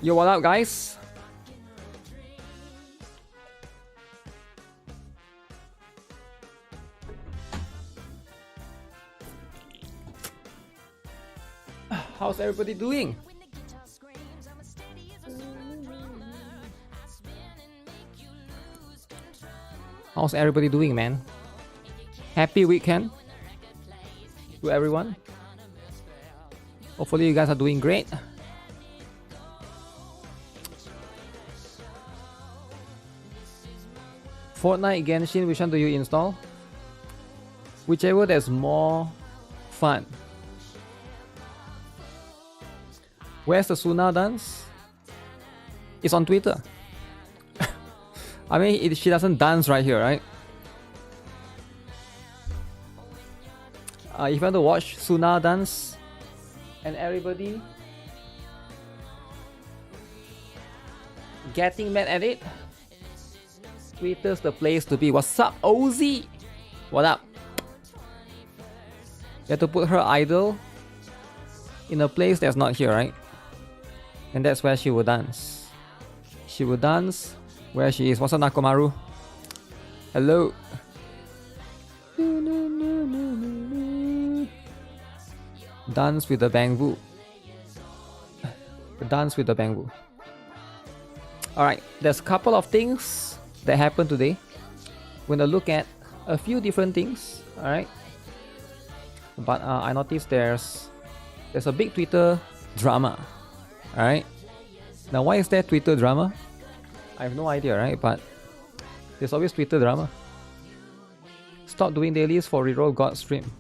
Yo, what up, guys? How's everybody doing? How's everybody doing, man? Happy weekend to everyone. Hopefully you guys are doing great. Fortnite, Genshin, which one do you install? Whichever that's more fun. Where's the Suna dance? It's on Twitter. I mean, she doesn't dance right here, right? If you want to watch Suna dance and everybody getting mad at it, Twitter's the place to be. What's up, OZ? What up? You have to put her idol in a place that's not here, right? And that's where she will dance. She will dance where she is. What's up, Nakomaru? Hello. Dance with the bamboo. Dance with the bamboo. Alright, there's a couple of things that happened today. We're gonna look at a few different things. Alright. But I noticed there's a big Twitter drama. Alright. Now why is there Twitter drama? I have no idea, right? But there's always Twitter drama. Stop doing dailies for reroll God stream.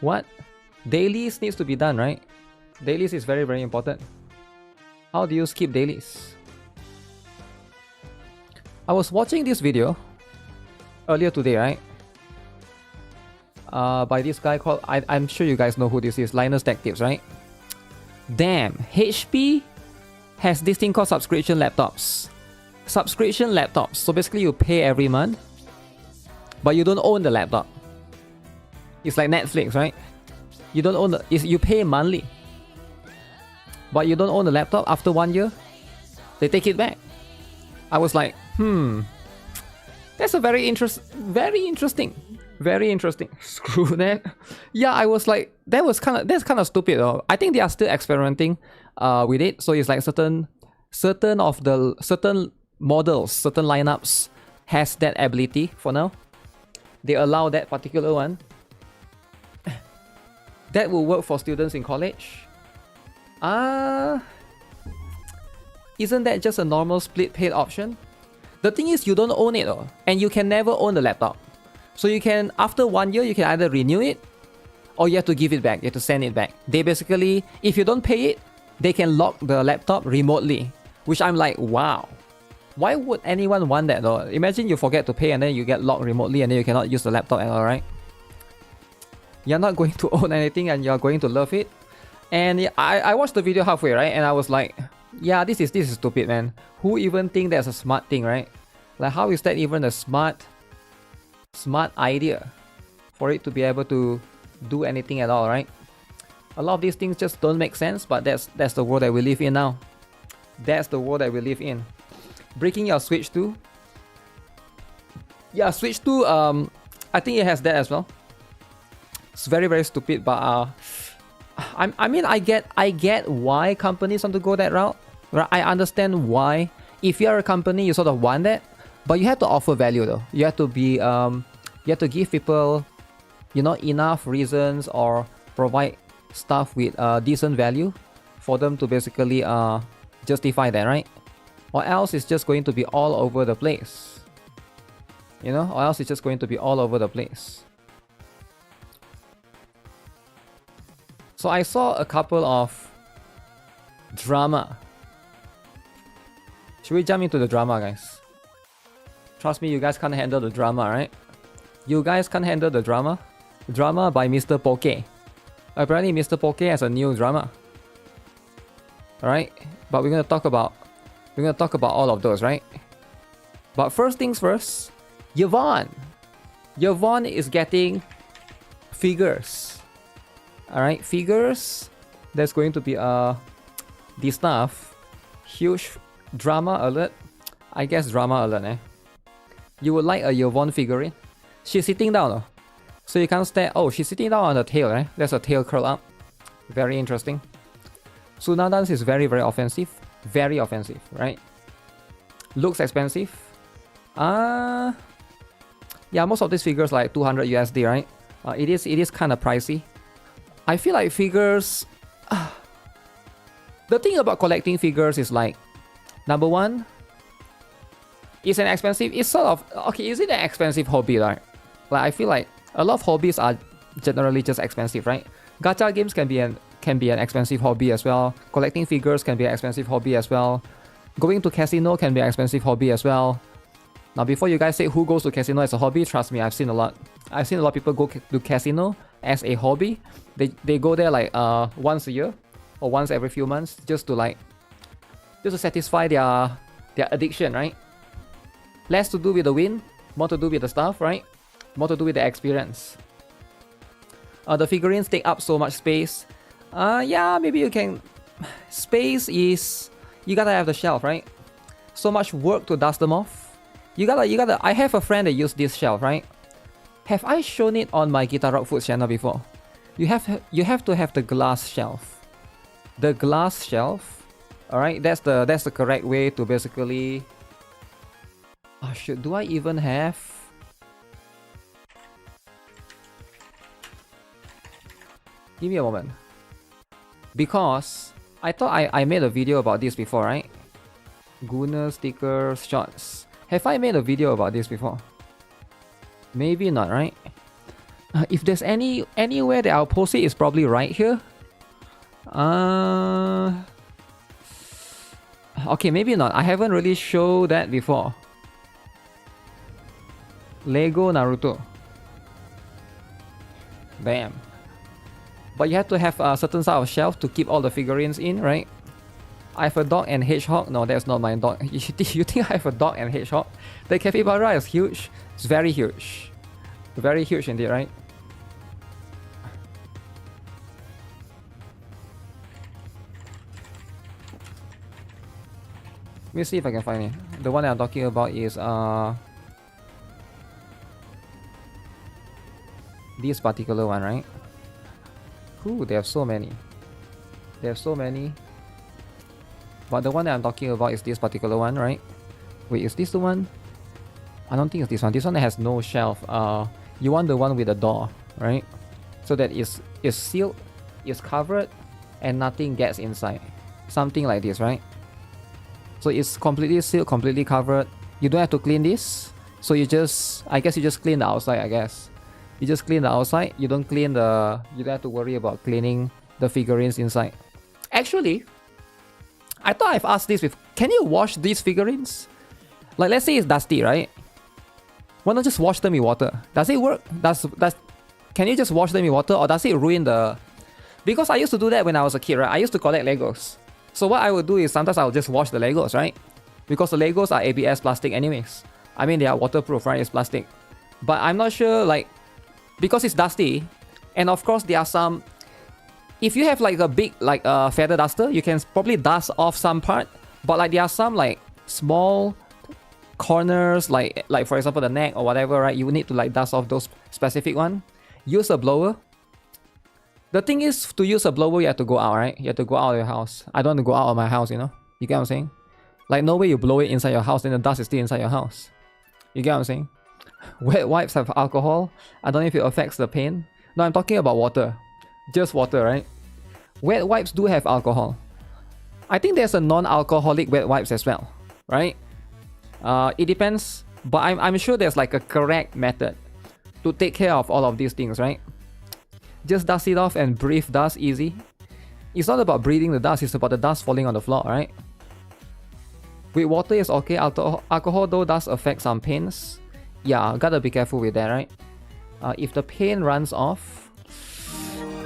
What? Dailies needs to be done, right? Dailies is very, very important. How do you skip dailies? I was watching this video earlier today, right? By this guy called, I'm sure you guys know who this is, Linus Tech Tips, right? Damn, HP has this thing called subscription laptops. Subscription laptops. So basically you pay every month, but you don't own the laptop. It's like Netflix, right? You don't own you pay monthly, but you don't own the laptop. After 1 year, they take it back. I was like, that's a very interesting. Screw that. Yeah, I was like, that's kind of stupid though. I think they are still experimenting with it. So it's like certain models, certain lineups has that ability for now. They allow that particular one. That will work for students in college. Isn't that just a normal split paid option? The thing is, you don't own it though, and you can never own the laptop. So you can, after 1 year, you can either renew it, or you have to give it back. You have to send it back. They basically, if you don't pay it, they can lock the laptop remotely. Which I'm like, wow. Why would anyone want that though? Imagine you forget to pay and then you get locked remotely and then you cannot use the laptop at all, right? You're not going to own anything and you're going to love it. And I watched the video halfway, right? And I was like, yeah, this is stupid, man. Who even think that's a smart thing, right? Like, how is that even a smart idea for it to be able to do anything at all, right? A lot of these things just don't make sense, but that's the world that we live in now. That's the world that we live in. Breaking your Switch 2. Yeah, Switch 2, I think it has that as well. It's very, very stupid, but I mean, I get why companies want to go that route. Right? I understand why. If you're a company, you sort of want that, but you have to offer value though. You have to be, you have to give people, you know, enough reasons or provide stuff with decent value for them to basically justify that, right? Or else it's just going to be all over the place. You know, or else it's just going to be all over the place. So I saw a couple of drama. Should we jump into the drama, guys? Trust me, you guys can't handle the drama, right? You guys can't handle the drama. Drama by Mr. Poke. Apparently Mr. Poke has a new drama. Alright? But we're gonna talk about all of those, right? But first things first, Yvonne is getting figures. Alright, figures. There's going to be the stuff Huge drama alert. I guess drama alert, eh? You would like a Yvonne figurine? She's sitting down, oh. So you can't stare. Oh, she's sitting down on the tail, eh? There's a tail curl up. Very interesting. Suna dance is very, very offensive. Very offensive, right? Looks expensive. Yeah, most of these figures like 200 USD, right? It is kind of pricey. I feel like figures... the thing about collecting figures is like, number one, it's an expensive... It's sort of... Okay, is it an expensive hobby, right? Like, I feel like a lot of hobbies are generally just expensive, right? Gacha games can be an expensive hobby as well. Collecting figures can be an expensive hobby as well. Going to casino can be an expensive hobby as well. Now, before you guys say who goes to casino as a hobby, trust me, I've seen a lot. I've seen a lot of people go to casino as a hobby. They go there like once a year or once every few months just to satisfy their addiction, right? Less to do with the win, more to do with the stuff, right? More to do with the experience. The figurines take up so much space. Yeah, maybe you can... Space is... You gotta have the shelf, right? So much work to dust them off. You gotta... I have a friend that used this shelf, right? Have I shown it on my GuitarRock Food channel before? You have to have the glass shelf. The glass shelf. Alright, that's the correct way to basically... Oh shit, do I even have... Give me a moment. Because I thought I made a video about this before, right? Gooner stickers, shots. Have I made a video about this before? Maybe not, right? If there's anywhere that I'll post it, it's probably right here. Okay, maybe not. I haven't really showed that before. Lego Naruto. Bam. But you have to have a certain size of shelf to keep all the figurines in, right? I have a dog and hedgehog. No, that's not my dog. You think I have a dog and hedgehog? The capybara is huge. It's very huge. Very huge indeed, right? Let me see if I can find it. The one that I'm talking about is this particular one, right? Ooh, they have so many. They have so many. But the one that I'm talking about is this particular one, right? Wait, is this the one? I don't think it's this one. This one has no shelf. You want the one with a door, right? So that it's sealed, it's covered, and nothing gets inside. Something like this, right? So it's completely sealed, completely covered. You don't have to clean this. So you just, I guess you just clean the outside, I guess. You just clean the outside. You don't clean the... You don't have to worry about cleaning the figurines inside. Actually, I thought I've asked this before. Can you wash these figurines? Like, let's say it's dusty, right? Why not just wash them in water? Does it work? Can you just wash them in water, or does it ruin the... Because I used to do that when I was a kid, right? I used to collect Legos. So what I would do is sometimes I would just wash the Legos, right? Because the Legos are ABS plastic anyways. I mean, they are waterproof, right? It's plastic. But I'm not sure, like... Because it's dusty, and of course there are some... If you have like a big feather duster, you can probably dust off some part. But like there are some like small corners, like for example the neck or whatever, right? You need to like dust off those specific one. Use a blower. The thing is, to use a blower, you have to go out, right? You have to go out of your house. I don't want to go out of my house, you know? You get what I'm saying? Like no way you blow it inside your house, then the dust is still inside your house. You get what I'm saying? Wet wipes have alcohol. I don't know if it affects the paint. No, I'm talking about water. Just water, right? Wet wipes do have alcohol. I think there's a non-alcoholic wet wipes as well, right? It depends, but I'm sure there's like a correct method to take care of all of these things, right? Just dust it off and breathe dust easy. It's not about breathing the dust, it's about the dust falling on the floor, right? With water is okay. Alcohol though does affect some paints. Yeah, gotta be careful with that, right? If the paint runs off,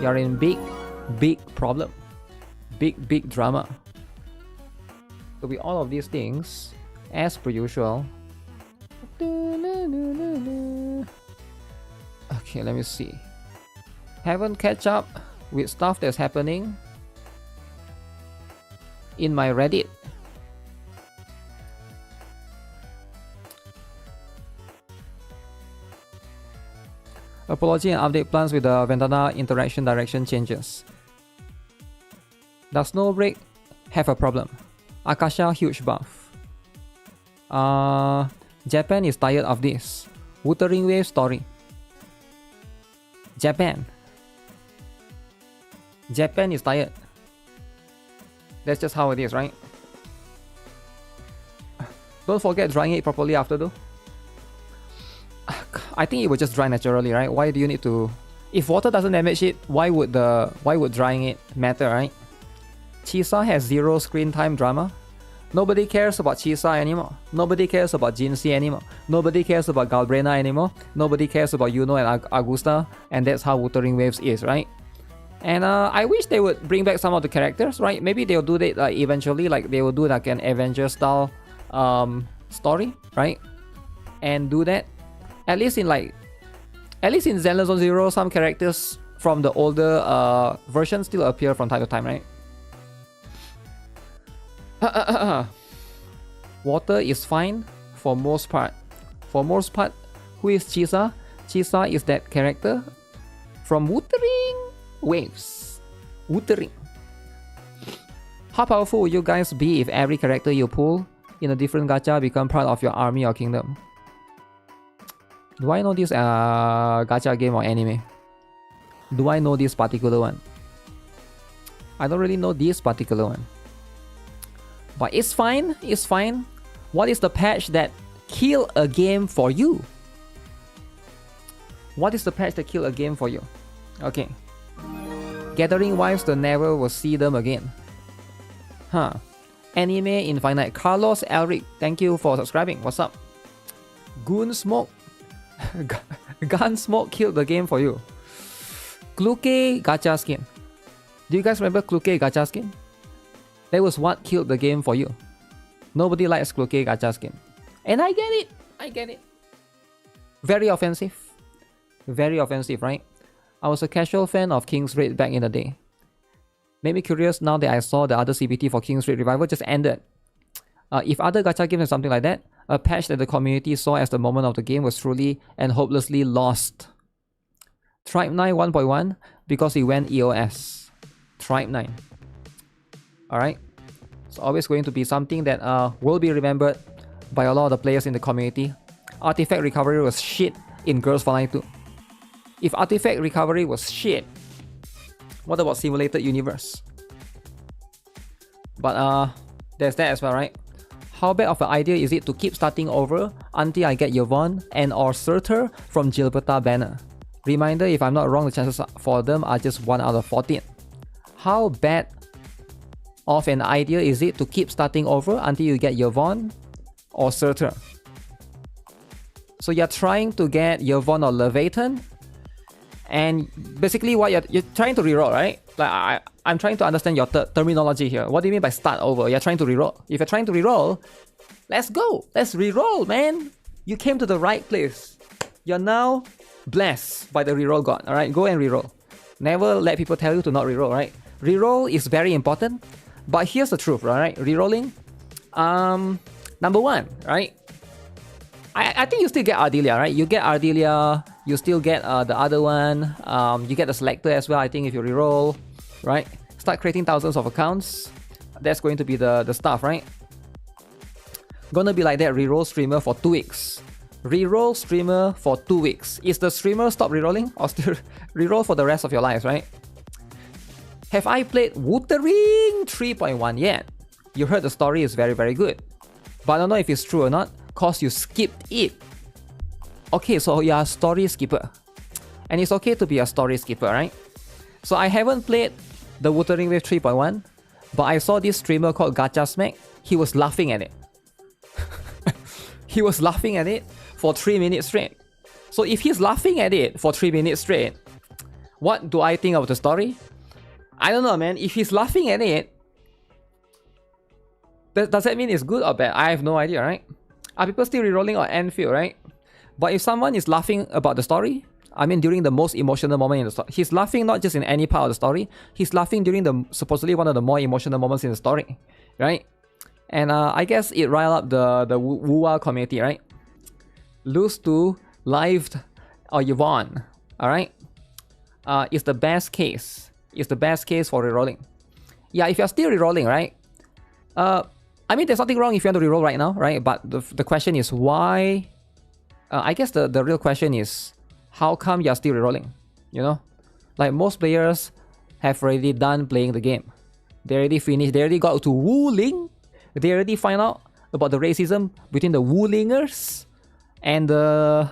you're in big problem. Big drama. So with all of these things, as per usual. Okay, let me see. Haven't catch up with stuff that's happening in my Reddit. Apology and update plans with the Ventana interaction direction changes. Does Snowbreak have a problem? Akasha huge buff. Japan is tired of this. Wuthering Wave story. Japan is tired. That's just how it is, right? Don't forget drying it properly after though. I think it will just dry naturally, right? Why do you need to... If water doesn't damage it, why would drying it matter, right? Chisa has 0 screen time drama. Nobody cares about Chisa anymore. Nobody cares about Jinsi anymore. Nobody cares about Galbrena anymore. Nobody cares about Yuno and Augusta. And that's how Wuthering Waves is, right? And I wish they would bring back some of the characters, right? Maybe they'll do that eventually, like they will do like an Avengers style story, right? And do that. At least in Zenless Zone Zero, some characters from the older version still appear from time to time, right? Water is fine for most part. For most part, who is Chisa? Chisa is that character from Wuthering Waves. Wuthering. How powerful would you guys be if every character you pull in a different gacha become part of your army or kingdom? Do I know this gacha game or anime? Do I know this particular one? I don't really know this particular one. But it's fine, it's fine. What is the patch that kill a game for you? What is the patch that kill a game for you? Okay. Gathering wives, the never will see them again. Huh. Anime Infinite. Carlos Elric, thank you for subscribing. What's up? Goon Smoke. Gun Smoke killed the game for you. Kluke gacha skin. Do you guys remember Kluke gacha skin? That was what killed the game for you. Nobody likes Kluke gacha skin. And I get it. I get it. Very offensive. Very offensive, right? I was a casual fan of King's Raid back in the day. Made me curious now that I saw the other CBT for King's Raid Revival just ended. If other gacha games have something like that, a patch that the community saw as the moment of the game was truly and hopelessly lost. Tribe 9 1.1 because it went EOS. Tribe 9. Alright? It's always going to be something that will be remembered by a lot of the players in the community. Artifact recovery was shit in Girls Frontline 2. If artifact recovery was shit, what about Simulated Universe? But there's that as well, right? How bad of an idea is it to keep starting over until I get Yvonne and or Surtur from Gilberta banner? Reminder, if I'm not wrong, the chances for them are just 1 out of 14. How bad of an idea is it to keep starting over until you get Yvonne or Surtur? So you're trying to get Yvonne or Leviathan, and basically what you're trying to reroll, right? Like I'm trying to understand your terminology here. What do you mean by start over? You're trying to reroll. If you're trying to reroll, let's go. Let's reroll, man. You came to the right place. You're now blessed by the reroll god. All right, go and reroll. Never let people tell you to not reroll, right? Reroll is very important. But here's the truth, right? Rerolling, number one, right? I think you still get Ardelia, right? You get Ardelia, you still get the other one, you get the selector as well, I think, if you reroll, right? Start creating thousands of accounts. That's going to be the stuff, right? Gonna be like that reroll streamer for 2 weeks. Reroll streamer for 2 weeks. Is the streamer stop rerolling or still reroll for the rest of your lives, right? Have I played Wuthering 3.1 yet? You heard the story is very, very good. But I don't know if it's true or not, cause you skipped it. Okay, so you're a story skipper. And it's okay to be a story skipper, right? So I haven't played the Wuthering Wave 3.1, but I saw this streamer called Gacha Smack. He was laughing at it. He was laughing at it for 3 minutes straight. So if he's laughing at it for 3 minutes straight, what do I think of the story? I don't know, man. If he's laughing at it, does that mean it's good or bad? I have no idea, right? Are people still rerolling on Enfield, right? But if someone is laughing about the story, I mean during the most emotional moment in the story, he's laughing not just in any part of the story, he's laughing during the supposedly one of the more emotional moments in the story, right? And I guess it riled up the WUA community, right? Lose to Lived or Yvonne. Alright? Is the best case. Is the best case for rerolling. Yeah, if you're still rerolling, right? I mean, there's nothing wrong if you want to reroll right now, right? But the question is why... I guess the real question is, how come you're still rerolling? You know? Like, most players have already done playing the game. They already finished. They already got to Wuling. They already find out about the racism between the Wulingers and the...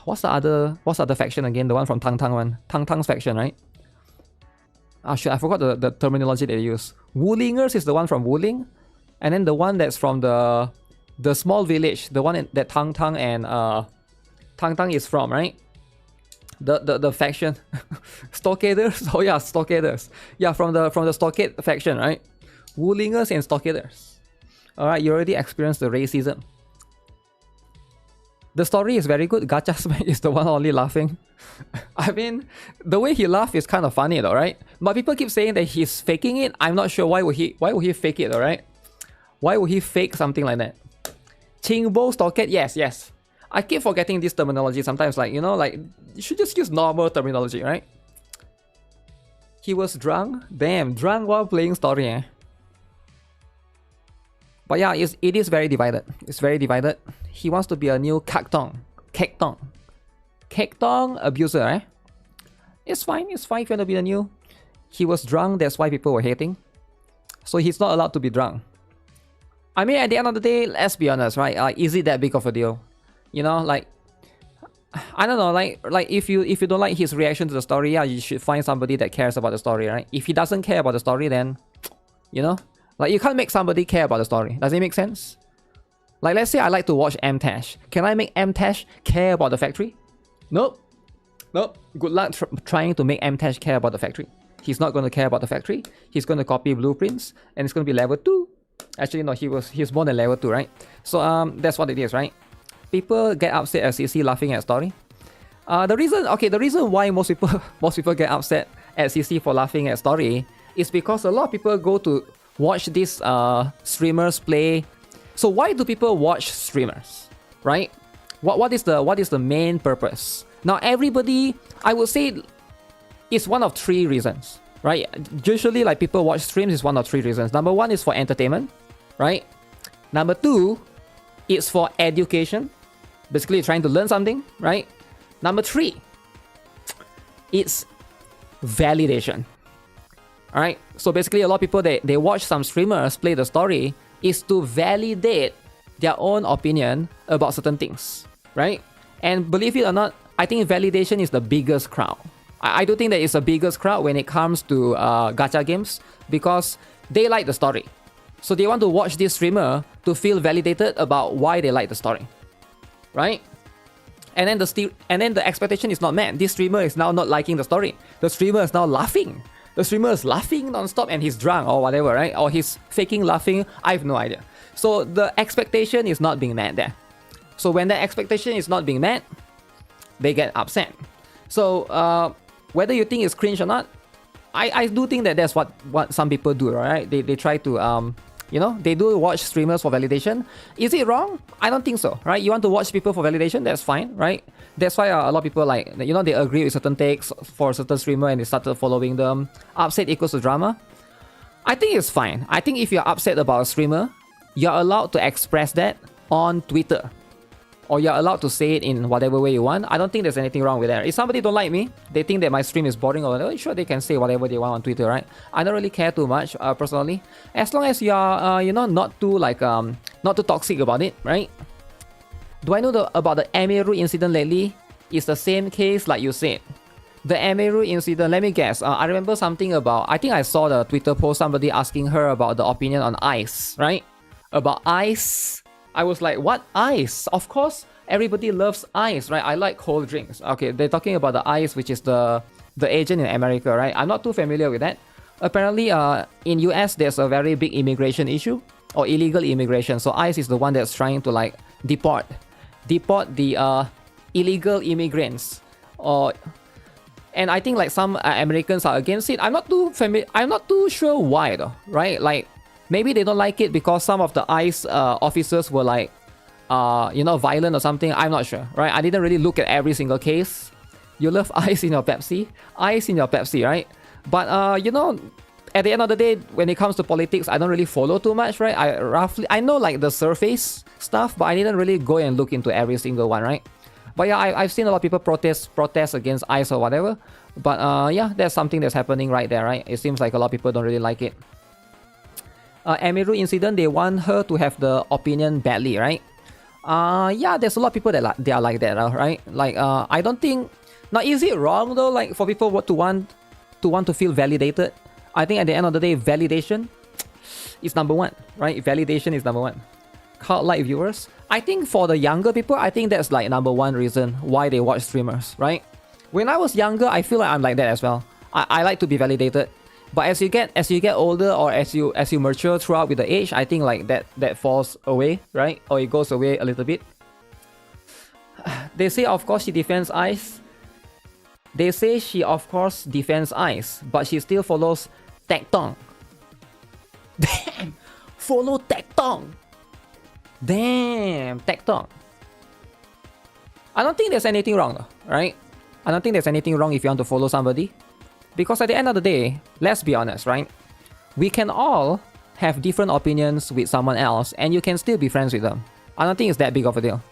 What's the other faction again? The one from Tang Tang one. Tang Tang's faction, right? Ah, shit, I forgot the terminology they use. Wulingers is the one from Wuling. And then the one that's from the small village, the one that Tang Tang and Tang Tang is from, right? The faction. Stockaders? Oh yeah, Stockaders. Yeah, from the Stockade faction, right? Wulingers and Stockaders. Alright, you already experienced the racism. The story is very good. Gacha Smack is the one only laughing. I mean, the way he laughed is kind of funny though, right? But people keep saying that he's faking it. I'm not sure why would he fake it, alright? Why would he fake something like that? Chingbo Stockade, yes. I keep forgetting this terminology sometimes, like, you know, like, you should just use normal terminology, right? He was drunk? Damn, drunk while playing story, eh? But yeah, it is very divided. It's very divided. He wants to be a new Kekton abuser, eh? It's fine if you want to be the new. He was drunk, that's why people were hating. So he's not allowed to be drunk. I mean, at the end of the day, let's be honest, right? Is it that big of a deal? You know, like, I don't know, like if you don't like his reaction to the story, yeah, you should find somebody that cares about the story, right? If he doesn't care about the story, then, you know, like, you can't make somebody care about the story. Does it make sense? Like, let's say I like to watch M-Tash. Can I make M-Tash care about the factory? Nope. Good luck trying to make M-Tash care about the factory. He's not going to care about the factory. He's going to copy blueprints, and it's going to be level 2. Actually, no, he's more than level 2, right? So that's what it is, right? People get upset at CC laughing at story. The reason why most people get upset at CC for laughing at story is because a lot of people go to watch these streamers play. So why do people watch streamers, right? What is the main purpose? Now everybody, I would say, it's one of 3 reasons, right? Usually, like, people watch streams is one of 3 reasons. Number 1 is for entertainment, right? Number 2, it's for education, basically trying to learn something, right? Number 3, it's validation. Alright, so basically a lot of people, they watch some streamers play the story is to validate their own opinion about certain things, right? And believe it or not, I think validation is the biggest crowd. I do think that it's the biggest crowd when it comes to gacha games, because they like the story. So they want to watch this streamer to feel validated about why they like the story, right? And then the expectation is not met. This streamer is now not liking the story. The streamer is now laughing. The streamer is laughing non-stop and he's drunk or whatever, right? Or he's faking laughing. I have no idea. So the expectation is not being met there. So when the expectation is not being met, they get upset. So whether you think it's cringe or not, I do think that that's what some people do, right? They try to you know, they do watch streamers for validation. Is it wrong? I don't think so, right? You want to watch people for validation, that's fine, right? That's why a lot of people, like, you know, they agree with certain takes for a certain streamer and they started following them. Upset equals to drama. I think it's fine. I think if you're upset about a streamer, you're allowed to express that on Twitter. Or you're allowed to say it in whatever way you want. I don't think there's anything wrong with that. If somebody don't like me, they think that my stream is boring or whatever, sure, they can say whatever they want on Twitter, right? I don't really care too much, personally. As long as you're, you know, not too, like, not too toxic about it, right? Do I know about the Emeru incident lately? It's the same case like you said. The Emeru incident, let me guess. I remember something about, I think I saw the Twitter post, somebody asking her about the opinion on ice, right? About ice. I was like, what ice? Of course, everybody loves ice, right? I like cold drinks. Okay, they're talking about the ice, which is the agent in America, right? I'm not too familiar with that. Apparently, in US, there's a very big immigration issue, or illegal immigration. So ICE is the one that's trying to, like, deport the illegal immigrants. And I think, like, some Americans are against it. I'm not too sure why though, right? Like, maybe they don't like it because some of the ICE officers were, like, you know, violent or something. I'm not sure, right? I didn't really look at every single case. You love ice in your Pepsi. Ice in your Pepsi, right? But you know, at the end of the day, when it comes to politics, I don't really follow too much, right? I know like the surface stuff, but I didn't really go and look into every single one, right? But yeah, I've seen a lot of people protest against ice or whatever. But yeah, there's something that's happening right there, right? It seems like a lot of people don't really like it. Emiru incident, they want her to have the opinion badly, right? Yeah, there's a lot of people that they are like that, right? Like I don't think. Now, is it wrong though, like for people to want to feel validated? I think at the end of the day, validation is number one, right? Validation is number one. Cult-like viewers. I think for the younger people, I think that's like number one reason why they watch streamers, right? When I was younger, I feel like I'm like that as well. I like to be validated. But as you get older, or as you mature throughout with the age, I think like that falls away, right? Or it goes away a little bit. They say, of course, she defends ice. They say she, of course, defends ice, but she still follows Tectong. Damn! Follow Tectong! Damn! Tectong. I don't think there's anything wrong though, right? I don't think there's anything wrong if you want to follow somebody. Because at the end of the day, let's be honest, right? We can all have different opinions with someone else and you can still be friends with them. I don't think it's that big of a deal.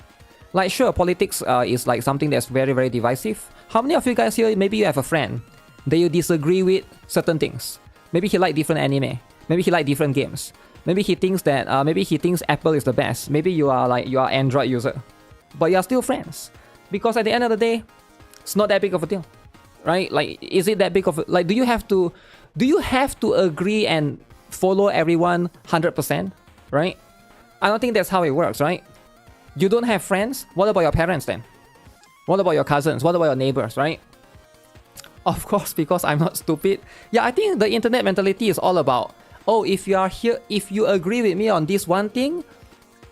Like sure, politics is like something that's very, very divisive. How many of you guys here, maybe you have a friend that you disagree with certain things? Maybe he like different anime. Maybe he like different games. Maybe he thinks that, maybe he thinks Apple is the best. Maybe you are Android user. But you are still friends. Because at the end of the day, it's not that big of a deal. Right? Like, is it that big of a, like, do you have to agree and follow everyone 100%? Right? I don't think that's how it works, right? You don't have friends? What about your parents then? What about your cousins? What about your neighbors, right? Of course, because I'm not stupid. Yeah, I think the internet mentality is all about, oh, if you are here, if you agree with me on this one thing,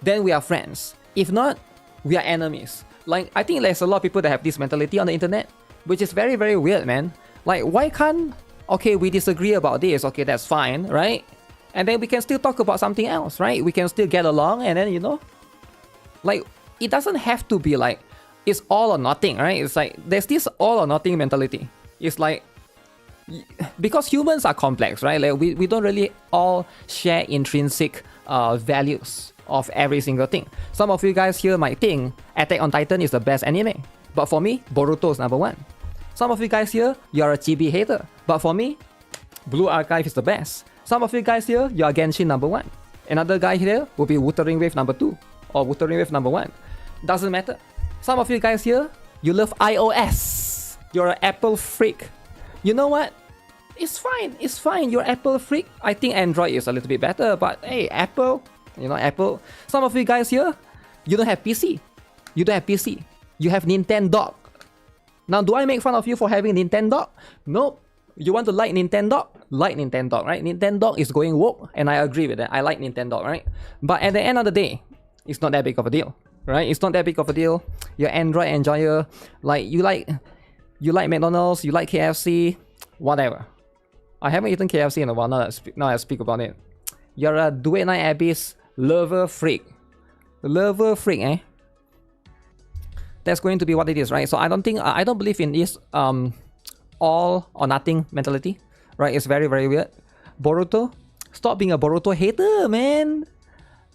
then we are friends. If not, we are enemies. Like, I think there's a lot of people that have this mentality on the internet, which is very, very weird, man. Like, why can't, okay, we disagree about this, okay, that's fine, right? And then we can still talk about something else, right? We can still get along, and then, you know, like, it doesn't have to be like, it's all or nothing, right? It's like, there's this all or nothing mentality. It's like, because humans are complex, right? Like, we don't really all share intrinsic values of every single thing. Some of you guys here might think Attack on Titan is the best anime. But for me, Boruto is number one. Some of you guys here, you're a chibi hater. But for me, Blue Archive is the best. Some of you guys here, you're Genshin number one. Another guy here will be Wuthering Wave number 2. Or Wuthering Wave number 1. Doesn't matter. Some of you guys here, you love iOS. You're an Apple freak. You know what? It's fine. It's fine. You're Apple freak. I think Android is a little bit better. But hey, Apple, you know, Apple. Some of you guys here, you don't have PC. You don't have PC. You have Nintendo. Now, do I make fun of you for having Nintendo? Nope. You want to like Nintendo? Like Nintendo, right? Nintendo is going woke, and I agree with that. I like Nintendo, right? But at the end of the day, it's not that big of a deal, right? It's not that big of a deal. You're Android enjoyer, like you like McDonald's, you like KFC, whatever. I haven't eaten KFC in a while. Now I speak about it. You're a Duet Night Abyss lover freak. Lover freak, eh? That's going to be what it is, right? So I don't believe in this all or nothing mentality, right? It's very, very weird. Boruto, stop being a Boruto hater, man.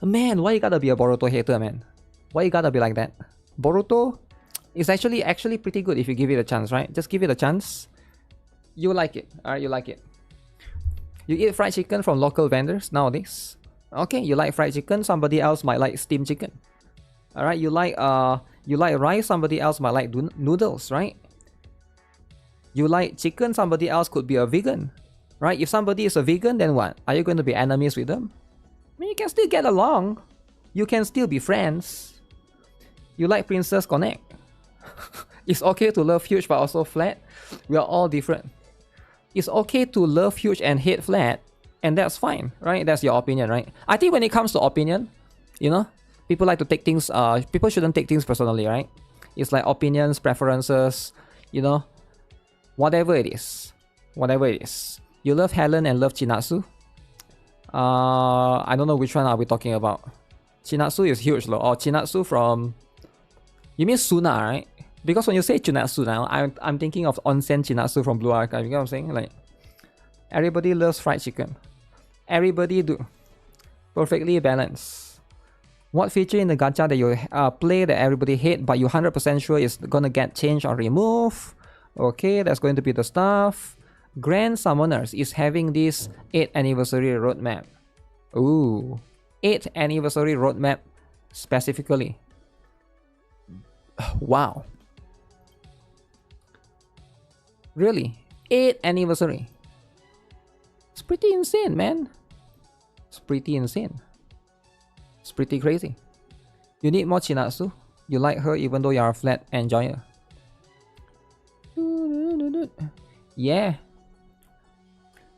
Man, why you gotta be a Boruto hater, man? Why you gotta be like that? Boruto is actually pretty good if you give it a chance, right? Just give it a chance. You like it, alright? You like it. You eat fried chicken from local vendors nowadays. Okay, you like fried chicken. Somebody else might like steamed chicken. Alright, you like rice. Somebody else might like noodles, right? You like chicken. Somebody else could be a vegan, right? If somebody is a vegan, then what? Are you going to be enemies with them? I mean, you can still get along. You can still be friends. You like Princess Connect. It's okay to love huge but also flat. We are all different. It's okay to love huge and hate flat, and that's fine, right? That's your opinion, right? I think when it comes to opinion, you know, people like to take things, people shouldn't take things personally, right? It's like opinions, preferences, you know, whatever it is. Whatever it is. You love Helen and love Chinatsu. I don't know which one are we talking about. Chinatsu is huge, though. Or Chinatsu from... You mean Suna, right? Because when you say Chinatsu now, I'm thinking of Onsen Chinatsu from Blue Archive. You know what I'm saying? Like, everybody loves fried chicken. Everybody do. Perfectly balanced. What feature in the gacha that you play that everybody hate but you 100% sure is gonna get changed or removed? Okay, that's going to be the stuff. Grand Summoners is having this 8th anniversary roadmap. Ooh, 8th anniversary roadmap specifically. Wow. Really? 8th anniversary. It's pretty insane, man. It's pretty insane. It's pretty crazy. You need more Chinatsu. You like her even though you are a flat enjoyer. Yeah.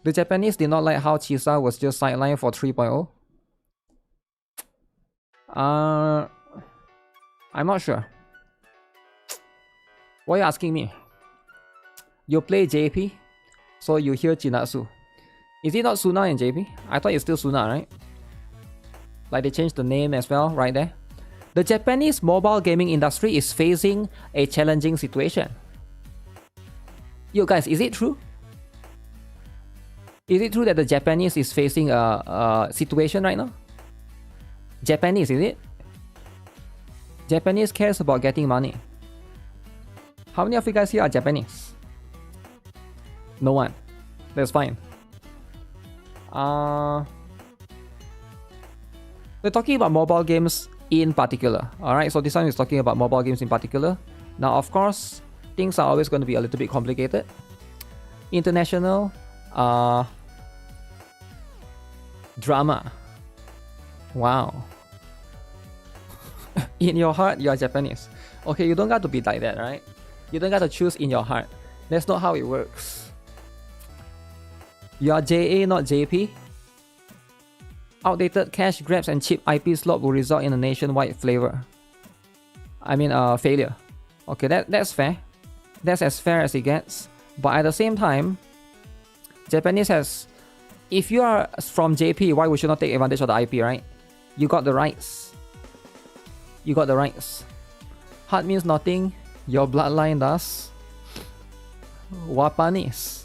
The Japanese did not like how Chisa was just sidelined for 3.0. I'm not sure. Why are you asking me? You play JP, so you hear Chinatsu. Is it not Suna in JP? I thought it's still Suna, right? Like they changed the name as well, right there. The Japanese mobile gaming industry is facing a challenging situation. Yo guys, is it true? Is it true that the Japanese is facing a situation right now? Japanese, is it? Japanese cares about getting money. How many of you guys here are Japanese? No one. That's fine. We're talking about mobile games in particular. Alright, so this one is talking about mobile games in particular. Now, of course, things are always going to be a little bit complicated. International drama. Wow. In your heart, you are Japanese. Okay, you don't got to be like that, right? You don't got to choose in your heart. That's not how it works. You are JA, not JP. Outdated cash grabs and cheap IP slot will result in a nationwide failure. Okay, that's fair. That's as fair as it gets. But at the same time, Japanese has... If you are from JP, why would you not take advantage of the IP, right? You got the rights. You got the rights. Heart means nothing. Your bloodline does. Wapanis.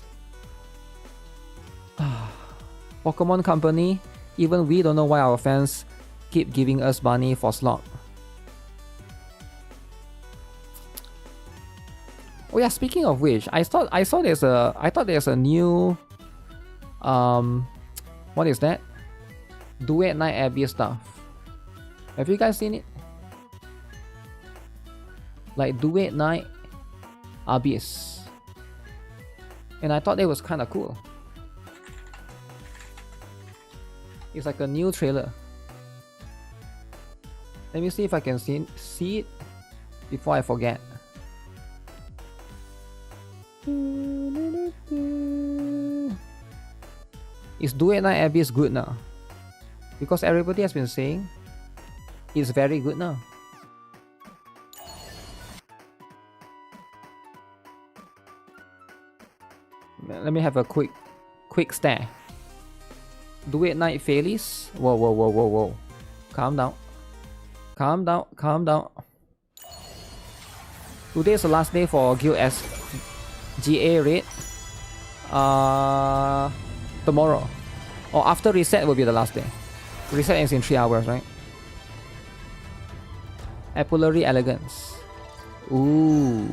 Pokemon Company. Even we don't know why our fans keep giving us money for slot. Oh yeah, speaking of which, I thought there's a new what is that? Duet Night Abyss stuff. Have you guys seen it? Like Duet Night Abyss. And I thought it was kinda cool. It's like a new trailer. Let me see if I can see it before I forget. Is Duet Night Abyss good now? Because everybody has been saying it's very good now. Let me have a quick stare. Duet Night Failies. Whoa. Calm down. Today is the last day for Guild S GA raid. Tomorrow. Or after reset will be the last day. Reset is in 3 hours, right? Epulary Elegance. Ooh.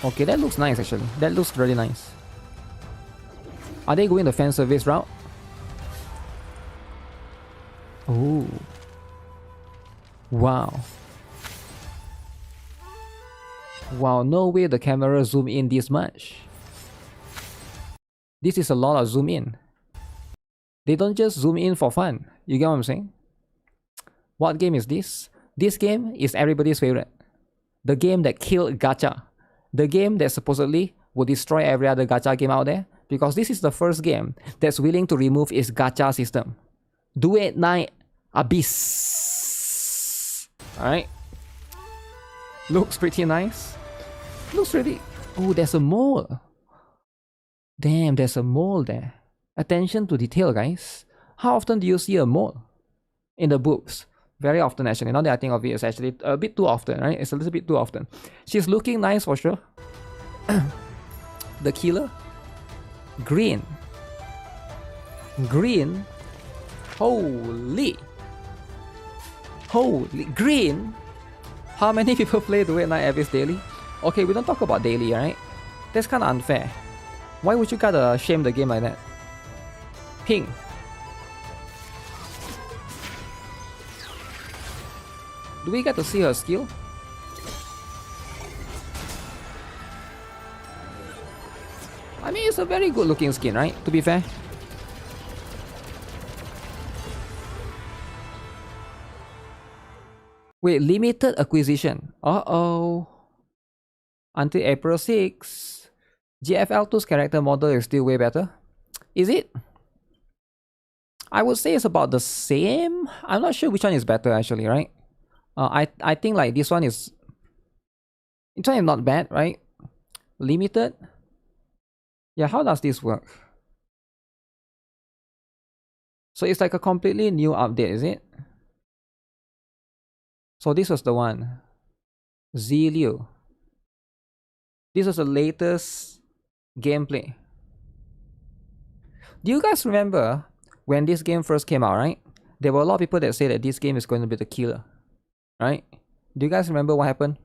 Okay, that looks nice actually. That looks really nice. Are they going the fan service route? Ooh. Wow. Wow, no way the camera zoom in this much. This is a lot of zoom in. They don't just zoom in for fun. You get what I'm saying? What game is this? This game is everybody's favorite. The game that killed Gacha. The game that supposedly will destroy every other Gacha game out there. Because this is the first game that's willing to remove its Gacha system. Duet Night Abyss. Alright. Looks pretty nice. Looks really... Oh, there's a mole. Damn, there's a mole there. Attention to detail, guys. How often do you see a mole in the books? Very often, actually. Now that I think of it, it's actually a bit too often, right? It's a little bit too often. She's looking nice for sure. The killer. Green. Green. Holy. Holy. Green. How many people play Duet Night Abyss daily? Okay, we don't talk about daily, right? That's kind of unfair. Why would you gotta shame the game like that? Pink. Do we get to see her skill? I mean, it's a very good looking skin, right? To be fair. Wait, limited acquisition. Uh-oh. Until April 6. GFL2's character model is still way better. Is it? I would say it's about the same. I'm not sure which one is better actually, right? I think like this one is not bad, right? Limited. Yeah, how does this work? So it's like a completely new update, is it? So this was the one. Zilio. This was the latest gameplay. Do you guys remember when this game first came out, right? There were a lot of people that say that this game is going to be the killer, right? Do you guys remember what happened?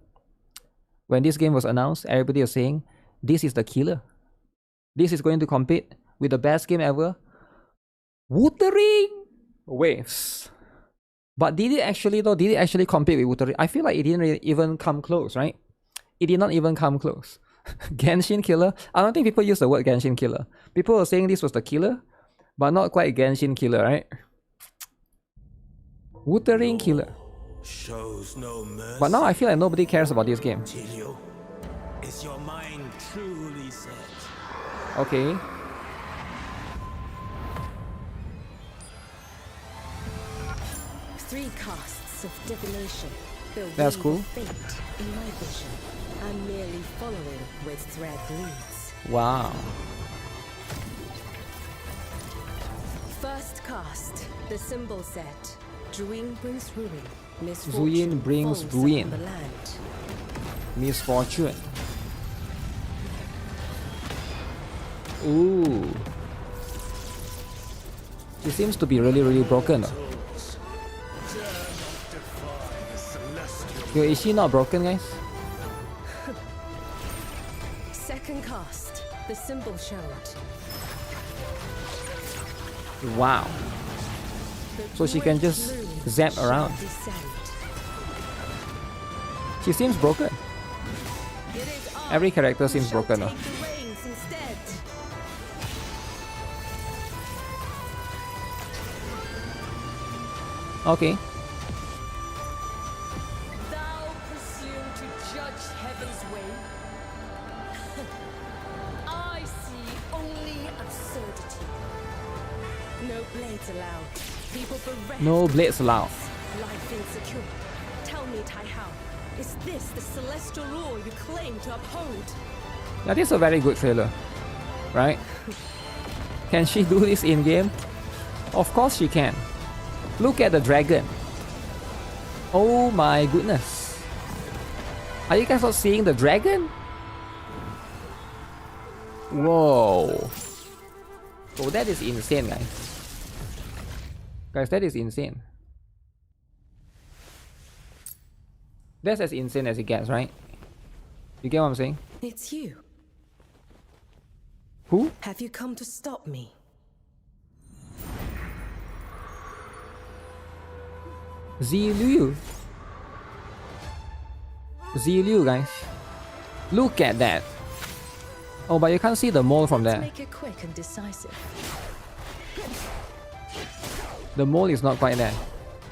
When this game was announced, everybody was saying, this is the killer. This is going to compete with the best game ever. Wuthering Waves. But did it actually though? Did it actually compete with Wuthering? I feel like it didn't really even come close, right? It did not even come close. Genshin killer? I don't think people use the word Genshin killer. People were saying this was the killer, but not quite Genshin killer, right? Wuthering killer. Shows no mercy. But now I feel like nobody cares about this game. Is your mind truly set? Okay. Three casts of divination. That's cool. Fate in my vision. I'm merely following where thread leads. Wow. First cast, the symbol set. Druin brings ruin. Zuyin brings falls ruin. upon the land. Misfortune. Ooh. She seems to be really broken. Yo, is she not broken, guys? Second cast, the symbol showed. Wow. So she can just zap around. She seems broken. Every character seems broken. Though. Okay. Thou presume to judge heaven's way? I see only absurdity. No blades allowed. People bereft. No blades allowed. Life insecure. Tell me, Tai Hao, is this the celestial law you claim to uphold? Yeah, this is a very good trailer, right? Can she do this in game? Of course she can. Look at the dragon. Oh my goodness. Are you guys not seeing the dragon? Whoa. Oh, that is insane, guys. Guys, that is insane. That's as insane as it gets, right? You get what I'm saying? It's you. Who? Have you come to stop me? Ziliu. Ziliu, guys. Look at that. Oh, but you can't see the mole from there. Make it quick and decisive. The mole is not quite there.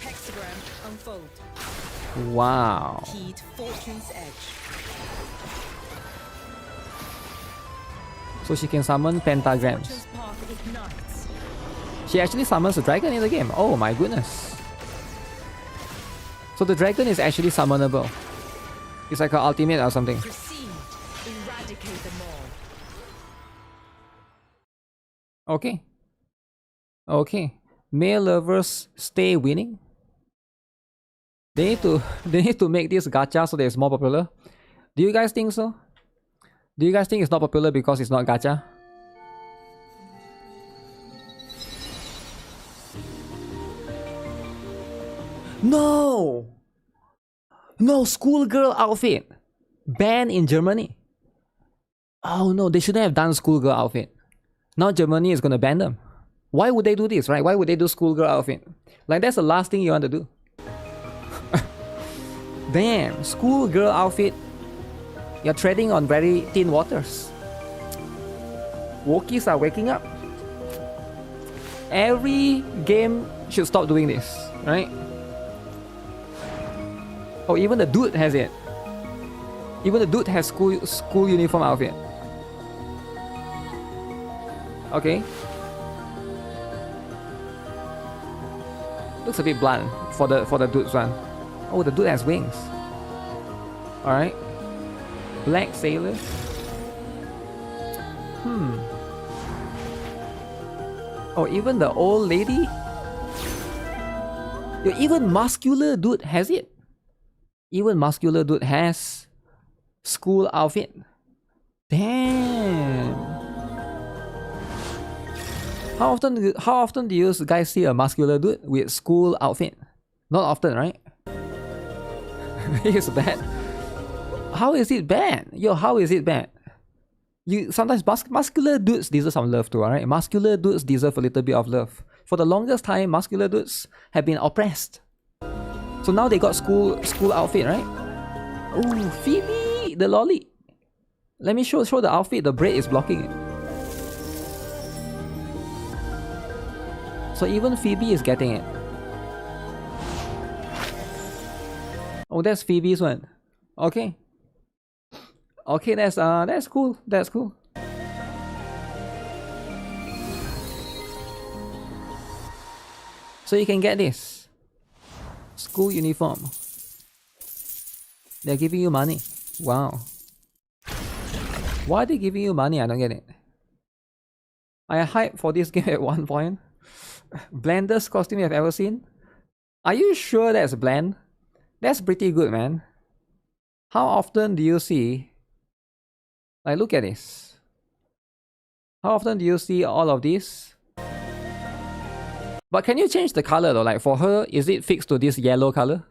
Hexagram unfold. Wow. Heed fortune's edge. So she can summon pentagrams. Fortune's path ignites. She actually summons a dragon in the game. Oh my goodness. So the dragon is actually summonable. It's like an ultimate or something. Proceed. Eradicate them all. Okay. Okay. Male lovers stay winning. They need to make this gacha so that it's more popular. Do you guys think so? Do you guys think it's not popular because it's not gacha? No! No, schoolgirl outfit. Banned in Germany. Oh no, they shouldn't have done schoolgirl outfit. Now Germany is gonna ban them. Why would they do this, right? Why would they do schoolgirl outfit? Like, that's the last thing you want to do. Damn, schoolgirl outfit. You're treading on very thin waters. Wokies are waking up. Every game should stop doing this, right? Oh, even the dude has it. Even the dude has school uniform outfit. Okay. Looks a bit blunt for the dude's one. Oh, the dude has wings. Alright. Black sailor. Oh, even the old lady? Yo, even muscular dude has it. Even muscular dude has school outfit. Damn. How often do you guys see a muscular dude with school outfit? Not often, right? It's bad. How is it bad? Yo, how is it bad? You sometimes muscular dudes deserve some love too, alright? Muscular dudes deserve a little bit of love. For the longest time, muscular dudes have been oppressed. So now they got school outfit, right? Oh, Phoebe, the lolly. Let me show the outfit. The braid is blocking it. So even Phoebe is getting it. Oh, that's Phoebe's one. Okay. Okay, that's cool. That's cool. So you can get this. School uniform. They're giving you money. Wow. Why are they giving you money? I don't get it. I hyped for this game at one point. Blandest costume you've ever seen? Are you sure that's bland? That's pretty good, man. How often do you see... Like, look at this. How often do you see all of these? But can you change the color though? Like, for her, is it fixed to this yellow color?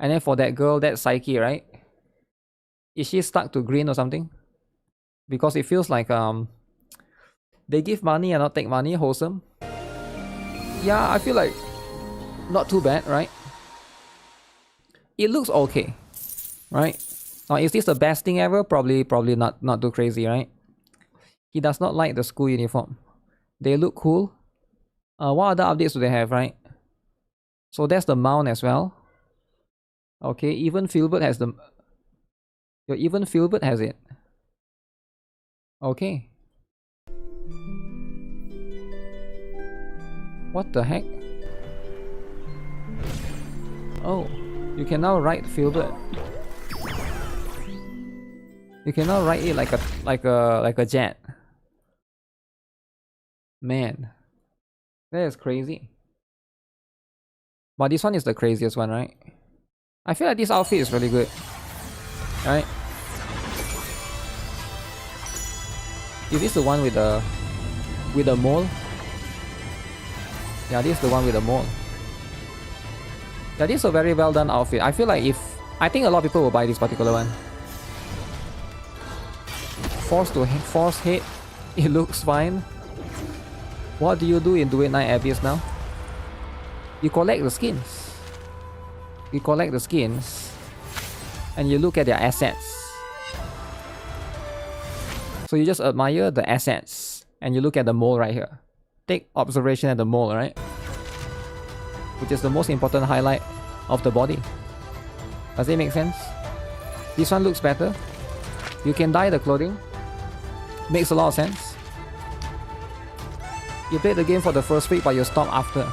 And then for that girl, that's Psyche, right? Is she stuck to green or something? Because it feels like they give money and not take money, wholesome. Yeah, I feel like not too bad, right? It looks okay, right? Now, is this the best thing ever? Probably not too crazy, right? He does not like the school uniform. They look cool. What other updates do they have, right? So that's the mount as well. Okay, even Filbert has the... Even Filbert has it. Okay. What the heck? Oh, you can now write Filbert. You can now write it like a jet. Man, that is crazy. But this one is the craziest one, right? I feel like this outfit is really good, right? Is this the one with the mole? Yeah, this is the one with the mole. Yeah, this is a very well done outfit. I feel like I think a lot of people will buy this particular one. Force hate. It looks fine. What do you do in Duet Night Abyss now? You collect the skins. You collect the skins and you look at their assets. So you just admire the assets and you look at the mole right here. Take observation at the mole, right? Which is the most important highlight of the body. Does it make sense? This one looks better. You can dye the clothing. Makes a lot of sense. You played the game for the first week but you stop after.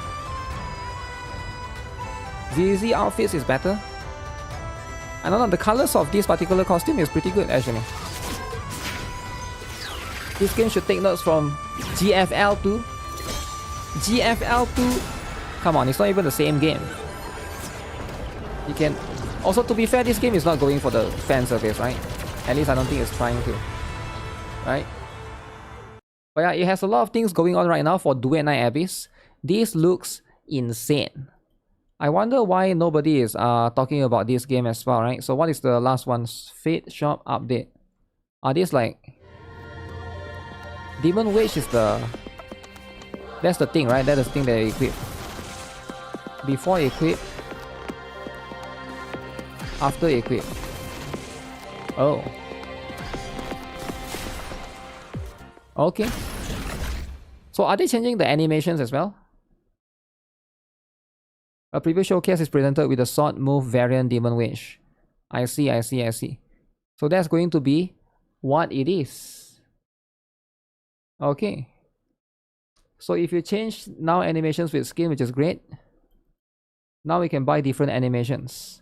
ZZ outfits is better. I don't know, the colors of this particular costume is pretty good actually. This game should take notes from GFL2. GFL2. Come on, it's not even the same game. You can... Also, to be fair, this game is not going for the fan service, right? At least I don't think it's trying to. Right? But yeah, it has a lot of things going on right now for Duet Night Abyss. This looks insane. I wonder why nobody is talking about this game as well, right? So what is the last one's Fate Shop update? Are these like... Demon Wage is the... That's the thing, right? That is the thing that you equip. Before equip. After equip. Oh. Okay. So are they changing the animations as well? A previous showcase is presented with a sword move variant Demon Wage. I see. So that's going to be what it is. Okay. So if you change now animations with skin, which is great. Now we can buy different animations.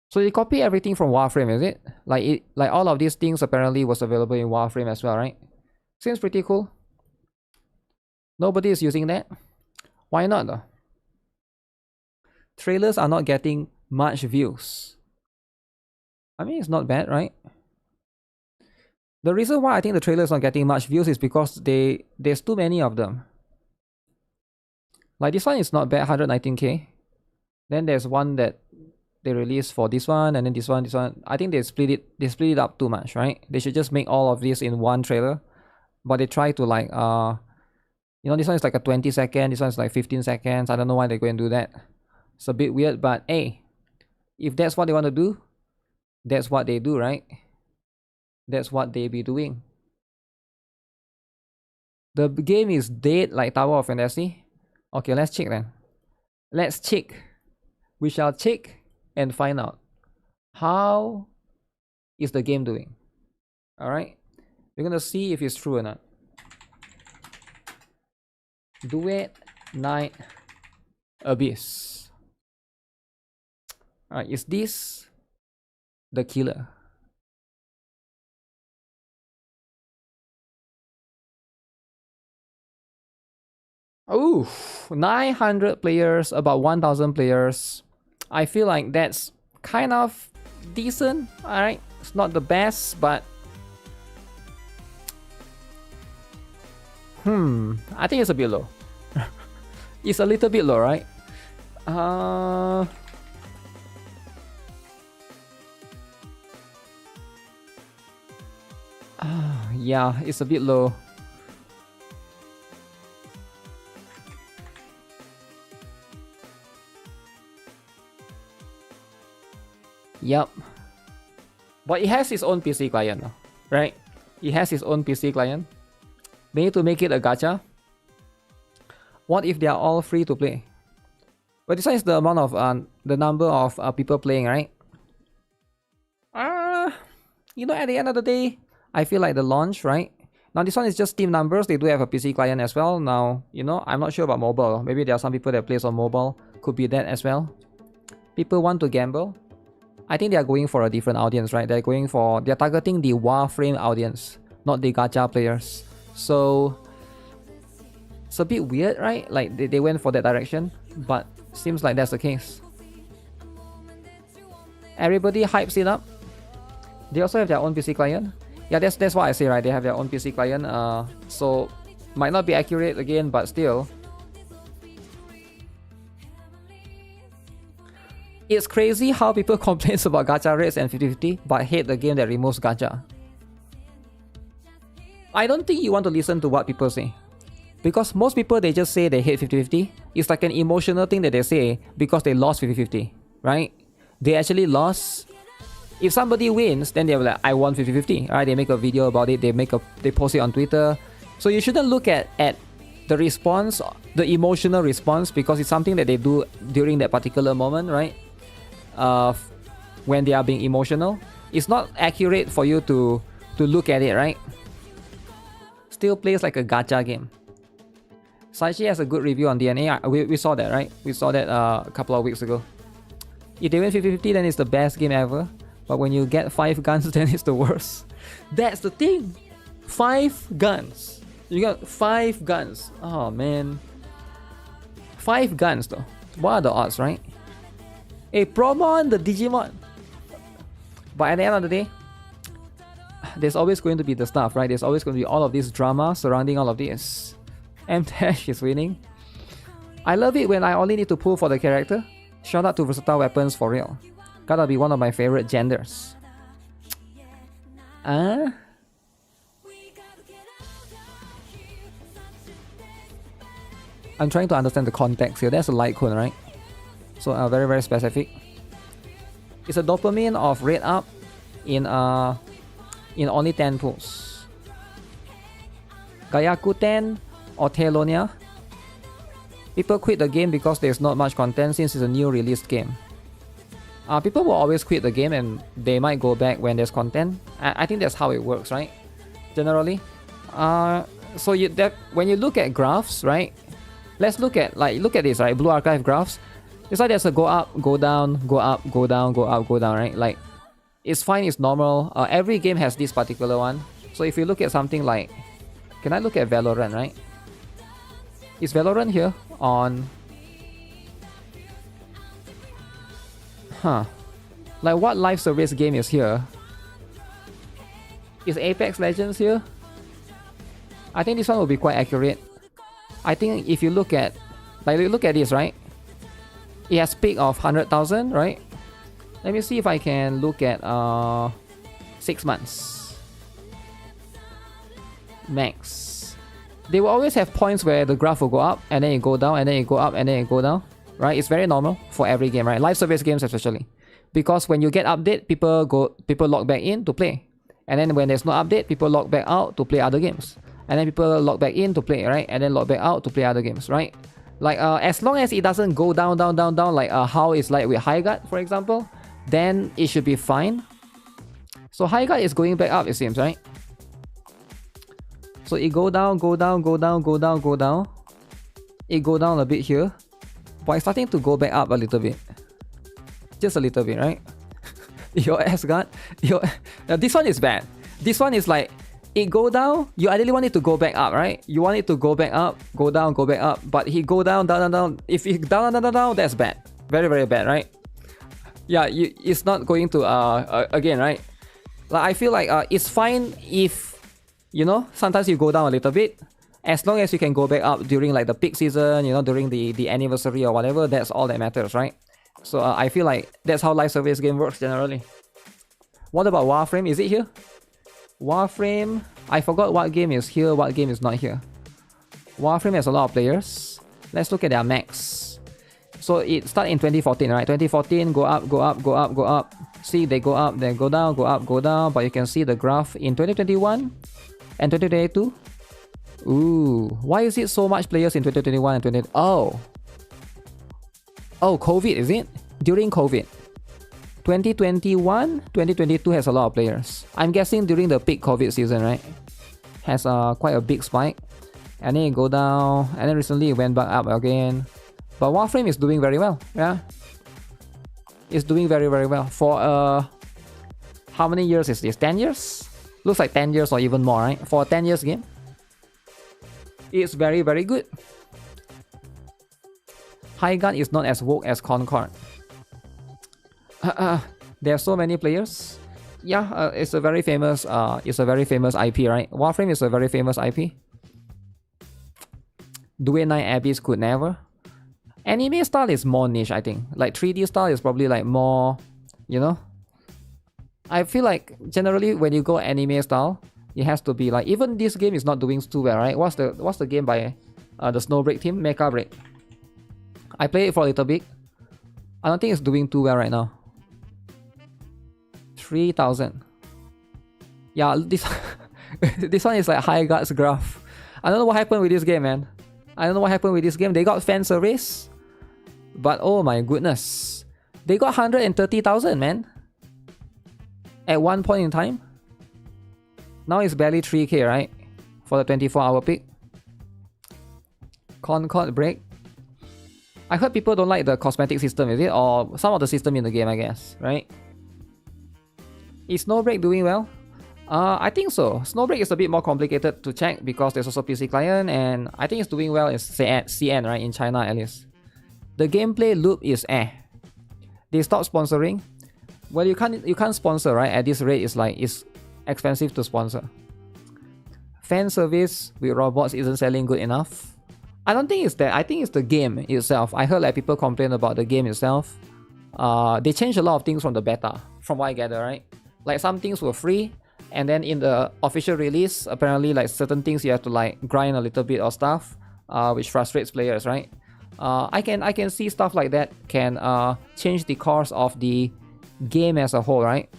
So you copy everything from Warframe, is it? Like all of these things apparently was available in Warframe as well, right? Seems pretty cool. Nobody is using that. Why not though? Trailers are not getting much views. I mean, it's not bad, right? The reason why I think the trailer is not getting much views is because there's too many of them. Like this one is not bad, 119k. Then there's one that they released for this one, and then this one. I think they split it up too much, right? They should just make all of this in one trailer. But they try to like you know, this one is like a 20 second, this one is like 15 seconds. I don't know why they go and do that. It's a bit weird, but hey, if that's what they want to do, that's what they do, right? That's what they be doing. The game is dead like Tower of Fantasy. Okay, let's check then. Let's check. We shall check and find out. How is the game doing? Alright. We're gonna see if it's true or not. Duet Night Abyss. Alright, is this the killer? Oh, 900 players, about 1000 players. I feel like that's kind of decent. Alright, it's not the best, but I think it's a bit low. It's a little bit low, right? Yeah, it's a bit low. Yep. But it has its own PC client, right? It has its own PC client. They need to make it a gacha. What if they are all free to play? But this one is the amount of the number of people playing, right? You know, at the end of the day, I feel like the launch, right? Now this one is just Steam numbers. They do have a PC client as well. Now, you know, I'm not sure about mobile. Maybe there are some people that plays on mobile. Could be that as well. People want to gamble. I think they are going for a different audience, right? They're targeting the Warframe audience, not the gacha players. So it's a bit weird, right? Like they went for that direction, but seems like that's the case. Everybody hypes it up. They also have their own PC client. Yeah, that's what I say, right? They have their own PC client. So might not be accurate again, but still. It's crazy how people complain about gacha rates and 50-50, but hate the game that removes gacha. I don't think you want to listen to what people say. Because most people, they just say they hate 50-50. It's like an emotional thing that they say because they lost 50-50, right? They actually lost. If somebody wins, then they're like, I won 50-50. Right? They make a video about it, they post it on Twitter. So you shouldn't look at the response, the emotional response, because it's something that they do during that particular moment, right? When they are being emotional. It's not accurate for you to look at it, right? Still plays like a gacha game. Saichi has a good review on DNA. We saw that, right? We saw that a couple of weeks ago. If they win 50-50, then it's the best game ever. But when you get 5 guns, then it's the worst. That's the thing. 5 guns. You got 5 guns. Oh man. 5 guns though. What are the odds, right? A Promon, the Digimon. But at the end of the day, there's always going to be the stuff, right? There's always going to be all of this drama surrounding all of this. M-Dash is winning. I love it when I only need to pull for the character. Shout out to Versatile Weapons for real. Gotta be one of my favorite genders. I'm trying to understand the context here. That's a light cone, right? So very, very specific. It's a dopamine of rate up in only 10 pulls. Gayakuten or Telonia. People quit the game because there's not much content since it's a new released game. People will always quit the game and they might go back when there's content. I think that's how it works, right? Generally. So when you look at graphs, right? Let's look at this, right? Blue Archive graphs. It's like there's a go up, go down, go up, go down, go up, go down, right? Like, it's fine, it's normal. Every game has this particular one. So if you look at something like, can I look at Valorant, right? Is Valorant here on? Like, what live service game is here? Is Apex Legends here? I think this one will be quite accurate. I think if you look at, this, right? It has peak of 100,000, right? Let me see if I can look at 6 months. Max. They will always have points where the graph will go up and then it go down and then it go up and then it go down, right? It's very normal for every game, right? Live service games especially. Because when you get update, people log back in to play. And then when there's no update, people log back out to play other games. And then people log back in to play, right? And then log back out to play other games, right? Like, as long as it doesn't go down, like how it's like with High Guard, for example, then it should be fine. So High Guard is going back up, it seems, right? So it go down, go down, go down, go down, go down. It go down a bit here. But it's starting to go back up a little bit. Just a little bit, right? Your ass guard. This one is bad. This one is like, it go down, you ideally want it to go back up, right? You want it to go back up, go down, go back up. But he go down, down, down, down. If he down, down, down, down, that's bad. Very, very bad, right? Yeah, it's not going to, again, right? Like, I feel like it's fine if, you know, sometimes you go down a little bit. As long as you can go back up during like the peak season, you know, during the anniversary or whatever, that's all that matters, right? So I feel like that's how live service game works generally. What about Warframe? Is it here? Warframe, I forgot what game is here, what game is not here. Warframe has a lot of players. Let's look at their max. So it started in 2014, right? 2014, go up, go up, go up, go up. See, they go up, then go down, go up, go down. But you can see the graph in 2021 and 2022. Ooh, why is it so much players in 2021 and 2020? Oh, COVID, is it? During COVID. 2021, 2022 has a lot of players. I'm guessing during the peak COVID season, right? Has quite a big spike. And then it go down. And then recently it went back up again. But Warframe is doing very well. Yeah. It's doing very, very well. For how many years is this? 10 years? Looks like 10 years or even more, right? For a 10 years game. It's very, very good. High Guard is not as woke as Concord. There are so many players. Yeah, it's a very famous IP, right? Warframe is a very famous IP. Duet Night Abyss could never. Anime style is more niche, I think. Like 3D style is probably like more, you know. I feel like generally when you go anime style, it has to be like, even this game is not doing too well, right? What's the game by the Snowbreak team? Mecha Break. I played it for a little bit. I don't think it's doing too well right now. 3,000. Yeah, this this one is like High Guard's graph. I don't know what happened with this game, man. I don't know what happened with this game. They got fan service, but oh my goodness, they got 130,000, man. At one point in time. Now it's barely 3k, right? For the 24-hour peak. Concord Break. I heard people don't like the cosmetic system, is it? Or some of the system in the game, I guess, right? Is Snowbreak doing well? I think so. Snowbreak is a bit more complicated to check because there's also PC client, and I think it's doing well in CN, right? In China at least. The gameplay loop is They stopped sponsoring. Well, you can't sponsor, right? At this rate, it's expensive to sponsor. Fan service with robots isn't selling good enough. I don't think it's that. I think it's the game itself. I heard like people complain about the game itself. They changed a lot of things from the beta, from what I gather, right? Like some things were free, and then in the official release, apparently like certain things you have to like grind a little bit or stuff, which frustrates players, right? I can see stuff like that can change the course of the game as a whole, right?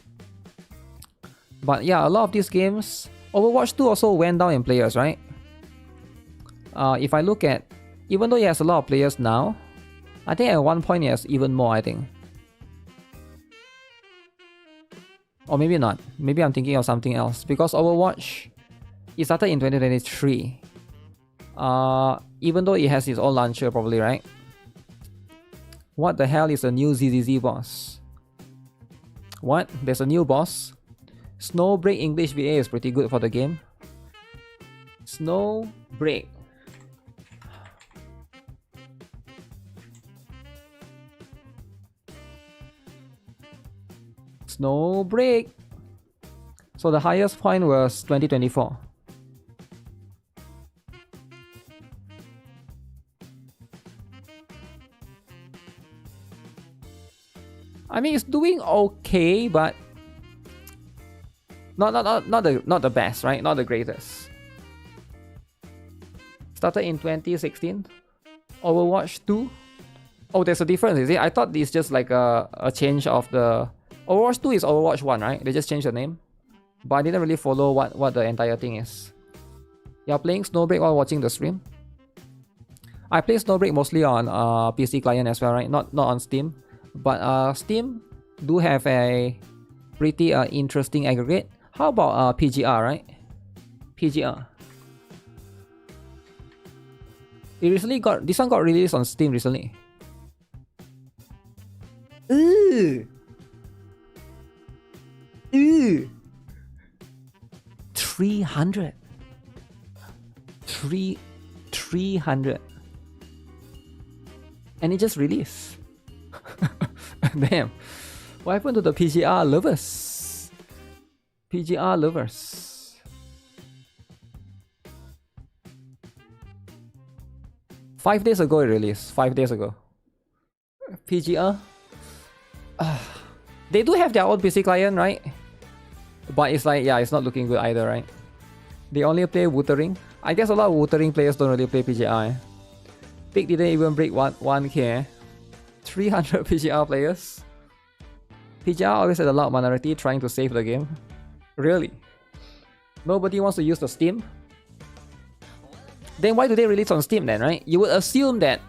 But yeah, a lot of these games, Overwatch 2 also went down in players, right? If I look at, even though it has a lot of players now, I think at one point it has even more, I think. Or maybe not. Maybe I'm thinking of something else. Because Overwatch, it started in 2023. Even though it has its own launcher probably, right? What the hell is a new ZZZ boss? What? There's a new boss? Snowbreak English VA is pretty good for the game. Snowbreak. Snowbreak. So the highest point was 2024. I mean, it's doing okay, but not the best, right? Not the greatest. Started in 2016. Overwatch 2. Oh, there's a difference, is it? I thought it's just like a change of the... Overwatch 2 is Overwatch 1, right? They just changed the name. But I didn't really follow what the entire thing is. You're playing Snowbreak while watching the stream? I play Snowbreak mostly on PC client as well, right? Not on Steam. But Steam do have a pretty interesting aggregate. How about PGR, right? PGR. This one got released on Steam recently. Ooh. 300. 300. And it just released. Damn. What happened to the PGR lovers? PGR lovers. Five days ago it released. 5 days ago. PGR. They do have their own PC client, right? But it's like, yeah, it's not looking good either, right? They only play Wuthering. I guess a lot of Wuthering players don't really play PGR. Peak didn't even break 1k. 300 PGR players. PGR always had a lot of minority trying to save the game. Really? Nobody wants to use the Steam? Then why do they release on Steam then, right? You would assume that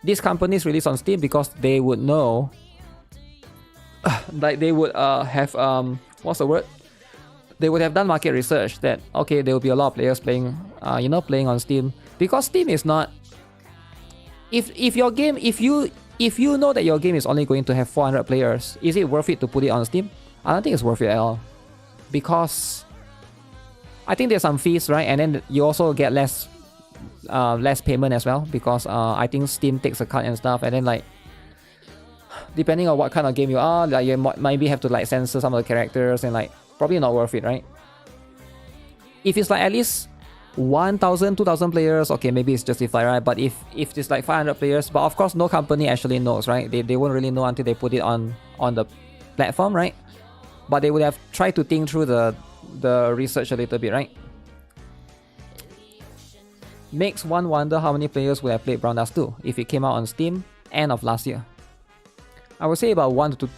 these companies release on Steam because they would know, like they would have what's the word? They would have done market research that okay, there will be a lot of players playing, playing on Steam, because Steam is not. If your game, if you know that your game is only going to have 400 players, is it worth it to put it on Steam? I don't think it's worth it at all, because I think there's some fees, right? And then you also get less payment as well, because I think Steam takes a cut and stuff, and then like depending on what kind of game you are, like you maybe have to like censor some of the characters, and like probably not worth it, right? If it's like at least 1,000, 2,000 players, okay, maybe it's justified, right? But if it's like 500 players, but of course no company actually knows, right? They won't really know until they put it on the platform, right? But they would have tried to think through the research a little bit, right? Makes one wonder how many players would have played Brown Dust 2 if it came out on Steam end of last year. I would say about 1 to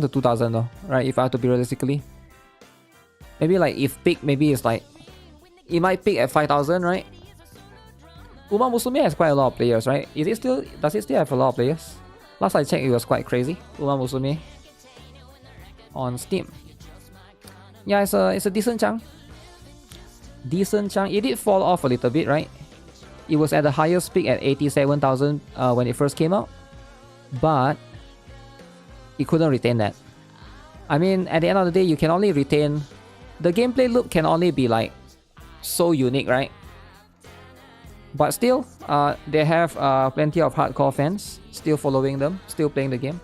2,000 though, right? If I have to be realistically. Maybe like if peak, maybe it's like, it might peak at 5,000, right? Uma Musume has quite a lot of players, right? Does it still have a lot of players? Last I checked, it was quite crazy. Uma Musume on Steam. Yeah, it's a decent chunk. Decent chunk. It did fall off a little bit, right? It was at the highest peak at 87,000 when it first came out, but it couldn't retain that. I mean, at the end of the day, you can only retain the gameplay loop, can only be like so unique, right? But still, they have plenty of hardcore fans still following them, still playing the game.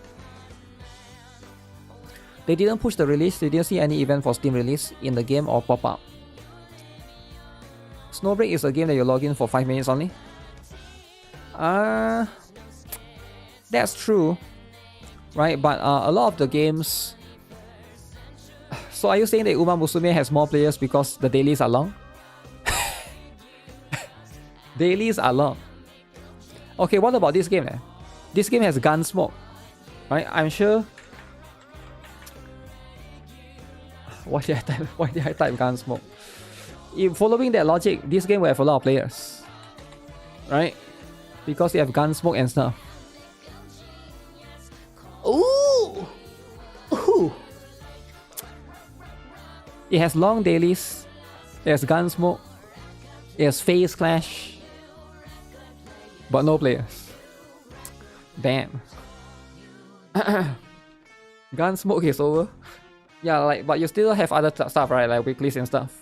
They didn't push the release. They didn't see any event for Steam release in the game or pop up. Snowbreak is a game that you log in for 5 minutes only. That's true, right? But a lot of the games. So are you saying that Uma Musume has more players because the dailies are long? Dailies are long. Okay, what about this game? This game has Gunsmoke, right? I'm sure. Why did I type Gunsmoke? If following that logic, this game will have a lot of players, right? Because you have Gunsmoke and stuff. Ooh! Ooh! It has long dailies. It has Gunsmoke. It has Phase Clash. But no players. Damn. Gunsmoke is over. Yeah, like, but you still have other stuff, right? Like weeklies and stuff.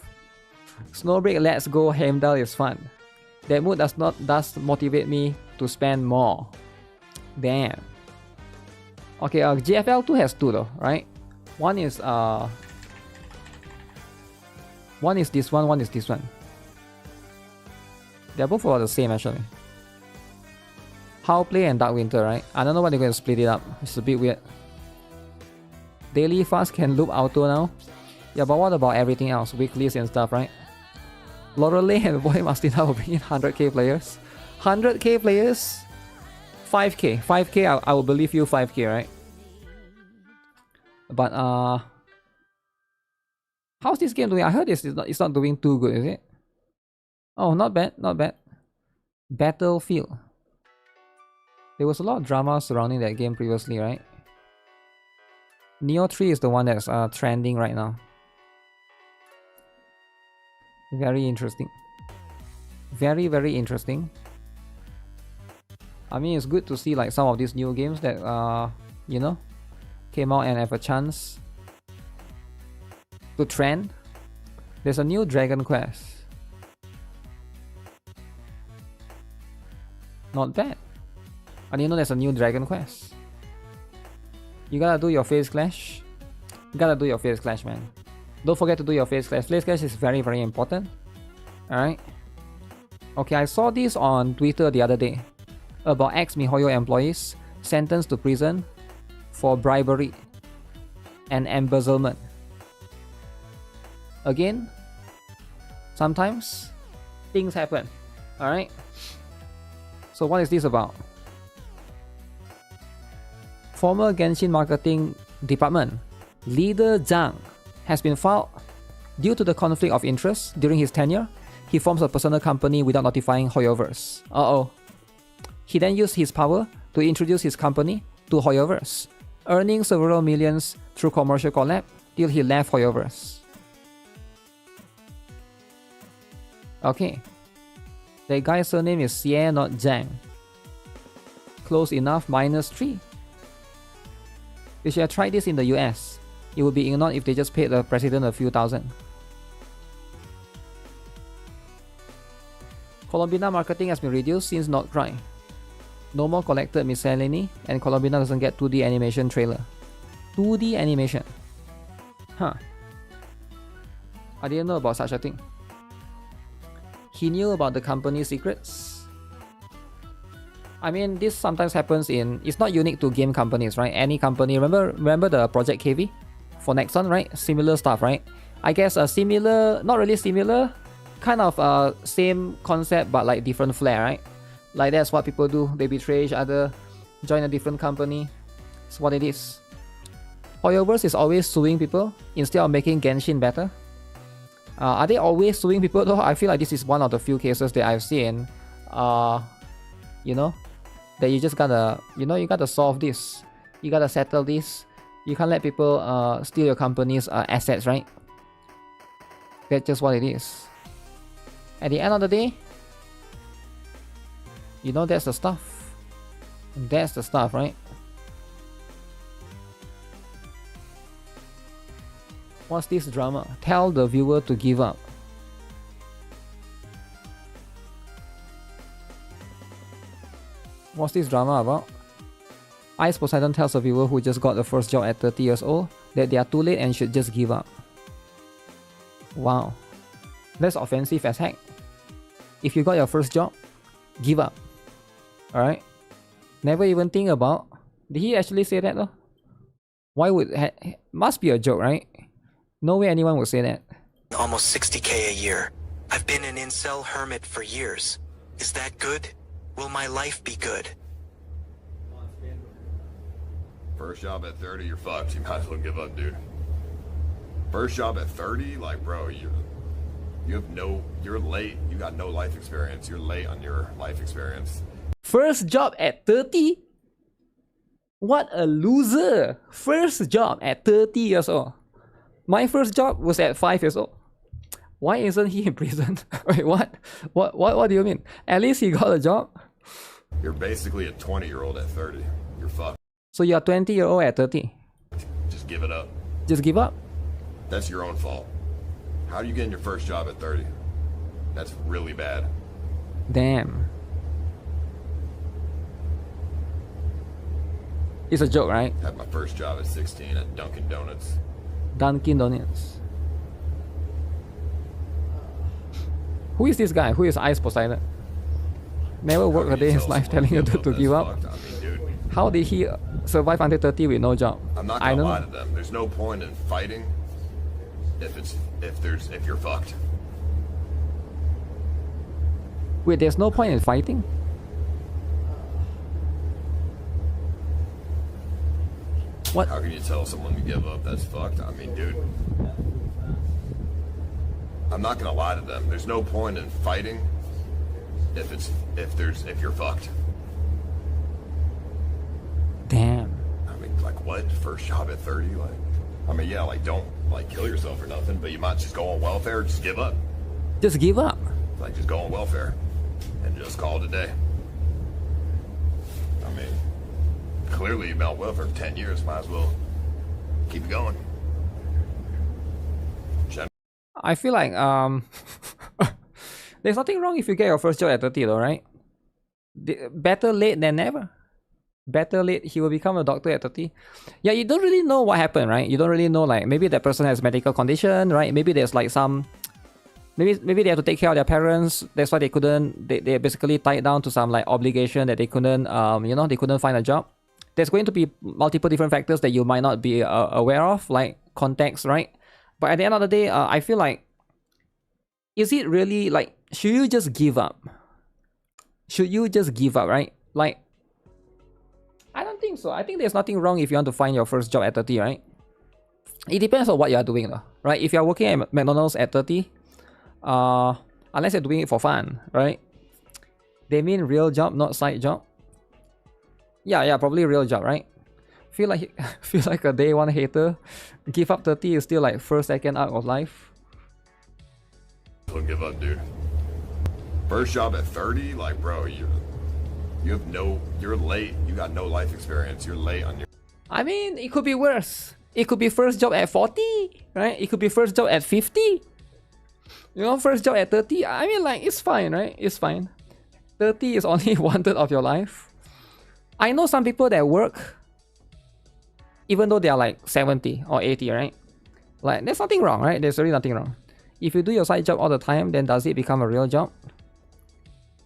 Snowbreak Let's Go Heimdall is fun. That mood does motivate me to spend more. Damn. Okay, GFL 2 has 2 though, right? One is this one is this one. They're both about the same actually. How Play and Dark Winter, right? I don't know why they're going to split it up. It's a bit weird. Daily Fast can loop auto now. Yeah, but what about everything else? Weeklies and stuff, right? Lorelei and Boy Mastina will bring in 100k players. 100k players? 5k. 5k, I will believe you 5k, right? But, how's this game doing? I heard it's not doing too good, is it? Oh, not bad, not bad. Battlefield. There was a lot of drama surrounding that game previously, right? Neo 3 is the one that's trending right now. Very interesting. Very, very interesting. I mean, it's good to see like some of these new games that you know, came out and have a chance to trend. There's a new Dragon Quest. Not bad. I didn't know there's a new Dragon Quest. You gotta do your Phase Clash. You gotta do your Phase Clash, man. Don't forget to do your Phase Clash. Phase Clash is very, very important. Alright. Okay, I saw this on Twitter the other day about ex-MiHoYo employees sentenced to prison for bribery and embezzlement. Again, sometimes things happen. Alright. So what is this about? Former Genshin marketing department leader Zhang has been filed due to the conflict of interest during his tenure. He forms a personal company without notifying Hoyoverse. He then used his power to introduce his company to Hoyoverse, earning several millions through commercial collab till he left Hoyoverse. Okay. The guy's surname is Xie, not Zhang. Close enough, -3. They should have tried this in the US. It would be ignored if they just paid the president a few thousand. Colombina marketing has been reduced since Not Cry. No more collected miscellany, and Colombina doesn't get 2D animation trailer. 2D animation. Huh. I didn't know about such a thing. He knew about the company's secrets. I mean, this sometimes happens in... It's not unique to game companies, right? Any company... Remember the Project KV? For Nexon, right? Similar stuff, right? I guess a similar... Not really similar. Kind of same concept, but like different flair, right? Like that's what people do. They betray each other. Join a different company. It's what it is. Hoyoverse is always suing people instead of making Genshin better. Are they always suing people though? I feel like this is one of the few cases that I've seen. You know, that you just gotta, you gotta solve this. You gotta settle this. You can't let people steal your company's assets, right? That's just what it is. At the end of the day, that's the stuff. That's the stuff, right? What's this drama? Tell the viewer to give up. What's this drama about? Ice Poseidon tells a viewer who just got the first job at 30 years old that they are too late and should just give up. Wow. That's offensive as heck. If you got your first job, give up. Alright? Never even think about... Did he actually say that though? Why would... Must be a joke, right? No way anyone would say that. Almost 60K a year. I've been an incel hermit for years. Is that good? Will my life be good? First job at 30, you're fucked. You might as well give up, dude. First job at 30, like, bro, you're late. You got no life experience. You're late on your life experience. First job at 30? What a loser! First job at 30 years old. My first job was at 5 years old. Why isn't he in prison? Wait, what? What do you mean? At least he got a job? You're basically a 20-year-old at 30. You're fucked. So you're a 20-year-old at 30? Just give it up. Just give up? That's your own fault. How do you get in your first job at 30? That's really bad. Damn. It's a joke, right? Had my first job at 16 at Dunkin' Donuts. Dunkin' Donuts. Who is this guy? Who is Ice Poseidon? Never worked a day in his life telling you to give up. I mean, dude, how did he survive until 30 with no job? I'm not gonna lie to them. There's no point in fighting if you're fucked. Wait, there's no point in fighting? What? How can you tell someone to give up? That's fucked. I mean, dude. I'm not gonna lie to them. There's no point in fighting if you're fucked. Damn. I mean, like, what? First job at 30? Like, I mean, yeah, like, don't like kill yourself or nothing, but you might just go on welfare. Just give up. Just give up. Like, just go on welfare and just call it a day. I mean, clearly you've been on welfare for 10 years. Might as well keep going. I feel like there's nothing wrong if you get your first job at 30 though, right? Better late than never. Better late, he will become a doctor at 30. Yeah, you don't really know what happened, right? You don't really know, like, maybe that person has medical condition, right? Maybe there's like some... Maybe they have to take care of their parents. That's why they couldn't... They basically tied down to some like obligation that they couldn't, you know, they couldn't find a job. There's going to be multiple different factors that you might not be aware of, like context, right? But at the end of the day, I feel like, is it really like, should you just give up? Should you just give up, right? Like, I don't think so. I think there's nothing wrong if you want to find your first job at 30, right? It depends on what you are doing though, right? If you're working at McDonald's at 30, unless you're doing it for fun, right? They mean real job, not side job. Yeah, probably real job, right? Feel like a day one hater. Give up 30 is still like first, second arc of life. Don't give up, dude. First job at 30, like, bro, you're late. You got no life experience. You're late on your... I mean, it could be worse. It could be first job at 40, right? It could be first job at 50. You know, first job at 30. I mean, like, it's fine, right? It's fine. 30 is only 1/3 of your life. I know some people that work even though they are like 70 or 80, right? Like, there's nothing wrong, right? There's really nothing wrong. If you do your side job all the time, then does it become a real job?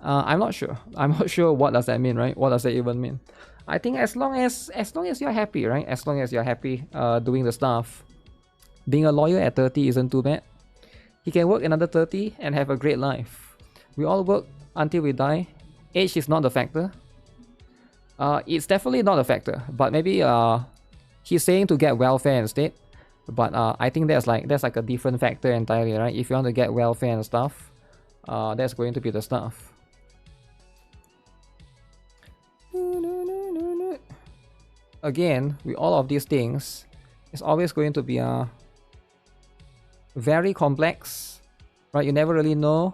I'm not sure. I'm not sure what does that mean, right? What does that even mean? I think as long as you're happy, right? As long as you're happy doing the stuff, being a lawyer at 30 isn't too bad. He can work another 30 and have a great life. We all work until we die. Age is not the factor. It's definitely not a factor, but maybe he's saying to get welfare instead. But I think that's like a different factor entirely, right? If you want to get welfare and stuff, that's going to be the stuff. Again, with all of these things, it's always going to be very complex, right? You never really know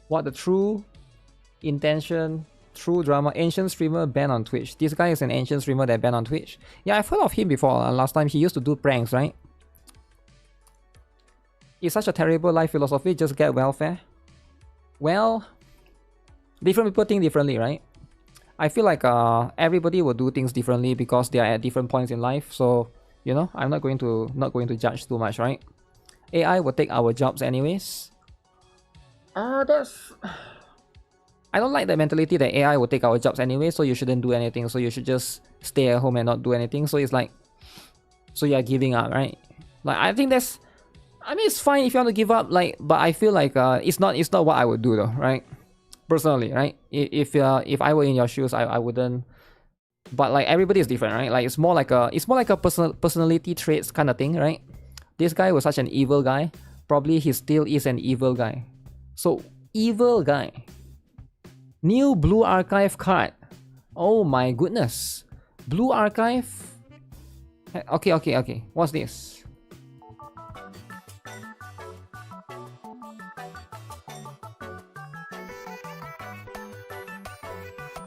what the true intention, true drama. Ancient streamer banned on Twitch. This guy is an ancient streamer that banned on Twitch. Yeah, I've heard of him before. Last time he used to do pranks, right? It's such a terrible life philosophy. Just get welfare. Well, different people think differently, right? I feel like everybody will do things differently because they are at different points in life. So you know, I'm not going to judge too much, right? AI will take our jobs anyways. That's. I don't like the mentality that AI will take our jobs anyway, so you shouldn't do anything. So you should just stay at home and not do anything. So it's like, so you're giving up, right? Like I think that's. I mean, it's fine if you want to give up, like, but I feel like it's not what I would do though, right? Personally, right? If I were in your shoes, I wouldn't. But like everybody is different, right? Like it's more like a personality traits kind of thing, right? This guy was such an evil guy. Probably he still is an evil guy. So evil guy. New blue archive card. Oh my goodness. Blue archive. Okay. What's this?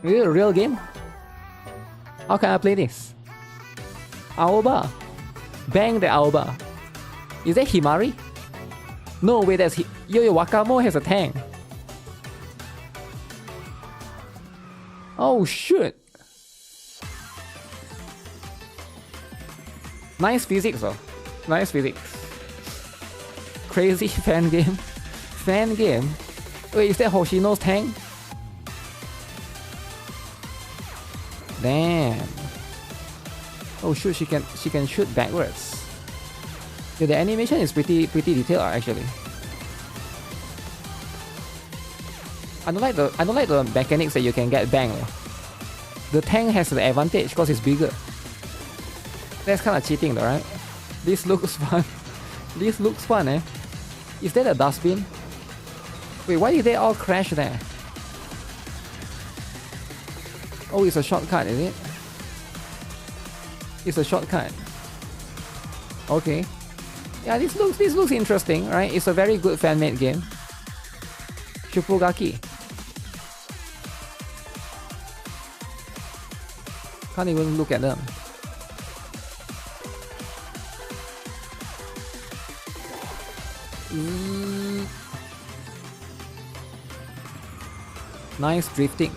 Real game? How can I play this? Aoba. Bang the Aoba. Is that Himari? No, wait, that's Yo, Wakamo has a tank. Oh, shoot. Nice physics, though. Nice physics. Crazy fan game. Fan game? Wait, is that Hoshino's tank? Damn. Oh shoot, she can shoot backwards. Yeah, the animation is pretty detailed actually. I don't like the mechanics that you can get bang. The tank has the advantage because it's bigger. That's kind of cheating though, right? This looks fun. This looks fun, eh? Is that a dustbin? Wait, why did they all crash there? Oh, it's a shortcut, is it? It's a shortcut. Okay. Yeah, this looks interesting, right? It's a very good fan-made game. Shupugaki. Can't even look at them. Nice drifting.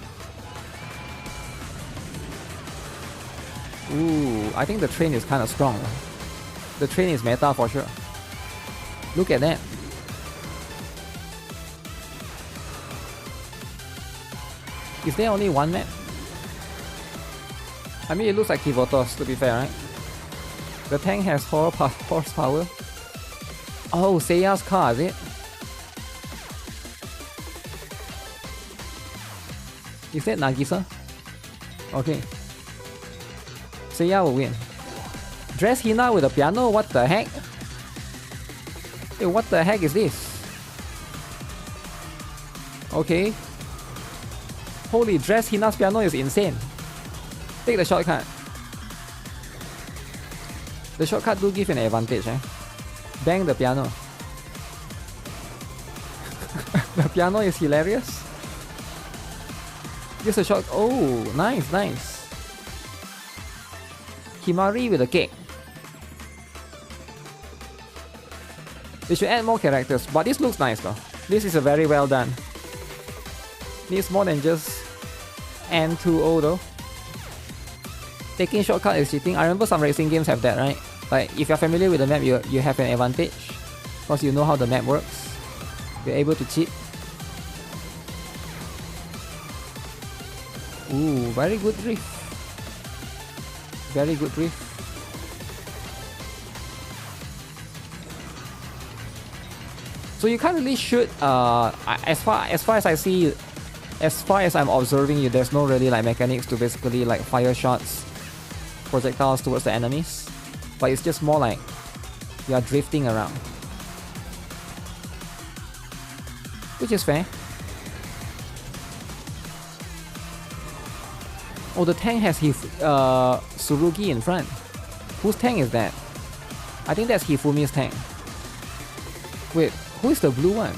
Ooh, I think the train is kind of strong. The train is meta for sure. Look at that. Is there only one map? I mean, it looks like Kivotos, to be fair, right? The tank has 4 horsepower. Oh, Seiya's car, is it? Is that Nagisa? Okay. Seiya will win. Dress Hina with a piano? What the heck? Hey, what the heck is this? Okay. Holy, Dress Hina's piano is insane. Take the shortcut. The shortcut do give an advantage, eh? Bang the piano. The piano is hilarious. Just a short. Oh, nice, nice. Himari with a cake. They should add more characters, but this looks nice though. This is a very well done. Needs more than just N2O though. Taking shortcut is cheating. I remember some racing games have that, right? Like if you're familiar with the map, you have an advantage because you know how the map works. You're able to cheat. Ooh, very good drift. Very good drift. So you can't really shoot. As far as I see, as far as I'm observing you, there's no really like mechanics to basically like fire shots, projectiles towards the enemies. But it's just more like you are drifting around, which is fair. Oh, the tank has Tsurugi in front. Whose tank is that? I think that's Hifumi's tank. Wait, who is the blue one?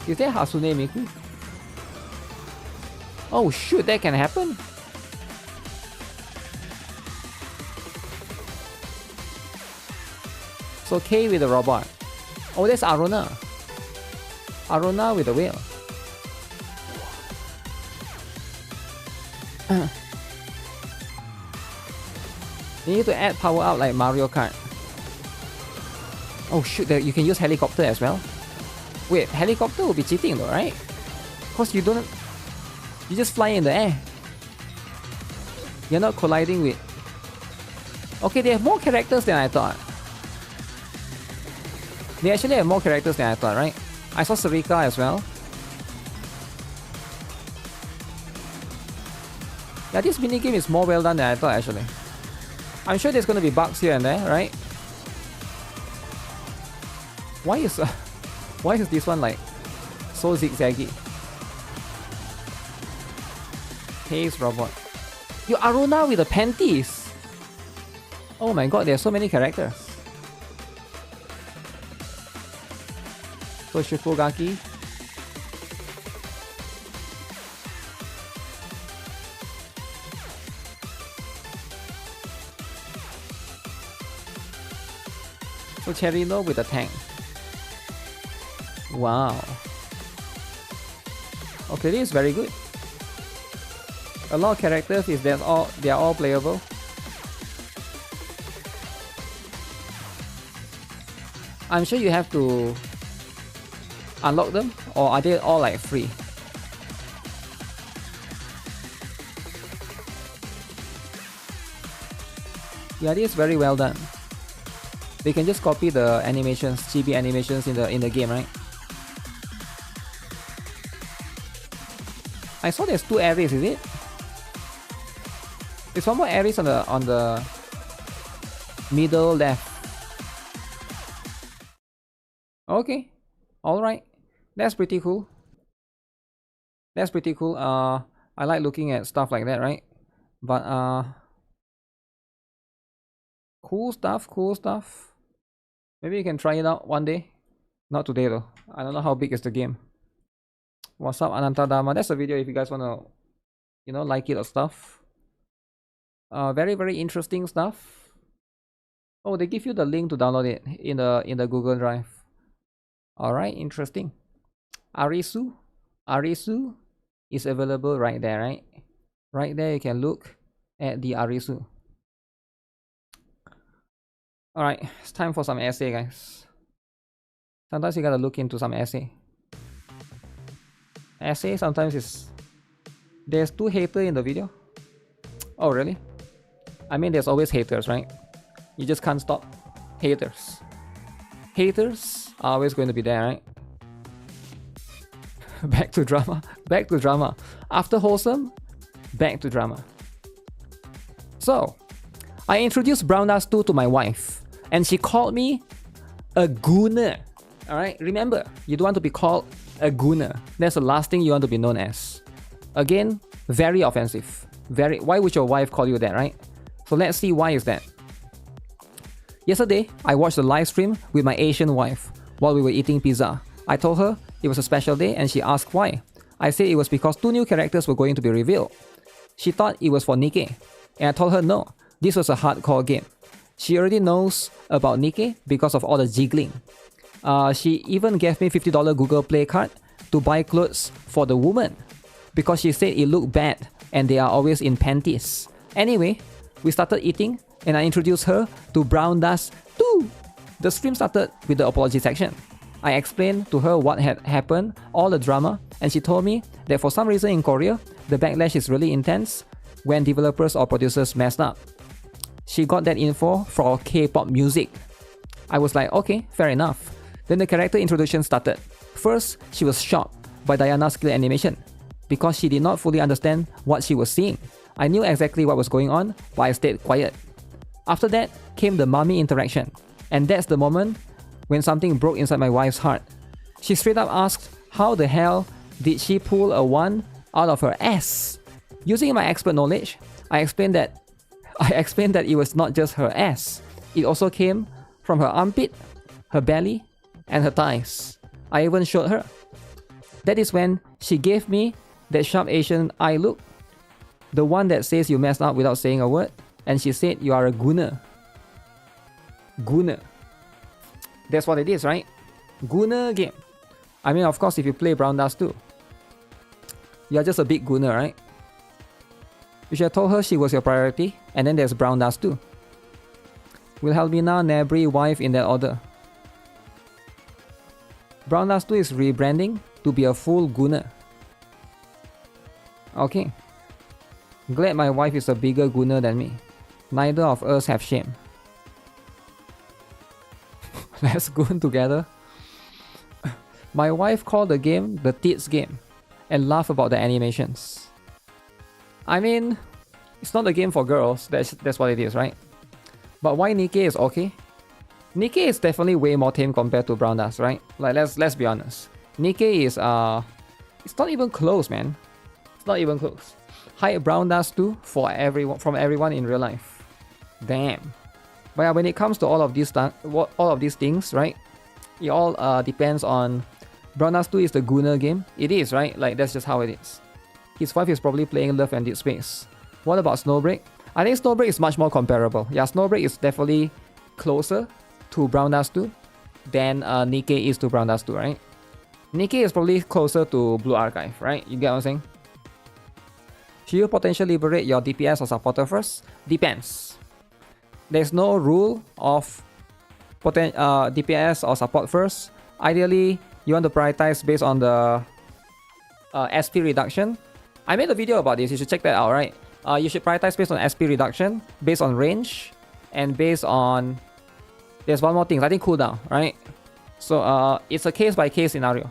Is that Hasune Miku? Oh shoot, that can happen? So K with the robot. Oh, that's Aruna. Aruna with the whale. You need to add power up like Mario Kart. Oh shoot, you can use helicopter as well. Wait, helicopter will be cheating though, right? Cause you just fly in the air. You're not colliding with... Okay, they have more characters than I thought. They actually have more characters than I thought, right? I saw Sarika as well. Yeah, this minigame is more well done than I thought actually. I'm sure there's gonna be bugs here and there, right? Why is this one like so zigzaggy? Haze robot. You Aruna with the panties! Oh my god, there's so many characters. So Shifugaki. So Cherino with a tank. Wow. Okay, this is very good. A lot of characters is that they are all playable. I'm sure you have to unlock them, or are they all like free? Yeah, this is very well done. They can just copy the animations, chibi animations in the game, right? I saw there's 2 arrays, is it? There's one more arrays on the middle left. Okay, all right, that's pretty cool. That's pretty cool. I like looking at stuff like that, right? But cool stuff, cool stuff. Maybe you can try it out one day. Not today though. I don't know how big is the game. What's up, Ananta Dharma? That's a video if you guys wanna, you know, like it or stuff. Very very interesting stuff. Oh, they give you the link to download it in the Google Drive. All right, interesting. Arisu is available right there, right? Right there, you can look at the Arisu. All right, it's time for some essay, guys. Sometimes you gotta look into some essay. Essay sometimes is... There's 2 haters in the video. Oh, really? I mean, there's always haters, right? You just can't stop haters. Haters are always going to be there, right? Back to drama. Back to drama. After wholesome, back to drama. So, I introduced Brown Dust 2 to my wife, and she called me a gooner. Alright, remember, you don't want to be called a gooner. That's the last thing you want to be known as. Again, very offensive. Why would your wife call you that, right? So let's see why is that. Yesterday, I watched a live stream with my Asian wife while we were eating pizza. I told her it was a special day and she asked why. I said it was because 2 new characters were going to be revealed. She thought it was for NIKKE, and I told her no, this was a hardcore game. She already knows about NIKKE because of all the jiggling. She even gave me $50 Google Play card to buy clothes for the woman because she said it looked bad and they are always in panties. Anyway, we started eating and I introduced her to Brown Dust 2. The stream started with the apology section. I explained to her what had happened, all the drama, and she told me that for some reason in Korea, the backlash is really intense when developers or producers messed up. She got that info for K-pop music. I was like, okay, fair enough. Then the character introduction started. First, she was shocked by Diana's skill animation because she did not fully understand what she was seeing. I knew exactly what was going on, but I stayed quiet. After that came the mommy interaction, and that's the moment when something broke inside my wife's heart. She straight up asked how the hell did she pull a 1 out of her ass. Using my expert knowledge, I explained that it was not just her ass. It also came from her armpit, her belly, and her thighs. I even showed her. That is when she gave me that sharp Asian eye look, the one that says you messed up without saying a word, and she said you are a gooner. Gooner. That's what it is, right? Gooner game. I mean, of course, if you play Brown Dust 2, you're just a big gooner, right? You should have told her she was your priority. And then there's Brown Dust too. Wilhelmina, Nebri, wife in that order. Brown Dust 2 is rebranding to be a full gooner. Okay. Glad my wife is a bigger gooner than me. Neither of us have shame. Let's goon together. My wife called the game the tits game and laugh about the animations. I mean, it's not a game for girls, that's what it is, right? But why NIKKE is okay? NIKKE is definitely way more tame compared to Brown Dust, right? Like let's be honest. NIKKE is it's not even close, man. It's not even close. Hi Brown Dust 2 for everyone, from everyone in real life. Damn. But yeah, when it comes to all of these things, right? It all depends on. Brown Dust 2 is the gooner game. It is, right? Like that's just how it is. His wife is probably playing Love and Dead Space. What about Snowbreak? I think Snowbreak is much more comparable. Yeah, Snowbreak is definitely closer to Brown Dust 2 than NIKKE is to Brown Dust 2, right? NIKKE is probably closer to Blue Archive, right? You get what I'm saying? Should you potentially liberate your DPS or supporter first? Depends. There's no rule of DPS or support first. Ideally, you want to prioritize based on the SP reduction. I made a video about this, you should check that out, right? You should prioritize based on SP reduction, based on range, and based on... There's one more thing, I think cooldown, right? So it's a case-by-case scenario.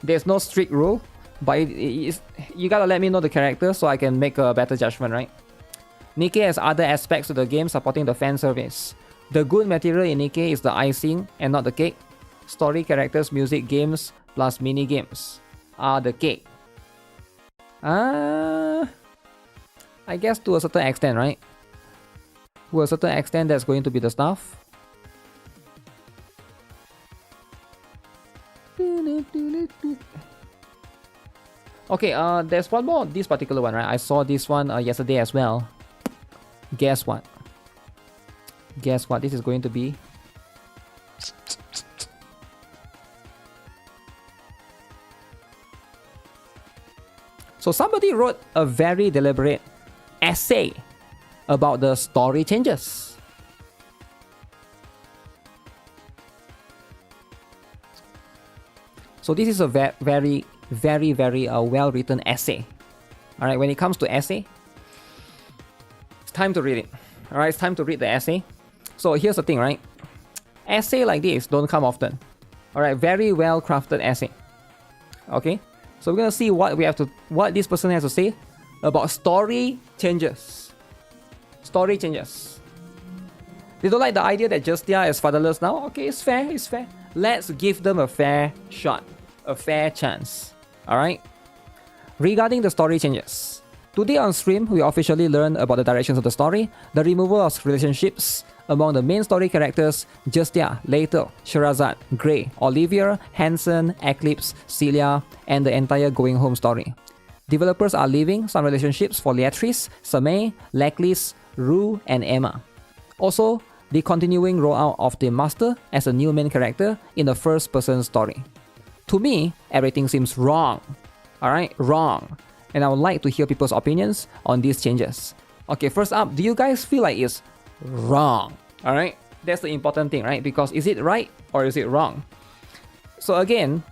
There's no strict rule, but you gotta let me know the character so I can make a better judgment, right? NIKKE has other aspects to the game supporting the fan service. The good material in NIKKE is the icing and not the cake. Story, characters, music, games, plus mini games are the cake. I guess to a certain extent, right? To a certain extent, that's going to be the stuff. Okay, there's one more, this particular one, right? I saw this one yesterday as well. Guess what? Guess what? This is going to be... So somebody wrote a very deliberate essay about the story changes. So this is a very well-written essay. Alright, when it comes to essay, it's time to read it. Alright, it's time to read the essay. So here's the thing, right? Essay like this don't come often. Alright, very well-crafted essay. Okay? So we're gonna see what this person has to say about story changes. Story changes. They don't like the idea that Justia is fatherless now. Okay, it's fair, it's fair. Let's give them a fair shot, a fair chance. Alright? Regarding the story changes. Today on stream, we officially learned about the directions of the story, the removal of relationships among the main story characters, Justia, Later, Sherazad, Grey, Olivia, Hansen, Eclipse, Celia, and the entire Going Home story. Developers are leaving some relationships for Leatrice, Samay, Leklis, Rue, and Emma. Also, the continuing rollout of the Master as a new main character in the first-person story. To me, everything seems wrong. Alright, wrong. And I would like to hear people's opinions on these changes. Okay, first up, do you guys feel like it's wrong? Alright, that's the important thing, right? Because is it right or is it wrong? So again,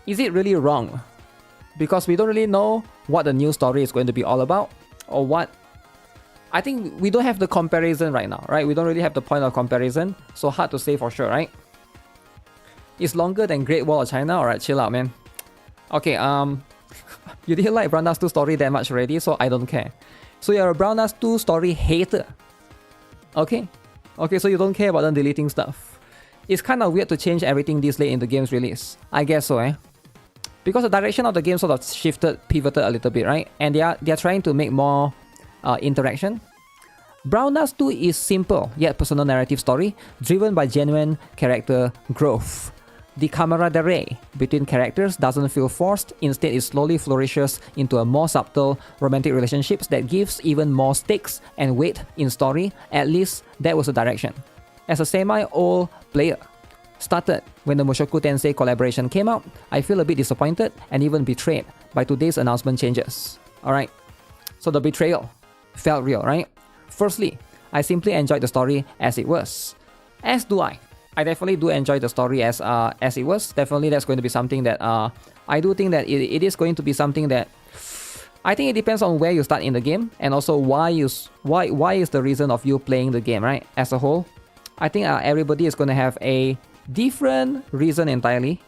is it really wrong? Because we don't really know what the new story is going to be all about, or what. I think we don't have the comparison right now, right? We don't really have the point of comparison, so hard to say for sure, right? It's longer than Great Wall of China. Alright, chill out, man. Okay, you didn't like Brown Dust 2 story that much already, so I don't care. So you're a Brown Dust 2 story hater. Okay? Okay, so you don't care about them deleting stuff. It's kind of weird to change everything this late in the game's release. I guess so, eh? Because the direction of the game sort of pivoted a little bit, right? And they are trying to make more interaction. Brown Dust 2 is simple, yet personal narrative story, driven by genuine character growth. The camaraderie between characters doesn't feel forced, instead it slowly flourishes into a more subtle romantic relationships that gives even more stakes and weight in story. At least that was the direction. As a semi-old player, started when the Mushoku Tensei collaboration came out, I feel a bit disappointed and even betrayed by today's announcement changes. Alright, So the betrayal felt real, right? Firstly, I simply enjoyed the story as it was. As do I. I definitely do enjoy the story as it was. Definitely that's going to be something that I do think that it is going to be something that I think it depends on where you start in the game, and also why is the reason of you playing the game, right? As a whole, I think everybody is going to have a different reason entirely.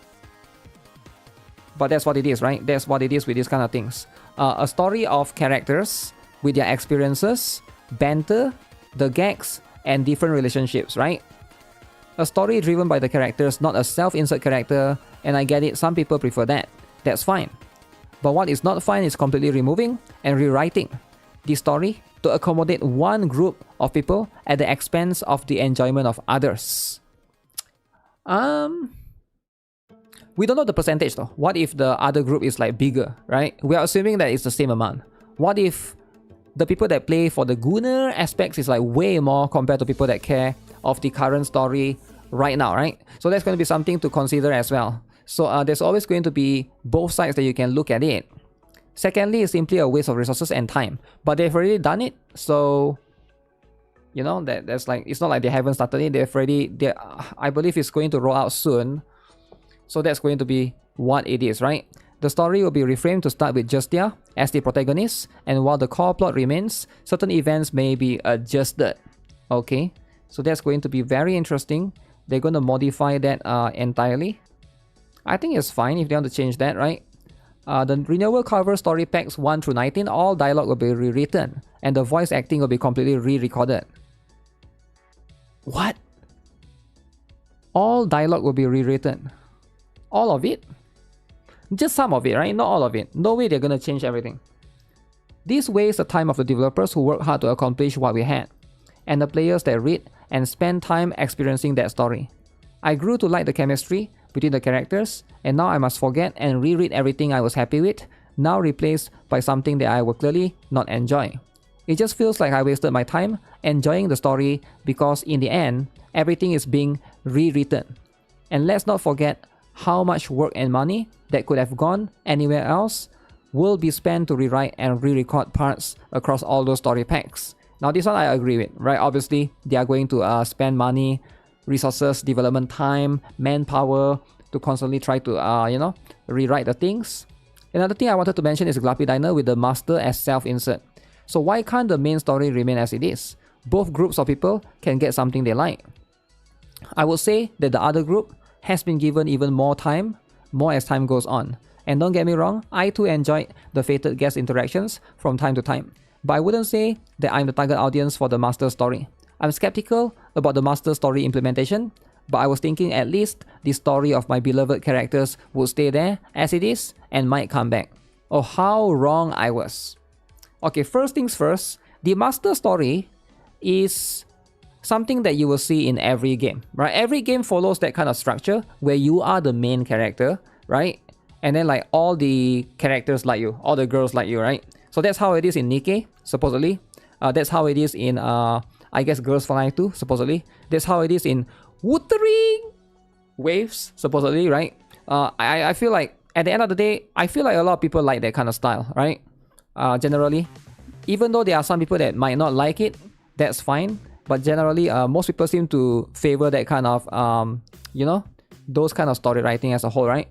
But that's what it is, right? That's what it is with these kind of things. A story of characters with their experiences, banter, the gags, and different relationships, right? A story driven by the characters, not a self-insert character, and I get it, some people prefer that. That's fine. But what is not fine is completely removing and rewriting the story to accommodate one group of people at the expense of the enjoyment of others. We don't know the percentage though. What if the other group is like bigger, right? We are assuming that it's the same amount. What if the people that play for the gooner aspects is like way more compared to people that care of the current story right now, right? So that's going to be something to consider as well. So there's always going to be both sides that you can look at it. Secondly, it's simply a waste of resources and time. But they've already done it, so you know that's like, it's not like they haven't started it. They've already, I believe it's going to roll out soon. So that's going to be what it is, right? The story will be reframed to start with Justia as the protagonist, and while the core plot remains, certain events may be adjusted. Okay, so that's going to be very interesting. They're going to modify that entirely. I think it's fine if they want to change that, right? The renewal cover story packs 1 through 19, all dialogue will be rewritten, and the voice acting will be completely re-recorded. What? All dialogue will be rewritten. All of it? Just some of it, right? Not all of it. No way they're gonna change everything. This wastes the time of the developers who work hard to accomplish what we had, and the players that read and spend time experiencing that story. I grew to like the chemistry between the characters, and now I must forget and reread everything I was happy with, now replaced by something that I will clearly not enjoy. It just feels like I wasted my time enjoying the story because in the end, everything is being rewritten. And let's not forget how much work and money that could have gone anywhere else will be spent to rewrite and re-record parts across all those story packs. Now this one I agree with, right? Obviously, they are going to spend money, resources, development time, manpower to constantly try to, rewrite the things. Another thing I wanted to mention is Glappy Diner with the master as self-insert. So why can't the main story remain as it is? Both groups of people can get something they like. I would say that the other group has been given even more time, more as time goes on. And don't get me wrong, I too enjoyed the fated guest interactions from time to time. But I wouldn't say that I'm the target audience for the master story. I'm skeptical about the master story implementation, but I was thinking at least the story of my beloved characters would stay there as it is and might come back. Oh, how wrong I was. Okay, first things first, the master story is something that you will see in every game, right? Every game follows that kind of structure where you are the main character, right? And then like all the characters like you, all the girls like you, right? So that's how it is in NIKKE, supposedly. That's how it is in, I guess, Girls Fly too, supposedly. That's how it is in Wuthering Waves, supposedly, right? I feel like, at the end of the day, I feel like a lot of people like that kind of style, right? Generally. Even though there are some people that might not like it, that's fine. But generally, most people seem to favor that kind of, those kind of story writing as a whole, right?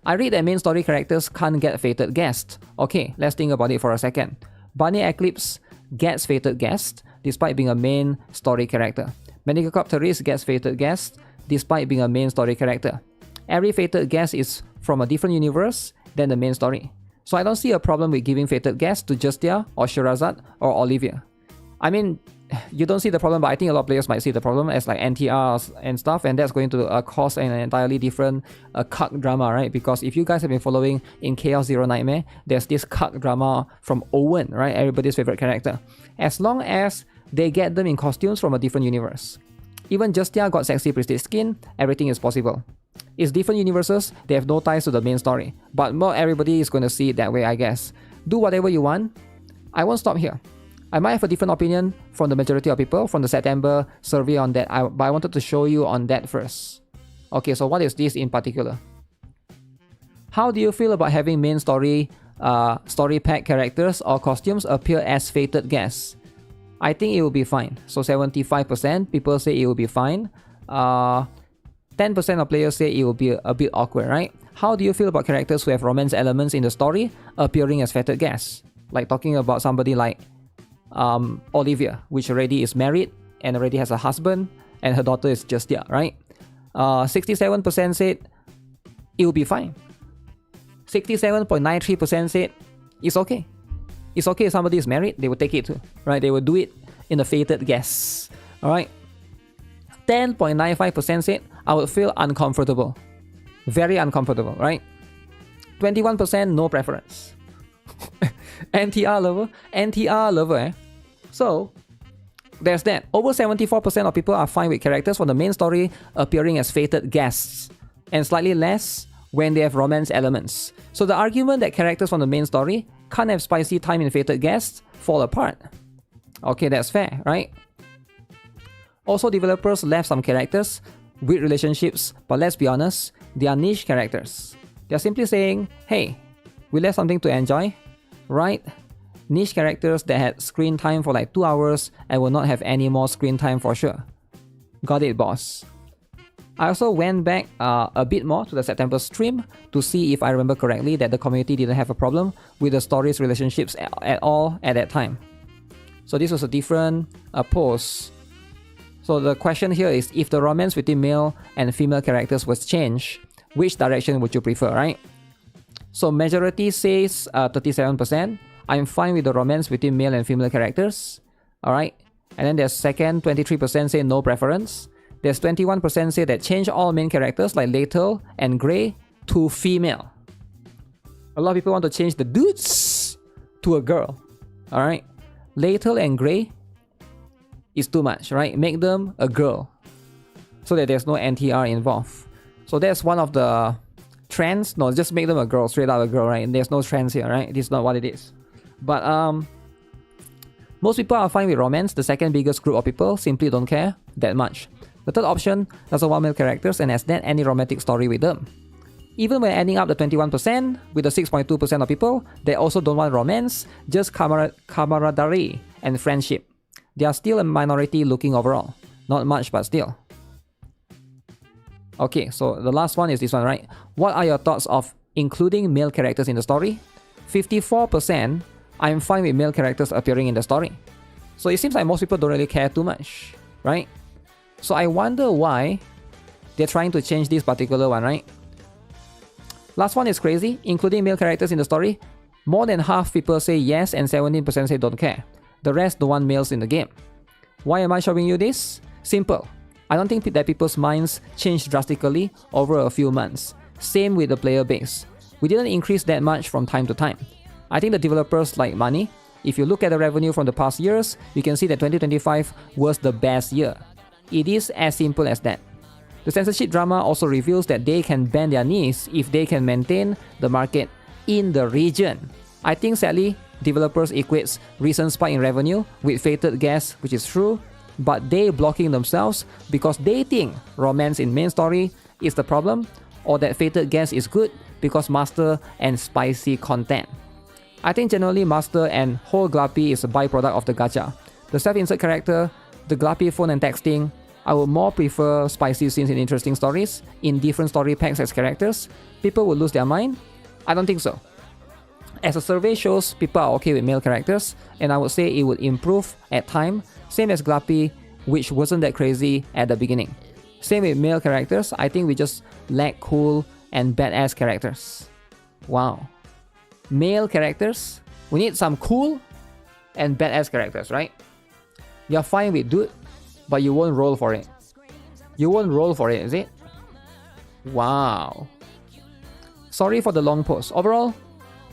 I read that main story characters can't get fated guests. Okay, let's think about it for a second. Bunny Eclipse gets fated guest despite being a main story character. Menicocopteris gets fated guest despite being a main story character. Every fated guest is from a different universe than the main story. So I don't see a problem with giving fated guests to Justia or Shirazad or Olivia. I mean, you don't see the problem, but I think a lot of players might see the problem as like NTRs and stuff, and that's going to cause an entirely different cuck drama, right? Because if you guys have been following in Chaos Zero Nightmare, there's this cuck drama from Owen, right? Everybody's favorite character. As long as they get them in costumes from a different universe. Even Justia got sexy prestige skin, everything is possible. It's different universes, they have no ties to the main story. But not everybody is going to see it that way, I guess. Do whatever you want. I won't stop here. I might have a different opinion from the majority of people from the September survey on that, but I wanted to show you on that first. Okay, so what is this in particular? How do you feel about having main story story pack characters or costumes appear as fated guests. I think it will be fine. So 75% people say it will be fine. 10% of players say it will be a bit awkward, right? How do you feel about characters who have romance elements in the story appearing as fated guests? Like talking about somebody like Olivia, which already is married and already has a husband, and her daughter is just there, right? 67% said it will be fine. 67.93% said it's okay. It's okay if somebody is married, they will take it too, right? They will do it in a fated guess, alright? 10.95% said I would feel uncomfortable. Very uncomfortable, right? 21% no preference. NTR lover, eh? So, there's that. Over 74% of people are fine with characters from the main story appearing as fated guests, and slightly less when they have romance elements. So the argument that characters from the main story can't have spicy time in fated guests fall apart. Okay, that's fair, right? Also, developers left some characters with relationships, but let's be honest, they are niche characters. They're simply saying, hey, we left something to enjoy, right? Niche characters that had screen time for like 2 hours and will not have any more screen time for sure. Got it, boss. I also went back a bit more to the September stream to see if I remember correctly that the community didn't have a problem with the story's relationships at all at that time. So this was a different post. So the question here is, if the romance between male and female characters was changed, which direction would you prefer, right? So majority says 37%. I'm fine with the romance between male and female characters. Alright. And then there's second, 23% say no preference. There's 21% say that change all main characters like Lethal and Grey to female. A lot of people want to change the dudes to a girl. Alright. Lethal and Grey is too much, right? Make them a girl so that there's no NTR involved. So that's one of the trends. No, just make them a girl, straight out a girl, right? And there's no trends here, right? This is not what it is. But most people are fine with romance. The second biggest group of people simply don't care that much. The third option doesn't want male characters and has not any romantic story with them. Even when adding up the 21% with the 6.2% of people, they also don't want romance, just camaraderie and friendship. They are still a minority looking overall. Not much, but still. Okay, so the last one is this one, right? What are your thoughts of including male characters in the story? 54%, I'm fine with male characters appearing in the story. So it seems like most people don't really care too much, right? So I wonder why they're trying to change this particular one, right? Last one is crazy, including male characters in the story. More than half people say yes and 17% say don't care. The rest don't want males in the game. Why am I showing you this? Simple. I don't think that people's minds changed drastically over a few months. Same with the player base. We didn't increase that much from time to time. I think the developers like money. If you look at the revenue from the past years, you can see that 2025 was the best year. It is as simple as that. The censorship drama also reveals that they can bend their knees if they can maintain the market in the region. I think sadly, developers equates recent spike in revenue with fated guests, which is true, but they blocking themselves because they think romance in main story is the problem, or that fated guest is good because master and spicy content. I think generally master and whole Glappy is a byproduct of the gacha. The self-insert character, the Glappy phone and texting, I would more prefer spicy scenes in interesting stories, in different story packs as characters. People would lose their mind? I don't think so. As a survey shows, people are okay with male characters, and I would say it would improve at time, same as Glappy, which wasn't that crazy at the beginning. Same with male characters, I think we just lack cool and badass characters. Wow. Male characters, we need some cool and badass characters, right? You're fine with dude, but you won't roll for it. You won't roll for it, is it? Wow. Sorry for the long post. Overall,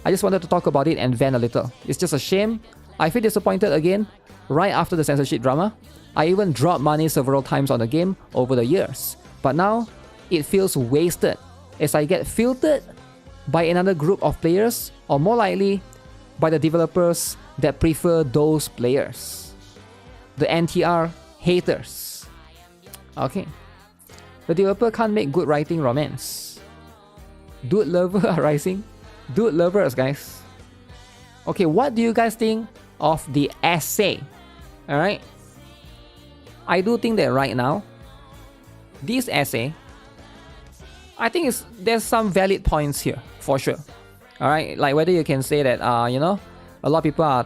I just wanted to talk about it and vent a little. It's just a shame. I feel disappointed again right after the censorship drama. I even dropped money several times on the game over the years. But now, it feels wasted as I get filtered by another group of players, or more likely, by the developers that prefer those players. The NTR haters. Okay. The developer can't make good writing romance. Dude lover are rising. Dude lovers, guys. Okay, what do you guys think of the essay? Alright? I do think that right now, this essay, I think there's some valid points here, for sure. Alright, like whether you can say that, you know, a lot of people are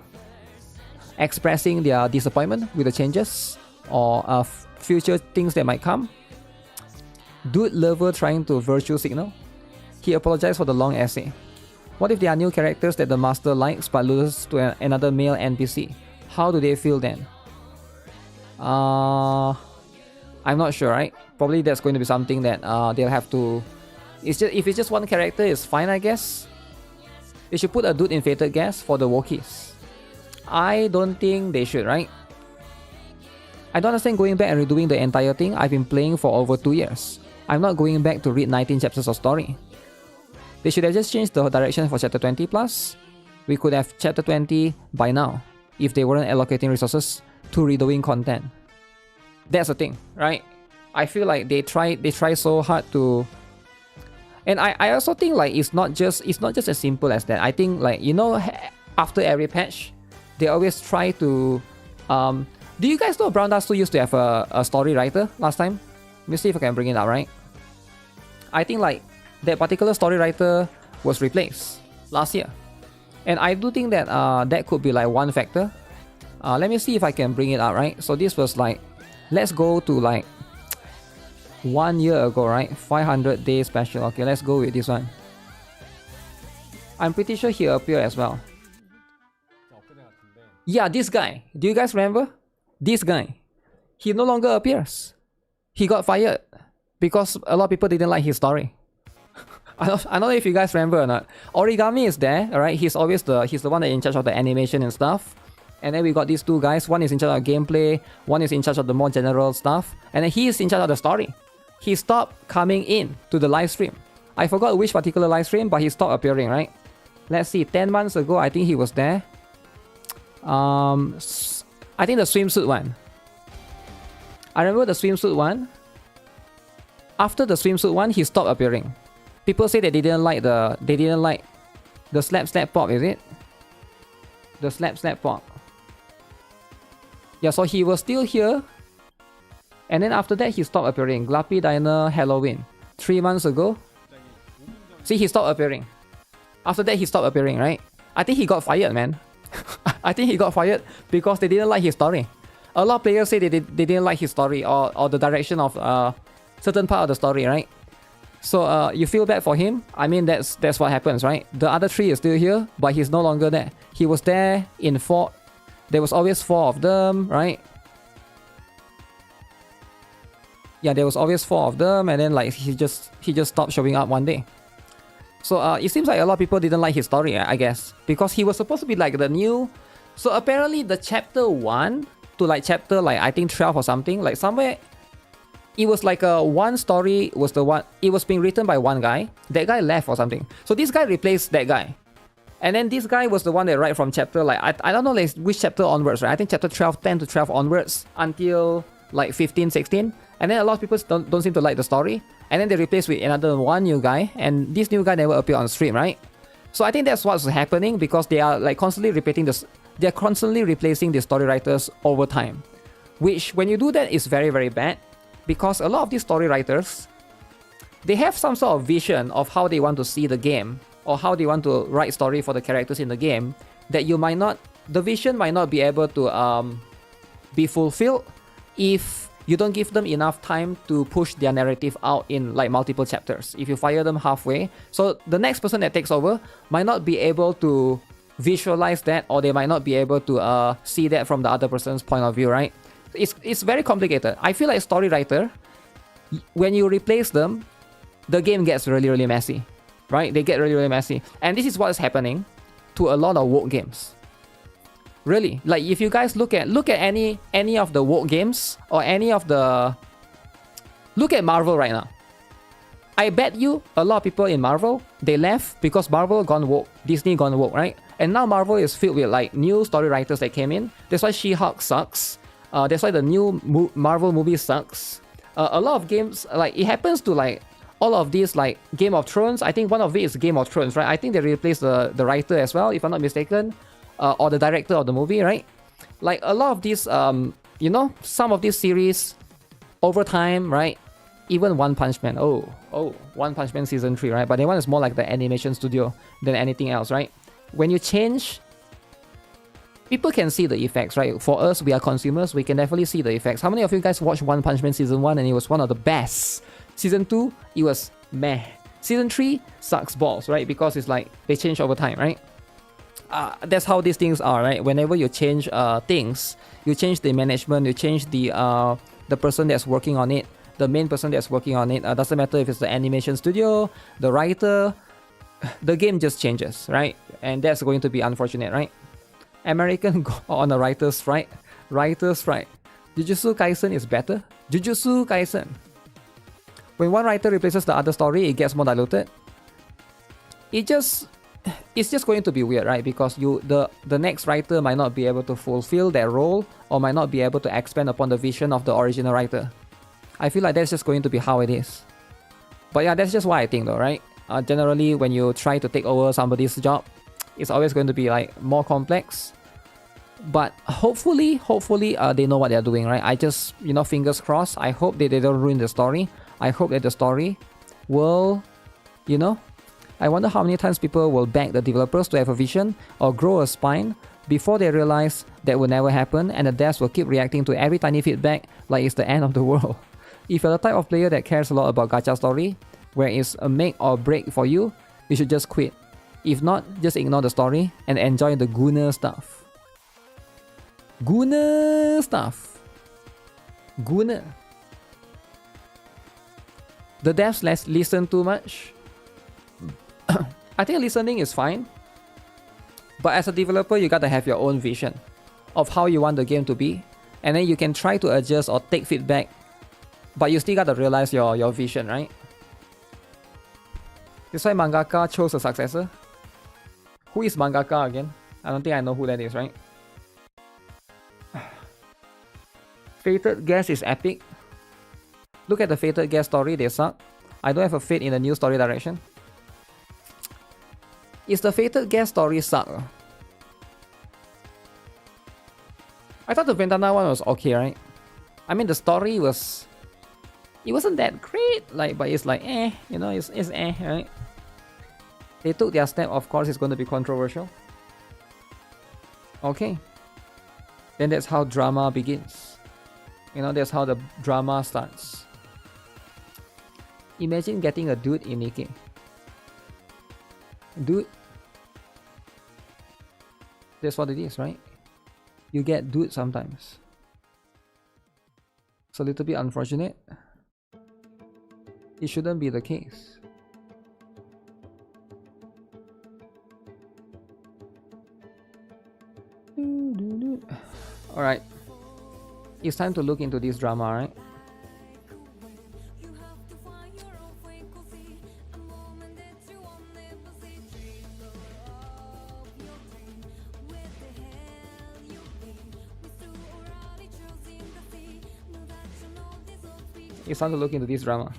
expressing their disappointment with the changes or future things that might come. Dude lover trying to virtue signal. He apologized for the long essay. What if there are new characters that the master likes but loses to another male NPC? How do they feel then? I'm not sure, right? Probably that's going to be something that they'll have to... If it's just one character, it's fine, I guess. They should put a dude in Fated Guest for the Wookiees. I don't think they should, right? I don't understand going back and redoing the entire thing. I've been playing for over 2 years. I'm not going back to read 19 chapters of story. They should have just changed the direction for chapter 20 plus. We could have chapter 20 by now if they weren't allocating resources to redoing content. That's the thing, right? I feel like they try so hard to... And I also think like it's not just as simple as that. I think like, you know, after every patch, they always try to... do you guys know Brown Dust 2 used to have a story writer last time? Let me see if I can bring it up, right? I think like that particular story writer was replaced last year. And I do think that that could be like one factor. Let me see if I can bring it up, right? So this was like, let's go to like 1 year ago, right? 500 day special. Okay, let's go with this one. I'm pretty sure he appeared as well. Yeah, this guy. Do you guys remember? This guy. He no longer appears. He got fired because a lot of people didn't like his story. I don't know if you guys remember or not. Origami is there, alright? He's the one that in charge of the animation and stuff. And then we got these two guys. One is in charge of gameplay, one is in charge of the more general stuff, and then he is in charge of the story. He stopped coming in to the live stream. I forgot which particular live stream, but he stopped appearing, right? Let's see, 10 months ago, I think he was there. I think the swimsuit one. I remember the swimsuit one. After the swimsuit one, he stopped appearing. People say that they didn't like the slap pop, is it? The slap pop. Yeah, so he was still here. And then after that, he stopped appearing. Glappy Diner Halloween. 3 months ago. See, he stopped appearing. After that, he stopped appearing, right? I think he got fired, man. I think he got fired because they didn't like his story. A lot of players say they didn't like his story or the direction of certain part of the story, right? So you feel bad for him. I mean, that's what happens, right? The other 3 is still here, but he's no longer there. He was there in 4. There was always 4 of them, right? Yeah, there was always 4 of them, and then like he just stopped showing up one day. So it seems like a lot of people didn't like his story, I guess, because he was supposed to be like the new. So apparently the chapter 1 to like chapter like I think 12 or something, like somewhere. It was like one story was the one. It was being written by one guy. That guy left or something. So this guy replaced that guy. And then this guy was the one that write from chapter like I don't know like which chapter onwards, right? I think chapter 12, 10 to 12 onwards until like 15, 16. And then a lot of people don't seem to like the story. And then they replaced with another one new guy. And this new guy never appeared on stream, right? So I think that's what's happening because they are like constantly repeating this. They're constantly replacing the story writers over time. Which when you do that is very, very bad. Because a lot of these story writers, they have some sort of vision of how they want to see the game or how they want to write story for the characters in the game that you might not, the vision might not be able to be fulfilled if you don't give them enough time to push their narrative out in like multiple chapters. If you fire them halfway, so the next person that takes over might not be able to visualize that or they might not be able to see that from the other person's point of view, right? It's very complicated. I feel like story writer, when you replace them, the game gets really, really messy, right? They get really, really messy. And this is what is happening to a lot of woke games. Really, like if you guys look at any of the woke games or any of the... Look at Marvel right now. I bet you a lot of people in Marvel, they left because Marvel gone woke, Disney gone woke, right? And now Marvel is filled with like new story writers that came in. That's why She-Hulk sucks. That's why the new Marvel movie sucks. A lot of games, like it happens to like all of these, like Game of Thrones, I think one of it is Game of Thrones, right? I think they replaced the writer as well, if I'm not mistaken, or the director of the movie, right? Like a lot of these, you know, some of these series over time, right? Even One Punch Man, One Punch Man season 3, right? But that one is more like the animation studio than anything else, right? When you change, people can see the effects, right? For us, we are consumers, we can definitely see the effects. How many of you guys watched One Punch Man season 1 and it was one of the best? Season 2, it was meh. Season 3 sucks balls, right? Because it's like they change over time, right? That's how these things are, right? Whenever you change things, you change the management, you change the person that's working on it, the main person that's working on it. Doesn't matter if it's the animation studio, the writer, the game just changes, right? And that's going to be unfortunate, right? American go on a writer's strike. Writer's strike. Jujutsu Kaisen is better. Jujutsu Kaisen. When one writer replaces the other story, it gets more diluted. It's just going to be weird, right? Because the next writer might not be able to fulfill their role or might not be able to expand upon the vision of the original writer. I feel like that's just going to be how it is. But yeah, that's just what I think though, right? Generally, when you try to take over somebody's job, it's always going to be like more complex. But hopefully they know what they're doing, right? I just, you know, fingers crossed. I hope that they don't ruin the story. I hope that the story will, you know, I wonder how many times people will beg the developers to have a vision or grow a spine before they realize that will never happen and the devs will keep reacting to every tiny feedback like it's the end of the world. If you're the type of player that cares a lot about gacha story, where it's a make or break for you, you should just quit. If not, just ignore the story and enjoy the gooner stuff. Gooner stuff. Gooner. The devs listen too much. I think listening is fine. But as a developer, you gotta have your own vision of how you want the game to be. And then you can try to adjust or take feedback. But you still gotta realize your vision, right? That's why mangaka chose a successor. Who is mangaka again? I don't think I know who that is, right? Fated Guest is epic. Look at the Fated Guest story, they suck. I don't have a faith in the new story direction. Is the Fated Guest story suck? I thought the Ventana one was okay, right? I mean the story was... It wasn't that great, like, but it's like you know, it's right? They took their step, of course it's going to be controversial. Okay. Then that's how drama begins. You know, that's how the drama starts. Imagine getting a dude in NIKKE. Dude. That's what it is, right? You get dude sometimes. It's a little bit unfortunate. It shouldn't be the case. Alright. It's time to look into this drama, right? It's time to look into this drama.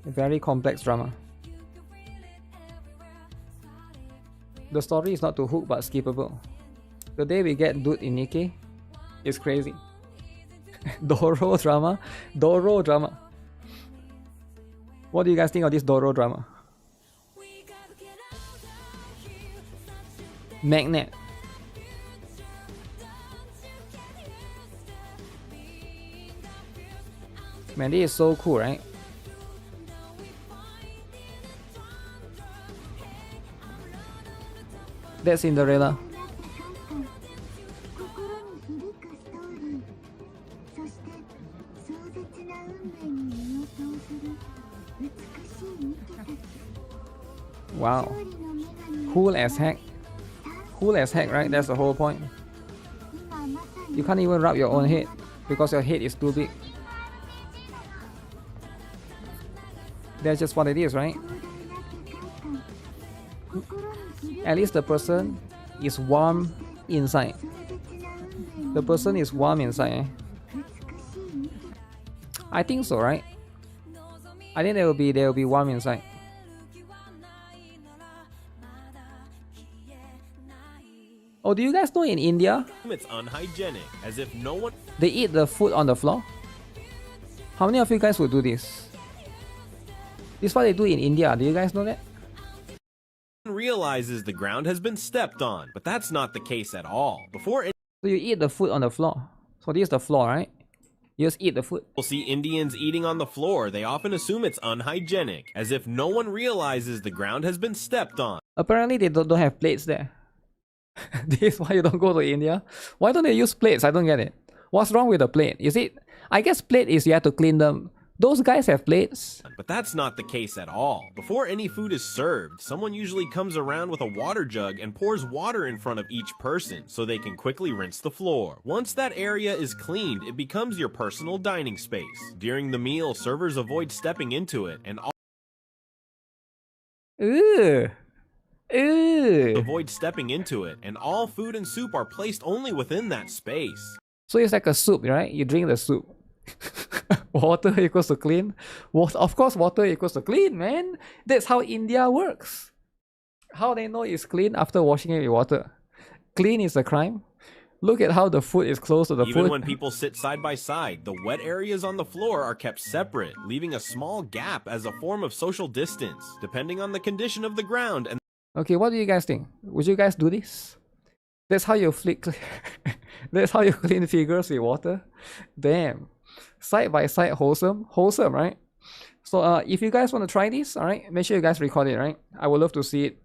A very complex drama. The story is not to hook but skippable. The day we get dude in NIKKE is crazy. Doro drama. Doro drama. What do you guys think of this Doro drama? Magnet. Man, this is so cool, right? That's Cinderella. Wow. Cool as heck. Cool as heck, right? That's the whole point. You can't even rub your own head because your head is too big. That's just what it is, right? At least the person is warm inside. The person is warm inside. I think so, right? I think there will be worm inside. Oh, do you guys know in India It's unhygienic, as if no one they eat the food on the floor? How many of you guys would do this? This is what they do in India. Do you guys know that? realizes the ground has been stepped on, but that's not the case at all. Before So you eat the food on the floor. So this is the floor, right? You just eat the food. people see Indians eating on the floor, they often assume it's unhygienic, as if no one realizes the ground has been stepped on. Apparently they don't have plates there. This is why you don't go to India. Why don't they use plates? I don't get it. What's wrong with the plate? Is it? I guess plate is you have to clean them. Those guys have plates. But that's not the case at all. Before any food is served, someone usually comes around with a water jug and pours water in front of each person so they can quickly rinse the floor. Once that area is cleaned, it becomes your personal dining space. During the meal, servers avoid stepping into it and Ew. avoid stepping into it, and all food and soup are placed only within that space. So it's like a soup, right? You drink the soup. Water equals to clean. Of course, water equals to clean, man. That's how India works. How they know it's clean after washing it with water. Clean is a crime. Look at how the food is close to the Even food. when people sit side by side, the wet areas on the floor are kept separate, leaving a small gap as a form of social distance, depending on the condition of the ground and Okay, what do you guys think? Would you guys do this? That's how you flick. That's how you clean figures with water. Damn. Side by side, wholesome, right? So if you guys want to try this, all right, make sure you guys record it, right? I would love to see it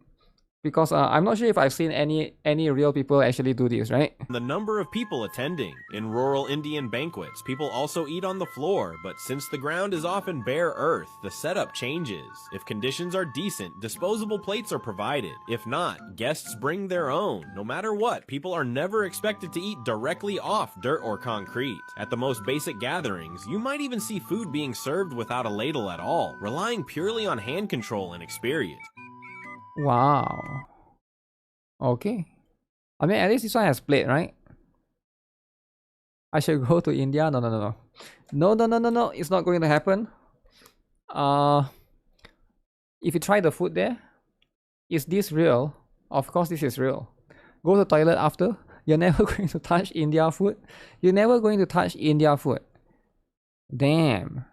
because I'm not sure if I've seen any real people actually do this, right? the number of people attending. In rural Indian banquets, people also eat on the floor, but since the ground is often bare earth, the setup changes. If conditions are decent, disposable plates are provided. If not, guests bring their own. No matter what, people are never expected to eat directly off dirt or concrete. At the most basic gatherings, you might even see food being served without a ladle at all, relying purely on hand control and experience. Wow. Okay. I mean, at least this one has plate, right? I should go to India. No. No. It's not going to happen. If you try the food there, is this real? Of course, this is real. Go to the toilet after. You're never going to touch India food. You're never going to touch India food. Damn.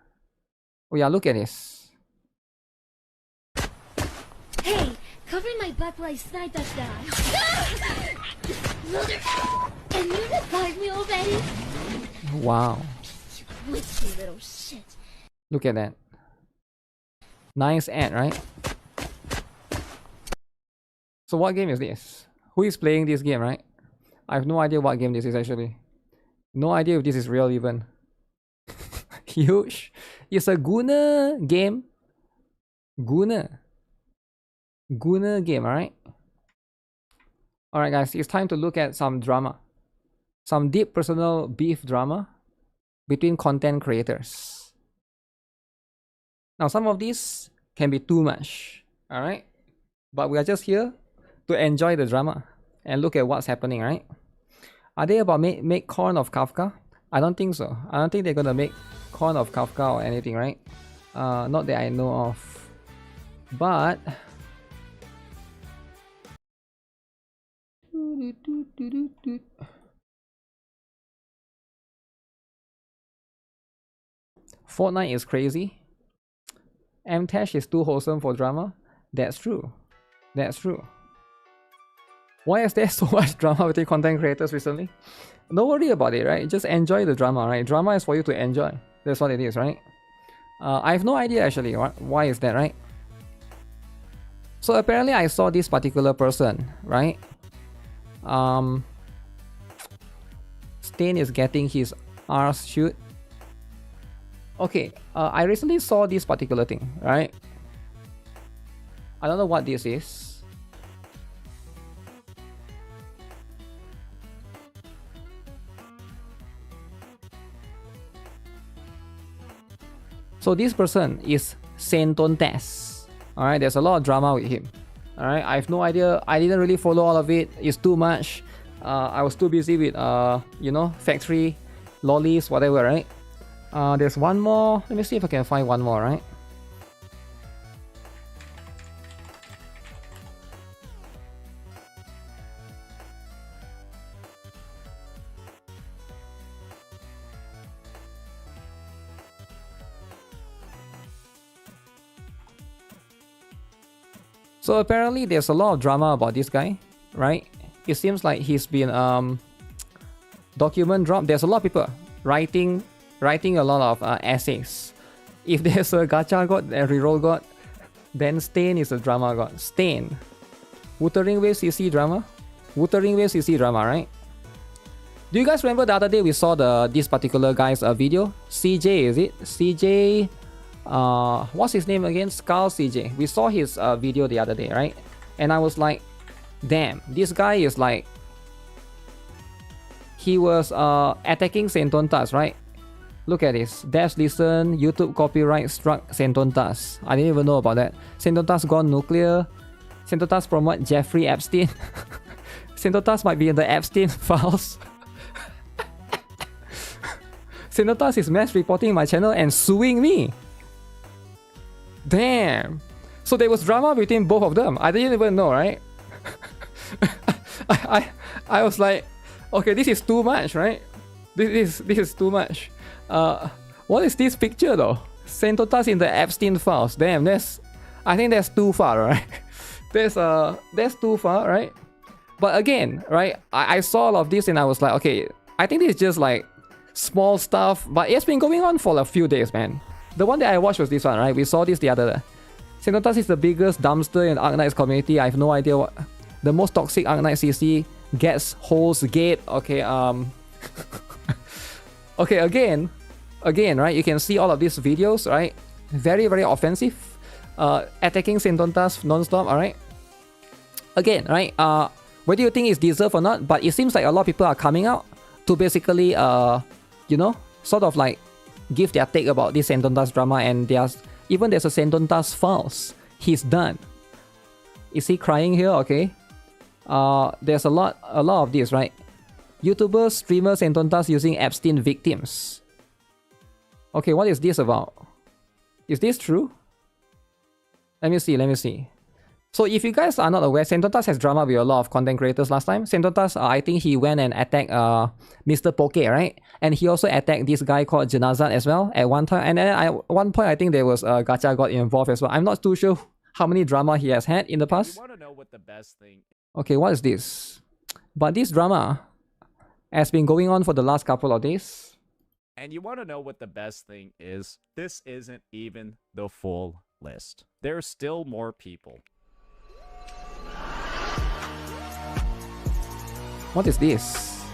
Oh yeah, look at this. Hey, covering my butt while I snipe that guy. Can you revive me already? Wow. You witchy little shit. Look at that. Nice ad, right? So what game is this? Who is playing this game, right? I have no idea what game this is actually. No idea if this is real even. Huge. It's a gooner game. Gooner game, alright? Alright guys, it's time to look at some drama. Some deep personal beef drama between content creators. Now some of these can be too much, alright? But we are just here to enjoy the drama and look at what's happening, right? Are they about make corn of Kafka? I don't think so. I don't think they're gonna make corn of Kafka or anything, right? Not that I know of. But Fortnite is crazy. MTash is too wholesome for drama. That's true. That's true. Why is there so much drama between content creators recently? Don't worry about it, right? Just enjoy the drama, right? Drama is for you to enjoy. That's what it is, right? I have no idea actually. Why is that, right? So apparently I saw this particular person, right? Stain is getting his arse shoot. Okay, I recently saw this particular thing, right? I don't know what this is. So this person is Saintontes. Alright, there's a lot of drama with him. Alright, I have no idea. I didn't really follow all of it. It's too much. I was too busy with you know, factory, lollies, whatever, right? There's one more. Let me see if I can find one more, right? So apparently there's a lot of drama about this guy, right? It seems like he's been document dropped. There's a lot of people writing a lot of essays. If there's a gacha god, a reroll god, then Stain is a drama god. Stain. Wuthering Wave CC drama? Wuthering Wave CC drama, right? Do you guys remember the other day we saw this particular guy's video? CJ, is it? CJ... what's his name again? Skull CJ. We saw his video the other day, right? And I was like, damn, this guy is like... He was attacking Sentontas, right? Look at this. Dash listen, YouTube copyright struck Sentontas. I didn't even know about that. Sentontas gone nuclear. Sentontas promote Jeffrey Epstein. Sentontas might be in the Epstein files. Sentontas is mass reporting my channel and suing me. Damn. So there was drama between both of them. I didn't even know, right? I was like, okay, this is too much, right? This is too much. What is this picture though? Sentontas in the Epstein files. Damn, I think that's too far, right? That's too far, right? But again, right? I saw all of this and I was like, okay, I think this is just like small stuff, but it's been going on for a few days, man. The one that I watched was this one, right? We saw this the other day. Sentontas is the biggest dumpster in Arknight's community. I have no idea what... The most toxic Arknight CC gets holes gate. Okay, okay, again, right? You can see all of these videos, right? Very, very offensive. Attacking Sentontas non-stop, alright? Again, right? Whether you think it's deserved or not, but it seems like a lot of people are coming out to basically, you know, sort of like give their take about this Sentontas drama, and there's a Sentontas files. He's done. Is he crying here? Okay. There's a lot of this, right? YouTubers, streamers, Sentontas using Epstein victims. Okay, what is this about? Is this true? Let me see. So if you guys are not aware, Sentontas has drama with a lot of content creators last time. Sentontas, I think he went and attacked Mr. Poke, right? And he also attacked this guy called Janazat as well at one time. And then at one point, I think there was a gacha got involved as well. I'm not too sure how many drama he has had in the past. You want to know what the best thing... Okay, what is this? But this drama has been going on for the last couple of days. And you want to know what the best thing is? This isn't even the full list. There's still more people. What is this?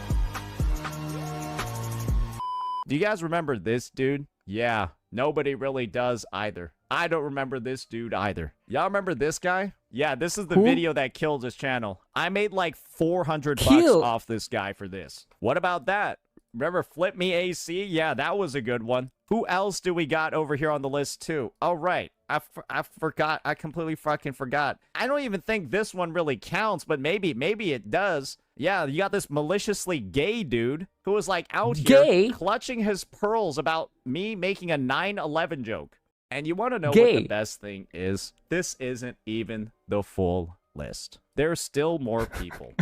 Do you guys remember this dude? Yeah, nobody really does either. I don't remember this dude either. Y'all remember this guy? Yeah, this is the video that killed his channel. I made like 400 bucks off this guy for this. What about that? Remember Flip Me AC? Yeah, that was a good one. Who else do we got over here on the list too? Oh, right. I forgot. I completely fucking forgot. I don't even think this one really counts, but maybe it does. Yeah, you got this maliciously gay dude who was like out here clutching his pearls about me making a 9/11 joke. And you want to know what the best thing is? This isn't even the full list. There's still more people.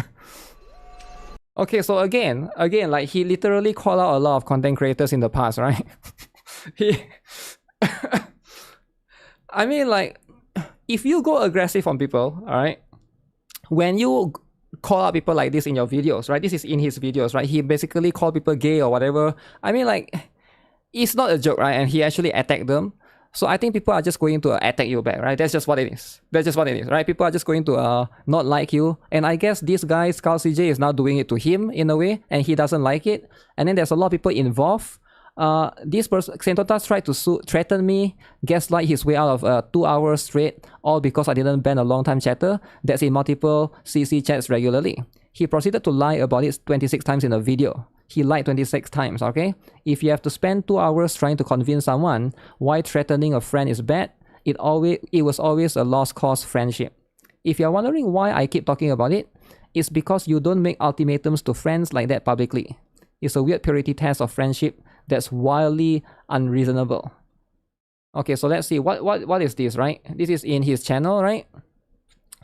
Okay, so again, like he literally called out a lot of content creators in the past, right? I mean, like, if you go aggressive on people, all right, when you call out people like this in your videos, right? This is in his videos, right? He basically called people gay or whatever. I mean, like, it's not a joke, right? And he actually attacked them. So I think people are just going to attack you back, right? That's just what it is. That's just what it is, right? People are just going to not like you. And I guess this guy, Skull CJ, is now doing it to him in a way, and he doesn't like it. And then there's a lot of people involved. This person, Sentontas, tried to threaten me, gaslight his way out of 2 hours straight, all because I didn't ban a long-time chatter that's in multiple CC chats regularly. He proceeded to lie about it 26 times in a video. He lied 26 times, okay? If you have to spend 2 hours trying to convince someone why threatening a friend is bad, it was always a lost cause friendship. If you're wondering why I keep talking about it, it's because you don't make ultimatums to friends like that publicly. It's a weird purity test of friendship that's wildly unreasonable. Okay, so let's see. What is this, right? This is in his channel, right?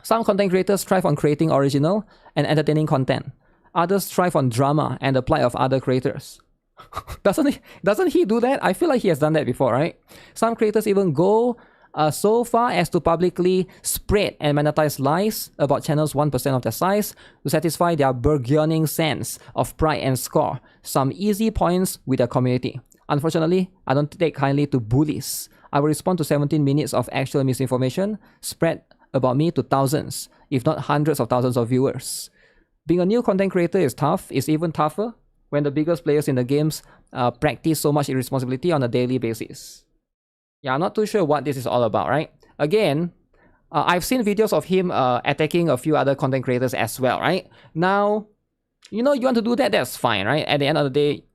Some content creators thrive on creating original and entertaining content. Others thrive on drama and the plight of other creators. Doesn't he do that? I feel like he has done that before, right? Some creators even go so far as to publicly spread and monetize lies about channels 1% of their size to satisfy their burgeoning sense of pride and score some easy points with their community. Unfortunately, I don't take kindly to bullies. I will respond to 17 minutes of actual misinformation spread about me to thousands, if not hundreds of thousands of viewers. Being a new content creator is tough. It's even tougher when the biggest players in the games practice so much irresponsibility on a daily basis. Yeah, I'm not too sure what this is all about, right? Again, I've seen videos of him attacking a few other content creators as well, right? Now, you know, you want to do that, that's fine, right? At the end of the day,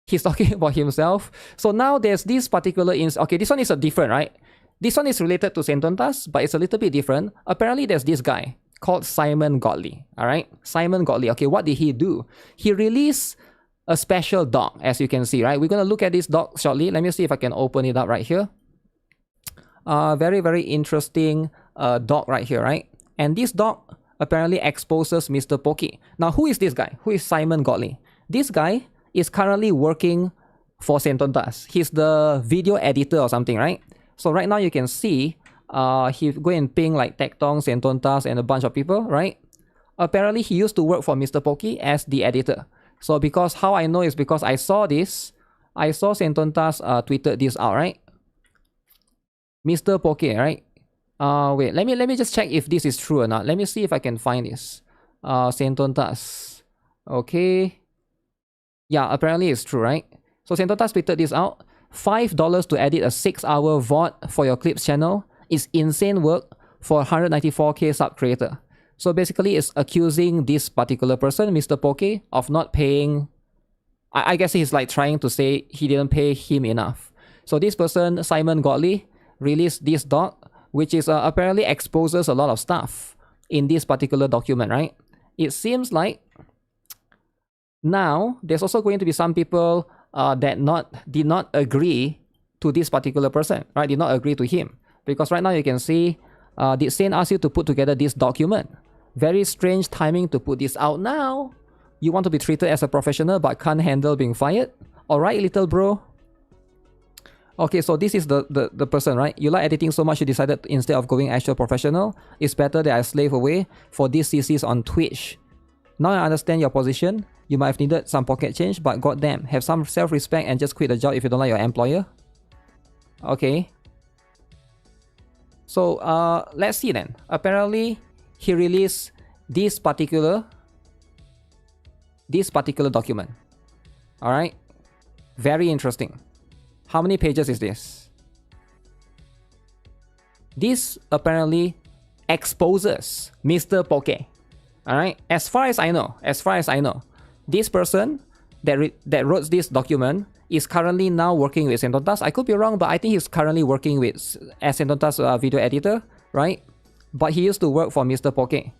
he's talking about himself. So now there's this particular okay, this one is a different, right? This one is related to Sentontas, but it's a little bit different. Apparently, there's this guy called Simon Godley, all right? Simon Godley, okay, what did he do? He released a special doc, as you can see, right? We're going to look at this doc shortly. Let me see if I can open it up right here. Very, very interesting doc right here, right? And this doc apparently exposes Mr. Pokey. Now, who is this guy? Who is Simon Godley? This guy is currently working for Sentontas. He's the video editor or something, right? So right now you can see he go and ping like Tectong, Sentontas, and a bunch of people, right? Apparently, he used to work for Mr. Pokey as the editor. So because how I know is because I saw this. I saw Sentontas tweeted this out, right? Mr. Pokey, right? Wait, let me just check if this is true or not. Let me see if I can find this. Sentontas. Okay. Yeah, apparently it's true, right? So Sentontas tweeted this out. $5 to edit a 6-hour VOD for your clips channel is insane work for 194k sub creator. So basically, it's accusing this particular person, Mr. Poke, of not paying. I guess he's like trying to say he didn't pay him enough. So this person, Simon Godley, released this doc, which is apparently exposes a lot of stuff in this particular document, right? It seems like now there's also going to be some people that did not agree to this particular person, right? Did not agree to him. Because right now you can see, did Saint ask you to put together this document? Very strange timing to put this out now. You want to be treated as a professional but can't handle being fired? Alright, little bro. Okay, so this is the person, right? You like editing so much you decided instead of going actual professional, it's better that I slave away for these CCs on Twitch. Now I understand your position. You might have needed some pocket change, but goddamn, have some self-respect and just quit the job if you don't like your employer. Okay. So let's see then. Apparently, he released this particular document. All right, very interesting. How many pages is this? This apparently exposes Mr. Poke. All right, as far as I know, this person that wrote this document is currently now working with Sentontas. I could be wrong, but I think he's currently working with as Sentontas video editor, right? But he used to work for Mr. Poke.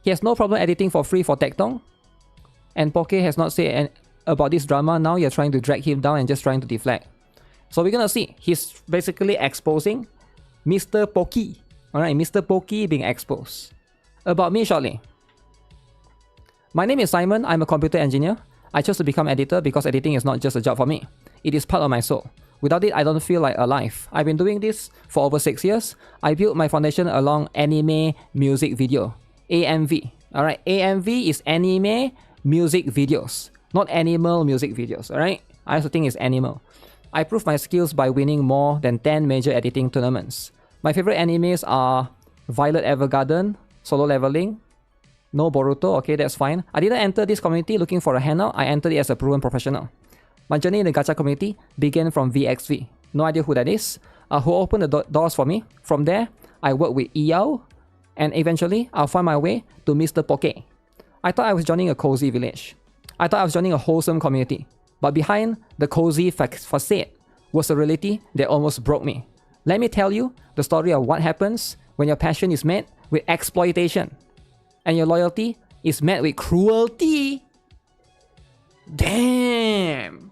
He has no problem editing for free for Tectong. And Poke has not said about this drama. Now you're trying to drag him down and just trying to deflect. So we're gonna see. He's basically exposing Mr. Poke. Alright, Mr. Poke being exposed. About me shortly. My name is Simon. I'm a computer engineer. I chose to become editor because editing is not just a job for me. It is part of my soul. Without it, I don't feel like alive. I've been doing this for over 6 years. I built my foundation along anime music video. AMV. Alright, AMV is anime music videos. Not animal music videos, alright? I also think it's animal. I proved my skills by winning more than 10 major editing tournaments. My favorite animes are Violet Evergarden, Solo Leveling, no Boruto, okay, that's fine. I didn't enter this community looking for a handout. I entered it as a proven professional. My journey in the Gacha community began from VXV. No idea who that is. Who opened the doors for me. From there, I worked with Yao, and eventually, I'll find my way to Mr. Poke. I thought I was joining a cozy village. I thought I was joining a wholesome community. But behind the cozy facade was a reality that almost broke me. Let me tell you the story of what happens when your passion is met with exploitation and your loyalty is met with cruelty. Damn.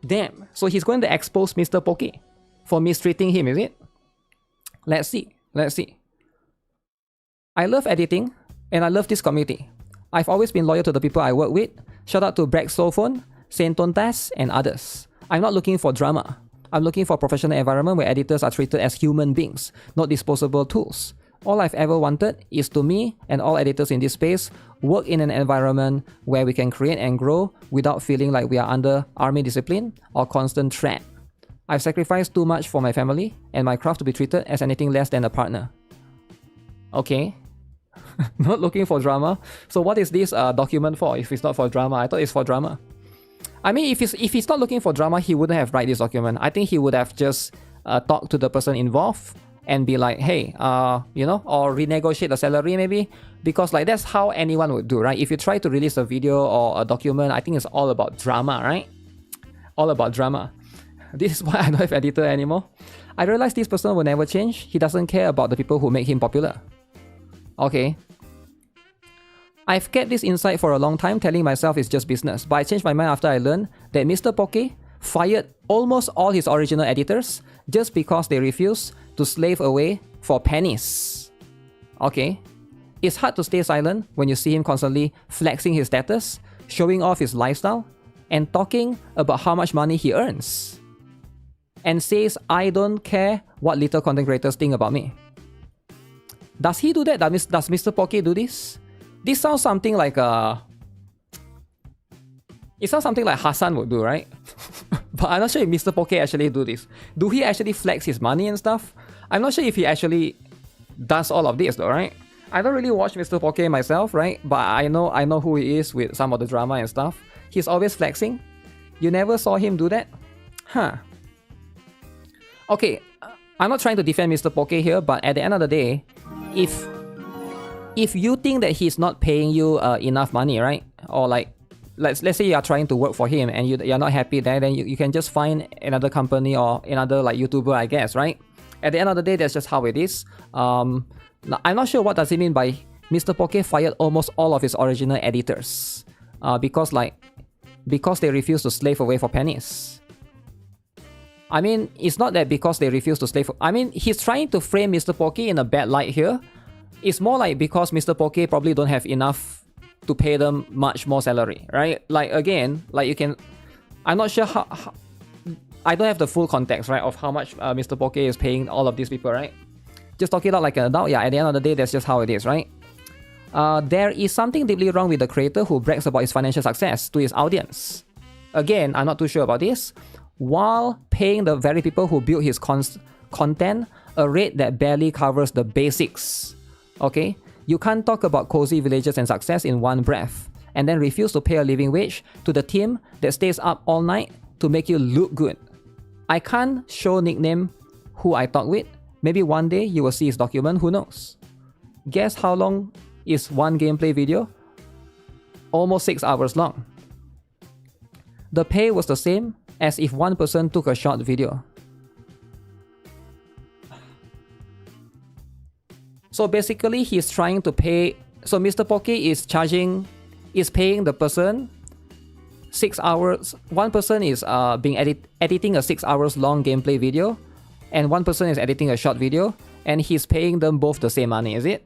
Damn. So he's going to expose Mr. Poke for mistreating him, is it? Let's see. Let's see. I love editing and I love this community. I've always been loyal to the people I work with. Shout out to Braxophone, Sentontas, and others. I'm not looking for drama. I'm looking for a professional environment where editors are treated as human beings, not disposable tools. All I've ever wanted is to me and all editors in this space work in an environment where we can create and grow without feeling like we are under army discipline or constant threat. I've sacrificed too much for my family and my craft to be treated as anything less than a partner. Okay. Not looking for drama. So what is this document for if it's not for drama? I thought it's for drama. I mean, if he's not looking for drama, he wouldn't have write this document. I think he would have just talked to the person involved and be like, hey, you know, or renegotiate the salary maybe, because like that's how anyone would do, right? If you try to release a video or a document, I think it's all about drama, right? All about drama. This is why I don't have editor anymore. I realized this person will never change. He doesn't care about the people who make him popular. Okay. I've kept this insight for a long time, telling myself it's just business, but I changed my mind after I learned that Mr. Poke fired almost all his original editors just because they refused to slave away for pennies. Okay. It's hard to stay silent when you see him constantly flexing his status, showing off his lifestyle, and talking about how much money he earns. And says, I don't care what little content creators think about me. Does he do that? Does Mr. Poke do this? This sounds something like it sounds something like Hassan would do, right? But I'm not sure if Mr. Poke actually do this. Do he actually flex his money and stuff? I'm not sure if he actually does all of this though, right? I don't really watch Mr. Poke myself, right? But I know who he is with some of the drama and stuff. He's always flexing. You never saw him do that? Huh. Okay, I'm not trying to defend Mr. Poke here, but at the end of the day, if you think that he's not paying you enough money, right? Or like, let's say you are trying to work for him and you're not happy there, then you can just find another company or another like YouTuber, I guess, right? At the end of the day, that's just how it is. I'm not sure what does it mean by Mr. Poke fired almost all of his original editors because they refuse to slave away for pennies. I mean, it's not that because they refuse to slave. I mean, he's trying to frame Mr. Poke in a bad light here. It's more like because Mr. Poke probably don't have enough to pay them much more salary, right? Like again, like you can, I'm not sure how I don't have the full context, right, of how much Mr. Poke is paying all of these people, right? Just talk it out like an adult. Yeah, at the end of the day, that's just how it is, right? There is something deeply wrong with the creator who brags about his financial success to his audience. Again, I'm not too sure about this. While paying the very people who build his content a rate that barely covers the basics. Okay? You can't talk about cozy villages and success in one breath, and then refuse to pay a living wage to the team that stays up all night to make you look good. I can't show nickname who I talk with. Maybe one day you will see his document, who knows? Guess how long is one gameplay video? Almost 6 hours long. The pay was the same as if one person took a short video. So basically, he's trying to pay. So Mr. Poke is paying the person 6 hours. One person is editing a 6 hours long gameplay video, and one person is editing a short video, and he's paying them both the same money. Is it?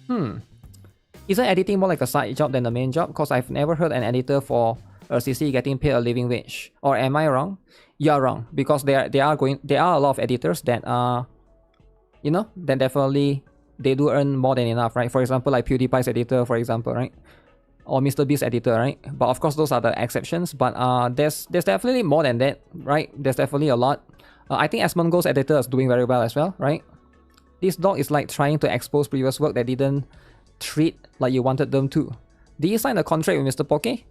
Isn't editing more like a side job than the main job? Because I've never heard an editor for a CC getting paid a living wage. Or am I wrong? You're wrong, because there are a lot of editors that you know, then definitely they do earn more than enough, right? For example, like PewDiePie's editor, for example, right? Or MrBeast's editor, right? But of course, those are the exceptions. But there's definitely more than that, right? There's definitely a lot. I think Asmongo's editor is doing very well as well, right? This dog is like trying to expose previous work that didn't treat like you wanted them to. Did you sign a contract with Mr. Poke?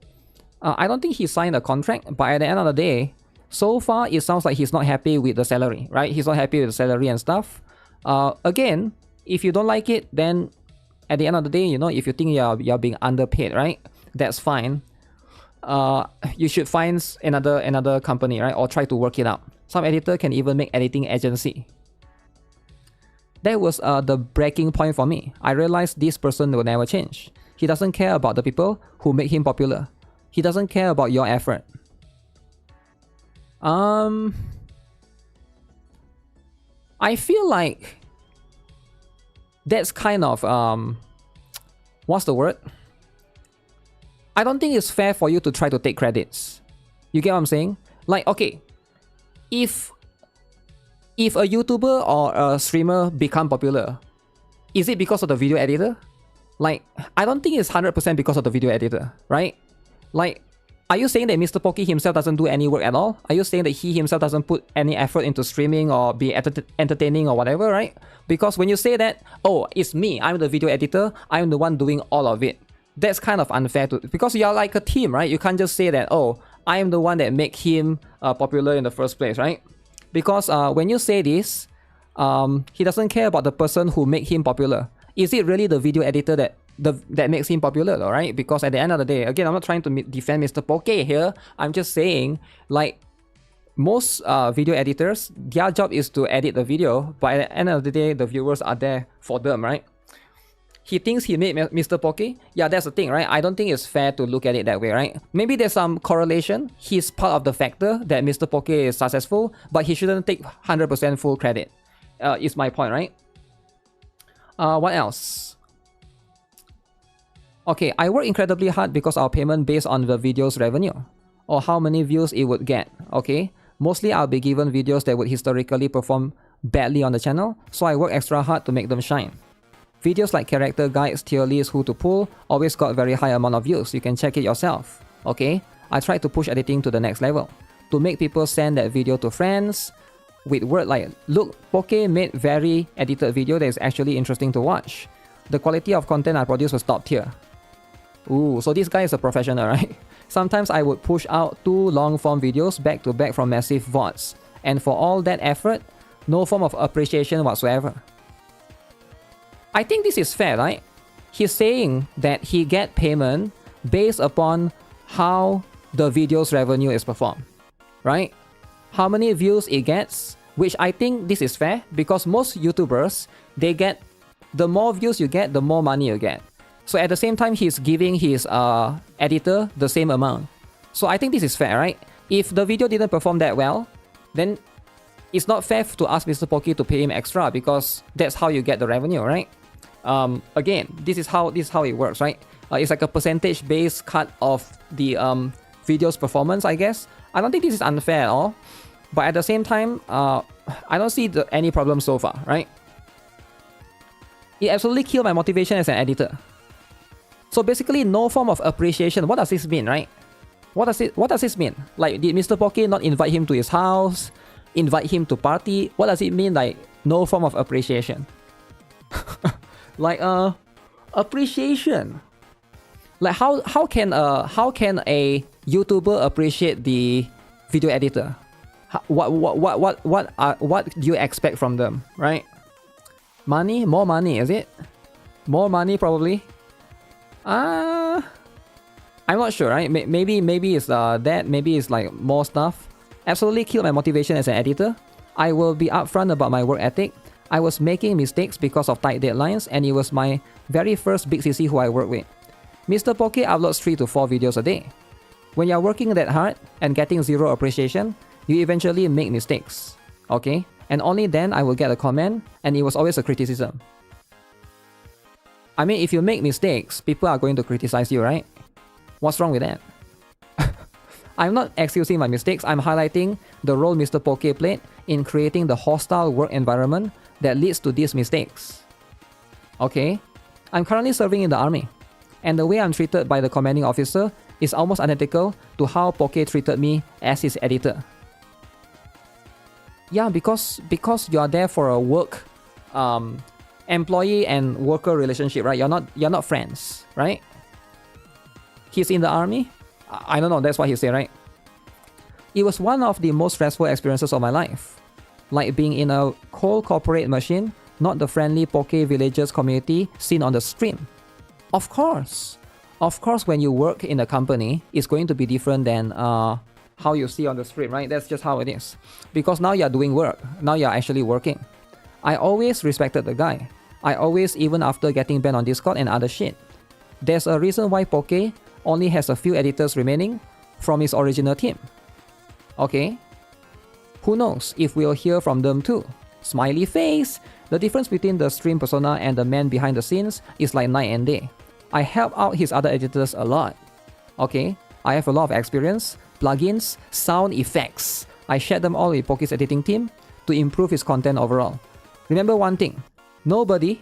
I don't think he signed a contract, but at the end of the day, so far it sounds like he's not happy with the salary, right? He's not happy with the salary and stuff. Again, if you don't like it, then at the end of the day, you know, if you think you're being underpaid, right? That's fine. You should find another company, right? Or try to work it out. Some editor can even make editing agency. That was the breaking point for me. I realized this person will never change. He doesn't care about the people who make him popular. He doesn't care about your effort. I feel like that's kind of what's the word? I don't think it's fair for you to try to take credits. You get what I'm saying? Like, okay, if a YouTuber or a streamer become popular, is it because of the video editor? Like, I don't think it's 100% because of the video editor, right? Like, are you saying that Mr. Pokey himself doesn't do any work at all? Are you saying that he himself doesn't put any effort into streaming or be entertaining or whatever, right? Because when you say that, oh, it's me, I'm the video editor, I'm the one doing all of it. That's kind of unfair to, because you're like a team, right? You can't just say that, oh, I am the one that make him popular in the first place, right? Because when you say this, he doesn't care about the person who make him popular. Is it really the video editor that makes him popular, though, right? Because at the end of the day, again, I'm not trying to defend Mr. Poke here. I'm just saying, like, most video editors, their job is to edit the video, but at the end of the day, the viewers are there for them, right? He thinks he made Mr. Poke. Yeah, that's the thing, right? I don't think it's fair to look at it that way, right? Maybe there's some correlation. He's part of the factor that Mr. Poke is successful, but he shouldn't take 100% full credit. Is my point, right? What else? Okay, I work incredibly hard because our payment based on the video's revenue or how many views it would get, okay? Mostly I'll be given videos that would historically perform badly on the channel, so I work extra hard to make them shine. Videos like character guides, tier lists, who to pull, always got very high amount of views. You can check it yourself, okay? I tried to push editing to the next level, to make people send that video to friends with word like, look, Poke made very edited video that is actually interesting to watch. The quality of content I produced was top tier. Ooh, so this guy is a professional, right? Sometimes I would push out 2 long-form videos back to back from massive VODs. And for all that effort, no form of appreciation whatsoever. I think this is fair, right? He's saying that he get payment based upon how the video's revenue is performed, right? How many views it gets, which I think this is fair because most YouTubers, they get, the more views you get, the more money you get. So at the same time, he's giving his editor the same amount. So I think this is fair, right? If the video didn't perform that well, then it's not fair to ask Mr. Pokey to pay him extra because that's how you get the revenue, right? Again, this is how it works, right? It's like a percentage-based cut of the video's performance, I guess. I don't think this is unfair at all. But at the same time, I don't see any problem so far, right? It absolutely killed my motivation as an editor. So basically, no form of appreciation. What does this mean, right? What does this mean? Like, did Mr. Poke not invite him to his house? Invite him to party? What does it mean, like, no form of appreciation? Like, appreciation. Like, how can a YouTuber appreciate the video editor? What do you expect from them, right? Money? More money, is it? More money, probably. I'm not sure, right? Maybe it's that. Maybe it's like more stuff. Absolutely killed my motivation as an editor. I will be upfront about my work ethic. I was making mistakes because of tight deadlines, and it was my very first big CC who I work with. Mr. Poke uploads 3 to 4 videos a day. When you're working that hard and getting zero appreciation, you eventually make mistakes, okay? And only then I will get a comment, and it was always a criticism. I mean, if you make mistakes, people are going to criticize you, right? What's wrong with that? I'm not excusing my mistakes, I'm highlighting the role Mr. Poke played in creating the hostile work environment that leads to these mistakes. Okay? I'm currently serving in the army, and the way I'm treated by the commanding officer is almost identical to how Poke treated me as his editor. Yeah, because you are there for a work employee and worker relationship, right? You're not friends, right? He's in the army? I don't know, that's what he said, right? It was one of the most stressful experiences of my life. Like being in a cold corporate machine, not the friendly Poke villagers community seen on the stream. Of course, when you work in a company, it's going to be different than how you see on the stream, right? That's just how it is. Because now you're doing work. Now you're actually working. I always respected the guy. I always, even after getting banned on Discord and other shit. There's a reason why Poke only has a few editors remaining from his original team. Okay? Who knows if we'll hear from them too. Smiley face! The difference between the stream persona and the man behind the scenes is like night and day. I help out his other editors a lot. Okay? I have a lot of experience, plugins, sound effects, I shared them all with Poke's editing team to improve his content overall. Remember one thing, nobody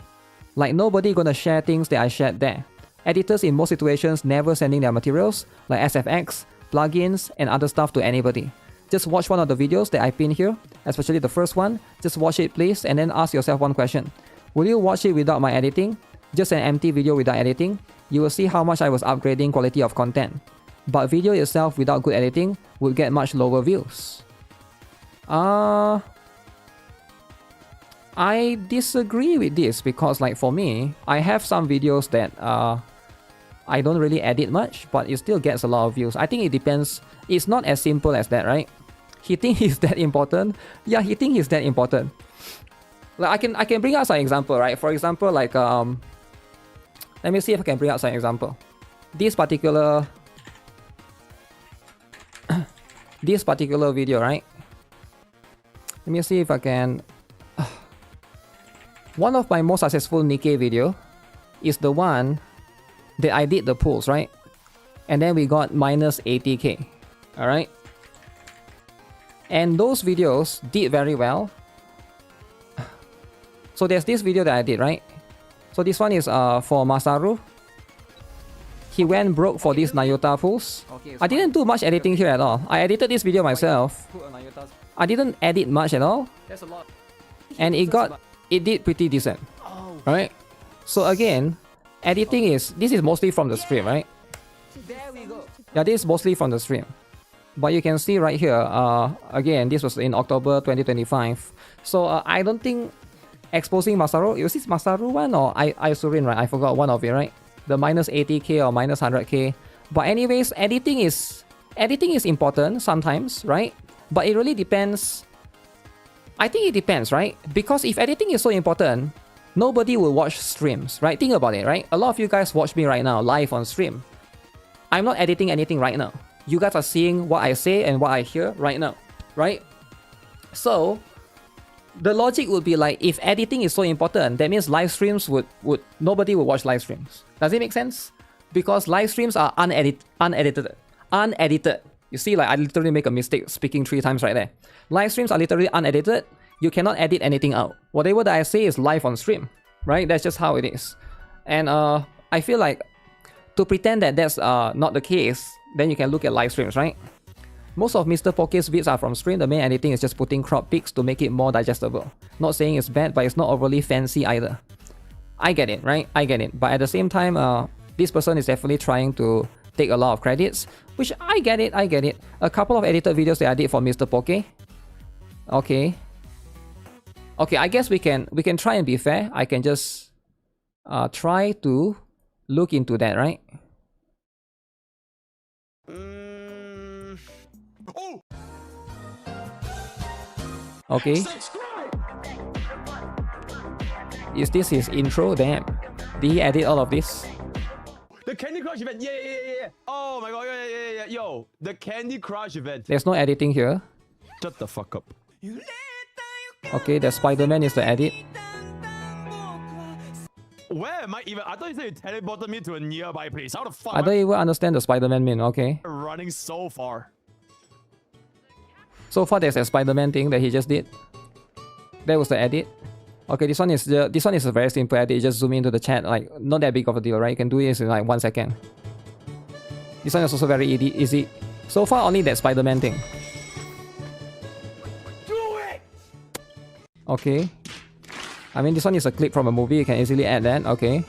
gonna share things that I shared there. Editors in most situations never sending their materials like SFX, plugins, and other stuff to anybody. Just watch one of the videos that I pinned here, especially the first one. Just watch it please, and then ask yourself one question. Will you watch it without my editing? Just an empty video without editing? You will see how much I was upgrading quality of content. But video itself without good editing would get much lower views. I disagree with this because like for me, I have some videos that I don't really edit much, but it still gets a lot of views. I think it depends. It's not as simple as that, right? He think he's that important. Yeah, he think he's that important. Like I can bring out some example, right? For example, like let me see if I can bring out some example. This particular video, right? Let me see if I can. One of my most successful NIKKE video is the one that I did the pulls, right? And then we got minus 80k. Alright? And those videos did very well. So there's this video that I did, right? So this one is for Masaru. He went broke for these Nayota pulls. I didn't do much editing here at all. I edited this video myself. I didn't edit much at all. And it did pretty decent. Right? So again, editing this is mostly from the stream, right? Yeah, this is mostly from the stream. But you can see right here, again, this was in October 2025. So I don't think exposing Masaru, was this Masaru one or Isurin, right? I forgot one of it, right? The minus 80k or minus 100k. But anyways, editing is important sometimes, right? But it really depends. I think it depends, right? Because if editing is so important, nobody will watch streams, right? Think about it, right? A lot of you guys watch me right now live on stream. I'm not editing anything right now. You guys are seeing what I say and what I hear right now, right? So the logic would be like, if editing is so important, that means live streams would nobody will watch live streams. Does it make sense? Because live streams are unedited. You see, like I literally make a mistake speaking 3 times right there. Live streams are literally unedited. You cannot edit anything out. Whatever that I say is live on stream, right? That's just how it is. And I feel like to pretend that that's not the case, then you can look at live streams, right? Most of Mr. Poke's vids are from stream. The main editing is just putting crop pics to make it more digestible. Not saying it's bad, but it's not overly fancy either. I get it, right? I get it. But at the same time, this person is definitely trying to take a lot of credits, which I get it. A couple of edited videos that I did for Mr. Poke. Okay, I guess we can try and be fair. I can just try to look into that, right? Okay. Is this his intro? Damn. Did he edit all of this? The Candy Crush event, yeah. Oh my god, yeah. Yo, the Candy Crush event. There's no editing here. Shut the fuck up. Okay, the Spider-Man is the edit. Where am I even? I thought you said you teleported me to a nearby place. How the fuck? I don't even understand the Spider-Man meme, okay. Running so far. So far there's a Spider-Man thing that he just did. That was the edit. Okay, this one is a very simple edit. You just zoom into the chat, like not that big of a deal, right? You can do this in like 1 second. This one is also very easy. So far only that Spider-Man thing. Do it! Okay. I mean, this one is a clip from a movie. You can easily add that. Okay.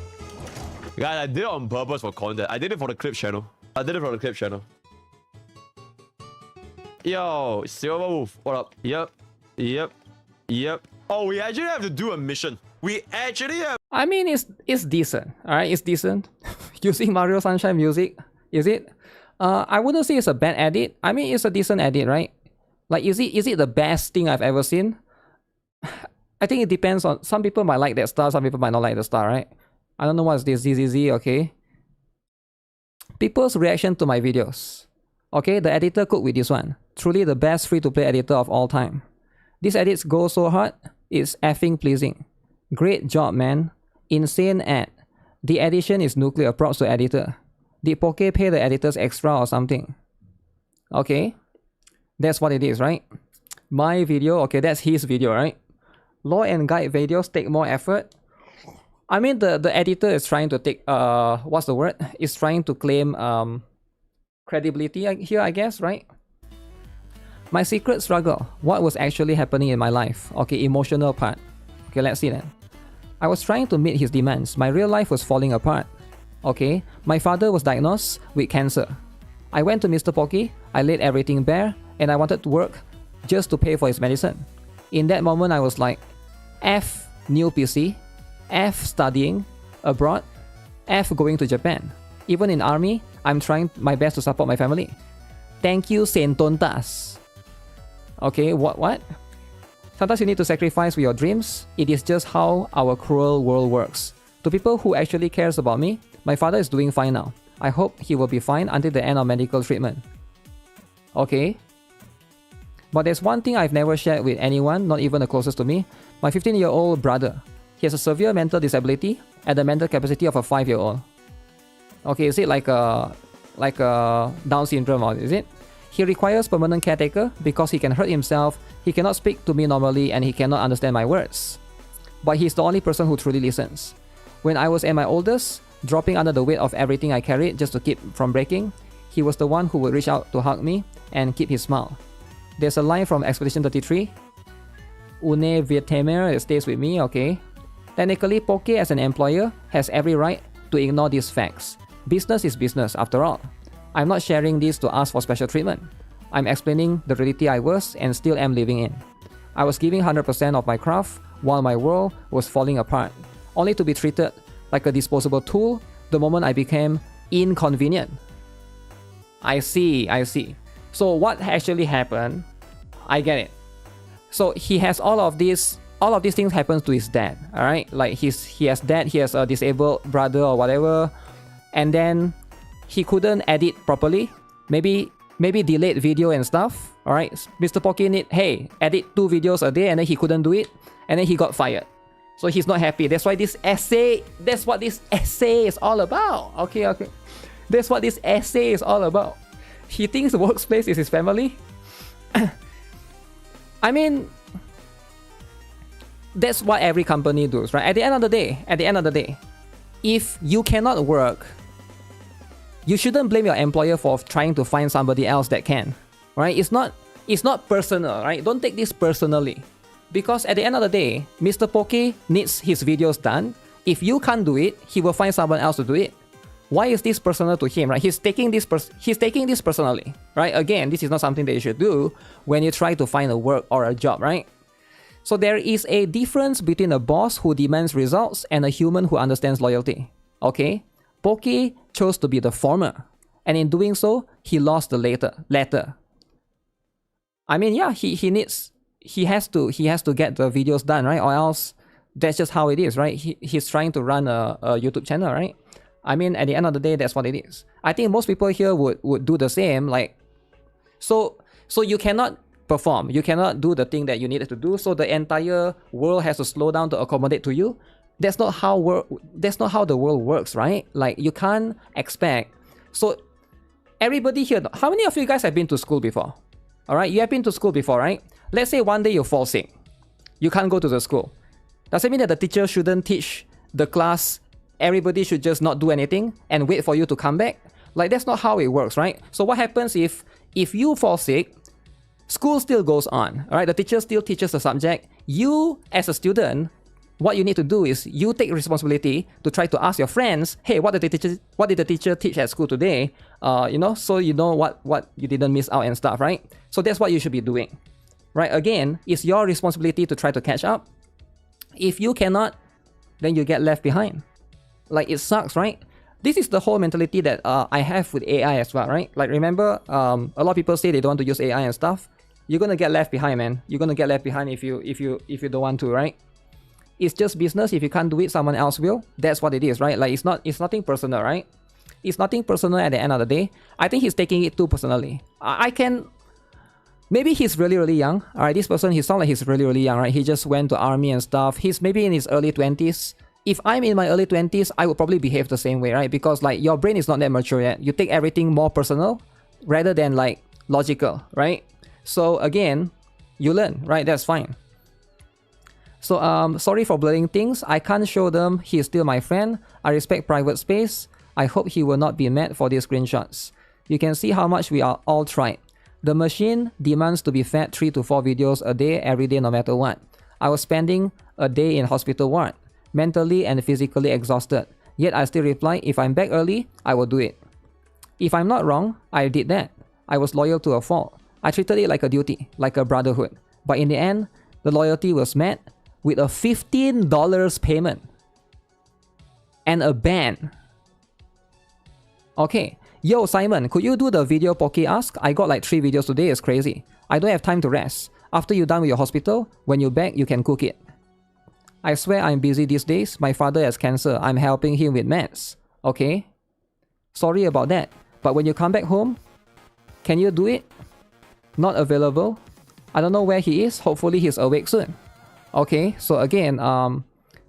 Guys, I did it on purpose for content. I did it for the clip channel. Yo, Silver Wolf, what up? Yep. Oh, we actually have to do a mission. We actually have. I mean, it's decent. Alright, it's decent. Using Mario Sunshine music, is it? I wouldn't say it's a bad edit. I mean, it's a decent edit, right? Like, is it the best thing I've ever seen? I think it depends on. Some people might like that star, some people might not like the star, right? I don't know what's this ZZZ, okay? People's reaction to my videos. Okay, the editor cooked with this one. Truly the best free-to-play editor of all time. These edits go so hard, it's effing pleasing. Great job, man. Insane ad. The edition is nuclear, props to editor. Did Poke pay the editors extra or something? Okay. That's what it is, right? My video, okay, that's his video, right? Law and guide videos take more effort. I mean, the editor is trying to take, what's the word? Is trying to claim credibility here, I guess, right? My secret struggle. What was actually happening in my life? Okay, emotional part. Okay, let's see then. I was trying to meet his demands. My real life was falling apart. Okay, my father was diagnosed with cancer. I went to Mr. Pocky, I laid everything bare, and I wanted to work just to pay for his medicine. In that moment, I was like, F new PC, F studying abroad, F going to Japan. Even in army, I'm trying my best to support my family. Thank you, Sentontas. Okay, what? Sometimes you need to sacrifice for your dreams. It is just how our cruel world works. To people who actually cares about me, my father is doing fine now. I hope he will be fine until the end of medical treatment. Okay. But there's one thing I've never shared with anyone, not even the closest to me. My 15-year-old brother. He has a severe mental disability and the mental capacity of a 5-year-old. Okay, is it like a Down syndrome or is it? He requires permanent caretaker because he can hurt himself, he cannot speak to me normally, and he cannot understand my words. But he's the only person who truly listens. When I was at my oldest, dropping under the weight of everything I carried just to keep from breaking, he was the one who would reach out to hug me and keep his smile. There's a line from Expedition 33. Une Vietemer stays with me, okay. Technically, Poke as an employer has every right to ignore these facts. Business is business after all. I'm not sharing this to ask for special treatment. I'm explaining the reality I was and still am living in. I was giving 100% of my craft while my world was falling apart, only to be treated like a disposable tool the moment I became inconvenient. I see. So what actually happened? I get it. So he has all of these things happens to his dad, alright? Like he has dad, he has a disabled brother or whatever, and then he couldn't edit properly. Maybe delayed video and stuff, alright? Mr. Pocky need, hey, edit 2 videos a day, and then he couldn't do it, and then he got fired. So he's not happy. That's what this essay is all about. Okay. That's what this essay is all about. He thinks the workplace is his family. I mean, that's what every company does, right? At the end of the day, if you cannot work, you shouldn't blame your employer for trying to find somebody else that can, right? It's not personal, right? Don't take this personally. Because at the end of the day, Mr. Poke needs his videos done. If you can't do it, he will find someone else to do it. Why is this personal to him, right? He's taking this personally, right? Again, this is not something that you should do when you try to find a work or a job, right? So there is a difference between a boss who demands results and a human who understands loyalty, okay? Poke chose to be the former, and in doing so, he lost the latter. I mean, yeah, he has to get the videos done, right? Or else that's just how it is, right? He's trying to run a YouTube channel, right? I mean, at the end of the day, that's what it is. I think most people here would do the same, like, so you cannot perform, you cannot do the thing that you needed to do, so the entire world has to slow down to accommodate to you. That's not how the world works, right? Like, you can't expect. So everybody here, how many of you guys have been to school before? All right, you have been to school before, right? Let's say one day you fall sick, you can't go to the school. Does it mean that the teacher shouldn't teach the class? Everybody should just not do anything and wait for you to come back? Like, that's not how it works, right? So what happens if you fall sick, school still goes on, all right? The teacher still teaches the subject. You, as a student, what you need to do is you take responsibility to try to ask your friends, hey, what did the teacher teach at school today? So you know what you didn't miss out and stuff, right? So that's what you should be doing, right? Again, it's your responsibility to try to catch up. If you cannot, then you get left behind. Like, it sucks, right? This is the whole mentality that I have with AI as well, right? Like, remember, a lot of people say they don't want to use AI and stuff. You're gonna get left behind, man. You're gonna get left behind if you don't want to, right? It's just business. If you can't do it, someone else will. That's what it is, right? Like, it's nothing personal, right? It's nothing personal at the end of the day. I think he's taking it too personally. Maybe he's really, really young. All right, this person, he sounds like he's really, really young, right? He just went to army and stuff. He's maybe in his early 20s. If I'm in my early 20s, I would probably behave the same way, right? Because, like, your brain is not that mature yet. You take everything more personal rather than, like, logical, right? So again, You learn, right? That's fine. So sorry for blurring things. I can't show them. He's still my friend. I respect private space. I hope he will not be mad for these screenshots. You can see how much we are all tried. The machine demands to be fed 3 to 4 videos a day, every day, no matter what. I was spending a day in hospital ward, mentally and physically exhausted. Yet I still reply, if I'm back early, I will do it. If I'm not wrong, I did that. I was loyal to a fault. I treated it like a duty, like a brotherhood. But in the end, the loyalty was met with a $15 payment and a ban. Okay, yo Simon, could you do the video Poke ask? I got like 3 videos today, it's crazy. I don't have time to rest. After you're done with your hospital, when you're back, you can cook it. I swear I'm busy these days. My father has cancer. I'm helping him with meds. Okay? Sorry about that. But when you come back home, can you do it? Not available. I don't know where he is. Hopefully he's awake soon. Okay, so again,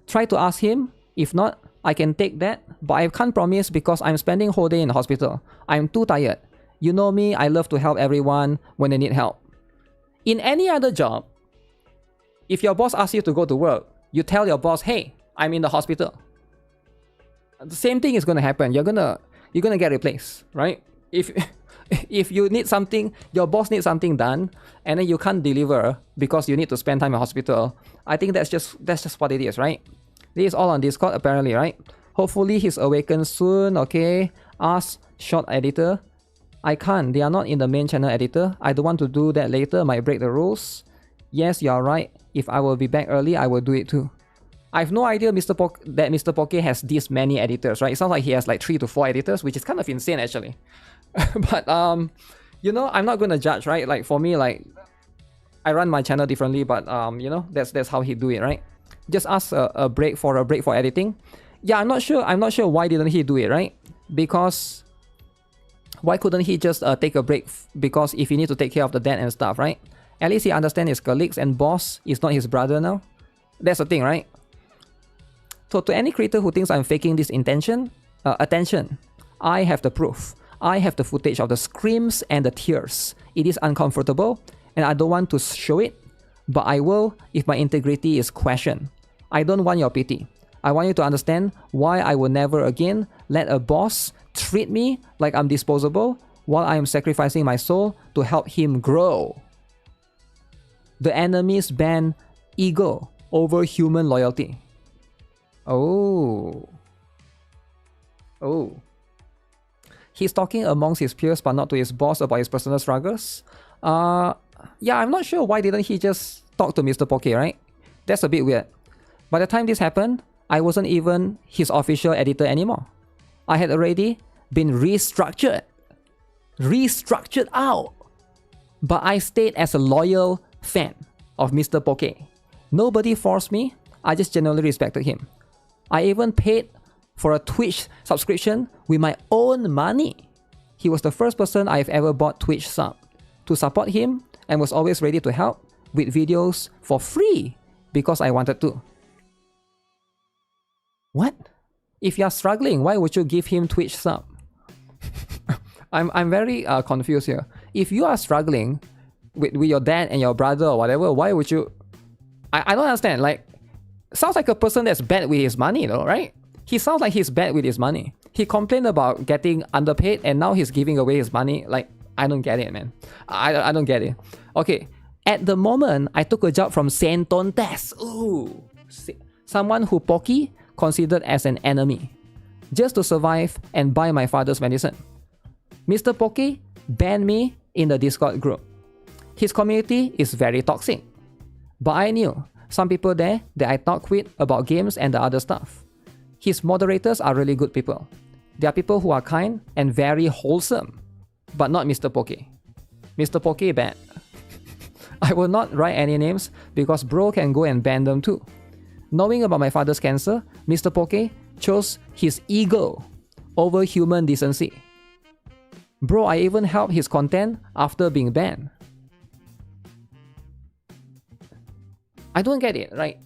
try to ask him. If not, I can take that. But I can't promise because I'm spending whole day in the hospital. I'm too tired. You know me, I love to help everyone when they need help. In any other job, if your boss asks you to go to work, you tell your boss, hey, I'm in the hospital. The same thing is going to happen. You're gonna get replaced, right? If you need something, your boss needs something done, and then you can't deliver because you need to spend time in hospital. I think that's just what it is, right? This is all on Discord apparently, right? Hopefully he's awakened soon. Okay. Ask short editor. I can't. They are not in the main channel editor. I don't want to do that later. Might break the rules. Yes, you are right. If I will be back early, I will do it too. I have no idea that Mr. Poke has this many editors, right? It sounds like he has like 3 to 4 editors, which is kind of insane actually. But you know, I'm not gonna judge, right? Like for me, like I run my channel differently, but you know, that's how he do it, right? Just ask a break for editing. Yeah, I'm not sure why didn't he do it, right? Because why couldn't he just take a break? Because if he need to take care of the dad and stuff, right? At least he understands his colleagues and boss is not his brother now. That's the thing, right? So to any creator who thinks I'm faking this attention, I have the proof. I have the footage of the screams and the tears. It is uncomfortable and I don't want to show it, but I will if my integrity is questioned. I don't want your pity. I want you to understand why I will never again let a boss treat me like I'm disposable while I am sacrificing my soul to help him grow. The enemies ban ego over human loyalty. Oh. He's talking amongst his peers but not to his boss about his personal struggles. Yeah, I'm not sure why didn't he just talk to Mr. Poke, right? That's a bit weird. By the time this happened, I wasn't even his official editor anymore. I had already been restructured out. But I stayed as a loyal fan of Mr. Poke. Nobody forced me. I just genuinely respected him. I even paid for a Twitch subscription with my own money. He was the first person I've ever bought Twitch sub to support him and was always ready to help with videos for free because I wanted to. What? If you're struggling, why would you give him Twitch sub? I'm very confused here. If you are struggling with your dad and your brother or whatever, why would you... I don't understand. Like, sounds like a person that's bad with his money though, right? He sounds like he's bad with his money. He complained about getting underpaid and now he's giving away his money. Like, I don't get it, man. I don't get it. Okay, at the moment, I took a job from Santontes. Ooh, someone who Poki considered as an enemy, just to survive and buy my father's medicine. Mr. Poke banned me in the Discord group. His community is very toxic. But I knew some people there that I talk with about games and the other stuff. His moderators are really good people. They are people who are kind and very wholesome. But not Mr. Poke. Mr. Poke bad. I will not write any names because bro can go and ban them too. Knowing about my father's cancer, Mr. Poke chose his ego over human decency. Bro, I even helped his content after being banned. I don't get it, right?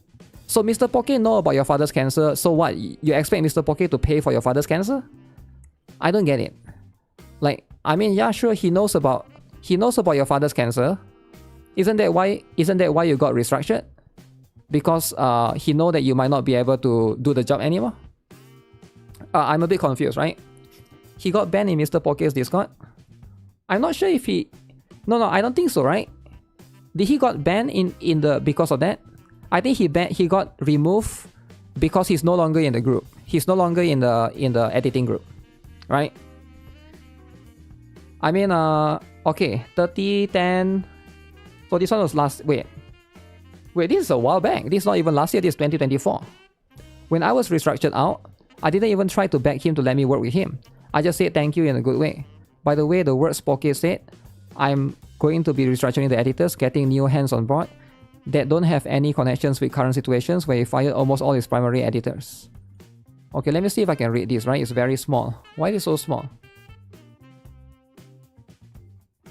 So Mr. Poke know about your father's cancer, so what? You expect Mr. Poke to pay for your father's cancer? I don't get it. Like, I mean, yeah, sure, he knows about your father's cancer. Isn't that why you got restructured? Because he know that you might not be able to do the job anymore? I'm a bit confused, right? He got banned in Mr. Poke's Discord? I'm not sure if he... No, I don't think so, right? Did he got banned in the because of that? I think he got removed because he's no longer in the group. He's no longer in the editing group, right? I mean, okay, 30, 10... So this one was last... Wait, this is a while back. This is not even last year, this is 2024. When I was restructured out, I didn't even try to beg him to let me work with him. I just said thank you in a good way. By the way, the words Poke said, I'm going to be restructuring the editors, getting new hands on board that don't have any connections with current situations where he fired almost all his primary editors. Okay, let me see if I can read this, right? It's very small. Why is it so small?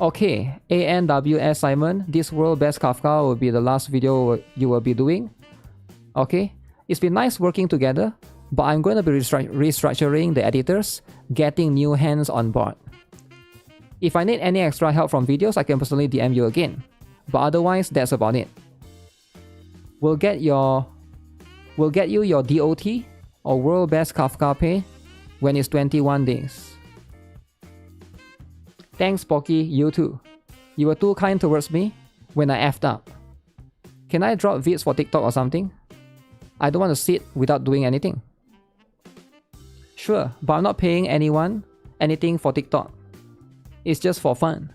Okay, ANWS Simon, this world best Kafka will be the last video you will be doing. Okay, it's been nice working together, but I'm going to be restructuring the editors, getting new hands on board. If I need any extra help from videos, I can personally DM you again. But otherwise, that's about it. We'll get you your DOT or World Best Kafka pay when it's 21 days. Thanks, Pocky, you too. You were too kind towards me when I effed up. Can I drop vids for TikTok or something? I don't want to sit without doing anything. Sure, but I'm not paying anyone anything for TikTok. It's just for fun.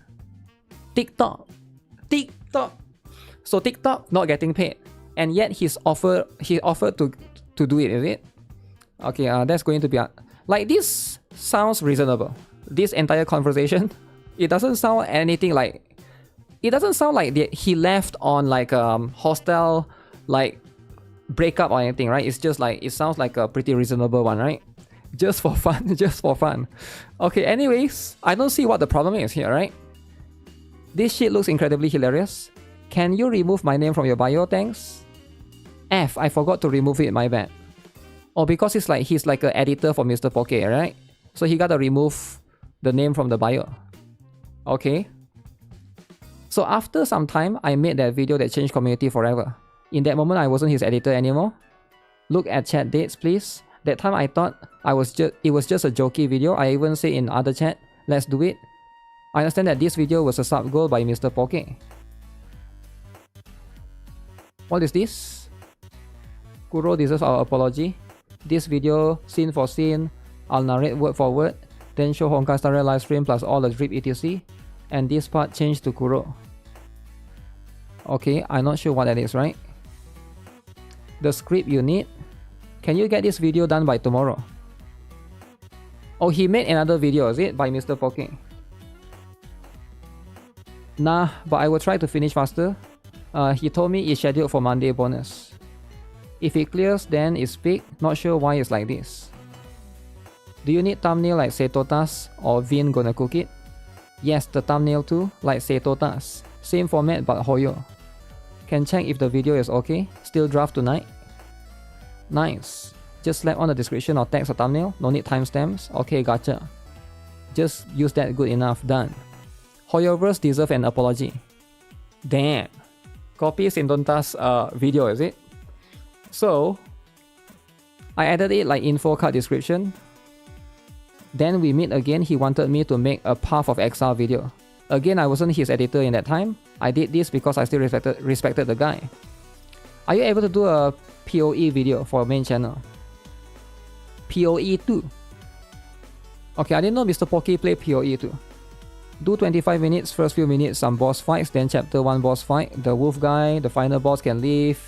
TikTok. So TikTok not getting paid, and yet he offered to do it, is it? Okay, that's going to be like, this sounds reasonable. This entire conversation, it doesn't sound anything like... It doesn't sound like he left on like hostile like breakup or anything, right? It's just like, it sounds like a pretty reasonable one, right? Just for fun, just for fun. Okay, anyways, I don't see what the problem is here, right? This shit looks incredibly hilarious. Can you remove my name from your bio, thanks? F, I forgot to remove it, my bad. Oh, because he's like an editor for Mr. Poke, right? So he gotta remove the name from the bio. Okay. So after some time, I made that video that changed community forever. In that moment, I wasn't his editor anymore. Look at chat dates, please. That time I thought it was just a jokey video. I even say in other chat, let's do it. I understand that this video was a sub goal by Mr. Poke. What is this? Kuro deserves our apology. This video, scene for scene, I'll narrate word for word, then show Honkai Star Rail livestream plus all the drip etc. And this part changed to Kuro. Okay, I'm not sure what that is, right? The script you need. Can you get this video done by tomorrow? Oh, he made another video, is it? By Mr. Poke. Nah, but I will try to finish faster. He told me it's scheduled for Monday bonus. If it clears, then it's big. Not sure why it's like this. Do you need thumbnail like Setotas or Vin gonna cook it? Yes, the thumbnail too, like Setotas. Same format but Hoyo. Can check if the video is okay. Still draft tonight. Nice. Just slap on the description or text or thumbnail. No need timestamps. Okay, gotcha. Just use that, good enough. Done. Hoyoverse deserve an apology. Damn. Copy Sindonta's video, is it? So, I added it like info card description. Then we meet again. He wanted me to make a Path of Exile video. Again, I wasn't his editor in that time. I did this because I still respected the guy. Are you able to do a PoE video for main channel? PoE 2. Okay, I didn't know Mr. Poke play PoE 2. Do 25 minutes, first few minutes some boss fights, then chapter 1 boss fight. The wolf guy, the final boss can leave.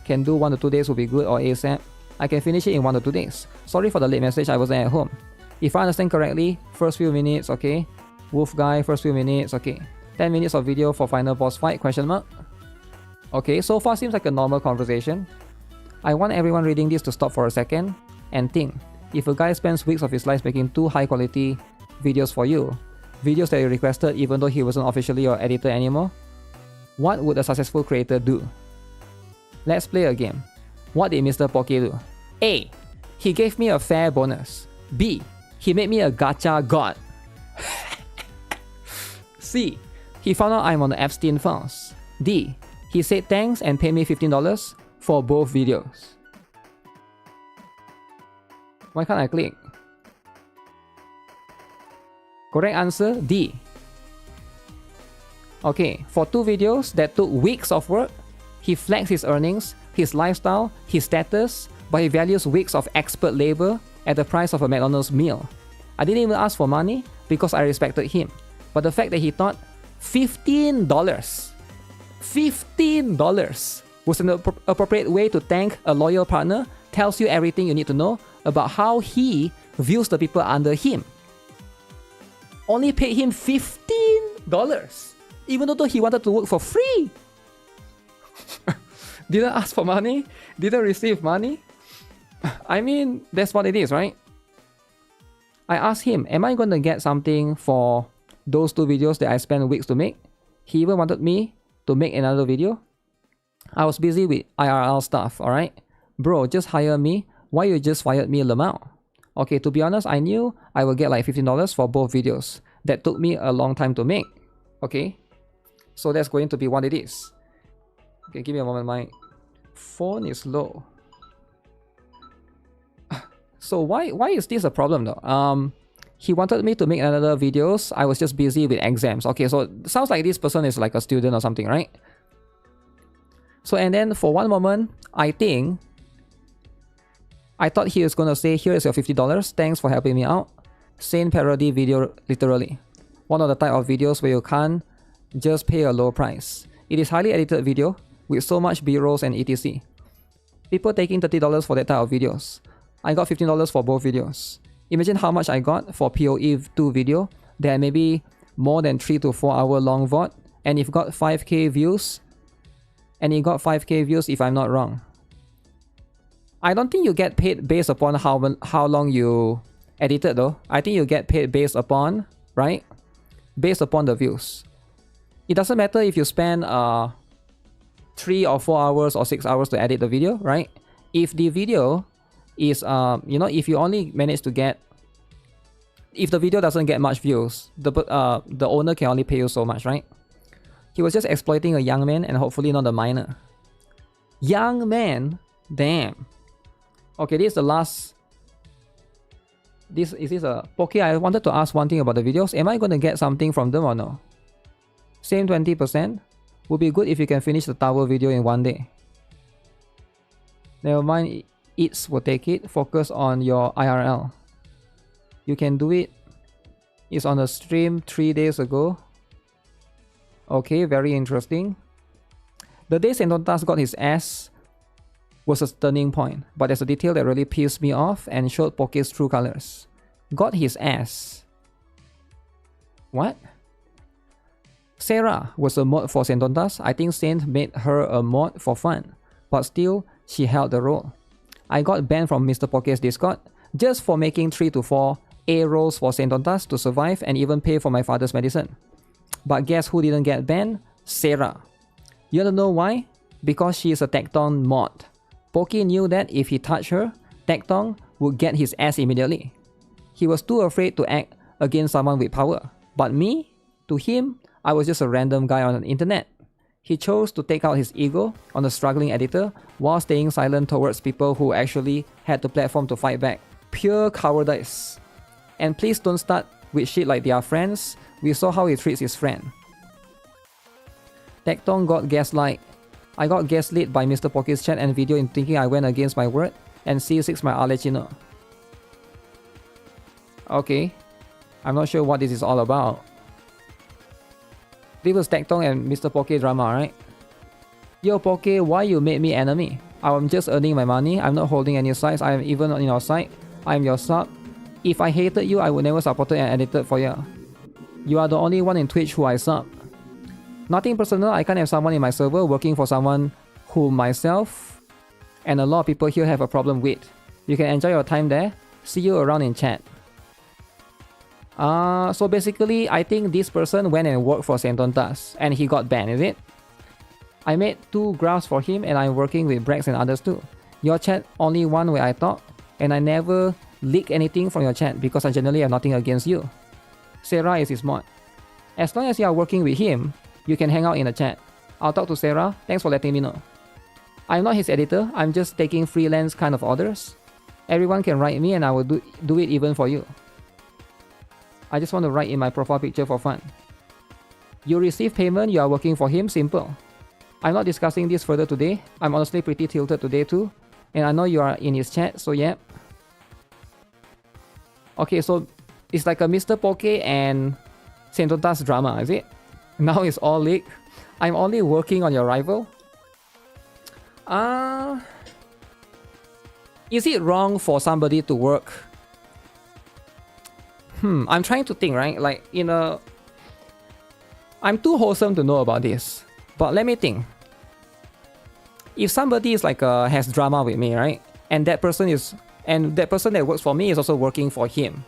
Can do 1 to 2 days will be good, or ASAP. I can finish it in 1 to 2 days. Sorry for the late message, I wasn't at home. If I understand correctly, first few minutes, okay. Wolf guy, first few minutes, okay. 10 minutes of video for final boss fight, question mark. Okay, so far seems like a normal conversation. I want everyone reading this to stop for a second and think. If a guy spends weeks of his life making 2 high quality videos for you, videos that you requested even though he wasn't officially your editor anymore, what would a successful creator do? Let's play a game. What did Mr. Poke do? A. He gave me a fair bonus. B. He made me a gacha god. C. He found out I'm on the Epstein files. D. He said thanks and paid me $15 for both videos. Why can't I click? Correct answer, D. Okay, for 2 videos that took weeks of work, he flexed his earnings, his lifestyle, his status, but he values weeks of expert labor at the price of a McDonald's meal. I didn't even ask for money because I respected him. But the fact that he thought $15 was an appropriate way to thank a loyal partner tells you everything you need to know about how he views the people under him. Only paid him $15, even though he wanted to work for free. Didn't ask for money, didn't receive money. I mean, that's what it is, right? I asked him, am I going to get something for those 2 videos that I spent weeks to make? He even wanted me to make another video. I was busy with IRL stuff, alright? Bro, just hire me. Why you just fired me, Lamau? Okay, to be honest, I knew I would get like $15 for both videos. That took me a long time to make. Okay? So that's going to be what it is. Okay, give me a moment, my phone is low. So why is this a problem though? He wanted me to make another videos. I was just busy with exams. Okay, so it sounds like this person is like a student or something, right? So and then for one moment, I thought he was gonna say, here is your $50. Thanks for helping me out. Sane parody video, literally. One of the type of videos where you can't just pay a low price. It is highly edited video with so much B-rolls and etc. People taking $30 for that type of videos. I got $15 for both videos. Imagine how much I got for PoE 2 video that may be more than 3 to 4 hour long VOD, and it got 5k views. And it got 5k views if I'm not wrong. I don't think you get paid based upon how long you edited though. I think you get paid based upon, right? Based upon the views. It doesn't matter if you spend 3 or 4 hours or 6 hours to edit the video, right? If the video is, if you only manage to get, if the video doesn't get much views, the owner can only pay you so much, right? He was just exploiting a young man and hopefully not a minor. Young man? Damn. Okay, this is the last. Is this a... Okay, I wanted to ask one thing about the videos. Am I going to get something from them or no? Same 20%? Would be good if you can finish the tower video in one day. Never mind, Eats will take it. Focus on your IRL. You can do it. It's on a stream 3 days ago. Okay, very interesting. The day Sentontas got his ass was a turning point, but there's a detail that really pissed me off and showed Poke's true colors. Got his ass. What? Sarah was a mod for Sentontas. I think Saint made her a mod for fun, but still, she held the role. I got banned from Mr. Poke's Discord just for making 3 to 4 A rolls for Sentontas to survive and even pay for my father's medicine. But guess who didn't get banned? Sarah. You wanna know why? Because she is a Tecton mod. Poke knew that if he touched her, Tecton would get his ass immediately. He was too afraid to act against someone with power. But me? To him, I was just a random guy on the internet. He chose to take out his ego on a struggling editor while staying silent towards people who actually had the platform to fight back. Pure cowardice. And please don't start with shit like they are friends. We saw how he treats his friend. Tecton got gaslight. I got gaslit by Mr. Poke's chat and video in thinking I went against my word, and C6 my I'll let you know. Okay. I'm not sure what this is all about. This was Tecton and Mr. Poke drama, right? Yo Poke, why you made me enemy? I'm just earning my money. I'm not holding any sides. I am even on your side. I am your sub. If I hated you, I would never support and edited for you. You are the only one in Twitch who I sub. Nothing personal. I can't have someone in my server working for someone who myself and a lot of people here have a problem with. You can enjoy your time there. See you around in chat. So basically, I think this person went and worked for Sentontas and he got banned, is it? I made 2 graphs for him and I'm working with Brax and others too. Your chat only one where I talk, and I never leak anything from your chat because I generally have nothing against you. Sarah is his mod. As long as you are working with him, you can hang out in the chat. I'll talk to Sarah. Thanks for letting me know. I'm not his editor. I'm just taking freelance kind of orders. Everyone can write me and I will do it even for you. I just want to write in my profile picture for fun. You receive payment, you are working for him, simple. I'm not discussing this further today. I'm honestly pretty tilted today too. And I know you are in his chat, so yeah. Okay, so it's like a Mr. Poke and Sentota's drama, is it? Now it's all leaked. I'm only working on your rival. Is it wrong for somebody to work? I'm trying to think, right? Like, I'm too wholesome to know about this. But let me think. If somebody is like has drama with me, right? And that person that works for me is also working for him.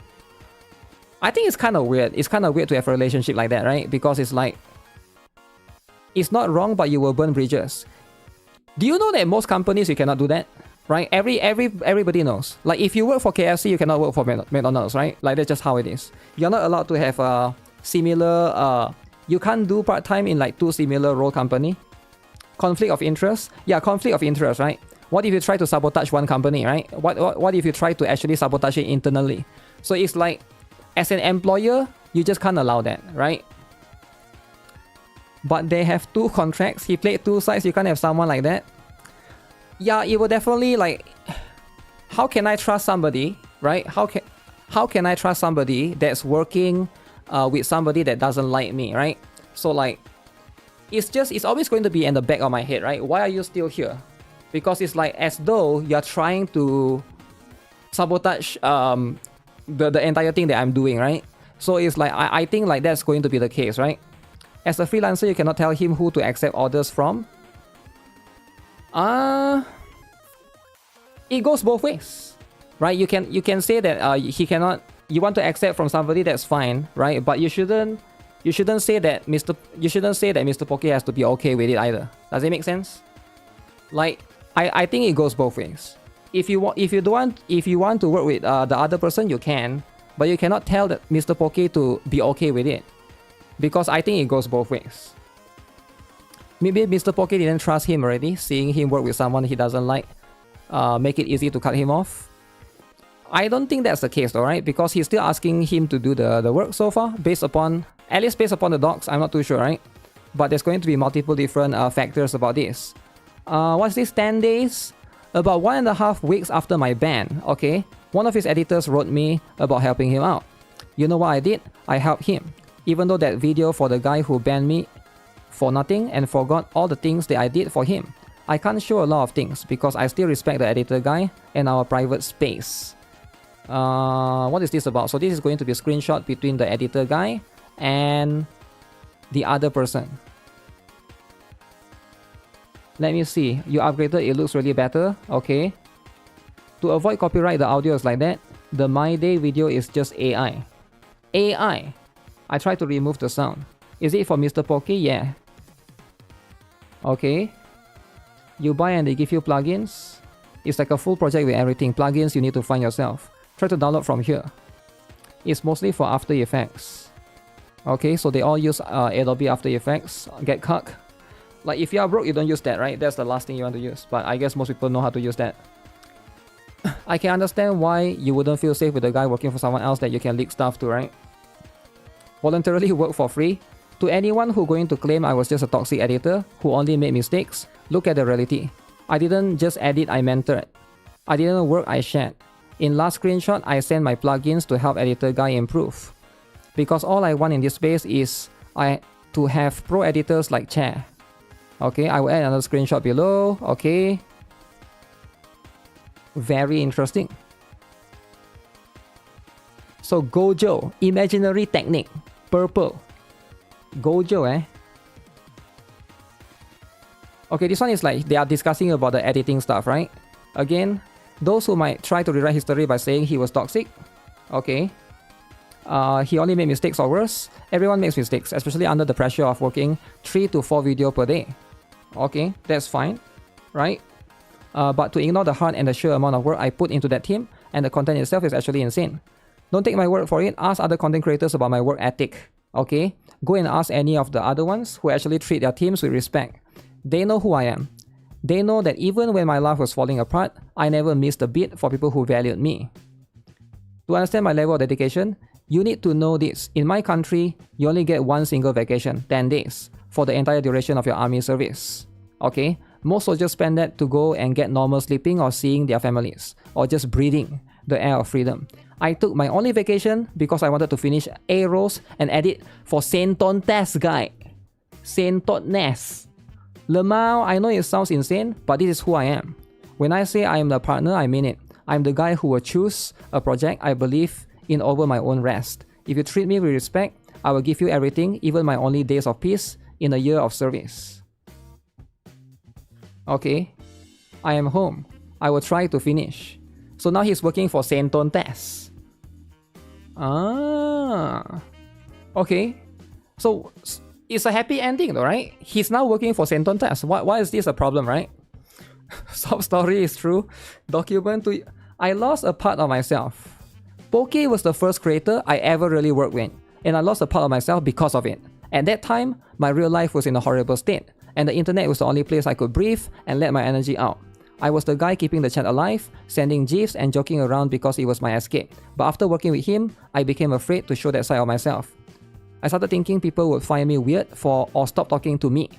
I think it's kind of weird. It's kind of weird to have a relationship like that, right? Because it's like, it's not wrong, but you will burn bridges. Do you know that most companies you cannot do that? Right? Everybody knows. Like if you work for KFC, you cannot work for McDonald's, right? Like that's just how it is. You're not allowed to have a similar. You can't do part-time in like two similar role company. Conflict of interest. Yeah, conflict of interest, right? What if you try to sabotage one company, right? What if you try to actually sabotage it internally? So it's like, as an employer, you just can't allow that, right? But they have two contracts. He played two sides. You can't have someone like that. Yeah, it will definitely like. How can I trust somebody, right? How can I trust somebody that's working with somebody that doesn't like me, right? So like, it's always going to be in the back of my head, right? Why are you still here? Because it's like as though you're trying to sabotage the entire thing that I'm doing, right? So it's like I think like that's going to be the case, right? As a freelancer, you cannot tell him who to accept orders from. It goes both ways, right? You can say that he cannot. You want to accept from somebody, that's fine, right? But you shouldn't say that Mr. Poke has to be okay with it either. Does it make sense? Like I think it goes both ways. If you want to work with the other person, you can, but you cannot tell that Mr. Poke to be okay with it, because I think it goes both ways. Maybe Mr. Poke didn't trust him already, seeing him work with someone he doesn't like, make it easy to cut him off. I don't think that's the case though, right? Because he's still asking him to do the work so far, at least based upon the docs. I'm not too sure, right? But there's going to be multiple different factors about this. What's this? 10 days? About 1.5 weeks after my ban, okay? One of his editors wrote me about helping him out. You know what I did? I helped him. Even though that video for the guy who banned me for nothing and forgot all the things that I did for him. I can't show a lot of things because I still respect the editor guy and our private space. What is this about? So this is going to be a screenshot between the editor guy and the other person. Let me see. You upgraded, it looks really better. Okay. To avoid copyright, the audio is like that. The My Day video is just AI. AI. I tried to remove the sound. Is it for Mr. Poke? Yeah. Okay. You buy and they give you plugins. It's like a full project with everything. Plugins you need to find yourself. Try to download from here. It's mostly for After Effects. Okay, so they all use Adobe After Effects. Get cuck. Like if you are broke, you don't use that, right? That's the last thing you want to use. But I guess most people know how to use that. I can understand why you wouldn't feel safe with a guy working for someone else that you can leak stuff to, right? Voluntarily work for free. To anyone who going to claim I was just a toxic editor who only made mistakes, look at the reality. I didn't just edit, I mentored. I didn't work, I shared. In last screenshot, I sent my plugins to help editor guy improve. Because all I want in this space is to have pro editors like Chair. Okay, I will add another screenshot below. Okay. Very interesting. So Gojo, imaginary technique, purple. Gojo, eh? Okay, this one is like they are discussing about the editing stuff, right? Again, those who might try to rewrite history by saying he was toxic. Okay. He only made mistakes or worse. Everyone makes mistakes, especially under the pressure of working 3 to 4 videos per day. Okay, that's fine, right? But to ignore the hard and the sheer amount of work I put into that team and the content itself is actually insane. Don't take my word for it. Ask other content creators about my work ethic. Okay? Go and ask any of the other ones who actually treat their teams with respect. They know who I am. They know that even when my life was falling apart, I never missed a beat for people who valued me. To understand my level of dedication, you need to know this. In my country, you only get one single vacation, 10 days, for the entire duration of your army service. Okay? Most soldiers spend that to go and get normal sleeping or seeing their families, or just breathing the air of freedom. I took my only vacation because I wanted to finish Arrows and edit for Sainton Test Guide. Saintoness. Lemao, I know it sounds insane, but this is who I am. When I say I am the partner, I mean it. I'm the guy who will choose a project I believe in over my own rest. If you treat me with respect, I will give you everything, even my only days of peace in a year of service. Okay, I am home. I will try to finish. So now he's working for Sainton Test. Ah, okay. So it's a happy ending though, right? He's now working for Sainton Test. Why is this a problem, right? Sub story is true. Document to... I lost a part of myself. Poke was the first creator I ever really worked with, and I lost a part of myself because of it. At that time, my real life was in a horrible state, and the internet was the only place I could breathe and let my energy out. I was the guy keeping the chat alive, sending gifs and joking around because it was my escape. But after working with him, I became afraid to show that side of myself. I started thinking people would find me weird or stop talking to me.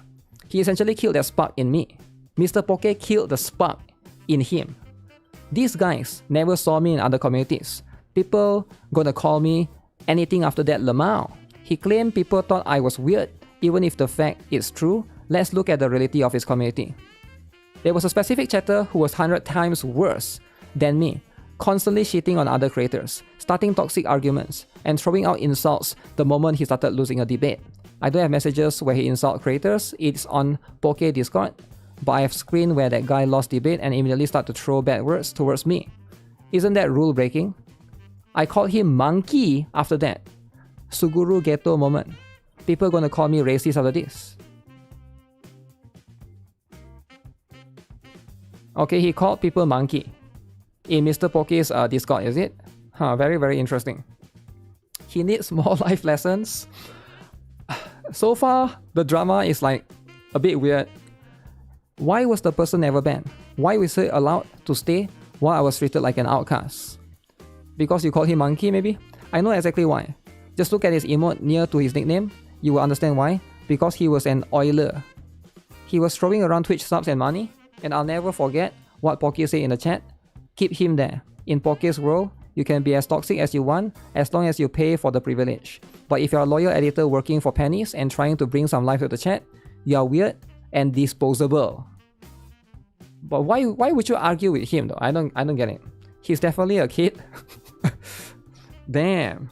He essentially killed that spark in me. Mr. Poke killed the spark in him. These guys never saw me in other communities. People gonna call me anything after that Lemao. He claimed people thought I was weird, even if the fact is true. Let's look at the reality of his community. There was a specific chatter who was 100 times worse than me, constantly shitting on other creators, starting toxic arguments, and throwing out insults the moment he started losing a debate. I don't have messages where he insults creators, it's on Poke Discord, but I have screen where that guy lost debate and immediately started to throw bad words towards me. Isn't that rule breaking? I called him monkey after that. Suguru Ghetto moment. People gonna call me racist after this. Okay, he called people monkey. In Mr. Poke's Discord, is it? Very, very interesting. He needs more life lessons. So far, the drama is like a bit weird. Why was the person never banned? Why was he allowed to stay while I was treated like an outcast? Because you called him monkey, maybe? I know exactly why. Just look at his emote near to his nickname. You will understand why. Because he was an oiler. He was throwing around Twitch subs and money. And I'll never forget what Poke said in the chat. Keep him there. In Poke's world, you can be as toxic as you want as long as you pay for the privilege. But if you're a loyal editor working for pennies and trying to bring some life to the chat, you are weird and disposable. But why would you argue with him though? I don't get it. He's definitely a kid. Damn.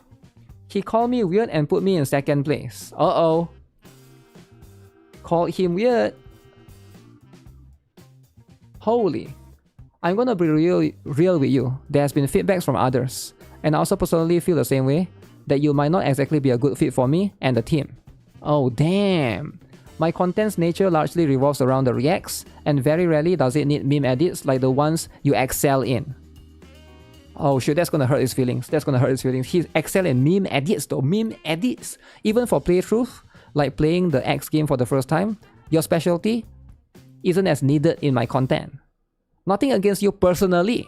He called me weird and put me in second place. Uh-oh. Called him weird. Holy. I'm gonna be real with you. There has been feedbacks from others. And I also personally feel the same way, that you might not exactly be a good fit for me and the team. Oh damn. My content's nature largely revolves around the reacts, and very rarely does it need meme edits like the ones you excel in. Oh shit, that's gonna hurt his feelings. That's gonna hurt his feelings. He's excel in meme edits though. Meme edits. Even for playthroughs, like playing the X game for the first time, your specialty isn't as needed in my content. Nothing against you personally.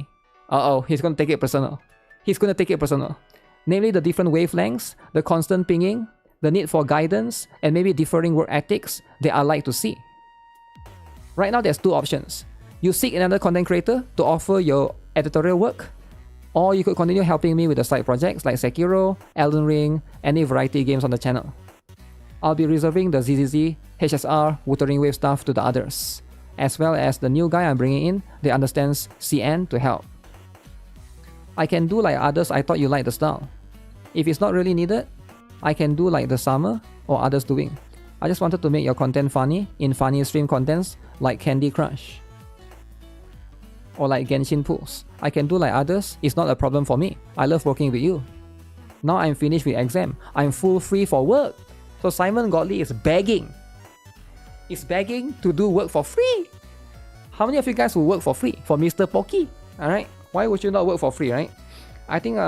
Uh-oh, he's gonna take it personal. He's gonna take it personal. Namely the different wavelengths, the constant pinging, the need for guidance, and maybe differing work ethics that I like to see. Right now there's two options. You seek another content creator to offer your editorial work, or you could continue helping me with the side projects like Sekiro, Elden Ring, any variety games on the channel. I'll be reserving the ZZZ, HSR, Wuthering Wave stuff to the others, as well as the new guy I'm bringing in that understands CN to help. I can do like others I thought you liked the style. If it's not really needed, I can do like the summer or others doing. I just wanted to make your content funny in funny stream contents like Candy Crush. Or like Genshin pools. I can do like others, it's not a problem for me. I love working with you. Now I'm finished with exam. I'm full free for work. So Simon Godley is begging. He's begging to do work for free. How many of you guys will work for free for Mr. Poke? Alright? Why would you not work for free, right? I think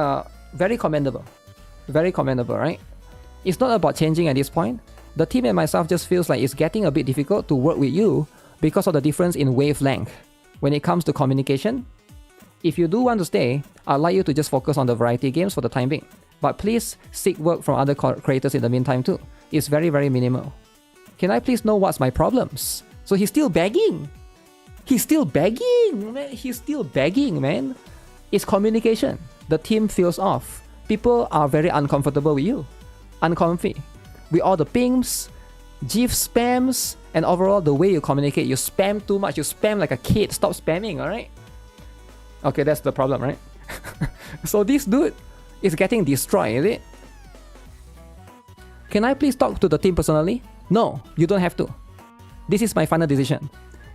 very commendable. Very commendable, right? It's not about changing at this point. The team and myself just feels like it's getting a bit difficult to work with you because of the difference in wavelength when it comes to communication. If you do want to stay, I'd like you to just focus on the variety games for the time being. But please seek work from other creators in the meantime too. It's very, very minimal. Can I please know what's my problems? So he's still begging. He's still begging, man. He's still begging, man. It's communication. The team feels off. People are very uncomfortable with you. Uncomfy. With all the pings, GIF spams, and overall the way you communicate. You spam too much. You spam like a kid. Stop spamming, alright? Okay, that's the problem, right? So this dude is getting destroyed, is it? Can I please talk to the team personally? No, you don't have to. This is my final decision.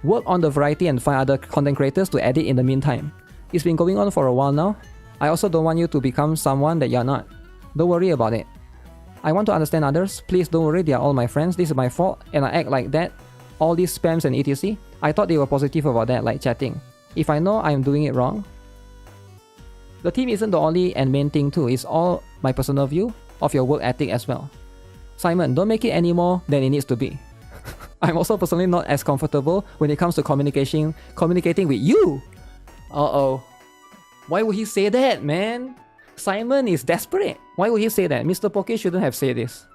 Work on the variety and find other content creators to edit in the meantime. It's been going on for a while now. I also don't want you to become someone that you're not. Don't worry about it. I want to understand others. Please don't worry, they are all my friends. This is my fault and I act like that. All these spams and etc. I thought they were positive about that, like chatting. If I know I'm doing it wrong. The team isn't the only and main thing too. It's all my personal view of your work ethic as well. Simon, don't make it any more than it needs to be. I'm also personally not as comfortable when it comes to communicating with you. Uh-oh. Why would he say that, man? Simon is desperate. Why would he say that? Mr. Poke shouldn't have said this.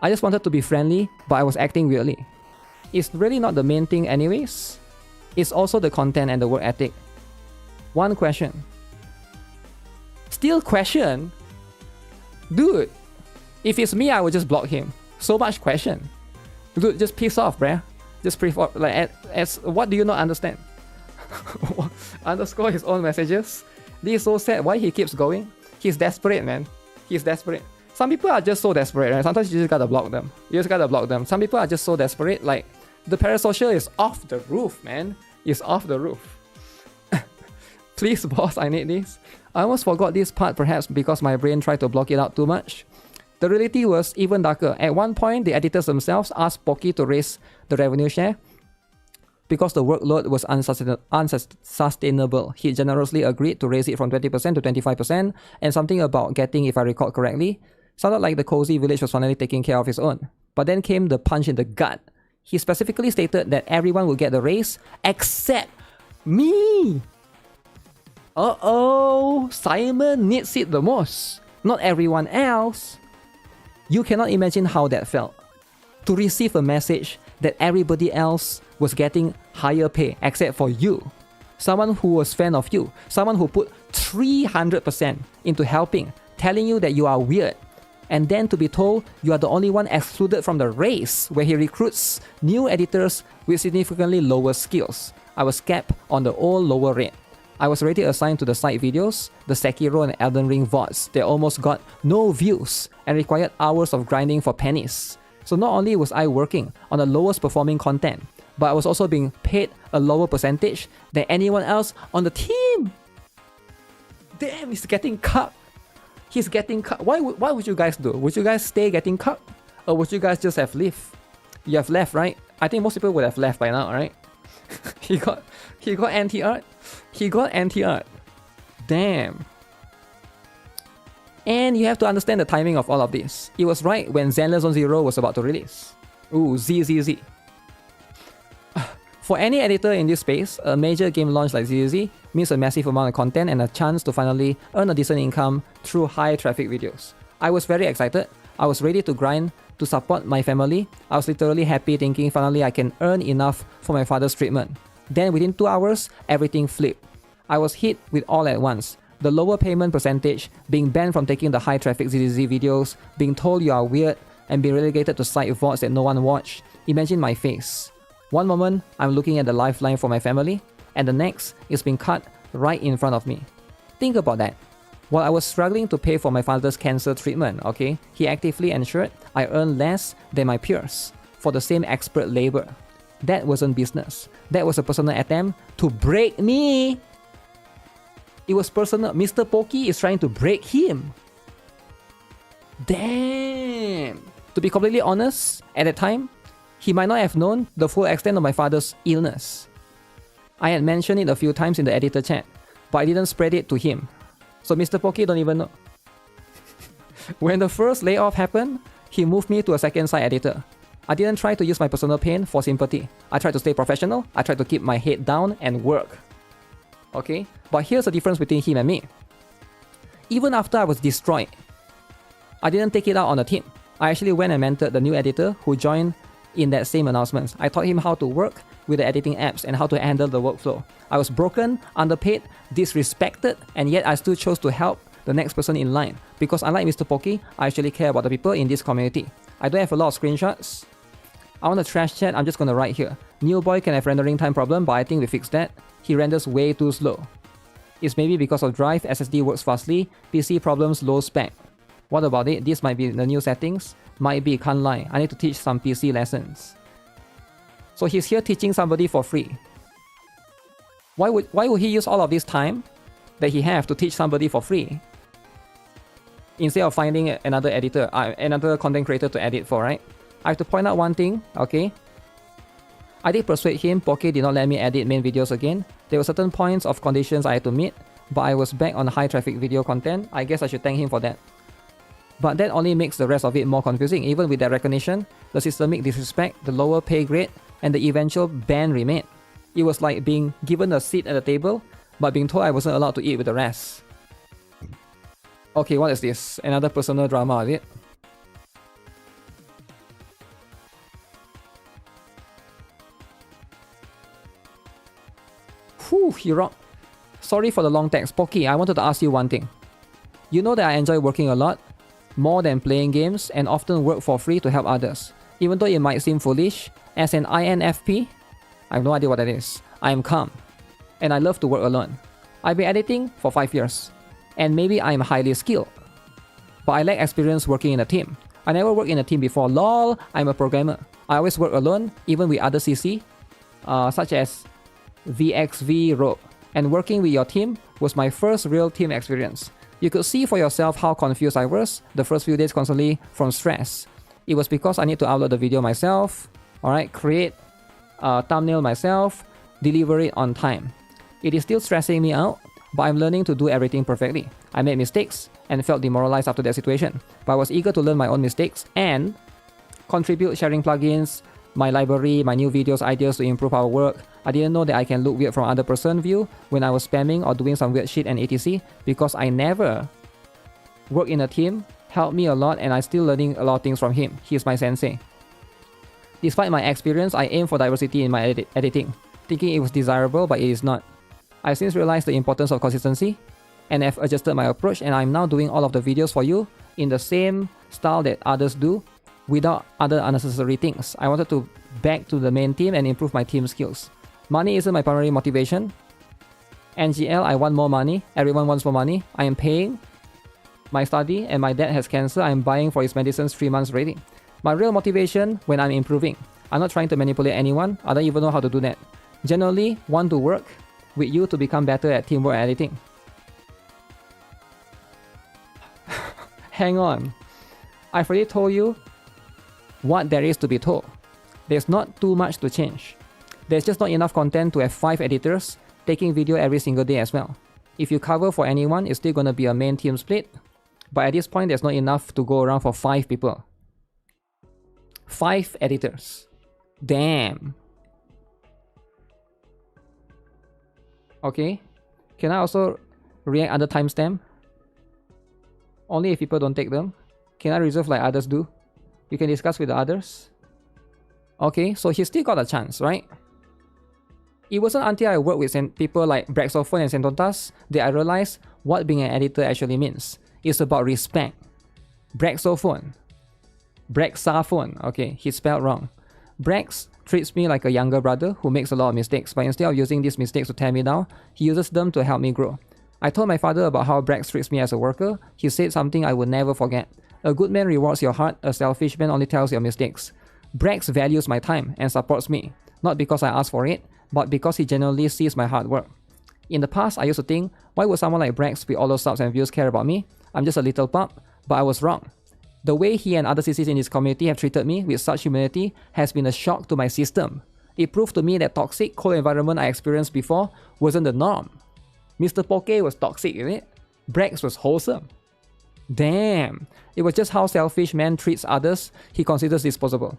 I just wanted to be friendly, but I was acting weirdly. It's really not the main thing anyways. It's also the content and the work ethic. One question. Still question? Dude, if it's me, I would just block him. So much question. Dude, just piss off, bruh. Just piss off. Like, what do you not understand? Underscore his own messages. This is so sad. Why he keeps going? He's desperate, man. He's desperate. Some people are just so desperate, right? Sometimes you just gotta block them. You just gotta block them. Some people are just so desperate. Like, the parasocial is off the roof, man. It's off the roof. Please, boss, I need this. I almost forgot this part, perhaps because my brain tried to block it out too much. The reality was even darker. At one point, the editors themselves asked Poki to raise the revenue share because the workload was unsustainable. He generously agreed to raise it from 20% to 25%, and something about getting, if I recall correctly, sounded like the cozy village was finally taking care of his own. But then came the punch in the gut. He specifically stated that everyone would get the raise except me. Uh-oh, Simon needs it the most, not everyone else. You cannot imagine how that felt. To receive a message that everybody else was getting higher pay except for you. Someone who was fan of you. Someone who put 300% into helping, telling you that you are weird. And then to be told you are the only one excluded from the race where he recruits new editors with significantly lower skills. I was capped on the old lower rate. I was already assigned to the side videos, the Sekiro and Elden Ring VODs. They almost got no views and required hours of grinding for pennies. So not only was I working on the lowest performing content, but I was also being paid a lower percentage than anyone else on the team. Damn, he's getting cut. He's getting cut. What would you guys do? Would you guys stay getting cut? Or would you guys just have left? You have left, right? I think most people would have left by now, right? He got anti-art. He got anti-art. Damn. And you have to understand the timing of all of this. It was right when Zenless Zone Zero was about to release. Ooh, ZZZ. For any editor in this space, a major game launch like ZZZ means a massive amount of content and a chance to finally earn a decent income through high traffic videos. I was very excited. I was ready to grind to support my family. I was literally happy thinking finally I can earn enough for my father's treatment. Then within 2 hours, everything flipped. I was hit with all at once. The lower payment percentage, being banned from taking the high traffic ZZZ videos, being told you are weird, and being relegated to side VODs that no one watched. Imagine my face. One moment, I'm looking at the lifeline for my family, and the next is being cut right in front of me. Think about that. While I was struggling to pay for my father's cancer treatment, okay, he actively ensured I earned less than my peers for the same expert labor. That wasn't business. That was a personal attempt to break me. It was personal. Mr. Poki is trying to break him. Damn. To be completely honest, at that time, he might not have known the full extent of my father's illness. I had mentioned it a few times in the editor chat, but I didn't spread it to him. So Mr. Poki don't even know. When the first layoff happened, he moved me to a second side editor. I didn't try to use my personal pain for sympathy. I tried to stay professional, I tried to keep my head down and work. Okay? But here's the difference between him and me. Even after I was destroyed, I didn't take it out on the team. I actually went and mentored the new editor who joined in that same announcements. I taught him how to work with the editing apps and how to handle the workflow. I was broken, underpaid, disrespected, and yet I still chose to help the next person in line. Because unlike Mr. Pokey, I actually care about the people in this community. I don't have a lot of screenshots. I want to trash chat, I'm just gonna write here. New boy can have rendering time problem, but I think we fixed that. He renders way too slow. It's maybe because of drive, SSD works fastly, PC problems, low spec. What about it? This might be the new settings. Might be, can't lie. I need to teach some PC lessons. So he's here teaching somebody for free. Why would he use all of this time that he have to teach somebody for free? Instead of finding another editor, another content creator to edit for, right? I have to point out one thing, okay? I did persuade him, Poke did not let me edit main videos again. There were certain points of conditions I had to meet, but I was back on high traffic video content. I guess I should thank him for that. But that only makes the rest of it more confusing. Even with that recognition, the systemic disrespect, the lower pay grade, and the eventual ban remained. It was like being given a seat at the table, but being told I wasn't allowed to eat with the rest. Okay, what is this? Another personal drama, is it? Whew, he rocked. Sorry for the long text. Pocky, I wanted to ask you one thing. You know that I enjoy working a lot, more than playing games, and often work for free to help others. Even though it might seem foolish, as an INFP, I have no idea what that is. I am calm, and I love to work alone. I've been editing for 5 years, and maybe I am highly skilled, but I lack experience working in a team. I never worked in a team before. Lol, I'm a programmer. I always work alone, even with other CC, such as VXV Rope, and working with your team was my first real team experience. You could see for yourself how confused I was the first few days constantly from stress. It was because I need to upload the video myself, alright, create a thumbnail myself, deliver it on time. It is still stressing me out, but I'm learning to do everything perfectly. I made mistakes and felt demoralized after that situation, but I was eager to learn my own mistakes and contribute sharing plugins, my library, my new videos, ideas to improve our work. I didn't know that I can look weird from other person's view when I was spamming or doing some weird shit and etc. because I never worked in a team, helped me a lot, and I'm still learning a lot of things from him. He's my sensei. Despite my experience, I aim for diversity in my editing, thinking it was desirable, but it is not. I've since realized the importance of consistency and have adjusted my approach, and I'm now doing all of the videos for you in the same style that others do, without other unnecessary things. I wanted to back to the main team and improve my team skills. Money isn't my primary motivation. NGL, I want more money. Everyone wants more money. I am paying my study, and my dad has cancer. I am buying for his medicines 3 months ready. My real motivation when I'm improving. I'm not trying to manipulate anyone. I don't even know how to do that. Generally, want to work with you to become better at teamwork and editing. Hang on. I've already told you what there is to be told. There's not too much to change. There's just not enough content to have 5 editors taking video every single day as well. If you cover for anyone, it's still gonna be a main team split. But at this point, there's not enough to go around for 5 people. 5 editors. Damn. Okay. Can I also react under timestamp? Only if people don't take them. Can I reserve like others do? You can discuss with the others. Okay, so he still got a chance, right? It wasn't until I worked with people like Braxophone and Sentontas that I realized what being an editor actually means. It's about respect. Braxophone. Braxaphone. Okay, he spelled wrong. Brax treats me like a younger brother who makes a lot of mistakes, but instead of using these mistakes to tear me down, he uses them to help me grow. I told my father about how Brax treats me as a worker. He said something I will never forget. A good man rewards your heart, a selfish man only tells your mistakes. Brax values my time and supports me, not because I ask for it, but because he genuinely sees my hard work. In the past, I used to think, why would someone like Brax with all those subs and views care about me? I'm just a little pup, but I was wrong. The way he and other CCs in his community have treated me with such humility has been a shock to my system. It proved to me that toxic, cold environment I experienced before wasn't the norm. Mr. Poke was toxic, is it? Brax was wholesome. Damn, it was just how selfish man treats others he considers disposable.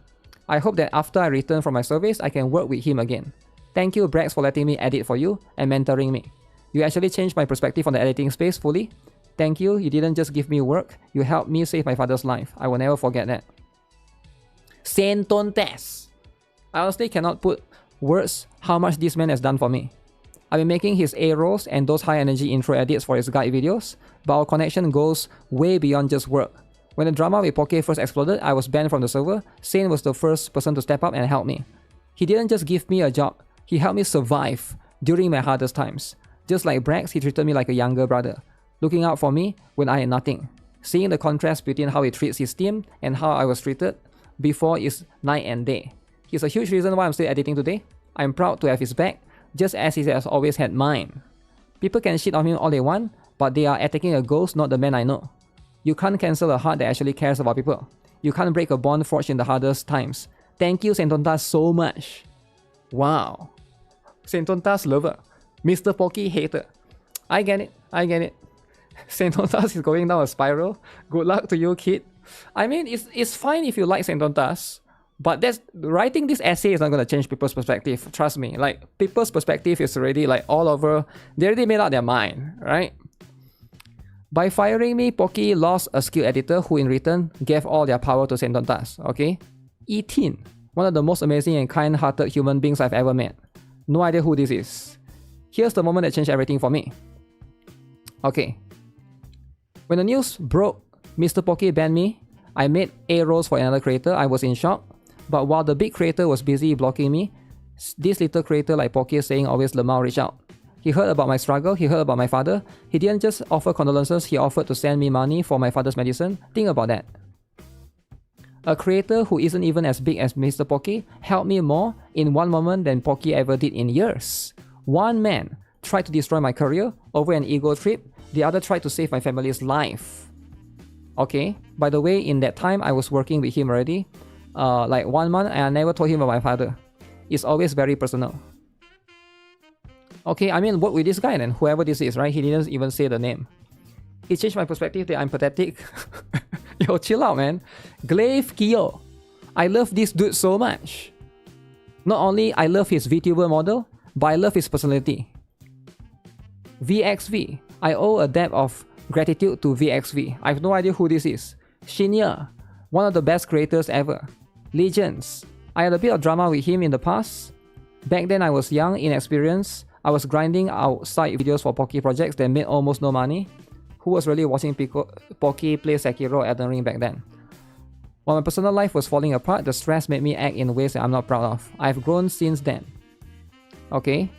I hope that after I return from my service, I can work with him again. Thank you, Brax, for letting me edit for you and mentoring me. You actually changed my perspective on the editing space fully. Thank you. You didn't just give me work. You helped me save my father's life. I will never forget that. Sentontes. I honestly cannot put words how much this man has done for me. I've been making his A rolls and those high energy intro edits for his guide videos, but our connection goes way beyond just work. When the drama with Poke first exploded, I was banned from the server. Sane was the first person to step up and help me. He didn't just give me a job, he helped me survive during my hardest times. Just like Brax, he treated me like a younger brother, looking out for me when I had nothing. Seeing the contrast between how he treats his team and how I was treated before is night and day. He's a huge reason why I'm still editing today. I'm proud to have his back, just as he has always had mine. People can shit on him all they want, but they are attacking a ghost, not the man I know. You can't cancel a heart that actually cares about people. You can't break a bond forged in the hardest times. Thank you, Sentontas, so much. Wow. Sentontas lover. Mr. Pocky hater. I get it. Sentontas is going down a spiral. Good luck to you, kid. I mean, it's fine if you like Sentontas, but writing this essay is not going to change people's perspective. Trust me. Like, people's perspective is already like all over. They already made up their mind, right? By firing me, Pocky lost a skilled editor who in return gave all their power to Sentontas, okay? E-Teen, one of the most amazing and kind-hearted human beings I've ever met. No idea who this is. Here's the moment that changed everything for me. Okay. When the news broke, Mr. Pocky banned me. I made A rolls for another creator. I was in shock. But while the big creator was busy blocking me, this little creator like Pocky saying always Lemao reach out. He heard about my struggle, he heard about my father. He didn't just offer condolences, he offered to send me money for my father's medicine. Think about that. A creator who isn't even as big as Mr. Pocky helped me more in one moment than Pocky ever did in years. One man tried to destroy my career over an ego trip, the other tried to save my family's life. Okay, by the way, in that time I was working with him already. Like 1 month, and I never told him about my father. It's always very personal. Okay, I mean, work with this guy then, whoever this is, right? He didn't even say the name. It changed my perspective that I'm pathetic. Yo, chill out, man. Glaive Kyo. I love this dude so much. Not only I love his VTuber model, but I love his personality. VXV. I owe a debt of gratitude to VXV. I have no idea who this is. Shinya. One of the best creators ever. Legends. I had a bit of drama with him in the past. Back then I was young, inexperienced. I was grinding out side videos for Pocky projects that made almost no money. Who was really watching Pocky play Sekiro Elden Ring back then? While my personal life was falling apart, the stress made me act in ways that I'm not proud of. I've grown since then. Okay.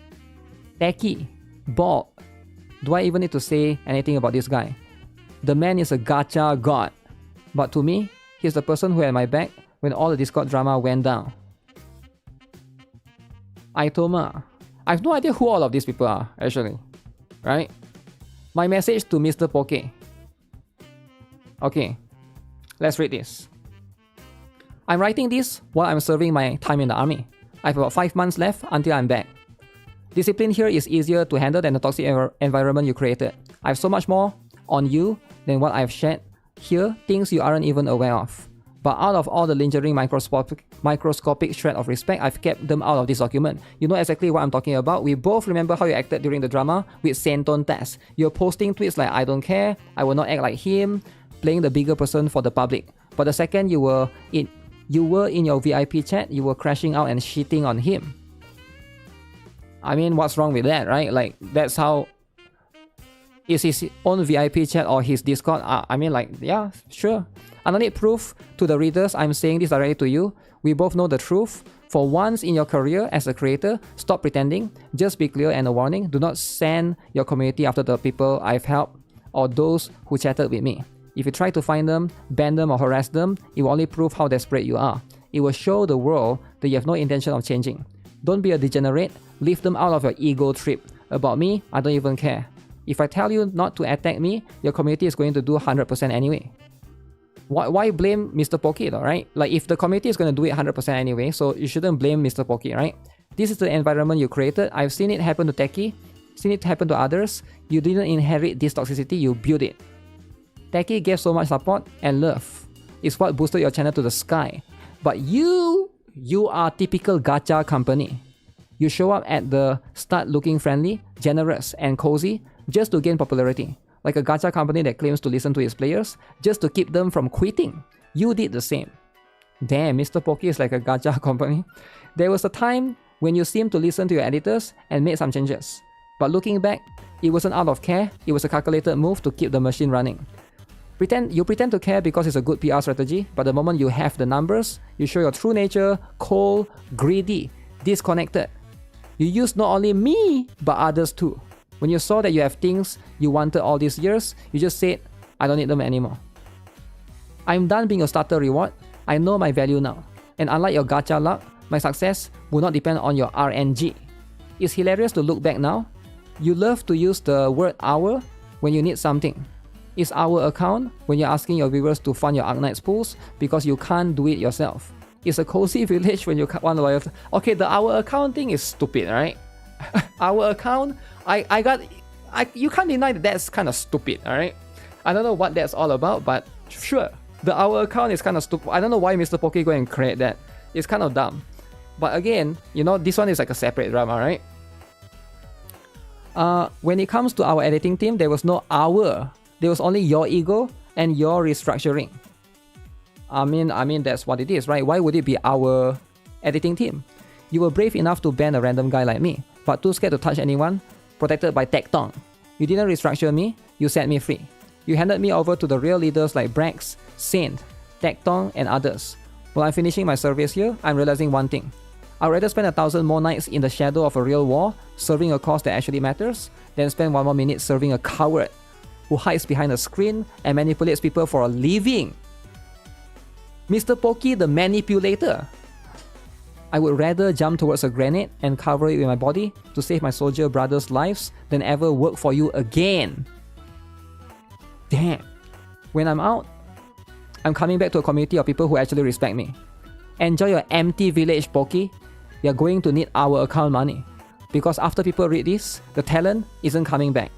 Techie. Bald. Do I even need to say anything about this guy? The man is a gacha god. But to me, he's the person who had my back when all the Discord drama went down. Aitoma. I have no idea who all of these people are, actually. Right? My message to Mr. Poke. Okay, let's read this. I'm writing this while I'm serving my time in the army. I have about 5 months left until I'm back. Discipline here is easier to handle than the toxic environment you created. I have so much more on you than what I've shared here, things you aren't even aware of. But out of all the lingering microscopic shred of respect, I've kept them out of this document. You know exactly what I'm talking about. We both remember how you acted during the drama with Sentontas. You're posting tweets like, I don't care, I will not act like him, playing the bigger person for the public. But the second you were in your VIP chat, you were crashing out and shitting on him. I mean, what's wrong with that, right? Like, that's how... Is his own VIP chat or his Discord? I mean, like, yeah, sure. I don't need proof to the readers. I'm saying this directly to you. We both know the truth. For once in your career as a creator, stop pretending. Just be clear and a warning. Do not send your community after the people I've helped or those who chatted with me. If you try to find them, ban them or harass them, it will only prove how desperate you are. It will show the world that you have no intention of changing. Don't be a degenerate. Leave them out of your ego trip. About me, I don't even care. If I tell you not to attack me, your community is going to do 100% anyway. Why blame Mr. Pocky though, right? Like, if the community is going to do it 100% anyway, so you shouldn't blame Mr. Pocky, right? This is the environment you created. I've seen it happen to Techie, seen it happen to others. You didn't inherit this toxicity, you built it. Techie gave so much support and love. It's what boosted your channel to the sky. But you You are typical gacha company. You show up at the start looking friendly, generous, and cozy just to gain popularity. Like a gacha company that claims to listen to its players just to keep them from quitting. You did the same. Damn, Mr. Poki is like a gacha company. There was a time when you seemed to listen to your editors and made some changes. But looking back, it wasn't out of care, it was a calculated move to keep the machine running. You pretend to care because it's a good PR strategy, but the moment you have the numbers, you show your true nature, cold, greedy, disconnected. You use not only me, but others too. When you saw that you have things you wanted all these years, you just said, I don't need them anymore. I'm done being a starter reward. I know my value now. And unlike your gacha luck, my success will not depend on your RNG. It's hilarious to look back now. You love to use the word hour when you need something. It's our account when you're asking your viewers to fund your Arknights pools because you can't do it yourself. It's a cozy village when you want loyalty. Okay, the our account thing is stupid, right? Our account, you can't deny that that's kind of stupid, alright? I don't know what that's all about, but sure, the our account is kind of stupid. I don't know why Mr. Poki go and create that. It's kind of dumb. But again, you know, this one is like a separate drama, right? When it comes to our editing team, there was no our. There was only your ego and your restructuring. I mean that's what it is, right? Why would it be our editing team? You were brave enough to ban a random guy like me, but too scared to touch anyone, protected by Tectong. You didn't restructure me, you set me free. You handed me over to the real leaders like Brax, Saint, Tectong, and others. While I'm finishing my service here, I'm realizing one thing. I'd rather spend 1,000 more nights in the shadow of a real war, serving a cause that actually matters, than spend 1 more minute serving a coward who hides behind a screen and manipulates people for a living. Mr. Poki the manipulator. I would rather jump towards a grenade and cover it with my body to save my soldier brothers' lives than ever work for you again. Damn. When I'm out, I'm coming back to a community of people who actually respect me. Enjoy your empty village, Poki. You're going to need our account money. Because after people read this, the talent isn't coming back.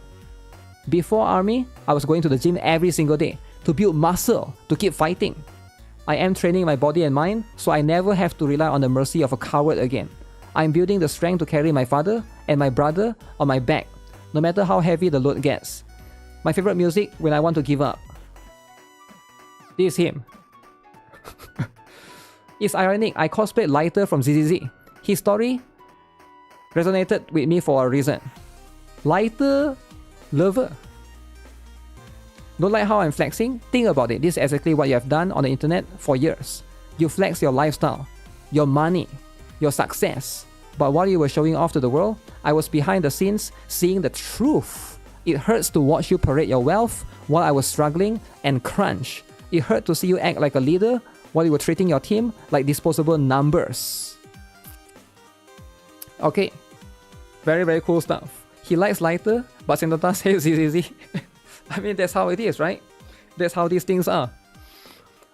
Before army, I was going to the gym every single day to build muscle, to keep fighting. I am training my body and mind, so I never have to rely on the mercy of a coward again. I'm building the strength to carry my father and my brother on my back, no matter how heavy the load gets. My favorite music when I want to give up. This is him. It's ironic, I cosplayed Lighter from ZZZ. His story resonated with me for a reason. Lighter lover. Don't like how I'm flexing? Think about it. This is exactly what you have done on the internet for years. You flex your lifestyle, your money, your success. But while you were showing off to the world, I was behind the scenes seeing the truth. It hurts to watch you parade your wealth while I was struggling and crunch. It hurt to see you act like a leader while you were treating your team like disposable numbers. Okay. Very, very cool stuff. He likes Lighter, but Sentata says ZZZ. I mean, that's how it is, right? That's how these things are.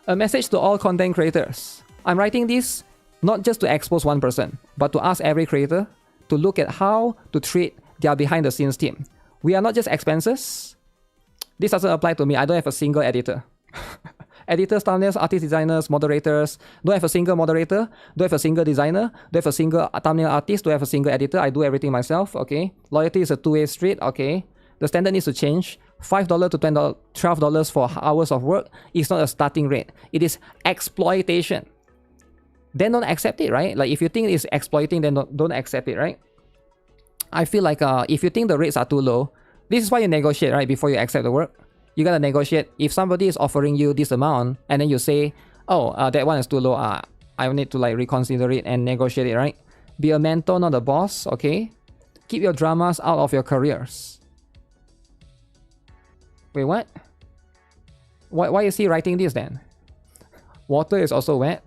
A message to all content creators. I'm writing this not just to expose one person, but to ask every creator to look at how to treat their behind the scenes team. We are not just expenses. This doesn't apply to me. I don't have a single editor. Editors, thumbnails, artist designers, moderators. Don't have a single moderator. Don't have a single designer. Don't have a single thumbnail artist. Don't have a single editor. I do everything myself, okay? Loyalty is a two-way street, okay? The standard needs to change. $5 to $12 for hours of work is not a starting rate. It is exploitation. Then don't accept it, right? Like if you think it's exploiting, then don't accept it, right? I feel like if you think the rates are too low, this is why you negotiate, right? Before you accept the work. You gotta negotiate. If somebody is offering you this amount and then you say, oh, that one is too low, I need to like reconsider it and negotiate it, right? Be a mentor, not a boss, okay? Keep your dramas out of your careers. Wait, what? Why is he writing this then? Water is also wet.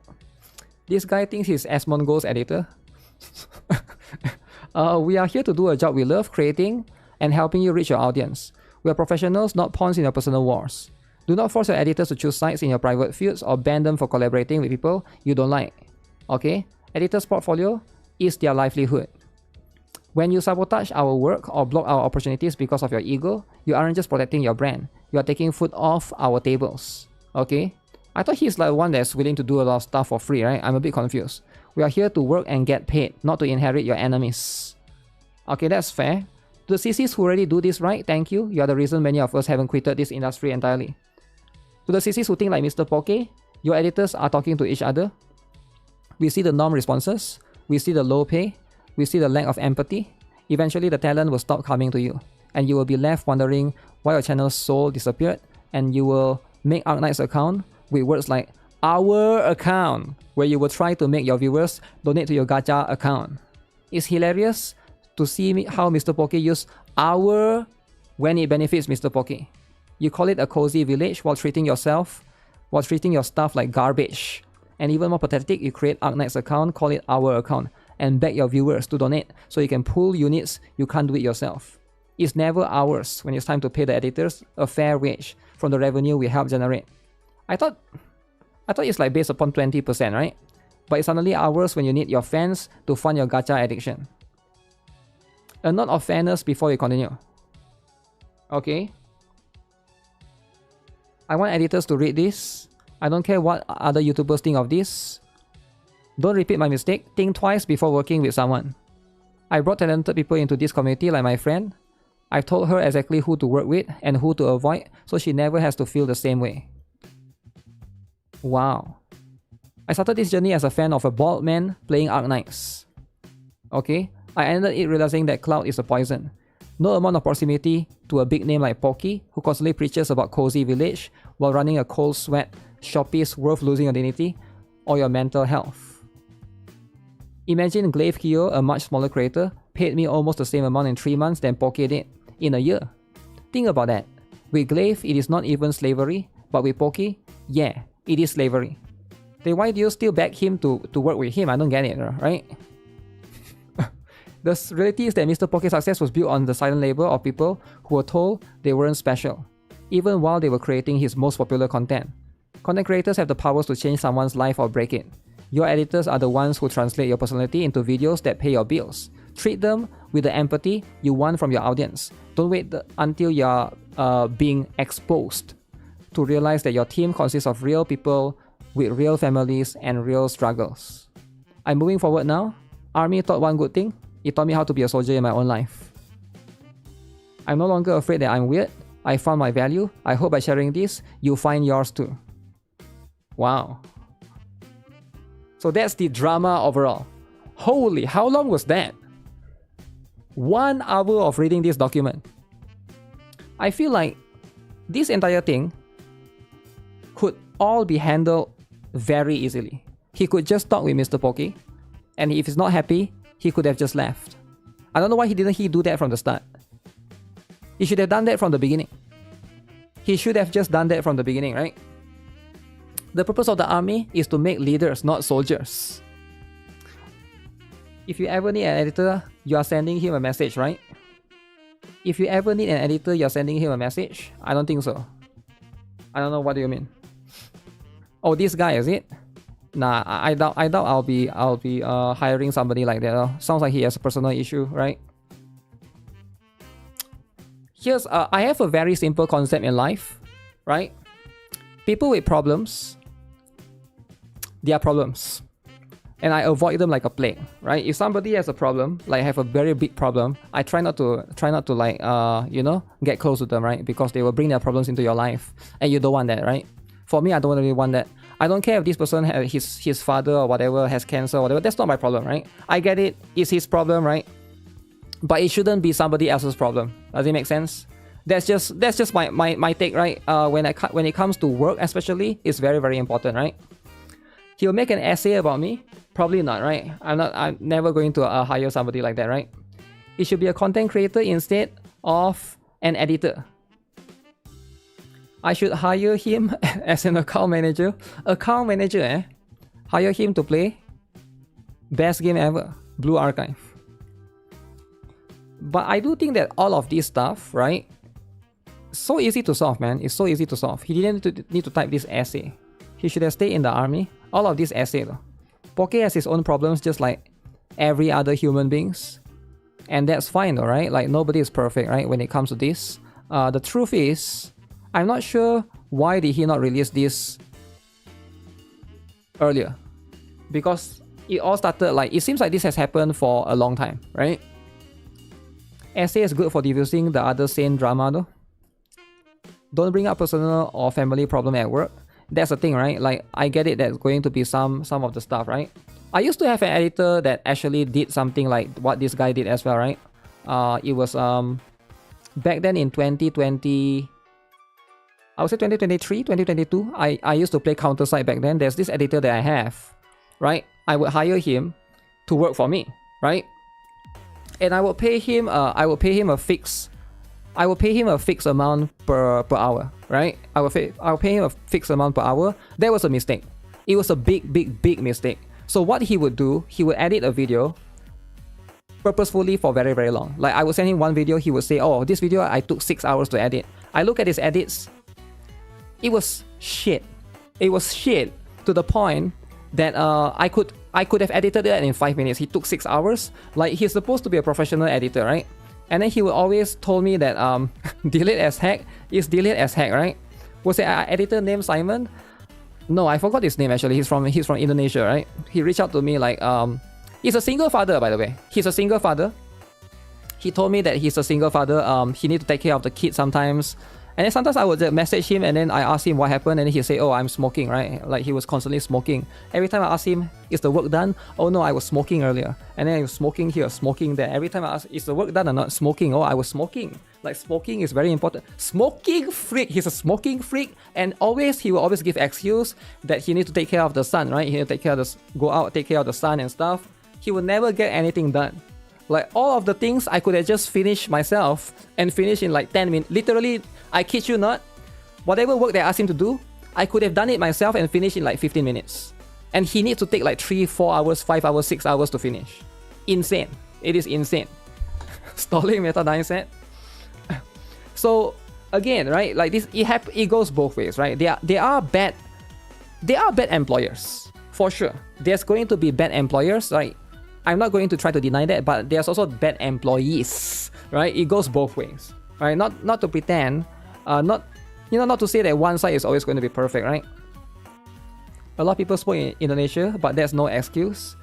This guy thinks he's Asmongold's editor. We are here to do a job we love, creating and helping you reach your audience. We are professionals, not pawns in your personal wars. Do not force your editors to choose sides in your private feuds or ban them for collaborating with people you don't like. Okay? Editors' portfolio is their livelihood. When you sabotage our work or block our opportunities because of your ego, you aren't just protecting your brand, you are taking food off our tables. Okay? I thought he's like one that's willing to do a lot of stuff for free, right? I'm a bit confused. We are here to work and get paid, not to inherit your enemies. Okay, that's fair. To the CCs who already do this right, thank you. You are the reason many of us haven't quitted this industry entirely. To the CCs who think like Mr. Poke, your editors are talking to each other. We see the norm responses. We see the low pay. We see the lack of empathy. Eventually, the talent will stop coming to you. And you will be left wondering why your channel's soul disappeared. And you will make Arknight's account with words like our account, where you will try to make your viewers donate to your Gacha account. It's hilarious to see how Mr. Poke use our when it benefits Mr. Poke. You call it a cozy village while treating your stuff like garbage. And even more pathetic, you create Arknight's account, call it our account, and beg your viewers to donate so you can pull units you can't do it yourself. It's never ours when it's time to pay the editors a fair wage from the revenue we help generate. I thought it's like based upon 20%, right? But it's suddenly ours when you need your fans to fund your gacha addiction. A note of fairness before we continue. Okay. I want editors to read this. I don't care what other YouTubers think of this. Don't repeat my mistake. Think twice before working with someone. I brought talented people into this community like my friend. I told her exactly who to work with and who to avoid so she never has to feel the same way. Wow. I started this journey as a fan of a bald man playing Arknights. Okay? I ended it realizing that Cloud is a poison. No amount of proximity to a big name like Poki, who constantly preaches about cozy village while running a cold sweat shop is worth losing your dignity or your mental health. Imagine Glaive Kyo, a much smaller creator, paid me almost the same amount in 3 months than Poke did in a year. Think about that. With Glaive, it is not even slavery, but with Poke, yeah, it is slavery. Then why do you still beg him to work with him? I don't get it, right? The reality is that Mr. Poke's success was built on the silent labor of people who were told they weren't special, even while they were creating his most popular content. Content creators have the powers to change someone's life or break it. Your editors are the ones who translate your personality into videos that pay your bills. Treat them with the empathy you want from your audience. Don't wait until you're being exposed to realize that your team consists of real people with real families and real struggles. I'm moving forward now. Army taught one good thing. It taught me how to be a soldier in my own life. I'm no longer afraid that I'm weird. I found my value. I hope by sharing this, you'll find yours too. Wow. So that's the drama overall. Holy, how long was that? 1 hour of reading this document. I feel like this entire thing could all be handled very easily. He could just talk with Mr. Poke, and if he's not happy, he could have just left. I don't know why he didn't do that from the start. He should have done that from the beginning. He should have just done that from the beginning, right? The purpose of the army is to make leaders, not soldiers. If you ever need an editor, you are sending him a message, right? If you ever need an editor, you're sending him a message? I don't think so. I don't know, what do you mean? Oh, this guy, is it? Nah, I doubt I'll be hiring somebody like that. Sounds like he has a personal issue, right? Here's I have a very simple concept in life, right? People with problems, they are problems, and I avoid them like a plague, right? If somebody has a problem, like have a very big problem, I try not to like get close to them, right? Because they will bring their problems into your life, and you don't want that, right? For me, I don't really want that. I don't care if this person his father or whatever has cancer or whatever. That's not my problem, right? I get it. It's his problem, right? But it shouldn't be somebody else's problem. Does it make sense? That's just my take, right? When it comes to work, especially, it's very, very important, right? He'll make an essay about me? Probably not, right? I'm never going to hire somebody like that, right? It should be a content creator instead of an editor. I should hire him as an account manager. Account manager, eh? Hire him to play best game ever, Blue Archive. But I do think that all of this stuff, right? So easy to solve, man. It's so easy to solve. He didn't need to type this essay. He should have stayed in the army. All of this essay, though. Poke has his own problems just like every other human beings. And that's fine, though, right? Like, nobody is perfect, right? When it comes to this. The truth is, I'm not sure why did he not release this earlier. Because it all started like, it seems like this has happened for a long time, right? Essay is good for diffusing the other sane drama though. Don't bring up personal or family problem at work. That's the thing, right? Like, I get it, that's going to be some of the stuff, right? I used to have an editor that actually did something like what this guy did as well, right? It was back then in 2020, I would say 2023, 2022, I used to play Counter-Strike back then. There's this editor that I have, right? I would hire him to work for me, right? And I would pay him a fixed amount per hour, right? I will pay him a fixed amount per hour. That was a mistake. It was a big mistake. So what he would do, he would edit a video purposefully for very, very long. Like, I would send him one video, he would say, oh, this video I took 6 hours to edit. I look at his edits, it was shit. It was shit to the point that I could have edited it in 5 minutes. He took 6 hours. Like, he's supposed to be a professional editor, right? And then he would always told me that delete as heck is delete as heck, right? Was it editor named Simon? No, I forgot his name actually. He's from Indonesia, right? He reached out to me like he's a single father, by the way. He's a single father. He told me that he's a single father. He need to take care of the kids sometimes. And then sometimes I would message him and then I ask him what happened and then he'd say, oh, I'm smoking, right? Like, he was constantly smoking. Every time I ask him, is the work done? Oh no, I was smoking earlier. And then he was smoking here, smoking there. Every time I ask, is the work done or not? Smoking. Oh, I was smoking. Like, smoking is very important. Smoking freak. He's a smoking freak. And he will always give excuse that he needs to take care of the son, right? He need to take care of go out, take care of the son and stuff. He will never get anything done. Like, all of the things I could have just finished myself and finished in like 10 minutes. Literally, I kid you not, whatever work they asked him to do, I could have done it myself and finished in like 15 minutes. And he needs to take like 3, 4 hours, 5 hours, 6 hours to finish. Insane. It is insane. Stalling meta mindset. So again, right, like this, it goes both ways, right? They are bad employers, for sure. There's going to be bad employers, right? I'm not going to try to deny that, but there's also bad employees, right? It goes both ways, right? Not to pretend, not to say that one side is always going to be perfect, right? A lot of people spoke in Indonesia, but there's no excuse.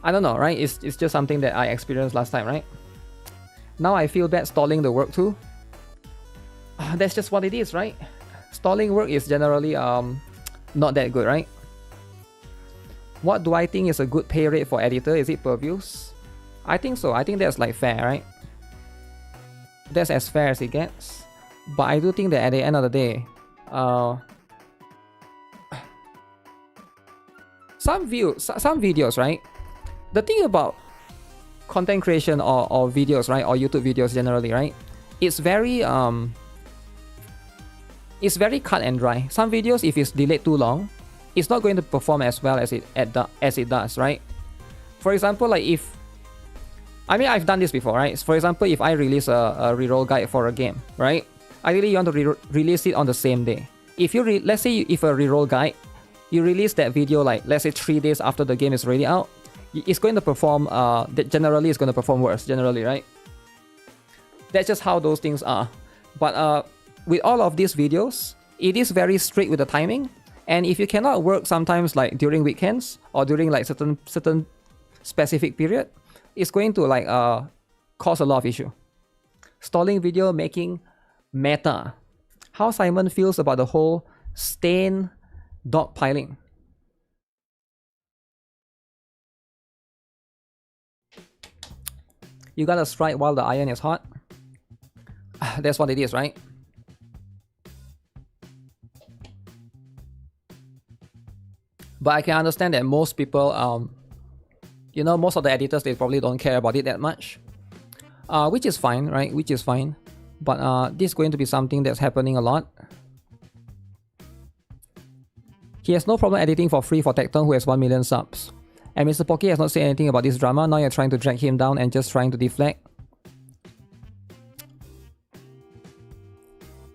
I don't know, right? It's just something that I experienced last time, right? Now I feel bad stalling the work too. That's just what it is, right? Stalling work is generally not that good, right? What do I think is a good pay rate for editor? Is it per views? I think so. I think that's like fair, right? That's as fair as it gets. But I do think that at the end of the day, some videos, right? The thing about content creation or videos, right, or YouTube videos generally, right? It's very cut and dry. Some videos, if it's delayed too long, it's not going to perform as well as it does, right? For example, like I've done this before, right? For example, if I release a reroll guide for a game, right? Ideally, you want to release it on the same day. If you let's say if a reroll guide, you release that video like, let's say 3 days after the game is already out, it's going to perform, generally it's going to perform worse, generally, right? That's just how those things are. But with all of these videos, it is very strict with the timing. And if you cannot work sometimes like during weekends or during like certain specific period, it's going to like cause a lot of issue. Stalling video making meta. How Simon feels about the whole stain dogpiling. You gotta strike while the iron is hot. That's what it is, right? But I can understand that most people, most of the editors, they probably don't care about it that much. Which is fine, right? Which is fine. But this is going to be something that's happening a lot. He has no problem editing for free for Tecton, who has 1 million subs. And Mr. Pocky has not said anything about this drama. Now you're trying to drag him down and just trying to deflect.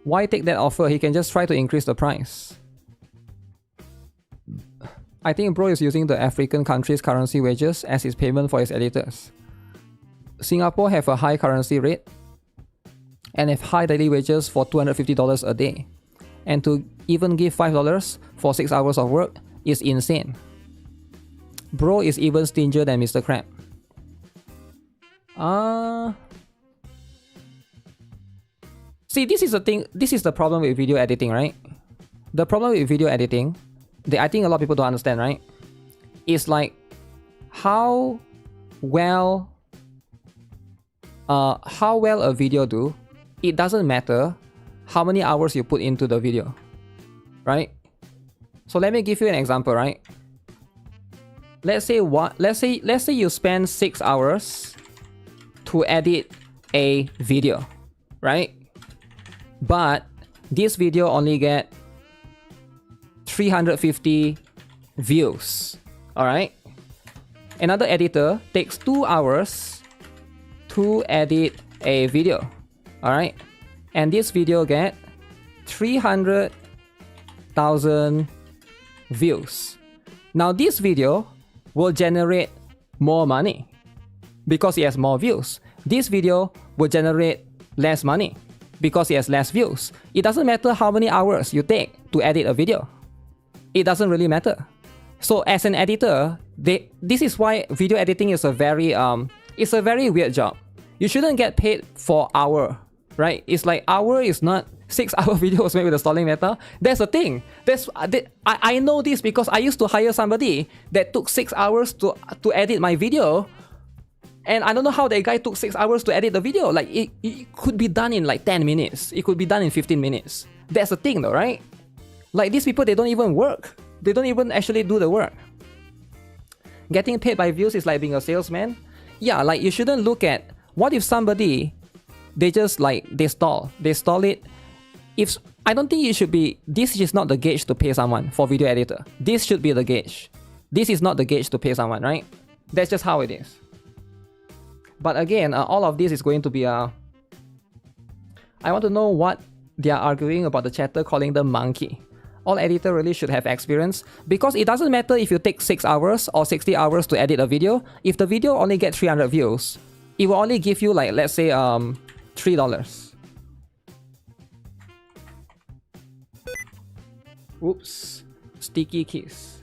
Why take that offer? He can just try to increase the price. I think bro is using the African country's currency wages as his payment for his editors. Singapore have a high currency rate and have high daily wages for $250 a day. And to even give $5 for 6 hours of work is insane. Bro is even stingier than Mr. Crab. See, this is the thing. This is the problem with video editing, right? The problem with video editing, that I think a lot of people don't understand, right? Is like how well a video do. It doesn't matter how many hours you put into the video, right? So let me give you an example, right? Let's say you spend 6 hours to edit a video, right? But this video only get 350 views, all right? Another editor takes 2 hours to edit a video, all right? And this video get 300,000 views. Now this video will generate more money because it has more views. This video will generate less money because it has less views. It doesn't matter how many hours you take to edit a video. It doesn't really matter. So as an editor, this is why video editing is a very weird job. You shouldn't get paid for hour, right? It's like hour is not 6 hour videos made with the stalling meta. That's the thing. I know this because I used to hire somebody that took 6 hours to edit my video. And I don't know how that guy took 6 hours to edit the video. Like it could be done in like 10 minutes. It could be done in 15 minutes. That's the thing though, right? Like these people, they don't even work. They don't even actually do the work. Getting paid by views is like being a salesman. Yeah, like you shouldn't look at what if somebody, they just like, they stall it. I don't think it should be, this is not the gauge to pay someone for video editor. This should be the gauge. This is not the gauge to pay someone, right? That's just how it is. But again, all of this is going to be I want to know what they are arguing about the chatter calling them monkey. All editor really should have experience because it doesn't matter if you take 6 hours or 60 hours to edit a video. If the video only gets 300 views, it will only give you like, let's say $3. Oops, sticky keys.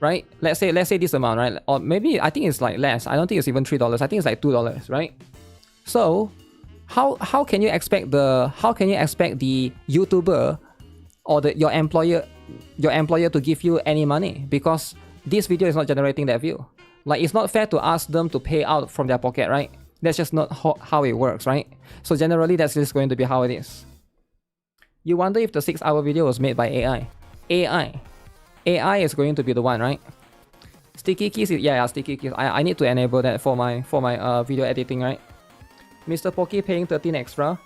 Right? Let's say this amount, right? Or maybe I think it's like less. I don't think it's even $3. I think it's like $2, right? So how can you expect the YouTuber or your employer to give you any money because this video is not generating that view? Like it's not fair to ask them to pay out from their pocket, right? That's just not how it works, right? So generally that's just going to be how it is. You wonder if the 6 hour video was made by AI. AI is going to be the one, right? Sticky keys, yeah, sticky keys. I need to enable that for my video editing, right? Mr. Poki paying 13 extra.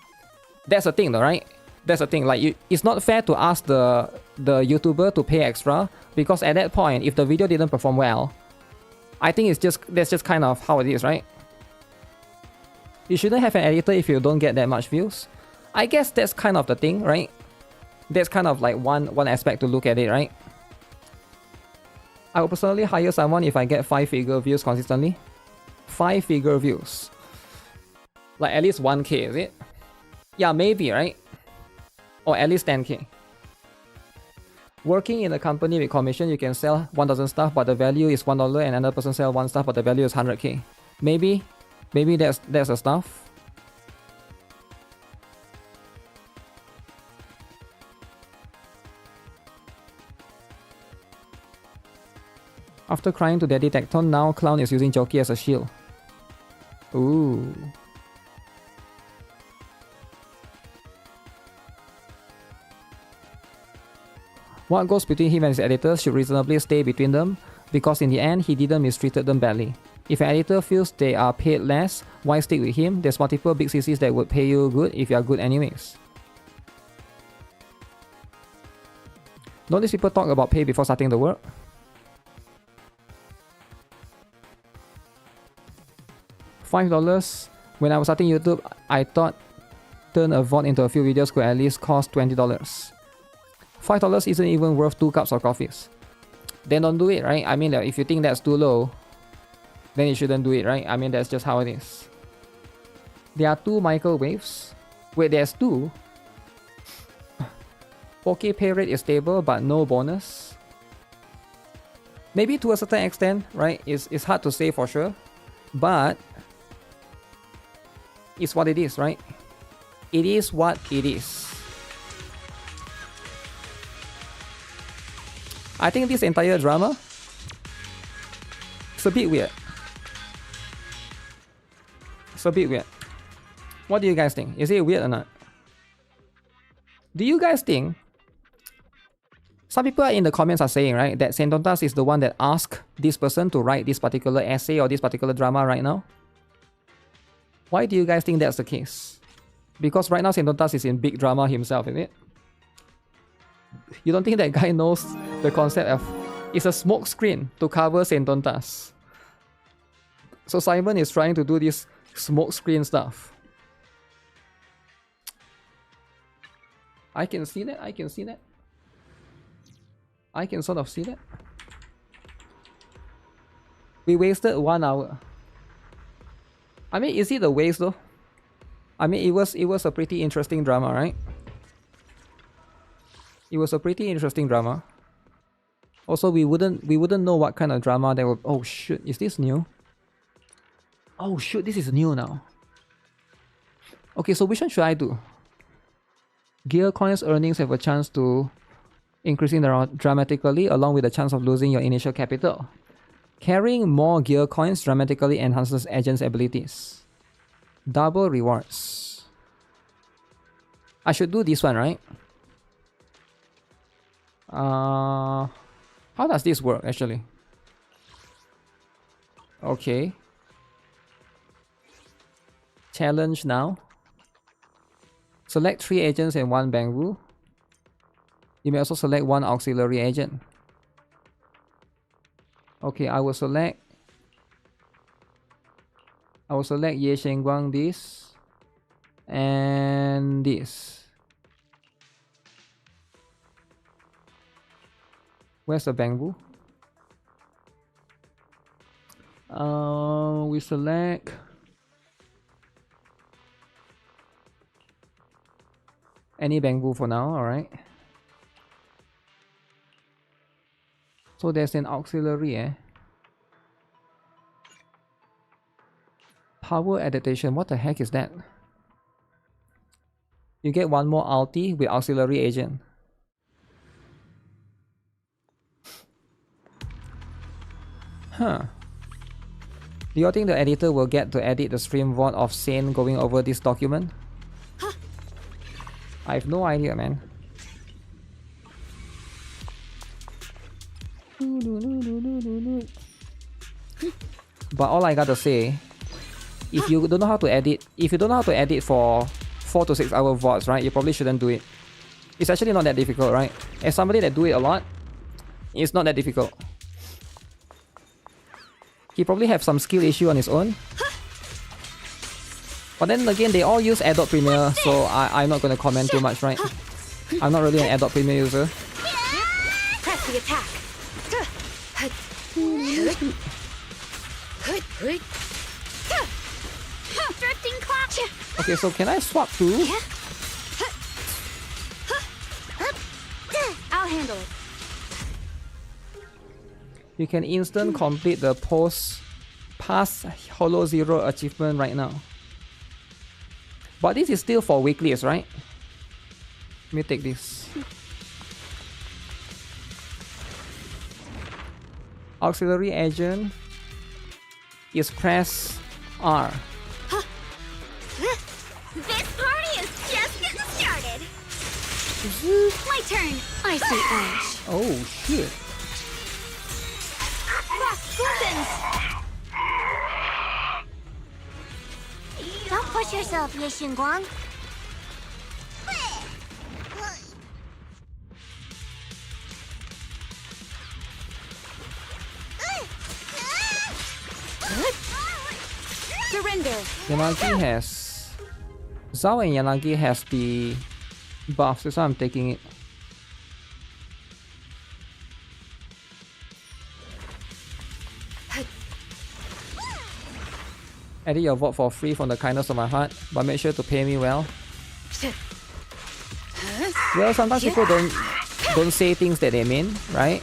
That's the thing though, right? That's the thing. Like it's not fair to ask the YouTuber to pay extra because at that point, if the video didn't perform well, I think that's just kind of how it is, right? You shouldn't have an editor if you don't get that much views. I guess that's kind of the thing, right? That's kind of like one aspect to look at it, right? I will personally hire someone if I get 5-figure views consistently. 5-figure views. Like at least 1K, is it? Yeah, maybe, right? Or at least 10K. Working in a company with commission, you can sell 1,000 stuff, but the value is $1, and another person sell 1 stuff, but the value is 100K. Maybe that's the stuff. After crying to Daddy Tecton, now Clown is using Jockey as a shield. Ooh. What goes between him and his editors should reasonably stay between them, because in the end, he didn't mistreated them badly. If an editor feels they are paid less, why stick with him? There's multiple big CCs that would pay you good if you are good anyways. Don't these people talk about pay before starting the work? $5. When I was starting YouTube, I thought turn a VOD into a few videos could at least cost $20. $5 isn't even worth 2 cups of coffees. Then don't do it, right? I mean, if you think that's too low, then you shouldn't do it, right? I mean, that's just how it is. There are 2 microwaves. Wait, there's 2? Okay, pay rate is stable, but no bonus. Maybe to a certain extent, right? It's hard to say for sure, but it's what it is, right? It is what it is. I think this entire drama is a bit weird. It's a bit weird. What do you guys think? Is it weird or not? Do you guys think? Some people in the comments are saying, right, that Sentontas is the one that asked this person to write this particular essay or this particular drama right now. Why do you guys think that's the case? Because right now Sentontas is in big drama himself, isn't it? You don't think that guy knows the concept of it's a smoke screen to cover Sentontas? So Simon is trying to do this smoke screen stuff. I can see that, I can see that. I can sort of see that. We wasted 1 hour. I mean, is it a waste though? I mean, it was a pretty interesting drama, right? It was a pretty interesting drama. Also, we wouldn't know what kind of drama there would. Oh shoot, is this new? Oh shoot, this is new now. Okay, so which one should I do? Gear coins earnings have a chance to increasing dramatically along with the chance of losing your initial capital. Carrying more gear coins dramatically enhances agent's abilities. Double rewards. I should do this one, right? How does this work actually? Okay. Challenge now. Select 3 agents and 1 bamboo. You may also select 1 auxiliary agent. Okay, I will select Ye Shengguang this and this. Where's the bamboo? We select any bamboo for now, alright. So there's an auxiliary, eh? Power adaptation, what the heck is that? You get 1 more ulti with auxiliary agent. Huh. Do you think the editor will get to edit the stream VOD of Sane going over this document? I have no idea, man. But all I gotta say, if you don't know how to edit, for 4 to 6 hour VODs, right, you probably shouldn't do it. It's actually not that difficult, right? As somebody that do it a lot, it's not that difficult. He probably have some skill issue on his own. But then again, they all use Adobe Premiere, so I'm not gonna comment too much, right? I'm not really an Adobe Premiere user. Press the attack. Drifting clock. Okay, so can I swap to? I'll handle it. You can instant complete the past Holo Zero achievement right now. But this is still for weeklies, right? Let me take this. Auxiliary agent is press R. This party is just getting started. My turn. I see ash. Oh shit. Don't push yourself, Ye Xingguang. Surrender. Yanagi has... Zhao and Yanagi has the buffs, so I'm taking it. Edit your vote for free from the kindness of my heart, but make sure to pay me well. Well, sometimes people don't say things that they mean, right?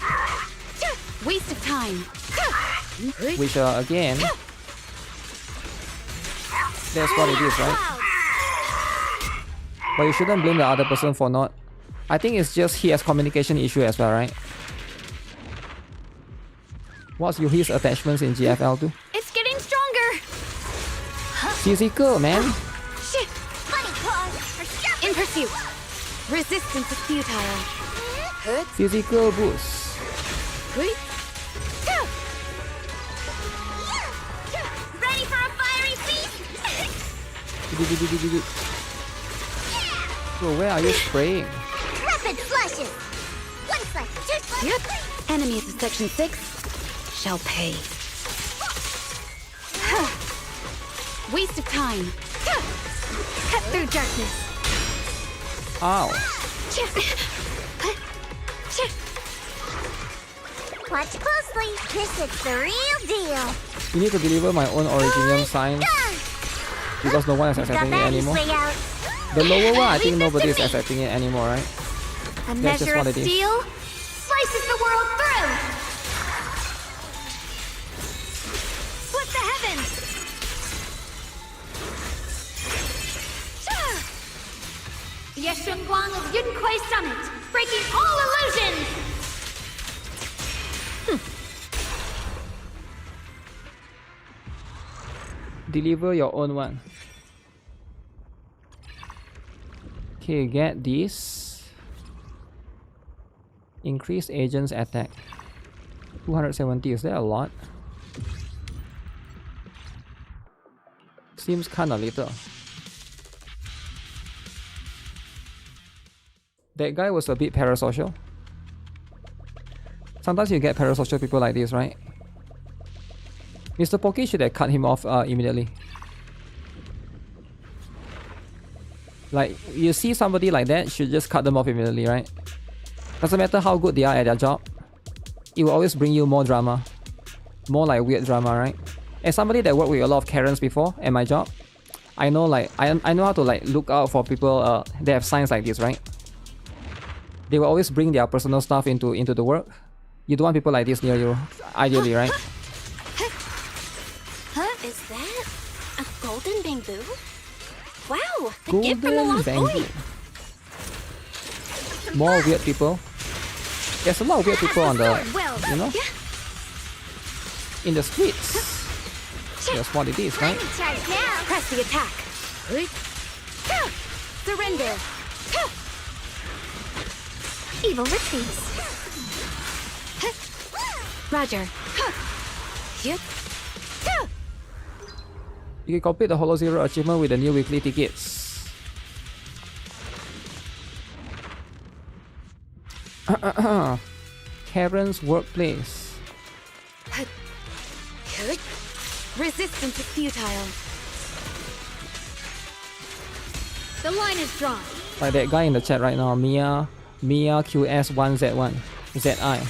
Waste of time. time. which again, that's what it is, right? But you shouldn't blame the other person for not. I think it's just he has communication issue as well, right? What's his attachments in GFL too? It's getting stronger. Physical, man. Shit. Funny claws. In pursuit. Resistance is futile. Physical boost. Ready for a fiery feast? Bro, where are you spraying? Rapid flashes. One flash, two flash. Yep. Enemies of Section 6 shall pay. Waste of time. Cut through darkness. Ow. Watch closely. This is the real deal. You need to deliver my own original signs because no one is accepting it anymore. The lower one, I think nobody is accepting it anymore, right? A That's just measure what of it is. steel slices the world through. Split the heavens. Yeshun Guang of Yunquai Summit, breaking all illusions. Deliver your own one. Okay, get this. Increase agent's attack. 270, is that a lot? Seems kinda little. That guy was a bit parasocial. Sometimes you get parasocial people like this, right? Mr. Poki should have cut him off immediately. Like, you see somebody like that, should just cut them off immediately, right? Doesn't matter how good they are at their job, it will always bring you more drama. More like weird drama, right? As somebody that worked with a lot of Karens before at my job, I know like I know how to like look out for people that have signs like this, right? They will always bring their personal stuff into the work. You don't want people like this near you, ideally, right? Is that a golden bamboo? Wow, the gift from the Golden lost bamboo. boy. More weird people. There's a lot of weird people on the, you know, in the streets. That's what it is, right? Charge now. Press the attack. Surrender. Evil retreats. Roger. Yep. You can complete the Holo Zero achievement with the new weekly tickets. Karen's workplace. Resistance is futile. The line is drawn. Like that guy in the chat right now, Mia QS1Z1 ZI.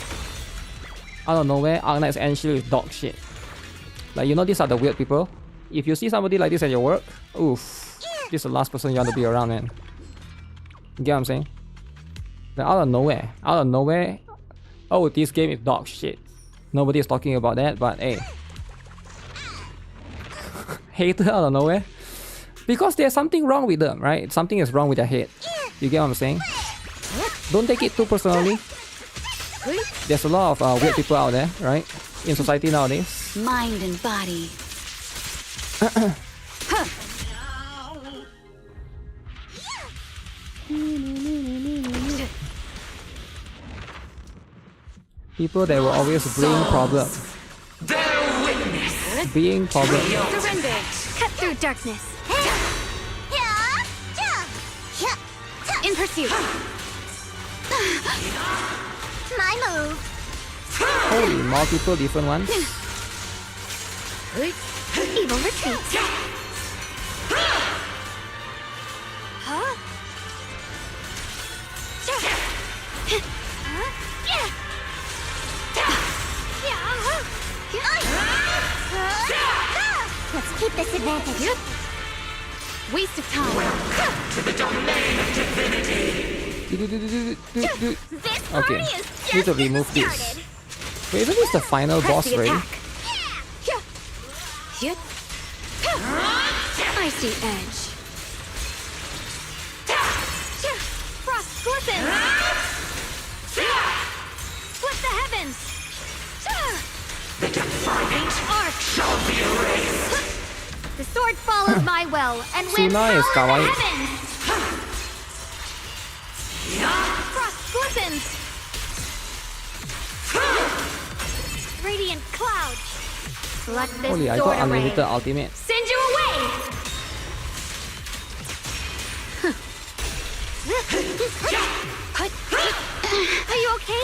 Out of nowhere, Arknight's end shield is dog shit. Like, you know, these are the weird people. If you see somebody like this at your work, oof, this is the last person you want to be around, man. You get what I'm saying? Like, out of nowhere, oh, this game is dog shit. Nobody is talking about that, but hey. Hater out of nowhere. Because there's something wrong with them, right? Something is wrong with their head. You get what I'm saying? Don't take it too personally. There's a lot of weird people out there, right? In society nowadays. Mind and body. People that will always bring problems. Being problem. Surrender. Cut through darkness. In pursuit. My move. Holy, multiple different ones. Evil retreats. Huh? Let's keep this advantage. Waste of time. Okay, need to remove this. Wait, isn't this the final Press boss the already? attack. Yep. Icy edge. Frost glistens. Split the heavens. The defiant arc shall be erased. The sword follows my will and wins Suna is power in the kawaii. heavens. Frost glistens. Radiant cloud. Let this Holy, I sword got unlimited array ultimate. send you away. Are you okay?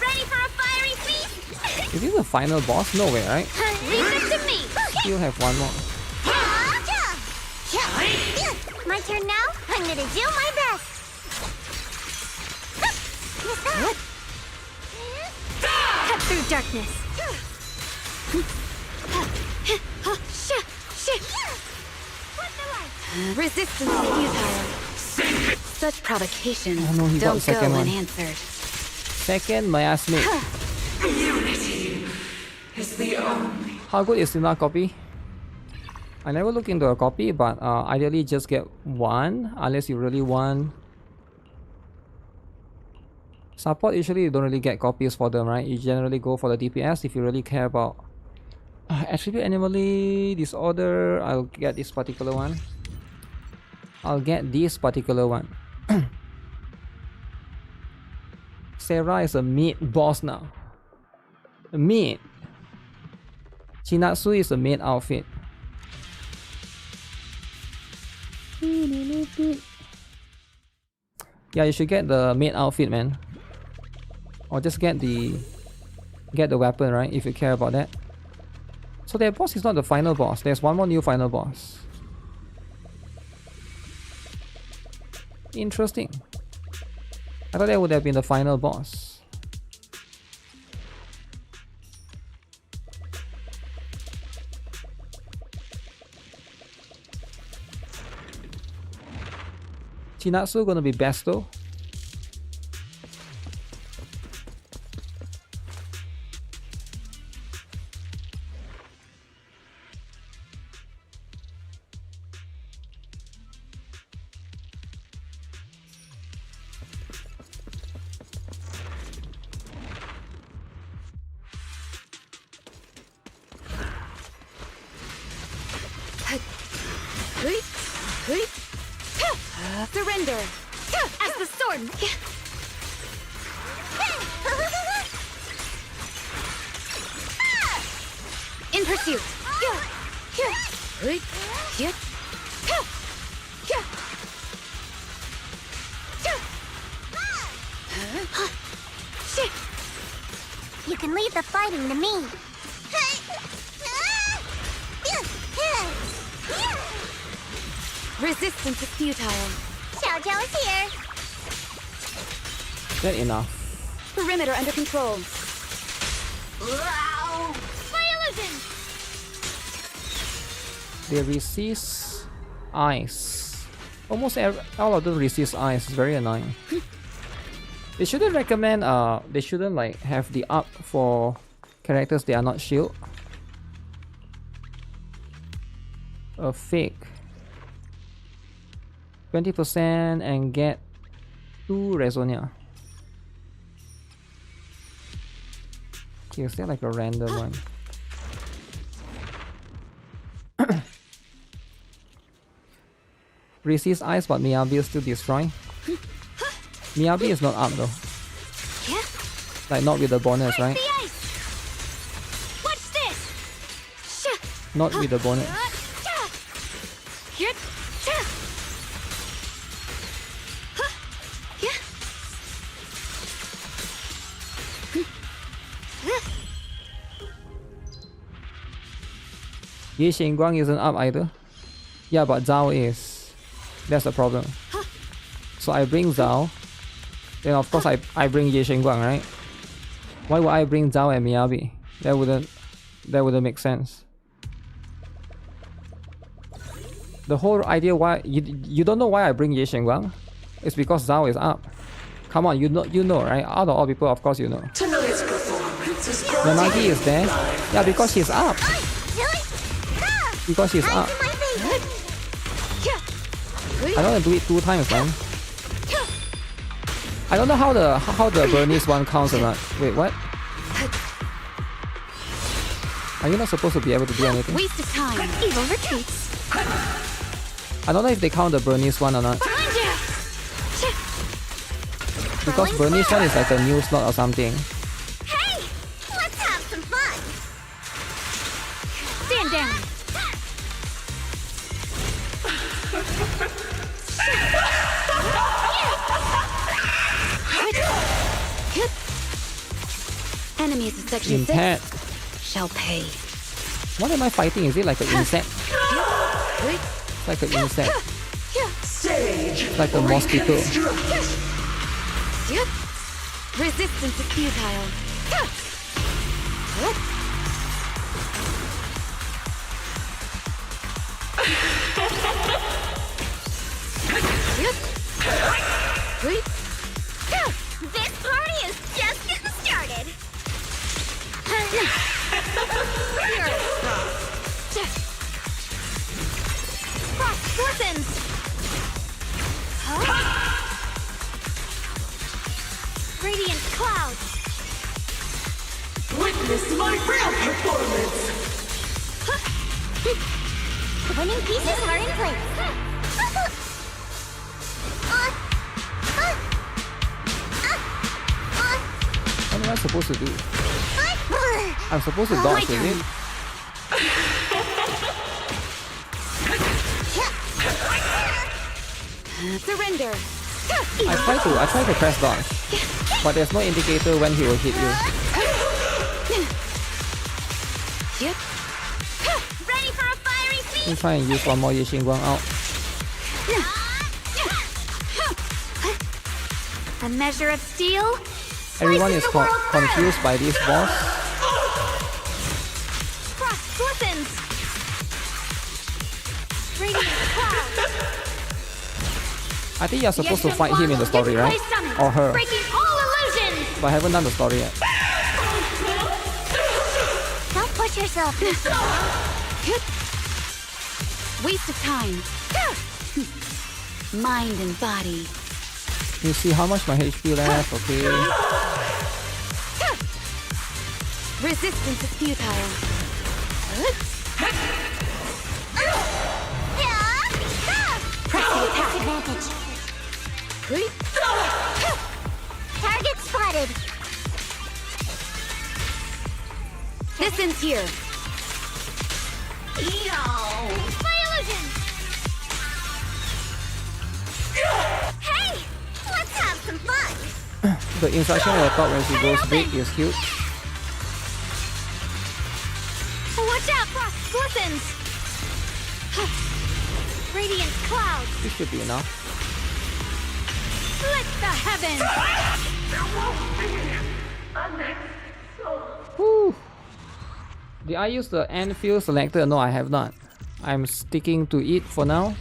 Ready for a fiery feast? Is this the final boss? No way, right? Leave it to me. Still have one more. My turn now? I'm gonna do my best. Cut through darkness. Resistance is futile. Such provocations Oh no, he got don't the second go one. unanswered. Second, my ass mate. Unity is the only. How good is Suna copy? I never look into a copy, but ideally just get one, unless you really want. Support, usually you don't really get copies for them, right? You generally go for the DPS if you really care about attribute anomaly, disorder. I'll get this particular one. I'll get this particular one. Sarah is a mid boss now. Mid. Chinatsu is a main outfit. Yeah, you should get the main outfit, man. Or just get the weapon, right? If you care about that. So that boss is not the final boss. There's one more new final boss. Interesting. I thought that would have been the final boss. Chinatsu gonna be best though. Surrender as the sword. In pursuit. You can leave the fighting to me. Resistance is futile. Xiao Jiao is here. That enough. Perimeter under control. Wow. Tribalism. They resist ice. Almost all of them resist ice. It's very annoying. They shouldn't recommend. They shouldn't like have the up for characters that are not shield. A fake. 20% and get 2 Resonia. Okay, is there like a random one? Resist ice, but Miyabi is still destroy. Miyabi is not up though. Like not with the bonus, right? Watch this. Not with the bonus. Yi Xingguang isn't up either. Yeah, but Zhao is. That's the problem. So I bring Zhao. Then of course I bring Yi Xingguang, right? Why would I bring Zhao and Miyabi? That wouldn't make sense. The whole idea why you don't know why I bring Yi Xingguang? It's because Zhao is up. Come on, you know, right? Out of all people, of course you know. Tonight's performance Yamagi is there. Yeah, because she's up. Really? Because she's up. My favorite. I don't want to do it 2 times, man. I don't know how the Burmese one counts or not. Wait, what? Are you not supposed to be able to do anything? Waste of time. Evil retreats. I don't know if they count the Burmese one or not. Because Burmese one is like a new slot or something. Hey! Let's have some fun! Stand down! Enemies of Section Impact. 6 shall pay. What am I fighting? Is it like an insect? It's like an insect. It's like a mosquito. Resistance is futile. This party is just getting started. Frost glistens. Radiant clouds. Witness my real performance! The winning pieces are in place. What am I supposed to do? I'm supposed to dodge, is it? Surrender. I try to press dodge, but there's no indicator when he will hit you. Ready for a fiery feast? Let me try and use one more Yixing Guang out. A measure of steel. Everyone is confused by this boss. Frost glistens. Radiant clouds. I think you're supposed to fight him in the story, right? Or her. Breaking all illusions. But I haven't done the story yet. Don't push yourself. Waste of time. Mind and body. You see how much my HP left, okay. Resistance is futile. Press the attack advantage. Target spotted. This ends here. My illusion. Hey, let's have some fun. The instruction at the top when she goes big is huge. Watch out, Frost glistens. Radiant clouds. This should be enough. Split the heavens. Whew. Did I use the end field selector? No, I have not. I'm sticking to it for now.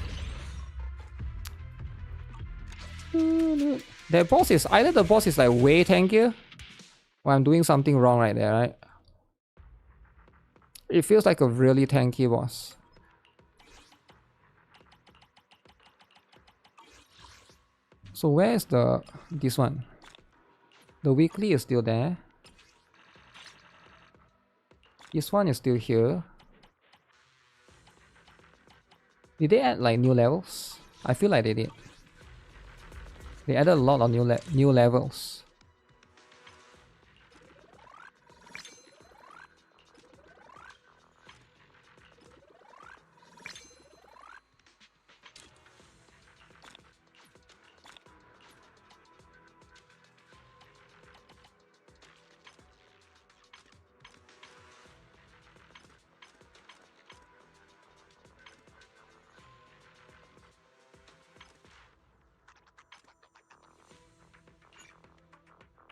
That boss is either the boss is like way tankier, or I'm doing something wrong right there, right? It feels like a really tanky boss. So where is this one? The weekly is still there. This one is still here. Did they add like new levels? I feel like they did. They added a lot of new levels.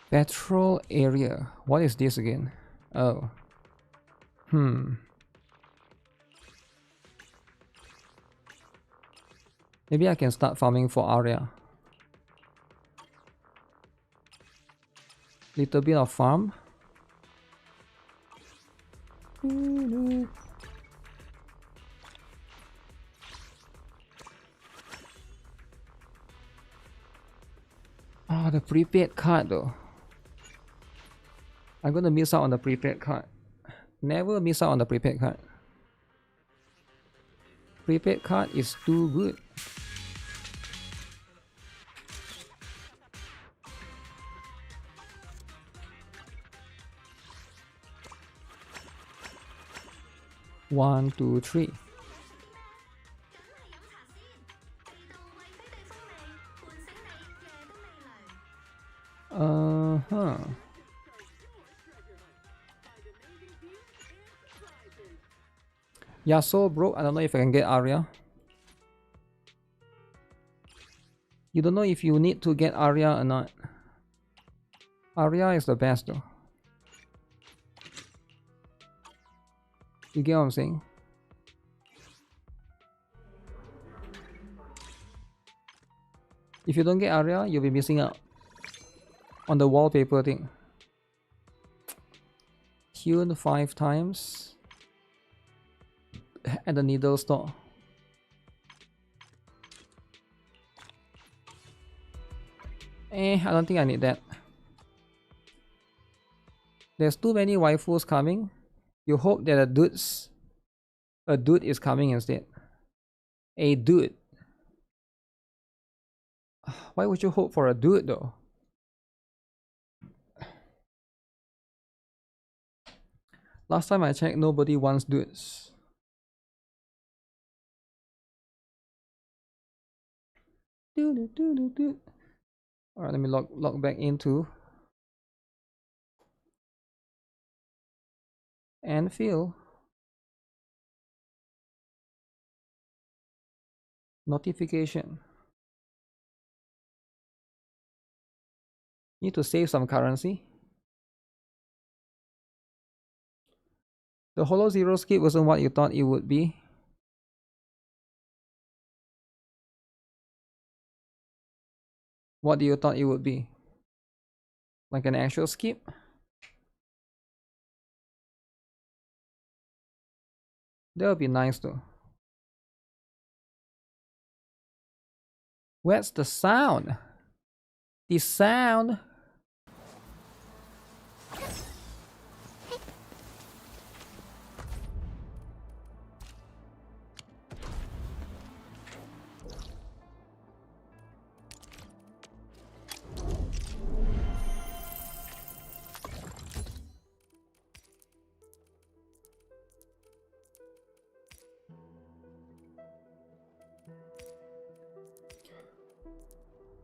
Patrol area. What is this again? Oh. Maybe I can start farming for Arya. Little bit of farm. Oh, the prepaid card though. I'm gonna miss out on the prepaid card. Never miss out on the prepaid card. Prepaid card is too good. One, two, three. Uh-huh. Yeah, so broke. I don't know if I can get Aria. You don't know if you need to get Aria or not. Aria is the best though. You get what I'm saying? If you don't get Aria, you'll be missing out on the wallpaper thing. Tune 5 times at the needle store. I don't think I need that. There's too many waifus coming. You hope that a dude is coming instead. A dude. Why would you hope for a dude though? Last time I checked, nobody wants dudes. Alright, let me log back into and feel notification. Need to save some currency. The Holo Zero skip wasn't what you thought it would be. What do you thought it would be? Like an actual skip? That would be nice though. Where's the sound? The sound.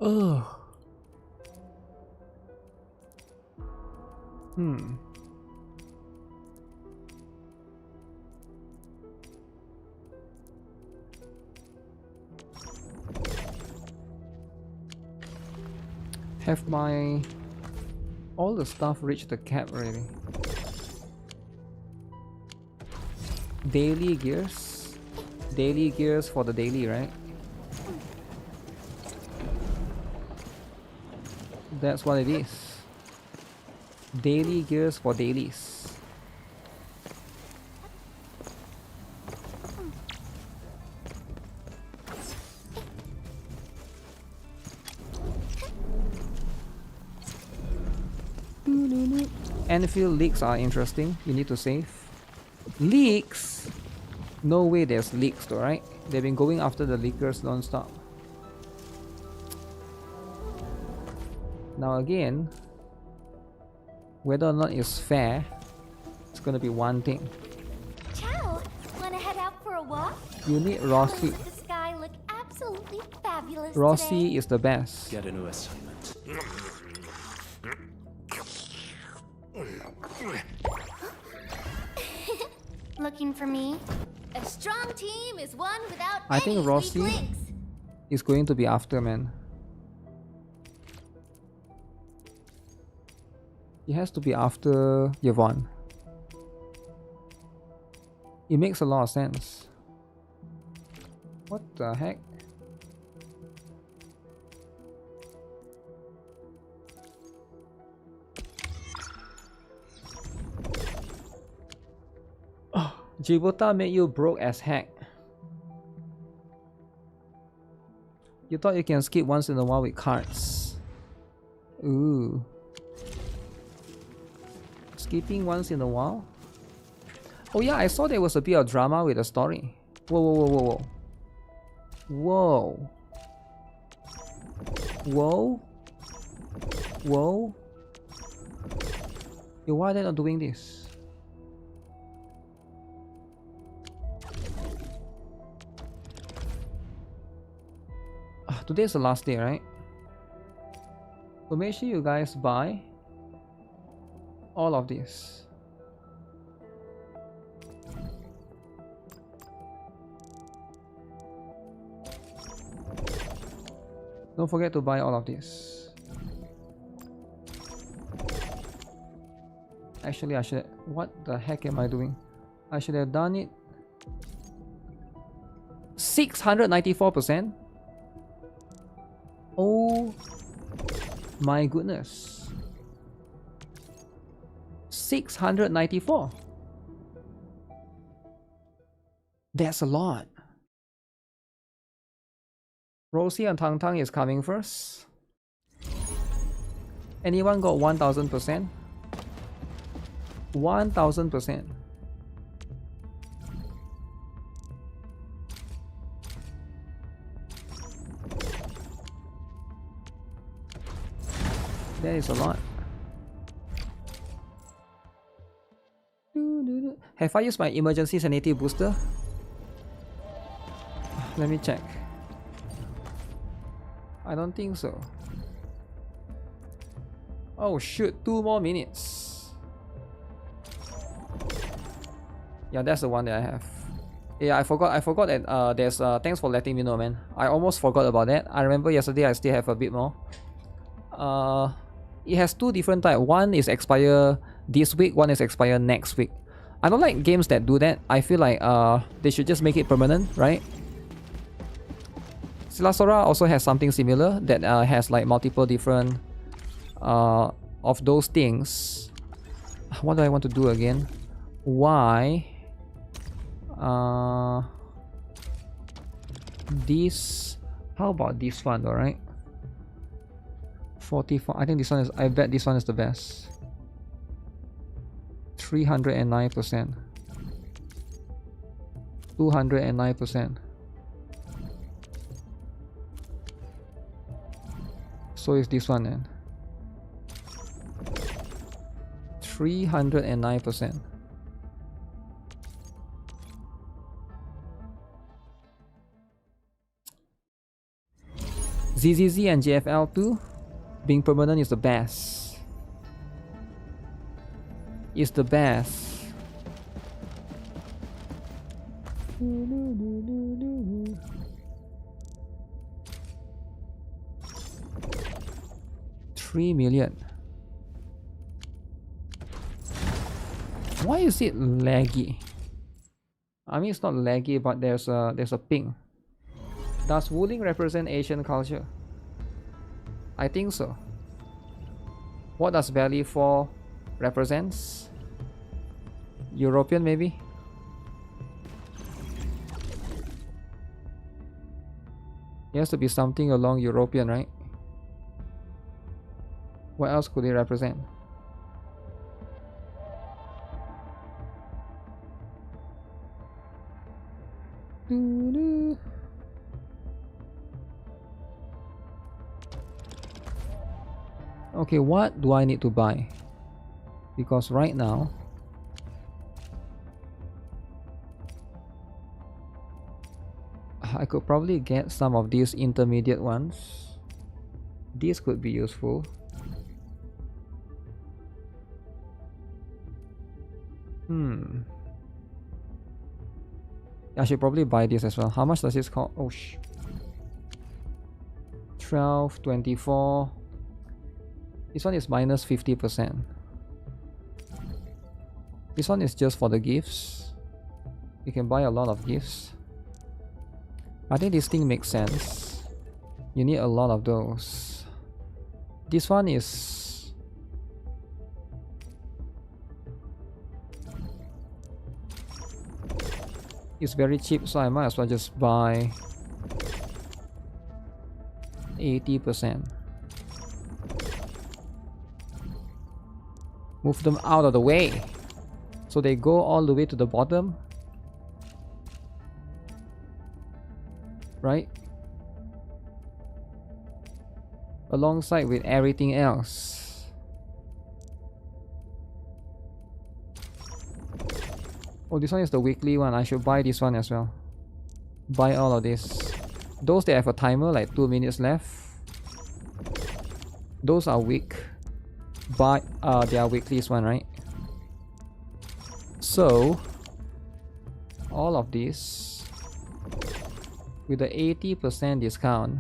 Ugh. Have all the stuff reached the cap already? Daily gears? Daily gears for the daily, right? That's what it is. Daily gears for dailies. Anfield leaks are interesting. You need to save. Leaks? No way there's leaks though, right? They've been going after the leakers non-stop. Now again, whether or not it's fair, it's gonna be one thing. Ciao! Wanna head out for a walk? You need Rossi. The sky look absolutely fabulous Rossi today. is the best. Get a new assignment. Looking for me? A strong team is one without I think any Rossi weak links. is going to be after, man. He has to be after Yvonne. It makes a lot of sense. What the heck? GILBERTA made you broke as heck. You thought you can skip once in a while with cards. Ooh. Skipping once in a while? Oh yeah, I saw there was a bit of drama with the story. Whoa, whoa, whoa, whoa, whoa. Whoa. Whoa. Whoa. Yo, why are they not doing this? Today is the last day, right? So make sure you guys buy all of this. Don't forget to buy all of this. Actually, I should... What the heck am I doing? I should have done it. 694%? Oh my goodness. 694. That's a lot. Rosie and Tang Tang is coming first. Anyone got 1000%? 1000%. That is a lot. Have I used my emergency sanity booster? Let me check. I don't think so. Oh shoot, 2 more minutes. Yeah, that's the one that I have. Yeah, I forgot that there's thanks for letting me know, man. I almost forgot about that. I remember yesterday I still have a bit more. It has 2 different types. One is expire this week, one is expire next week. I don't like games that do that. I feel like they should just make it permanent, right? Silasora also has something similar that has like multiple different of those things. What do I want to do again? Why? This. How about this one? All right. 44. I think this one is. I bet this one is the best. 309%. 209%. So is this one then. 309%. ZZZ and JFL2 being permanent is the best. Is the best. $3 million. Why is it laggy? I mean, it's not laggy, but there's a ping. Does Wuthering represent Asian culture? I think so. What does Valley 4 represents? European, maybe? It has to be something along European, right? What else could it represent? Okay, what do I need to buy? Because right now I could probably get some of these intermediate ones. These could be useful. I should probably buy this as well. How much does this cost? Oh 12, 24. This one is minus 50%. This one is just for the gifts. You can buy a lot of gifts. I think this thing makes sense. You need a lot of those. This one is... It's very cheap, so I might as well just buy 80%. Move them out of the way. So they go all the way to the bottom. Right? Alongside with everything else. Oh, this one is the weekly one. I should buy this one as well. Buy all of this. Those that have a timer, like 2 minutes left. Those are weak. Buy they are weeklies one, right? So all of this with the 80% discount.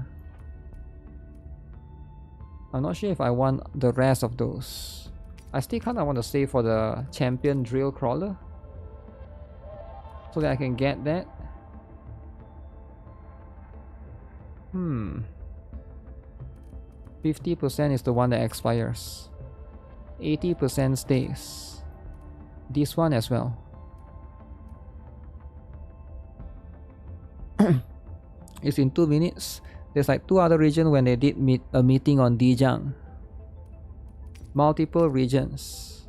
I'm not sure if I want the rest of those. I still kind of want to save for the champion drill crawler so that I can get that. 50% is the one that expires. 80% stays. This one as well. It's in 2 minutes. There's like 2 other regions when they did a meeting on Dijang. Multiple regions.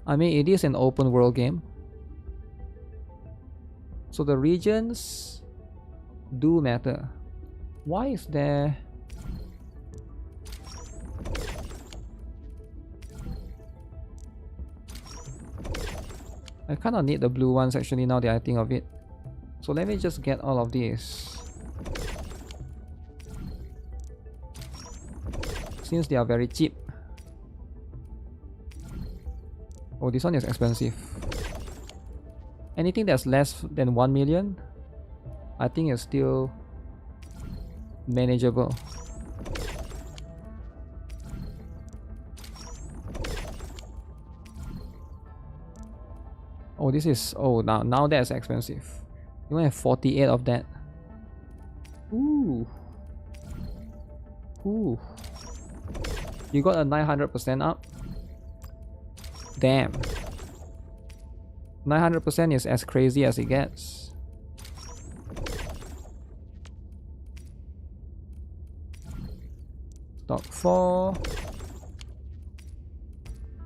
I mean, it is an open world game. So the regions do matter. Why is there... I kind of need the blue ones actually now that I think of it. So let me just get all of these. Since they are very cheap. Oh, this one is expensive. Anything that's less than 1 million, I think is still manageable. Oh, this is... oh, now that's expensive. You want to have 48 of that. Ooh. Ooh. You got a 900% up? Damn. 900% is as crazy as it gets. Stock 4.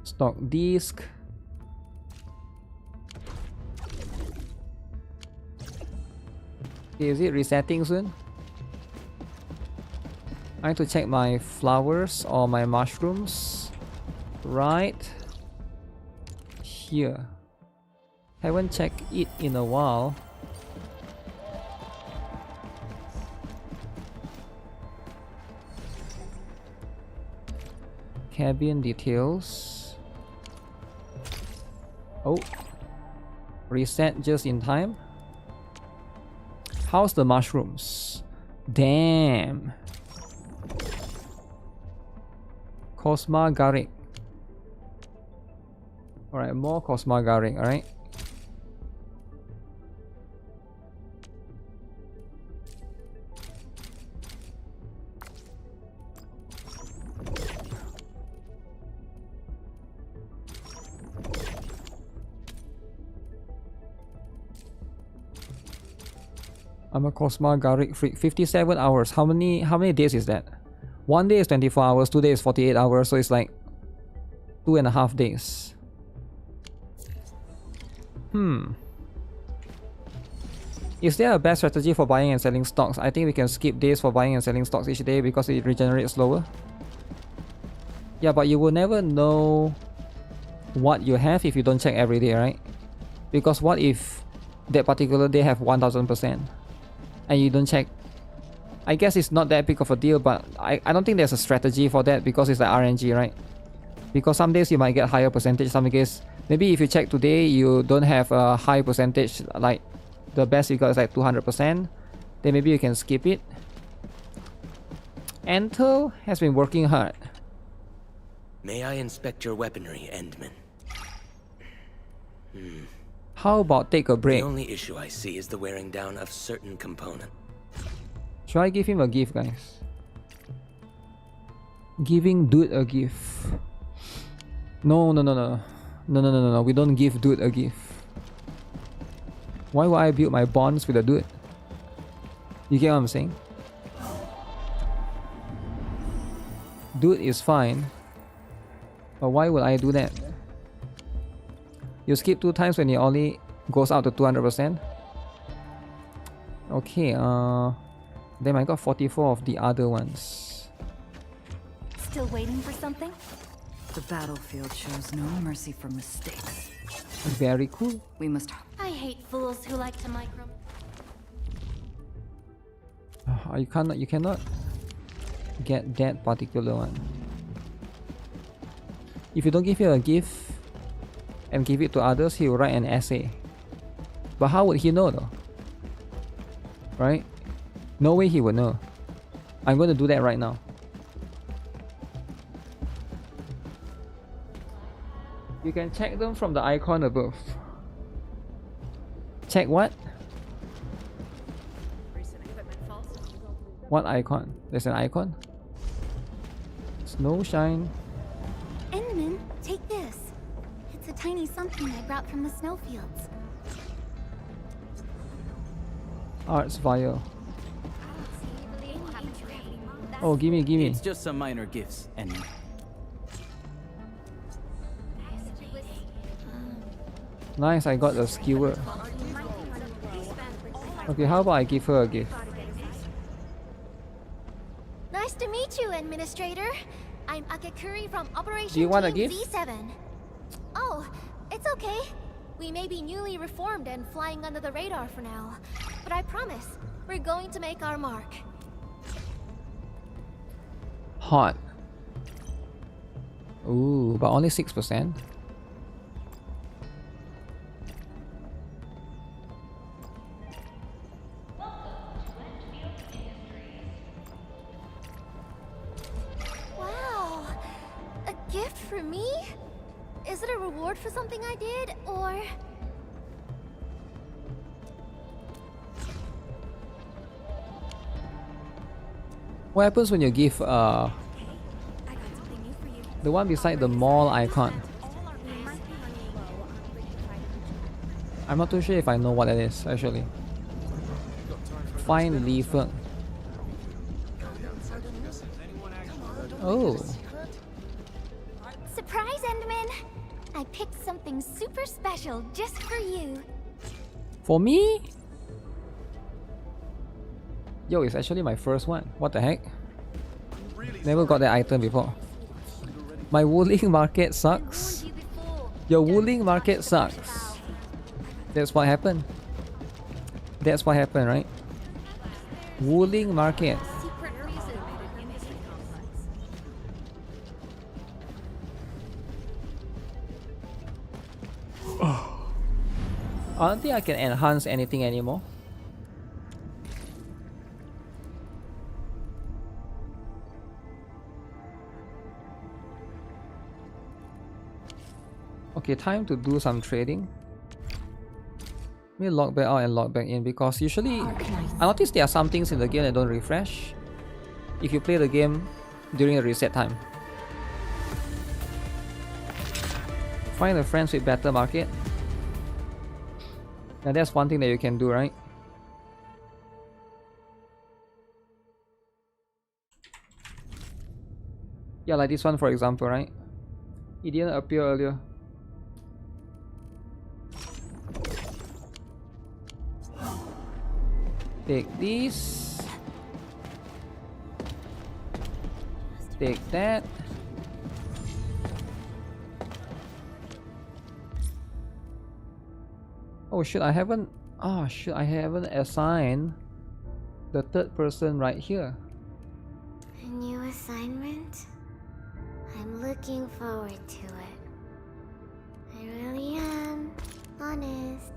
Stock disc. Is it resetting soon? I need to check my flowers or my mushrooms. Right here. Haven't checked it in a while. Cabin details. Oh. Reset just in time. How's the mushrooms? Damn. Cosma Garrick. Alright, more Cosma Garrick, alright. I'm a Cosma Garrick freak. 57 hours. How many days is that? 1 day is 24 hours, 2 days is 48 hours, so it's like 2.5 days. Is there a best strategy for buying and selling stocks? I think we can skip days for buying and selling stocks each day because it regenerates slower. Yeah, but you will never know what you have if you don't check every day, right? Because what if that particular day have 1000% and you don't check? I guess it's not that big of a deal, but I don't think there's a strategy for that because it's like RNG, right? Because some days you might get higher percentage, some days maybe if you check today you don't have a high percentage, like the best you got is like 200%, then maybe you can skip it. Anto has been working hard. May I inspect your weaponry, Endman? How about take a break? The only issue I see is the wearing down of certain components. Should I give him a gift, guys? Giving Dude a gift. No. We don't give Dude a gift. Why would I build my bonds with a dude? You get what I'm saying? Dude is fine, but why would I do that? You skip 2 times when it only goes out to 200%. Okay, then I got 44 of the other ones. Still waiting for something? The battlefield shows no mercy for mistakes. Very cool. We must. I hate fools who like to micro. You cannot get that particular one. If you don't give him a gift and give it to others, he will write an essay. But how would he know though? Right? No way he would know. I'm going to do that right now. You can check them from the icon above. Check what? What icon? There's an icon? Snow shine. Enderman, take this. It's a tiny something I brought from the snowfields. Arts vial. Oh, gimme. It's just some minor gifts, and Nice, I got a skewer. Okay, how about I give her a gift? Nice to meet you, Administrator. I'm Akakuri from Operation Do you want a Team gift? Z7. Oh, it's okay. We may be newly reformed and flying under the radar for now, but I promise, we're going to make our mark. Hot. Ooh, but only 6%. Wow, a gift for me? Is it a reward for something I did, or? What happens when you give the one beside the mall icon? I'm not too sure if I know what that is actually. Find leaflet. Oh. Surprise, Enderman! I picked something super special just for you. For me? Yo, it's actually my first one. What the heck? Never got that item before. My Wuthering market sucks. Your Wuthering market sucks. That's what happened. That's what happened, right? Wuthering market. I don't think I can enhance anything anymore. Okay, time to do some trading. Let me log back out and log back in because usually I noticed there are some things in the game that don't refresh if you play the game during a reset time. Find a friends with better market. Now that's one thing that you can do, right? Yeah, like this one for example, right? It didn't appear earlier. Take this. Take that. Oh shit, I haven't assigned the third person right here. A new assignment? I'm looking forward to it. I really am. Honest.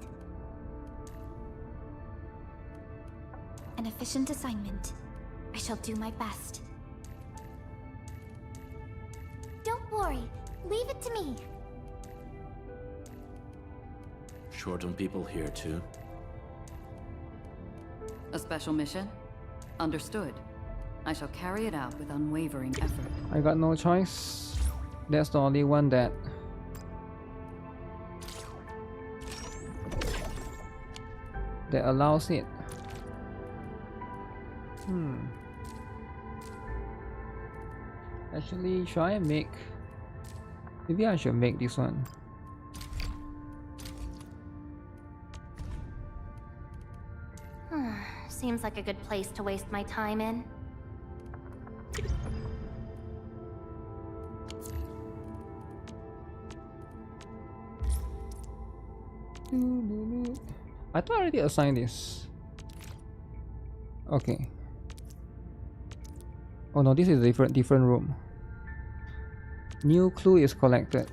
An efficient assignment. I shall do my best. Don't worry. Leave it to me. short on people here too. A special mission? Understood. I shall carry it out with unwavering effort. I got no choice. That's the only one that... that allows it. Actually, should I make... Maybe I should make this one. Seems like a good place to waste my time in. I thought I already assigned this. Okay. Oh no, this is a different room. New clue is collected.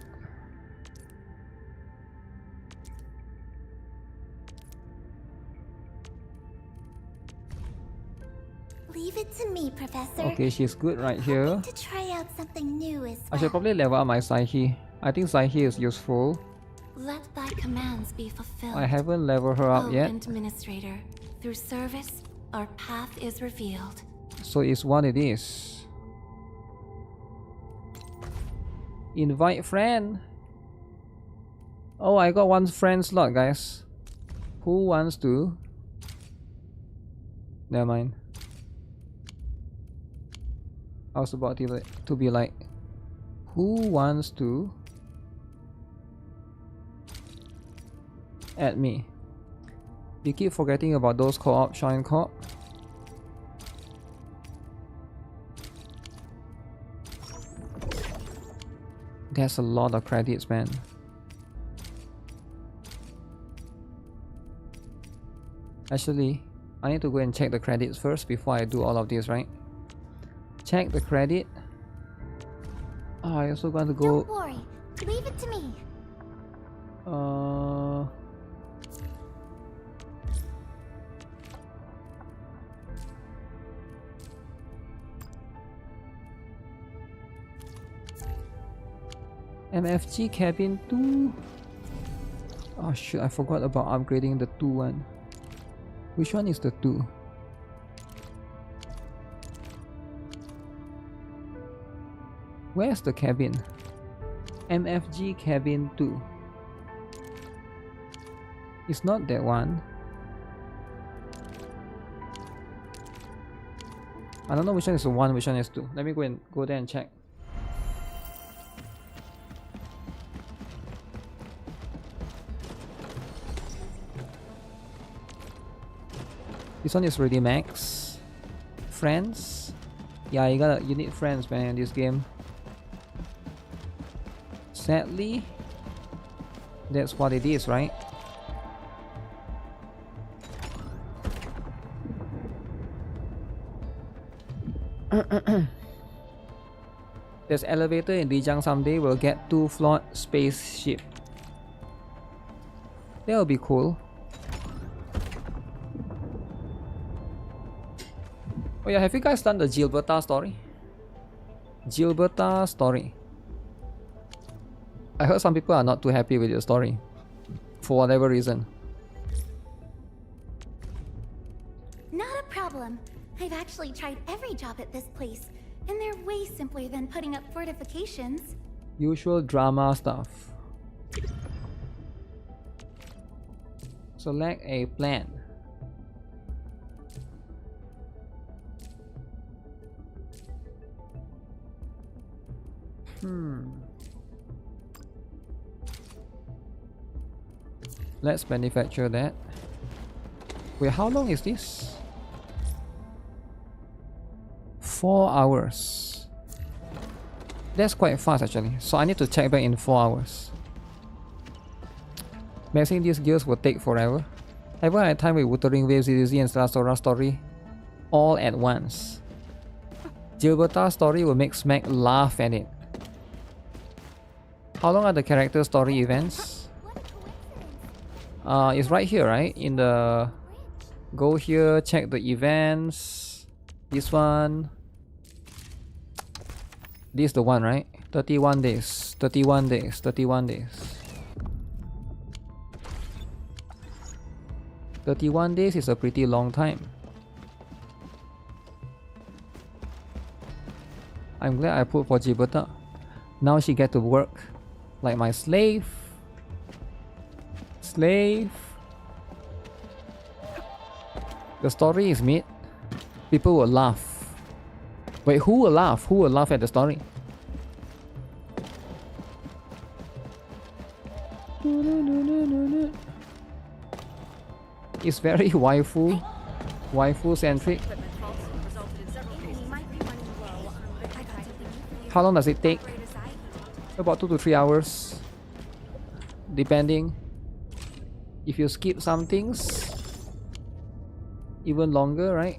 Leave it to me, Professor. Okay, she's good right here. To try out something new as well. I should probably level up my Psyche. I think Psyche is useful. Let thy commands be fulfilled. I haven't leveled her up yet. Administrator, through service, our path is revealed. So it's what it is. Invite friend. Oh, I got one friend slot, guys. Who wants to? Never mind. I was about to be like, who wants to add me? You keep forgetting about those co-op, Shine Co-op. That's a lot of credits, man. Actually, I need to go and check the credits first before I do all of this, right? Check the credit. Oh, I also got to go. Don't worry, leave it to me. MFG cabin 2. Oh shoot, I forgot about upgrading the 2 one. Which one is the 2? Where's the cabin? MFG cabin 2. It's not that one. I don't know which one is the 1, which one is 2. Let me go there and check. This one is already max. Friends? Yeah, you need friends, man, in this game. Sadly, that's what it is, right? There's elevator in Rijang someday. We'll get 2-floor spaceship. That'll be cool. Oh yeah, have you guys done the GILBERTA story? GILBERTA story. I heard some people are not too happy with the story. For whatever reason. Not a problem. I've actually tried every job at this place, and they're way simpler than putting up fortifications. Usual drama stuff. Select a plan. Let's manufacture that. Wait, how long is this? 4 hours. That's quite fast actually. So I need to check back in 4 hours. Maxing these gears will take forever. I haven't had time with Wuthering, Wave, ZZZ, and Sora story all at once. GILBERTA story will make Smack laugh at it. How long are the character story events? It's right here, right? In the... Go here, check the events. This one. This is the one, right? 31 days. 31 days. 31 days. 31 days is a pretty long time. I'm glad I put for GILBERTA. Now she get to work like my slave. Slave. The story is mid. People will laugh. Wait, who will laugh? Who will laugh at the story? It's very waifu centric. How long does it take? About 2 to 3 hours, depending. If you skip some things, even longer, right?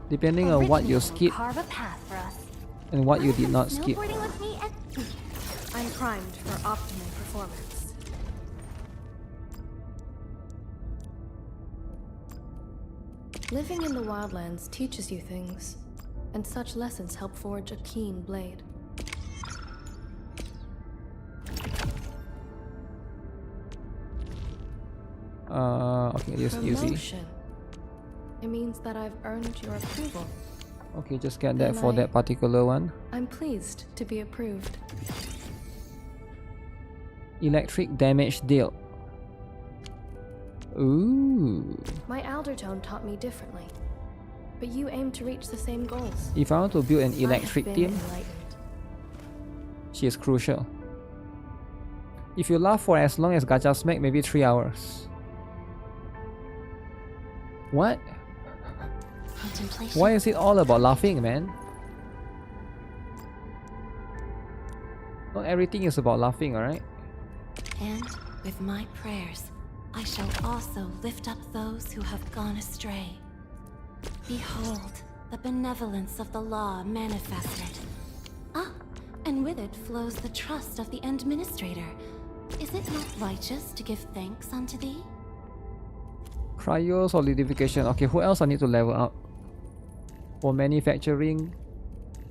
Depending on what you skip and what you did not skip. I'm primed for optimum performance. Living in the wildlands teaches you things, and such lessons help forge a keen blade. Okay, just easy. It means that I've earned your approval. Okay, just get that for that particular one. I'm pleased to be approved. Electric damage deal. Ooh. My Aldertone taught me differently, but you aim to reach the same goals. If I want to build an electric I have been team, enlightened. she is crucial. If you laugh for as long as Gacha Smack, maybe 3 hours. What? Why is it all about laughing, man? Not everything is about laughing, alright? And with my prayers, I shall also lift up those who have gone astray. Behold, the benevolence of the law manifested. Ah, and with it flows the trust of the administrator. Is it not righteous to give thanks unto thee? Cryo solidification. Okay, who else I need to level up? For manufacturing,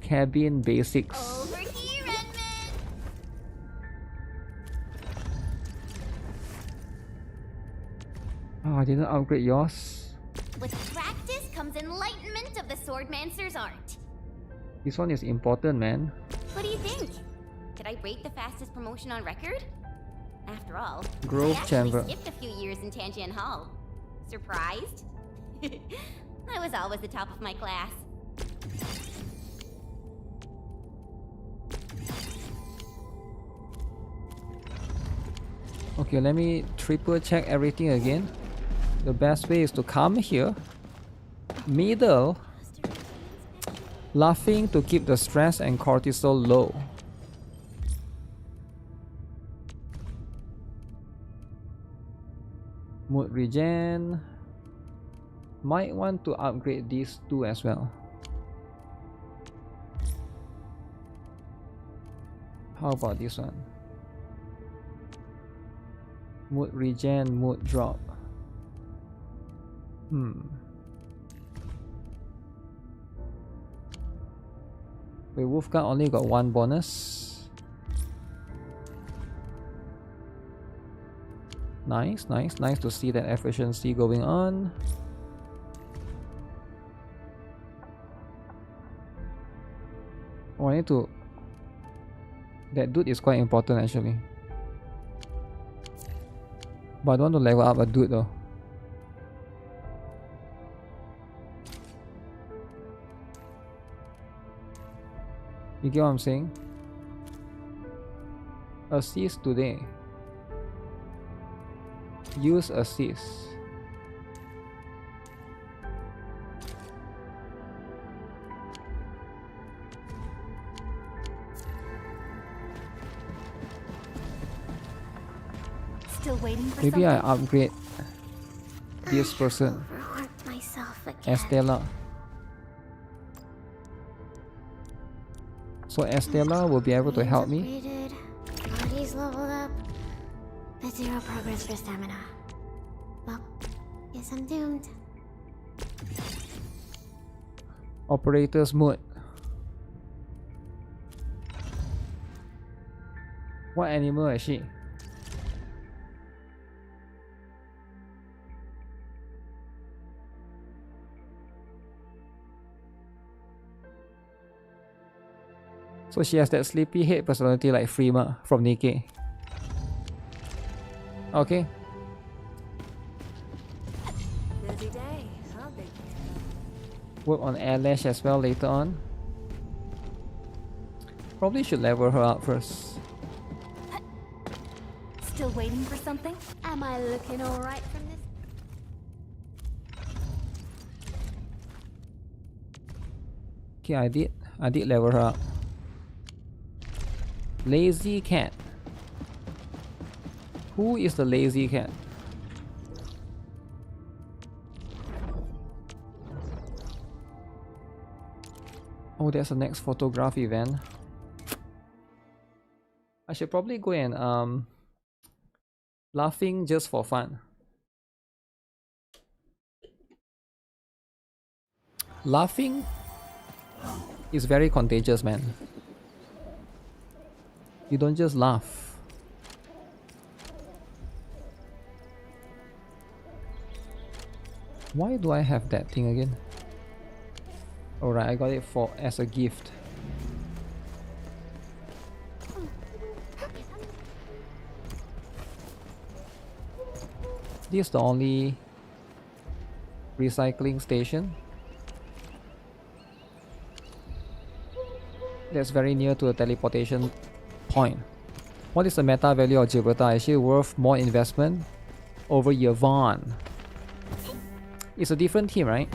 cabin basics. Over here, Redmond! Oh, I didn't upgrade yours. With practice comes enlightenment of the swordmancer's art. This one is important, man. What do you think? Did I rate the fastest promotion on record? After all, Growth I actually chamber. skipped a few years in Tangian Hall. Surprised? I was always the top of my class. Okay, let me triple check everything again. The best way is to come here. Middle. Laughing to keep the stress and cortisol low. Mood regen. Might want to upgrade these two as well. How about this one? Mood regen, mood drop. Wait, Wolfgang only got 1 bonus. Nice, nice, nice to see that efficiency going on. Oh, I need to... That dude is quite important actually. But I don't want to level up a dude though. You get what I'm saying? Assist today. Use assist. Still waiting for Maybe I something? upgrade this person. Overworked myself again. Estella. So Estella will be able to help me. Upgraded, body's leveled up, but 0 progress for stamina. Well, guess I'm doomed. Operator's mode. What animal is she? So she has that sleepyhead personality like Freema from NIKKE. Okay. Work on eyelash as well later on. Probably should level her up first. Still waiting for something? Am I looking alright from this? Okay, I did level her up. Lazy cat. Who is the lazy cat? Oh, there's the next photograph event. I should probably go and laughing just for fun. Laughing is very contagious, man. You don't just laugh. Why do I have that thing again? Alright, I got it for as a gift. This is the only recycling station that's very near to the teleportation point. What is the meta value of GILBERTA? Actually worth more investment over Yvonne. It's a different team, right?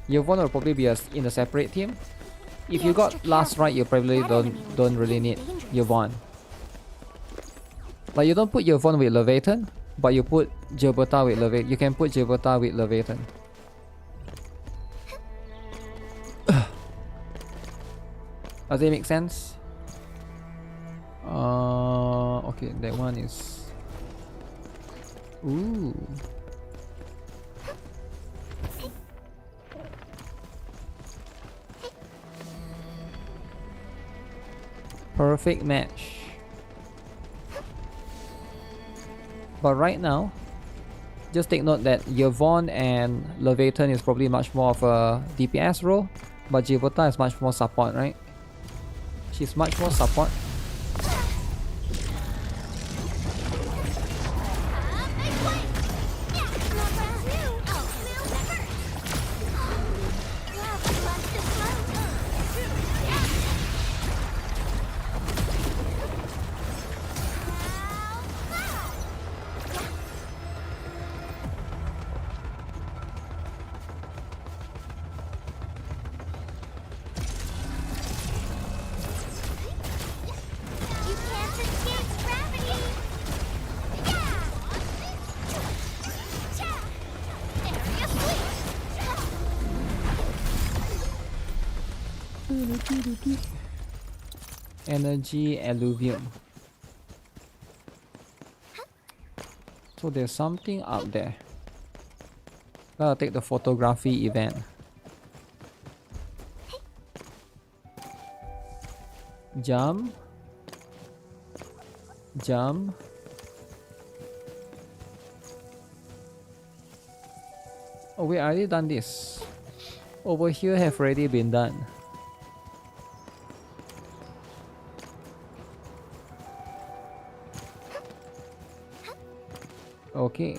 Yvonne will probably be in a separate team. If you got last right, you probably don't really need Yvonne. Like, you don't put Yvonne with Leviathan, but you put GILBERTA with Leviathan. You can put GILBERTA with Leviathan. Does it make sense? Okay, that one is... Ooh. Perfect match. But right now, just take note that Yvonne and Leviathan is probably much more of a DPS role, but GILBERTA is much more support, right? She's much more support. Energy alluvium. So there's something up there. Gotta take the photography event. Jump. Jump. Oh wait, I already done this. Over here have already been done. Okay.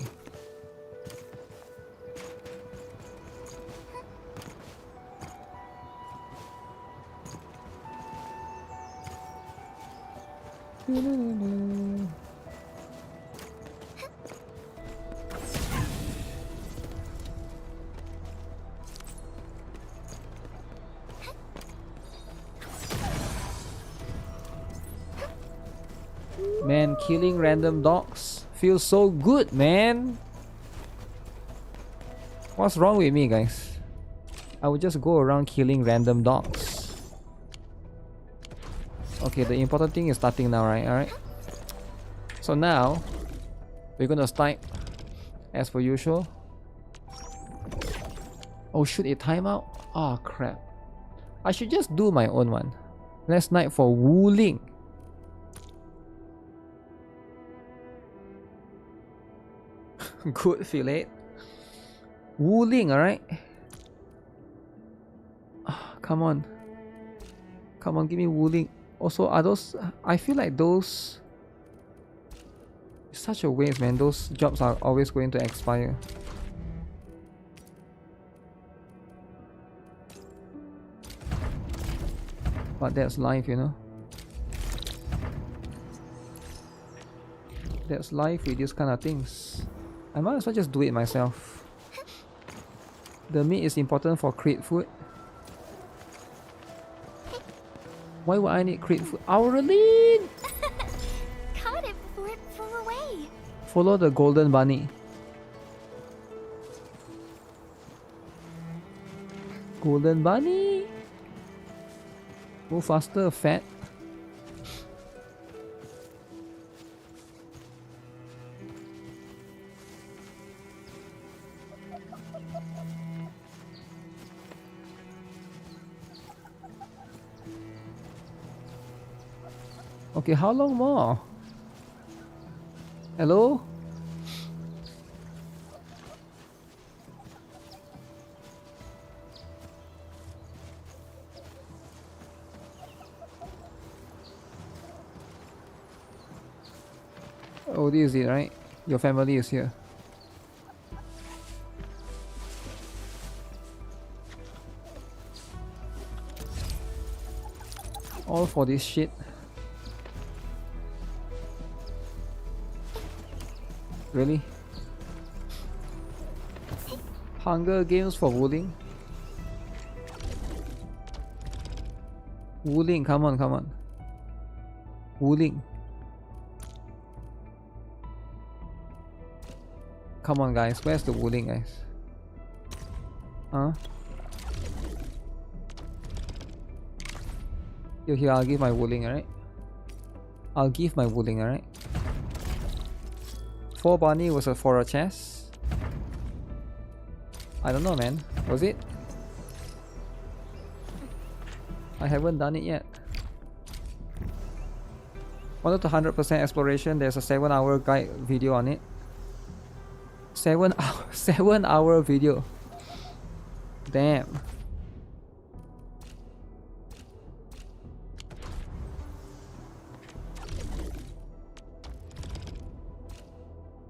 Man, killing random dogs feels so good, man. What's wrong with me, guys? I would just go around killing random dogs. Okay, the important thing is starting now, right? Alright. So now, we're gonna start as per usual. Oh, should it time out? Oh, crap. I should just do my own one. Last night for Wuthering. Good fillet. Wuthering, alright? Come on. Come on, give me Wuthering. Also, are those... I feel like those... It's such a waste, man. Those jobs are always going to expire. But that's life, you know. That's life with these kind of things. I might as well just do it myself. The meat is important for crate food. Why would I need crate food? Aureline! Caught it before it flew away. Follow the golden bunny. Golden bunny! Move faster, fat. Okay, how long more? Hello? Oh, this is it, right? Your family is here. All for this shit. Really? Hunger Games for Wuthering? Wuthering, come on, come on. Wuthering. Come on guys, where's the Wuthering guys? Huh? Here, I'll give my Wuthering, alright? I'll give my Wuthering, alright? 4 bunny was for a chest? I don't know, man. Was it? I haven't done it yet. 1 to 100% exploration. There's a 7-hour guide video on it. 7-hour video. Damn.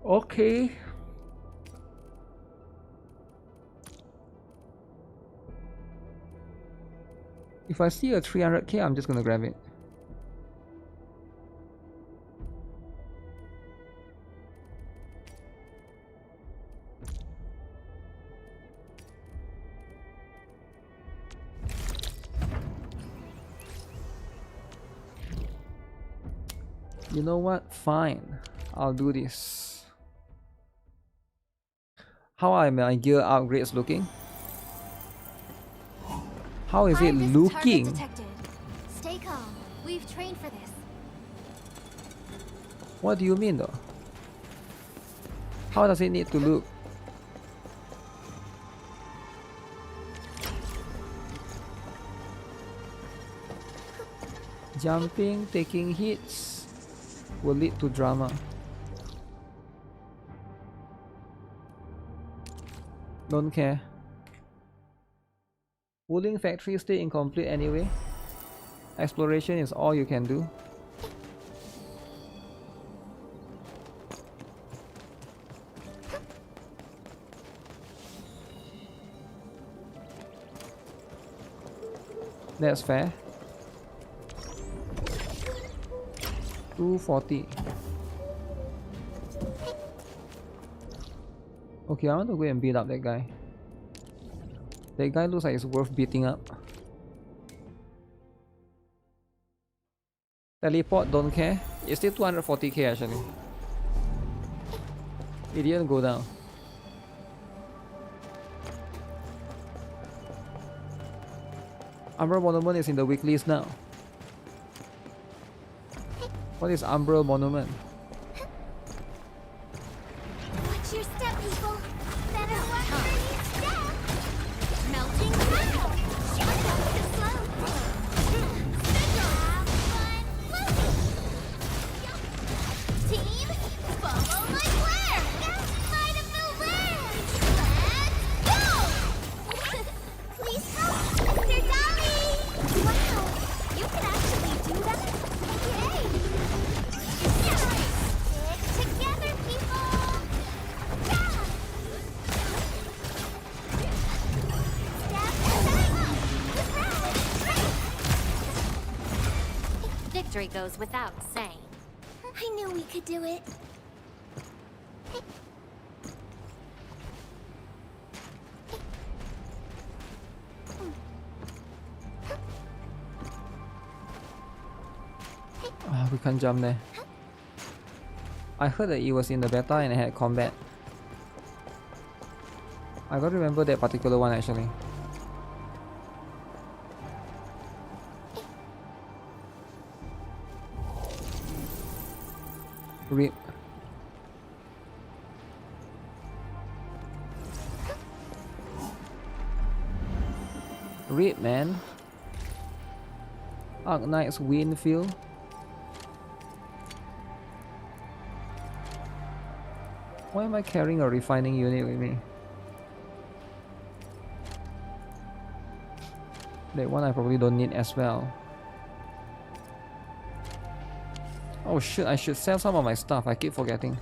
Okay. If I see a 300k, I'm just gonna grab it. You know what? Fine. I'll do this. How are my gear upgrades looking? How is it looking? Stay calm. We've trained for this. What do you mean though? How does it need to look? Jumping, taking hits will lead to drama. Don't care. Wuthering factory stay incomplete anyway. Exploration is all you can do. That's fair. 240. Okay, I want to go and beat up that guy. That guy looks like it's worth beating up. Teleport, don't care. It's still 240k actually. It didn't go down. Umbral Monument is in the weeklies now. What is Umbral Monument? Watch your step, people. Better watch your step. Melting metal. Short up the slow. Have fun floating. Team, follow my flare. Might of the wind. Let's go. Please help, Mr. Dolly. Wow, you can actually do that? Yay. victory goes without saying. I knew we could do it. We can't jump there. I heard that it was in the beta and it had combat. I don't remember that particular one actually. RIP. RIP, man. Arknight's Windfield. Why am I carrying a refining unit with me? That one I probably don't need as well. Oh shit, I should sell some of my stuff. I keep forgetting.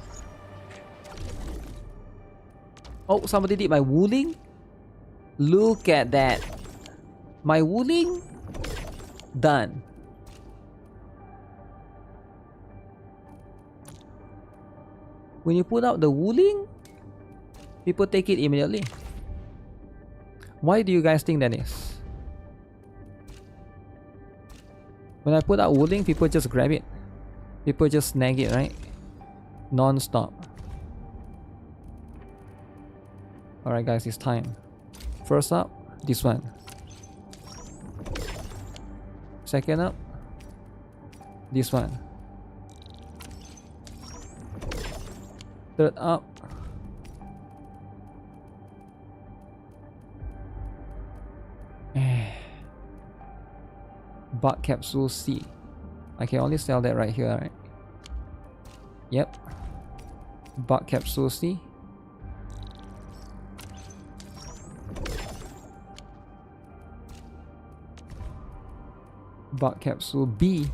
Oh, somebody did my wooling? Look at that. My wooling? Done. When you put out the wooling, people take it immediately. Why do you guys think that is? When I put out wooling, people just grab it. People just snag it, right? Non-stop. Alright guys, it's time. First up, this one. Second up, this one. Third up, Bug Capsule C. I can only sell that right here, right? Yep. Bug Capsule C. Bug Capsule B.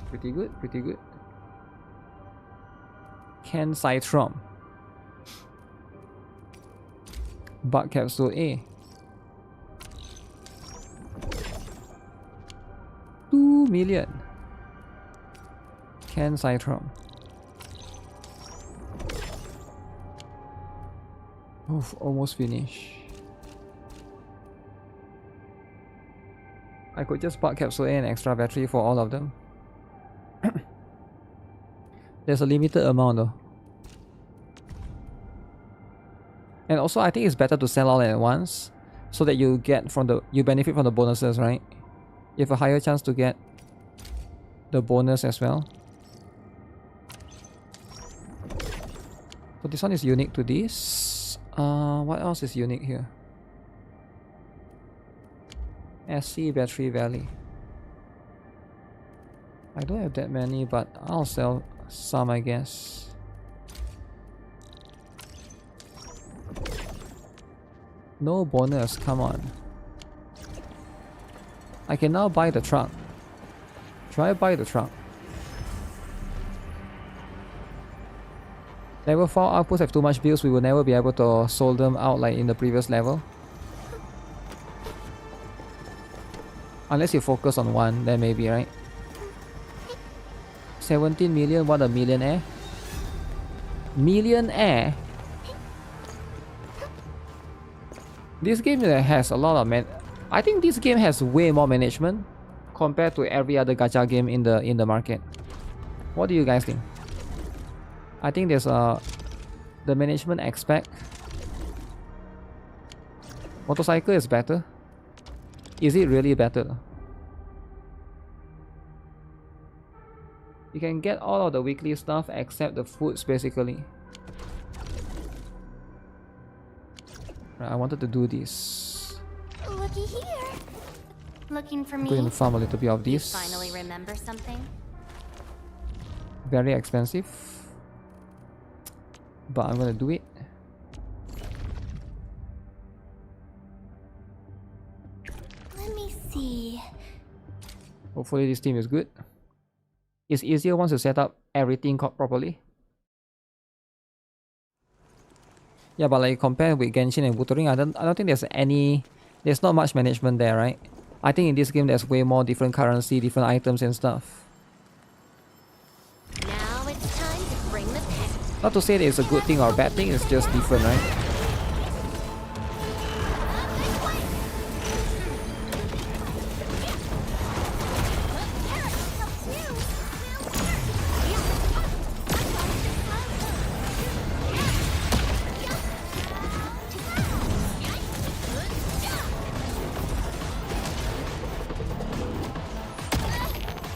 Pretty good, pretty good. Can Citrom. Bug Capsule A. 2 million. Can Citrom. Oof, almost finished. I could just Bug Capsule A and extra battery for all of them. There's a limited amount though. And also I think it's better to sell all at once so that you benefit from the bonuses, right? You have a higher chance to get the bonus as well. So this one is unique to this. What else is unique here? SC Battery Valley. I don't have that many, but I'll sell some, I guess. No bonus, come on. I can now buy the truck. Try buy the truck. Level 4 outputs have too much bills, we will never be able to sold them out like in the previous level. Unless you focus on one, then maybe, right? 17 million, what a millionaire. Millionaire? This game has a lot of I think this game has way more management compared to every other gacha game in the market. What do you guys think? I think there's the management aspect. Motorcycle is better. Is it really better? You can get all of the weekly stuff except the foods basically. Right, I wanted to do this. Looky here. Looking for me? Go and farm a little bit of this. You finally remember something? Very expensive. But I'm gonna do it. Let me see. Hopefully this team is good. It's easier once you set up everything properly. Yeah, but like compared with Genshin and Wuthering, I don't think there's not much management there, right? I think in this game there's way more different currency, different items and stuff. Now it's time to bring the pain. Not to say that it's a good thing or a bad thing, it's just different, right?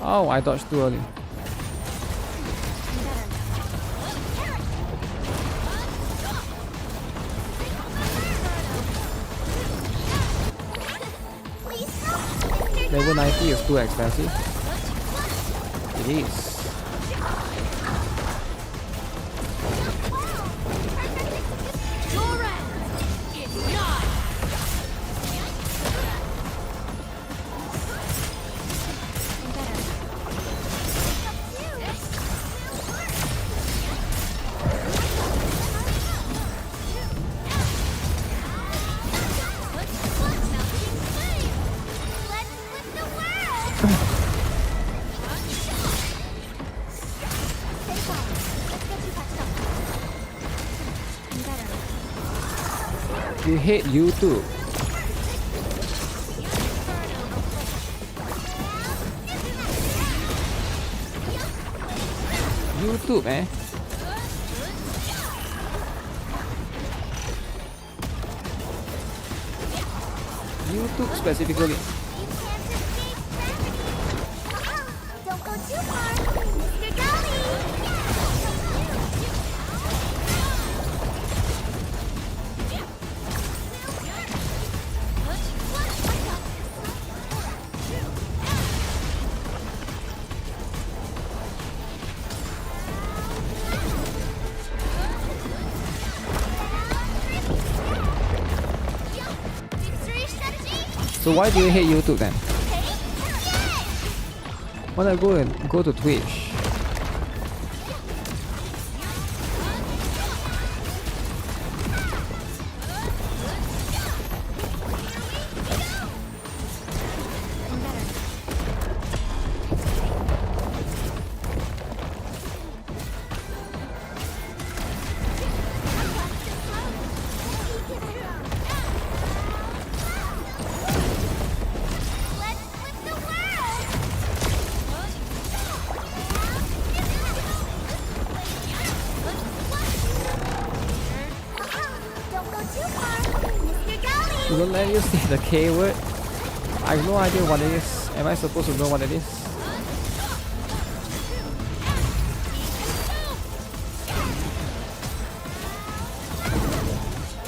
Oh, I dodged too early. Level 90 is too expensive. It is. You hate YouTube. YouTube, eh? YouTube specifically. Don't go too far, Mr. Dolly. So why do you hate YouTube then? Why don't I go to Twitch? They don't let you say the K word. I have no idea what it is. Am I supposed to know what it is?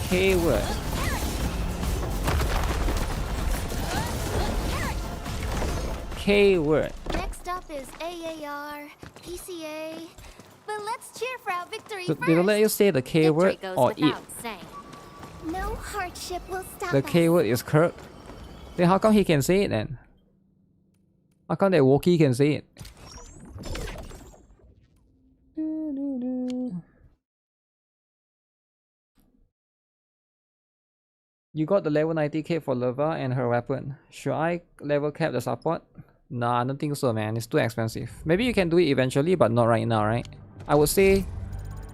K word. K word. Next up is AAR, PCA. But let's cheer for our victory first. They don't let you say the K word or it. No hardship will stop The K word is Kirk. Then how come he can say it then? How come that Wookiee can say it? You got the level 90 cape for Leva and her weapon. Should I level cap the support? Nah, I don't think so, man. It's too expensive. Maybe you can do it eventually, but not right now, right? I would say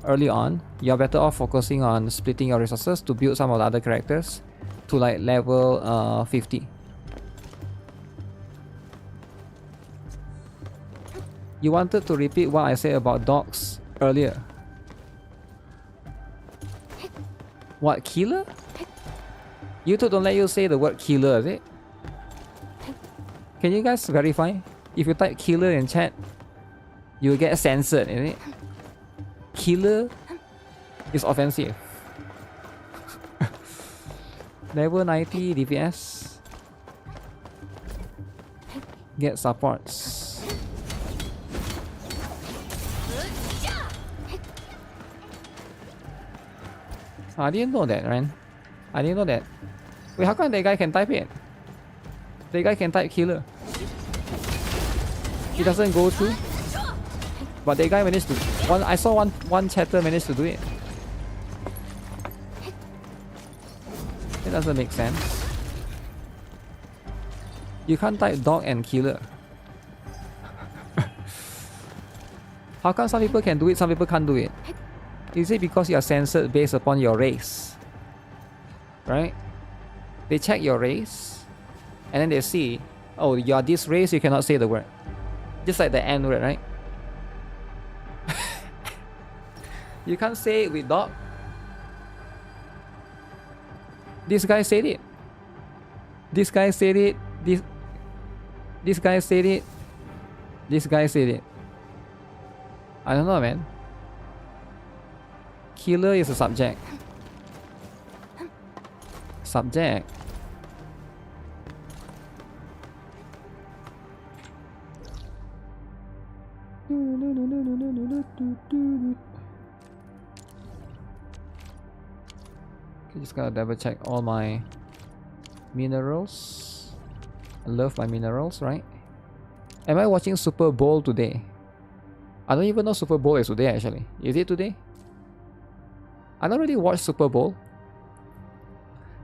early on, you're better off focusing on splitting your resources to build some of the other characters to like level 50. You wanted to repeat what I said about dogs earlier. What, killer? YouTube don't let you say the word killer, is it? Can you guys verify? If you type killer in chat, you'll get censored, is it? Killer is offensive. Level 90 DPS. Get supports. I didn't know that, man. I didn't know that. Wait, how come that guy can type it? That guy can type killer. He doesn't go through. But that guy managed to... I saw one chatter managed to do it. It doesn't make sense. You can't type dog and killer. How come some people can do it, some people can't do it? Is it because you are censored based upon your race? Right? They check your race and then they see, oh, you are this race, you cannot say the word. Just like the N word, right? You can't say it with dog. This guy said it. This guy said it. This guy said it. This guy said it. I don't know, man. Killer is a subject. Subject. Okay, just gotta double check all my minerals. I love my minerals, right? Am I watching Super Bowl today? I don't even know Super Bowl is today actually. Is it today? I don't really watch Super Bowl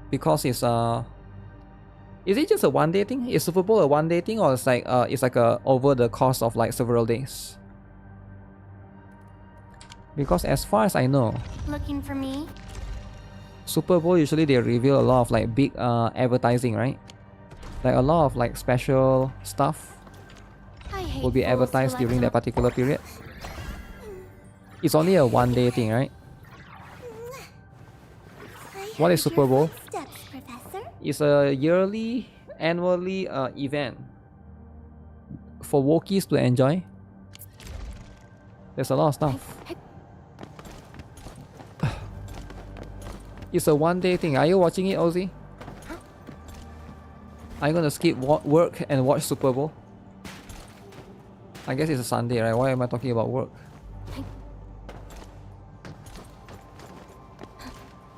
because it's is it just a one day thing? Is Super Bowl a one day thing, or it's like a over the course of like several days? Because as far as I know, Looking for me? Super Bowl usually they reveal a lot of like big advertising, right? Like a lot of like special stuff will be advertised during that particular period. It's only a one day thing, right? What is Super Bowl? It's a yearly, annually event for Wookiees to enjoy. There's a lot of stuff. It's a one day thing. Are you watching it, Ozzy? Are you gonna skip work and watch Super Bowl? I guess it's a Sunday, right? Why am I talking about work?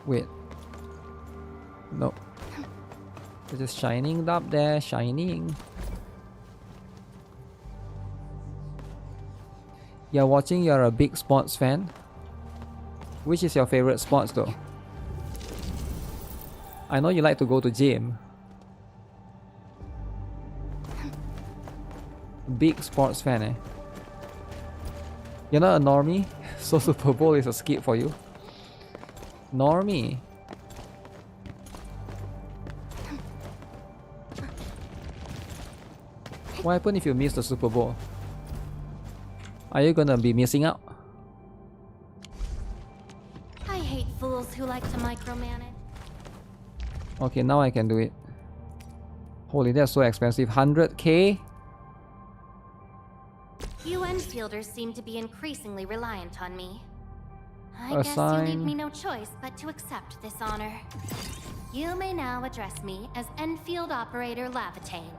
Wait. Nope. It's just shining up there, shining. You're watching, you're a big sports fan. Which is your favorite sports though? I know you like to go to gym. Big sports fan, eh? You're not a normie, so Super Bowl is a skip for you. Normie. What happens if you miss the Super Bowl? Are you gonna be missing out? I hate fools who like to micromanage. Okay, now I can do it. Holy, that's so expensive. 100k? UN fielders seem to be increasingly reliant on me. I guess Assign. you leave me no choice but to accept this honor. You may now address me as Enfield Operator Lavitane.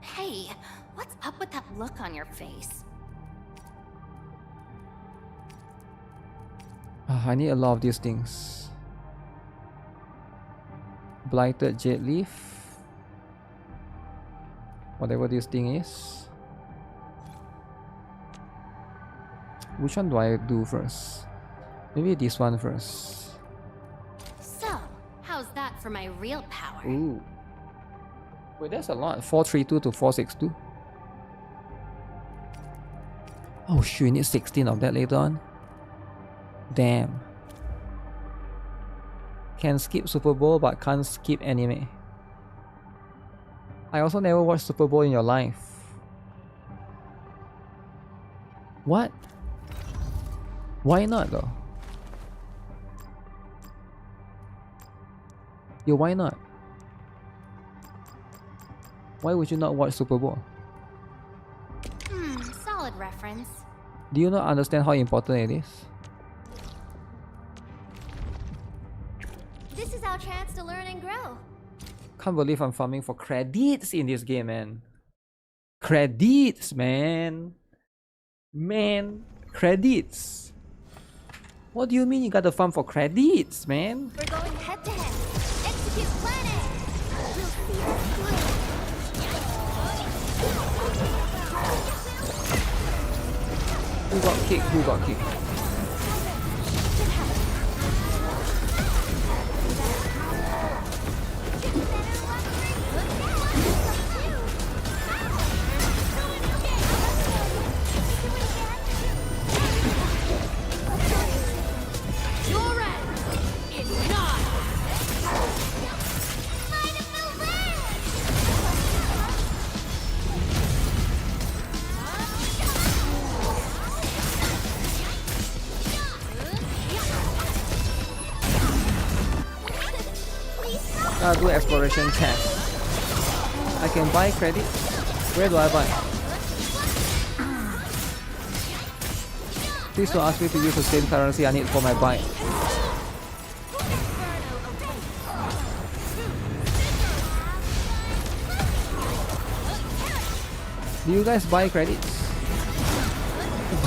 Hey, what's up with that look on your face? I need a lot of these things. Blighted Jade Leaf. Whatever this thing is. Which one do I do first? Maybe this one first. So, how's that for my real power? Ooh. Wait, that's a lot. 432 to 462. Oh shoot, we need 16 of that later on. Damn. Can skip Super Bowl but can't skip anime. I also never watched Super Bowl in your life. What? Why not though? Yo, why not? Why would you not watch Super Bowl? Solid reference. Do you not understand how important it is? This is our chance to learn and grow. Can't believe I'm farming for credits in this game, man. Credits, man. Man, credits. What do you mean you gotta farm for credits, man? We're going head to head. Execute planet. We'll see this through. Who got kicked? Who got kicked? I'll do exploration chest. I can buy credits. Where do I buy? Please don't ask me to use the same currency I need for my buy. Do you guys buy credits?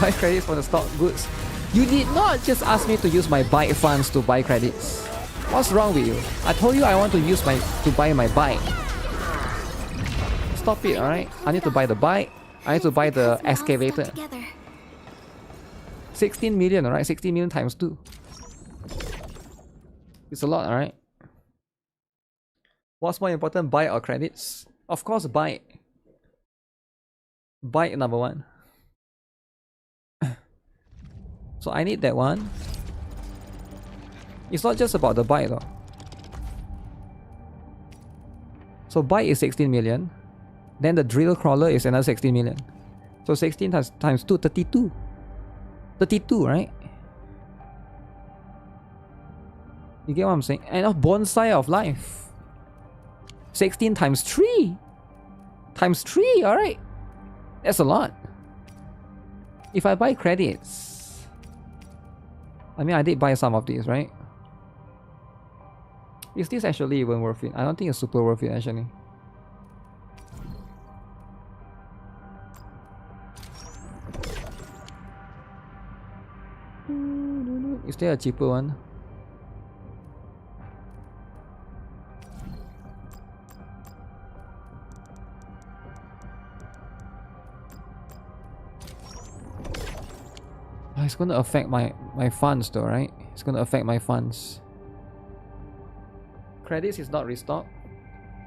Buy credits for the stock goods. You did not just ask me to use my buy funds to buy credits. What's wrong with you? I told you I want to use to buy my bike. Stop it, alright? I need to buy the bike. I need to buy the excavator. 16 million, alright? 16 million times 2. It's a lot, alright? What's more important, buy or credits? Of course, buy. Buy number 1. So I need that one. It's not just about the buy though. So buy is 16 million. Then the drill crawler is another 16 million. So 16 times 2, 32. 32, right? You get what I'm saying? And a bonsai of life. 16 times 3. Times 3, alright. That's a lot. If I buy credits, I mean, I did buy some of these, right? Is this actually even worth it? I don't think it's super worth it, actually. Is there a cheaper one? Oh, it's gonna affect my funds though, right? It's gonna affect my funds. Credits is not restock.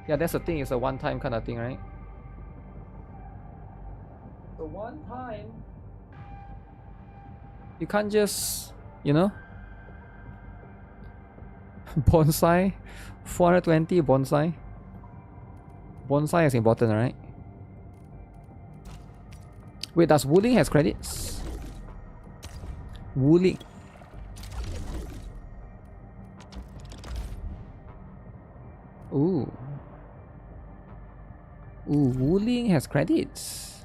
Yeah, that's the thing. It's a one-time kind of thing, right? So one time, you can't just, you know, bonsai, 420 bonsai. Bonsai is important, right? Wait, does Wuthering has credits? Wuthering. Ooh. Ooh, Wuthering has credits.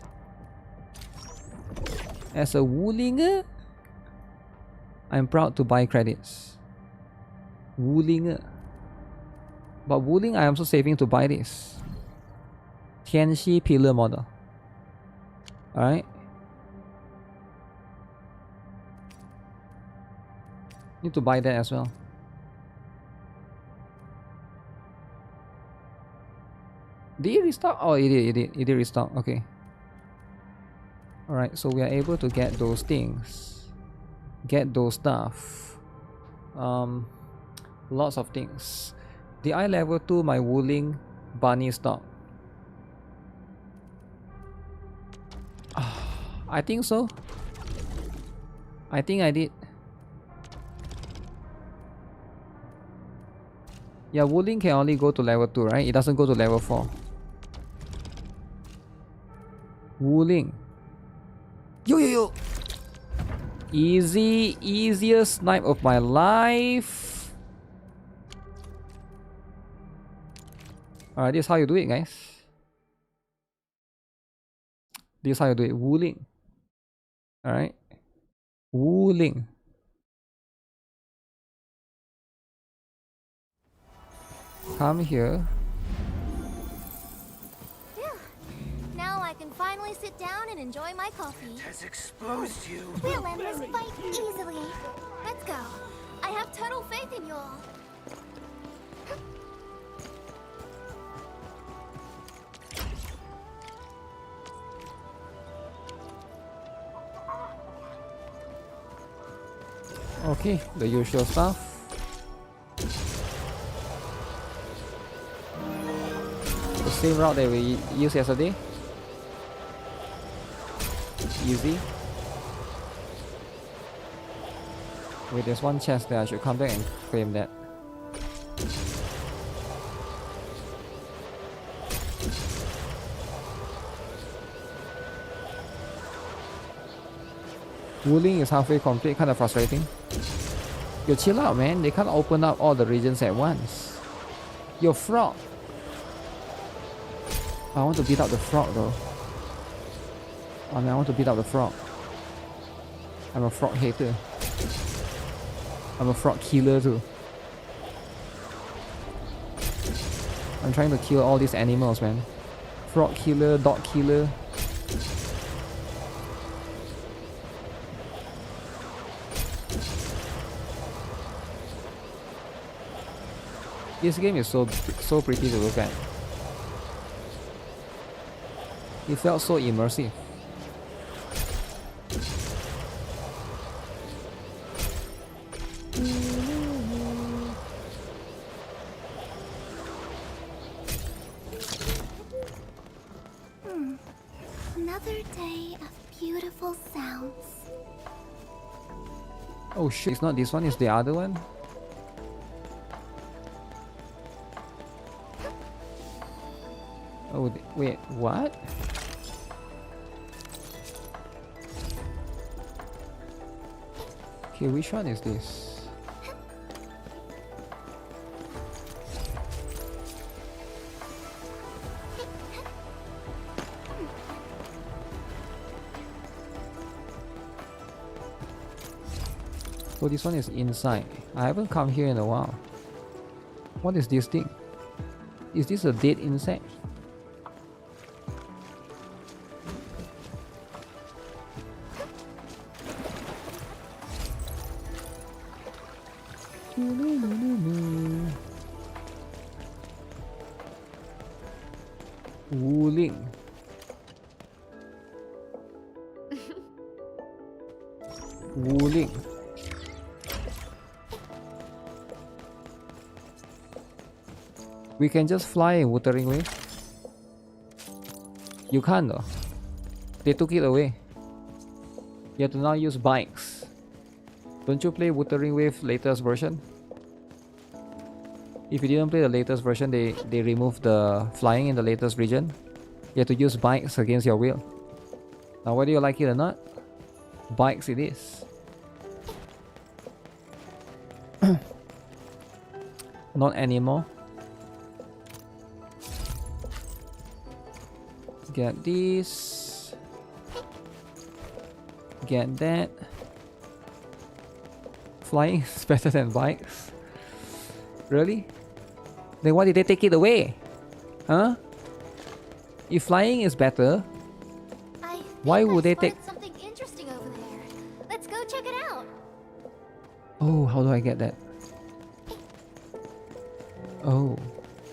As a Wutheringer, I'm proud to buy credits. Wutheringer. But Wuthering, I am also saving to buy this. Tianxi pillar model. Alright. Need to buy that as well. Did it restock? Oh, it did restock. Okay. Alright, so we are able to get those things. Get those stuff. Lots of things. Did I level 2 my Wuthering bunny stock? I think so. I think I did. Yeah, Wuthering can only go to level 2, right? It doesn't go to level 4. Wuthering. Yo. Easiest snipe of my life. Alright, this is how you do it, guys. This is how you do it. Wuthering. Alright. Wuthering. Come here. Now I can finally sit down and enjoy my coffee. It has exposed you. We'll end this fight easily. Let's go. I have total faith in you all. Okay, the usual stuff. The same route that we used yesterday. Easy. Wait, there's one chest there. I should come back and claim that. Wuthering is halfway complete, kind of frustrating. You chill out, man. They can't open up all the regions at once. Yo, frog! I want to beat up the frog though. I mean, I want to beat up the frog. I'm a frog hater. I'm a frog killer too. I'm trying to kill all these animals, man. Frog killer, dog killer. This game is so pretty to look at. It felt so immersive. Another day of beautiful sounds. Oh shit, it's not this one, it's the other one. Oh, wait, what? Okay, which one is this? So this one is inside. I haven't come here in a while. What is this thing? Is this a dead insect? Wuthering. Wuthering. We can just fly in Wuthering Wave. You can't though. They took it away. You have to now use bikes. Don't you play Wuthering Wave latest version? If you didn't play the latest version, they removed the flying in the latest region. You have to use bikes against your will. Now whether you like it or not, bikes it is. Not anymore. Get this. Get that. Flying is better than bikes? Really? Then why did they take it away? Huh? If flying is better, why would they take... Something interesting over there. Let's go check it out. Oh, how do I get that? Oh,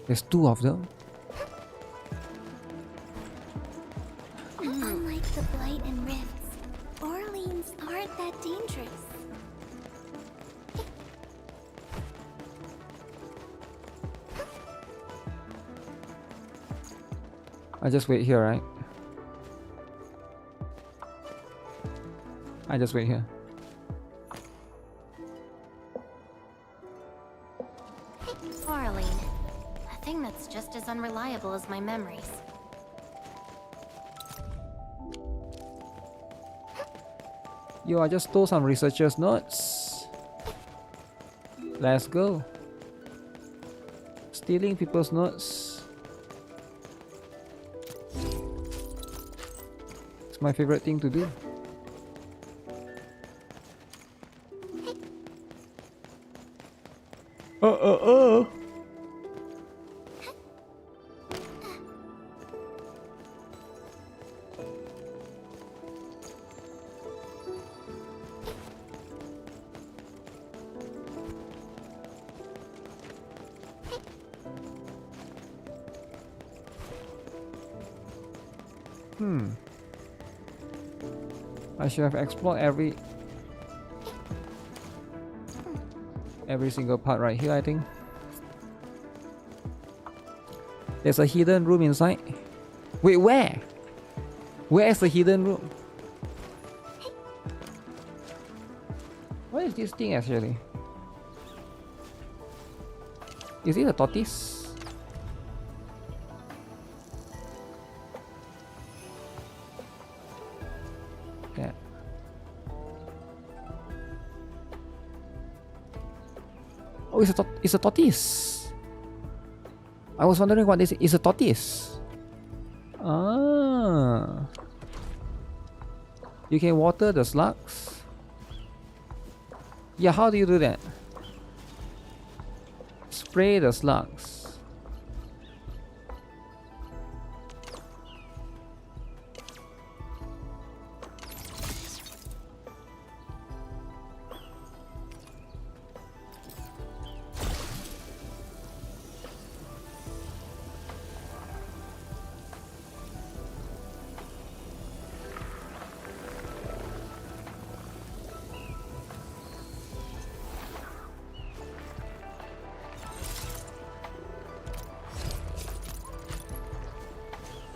there's two of them. Unlike the blight and rifts, Orleans aren't that dangerous. I just wait here, right? I just wait here. Orlean, a thing that's just as unreliable as my memories. Yo, I just stole some researcher's notes. Let's go. Stealing people's notes. It's my favorite thing to do. I should have explored every single part right here, I think. There's a hidden room inside. Wait, where? Where is the hidden room? What is this thing actually? Is it a tortoise? Yeah. Oh, it's a tortoise. I was wondering what this is. A tortoise. Ah. You can water the slugs. Yeah, how do you do that? Spray the slugs.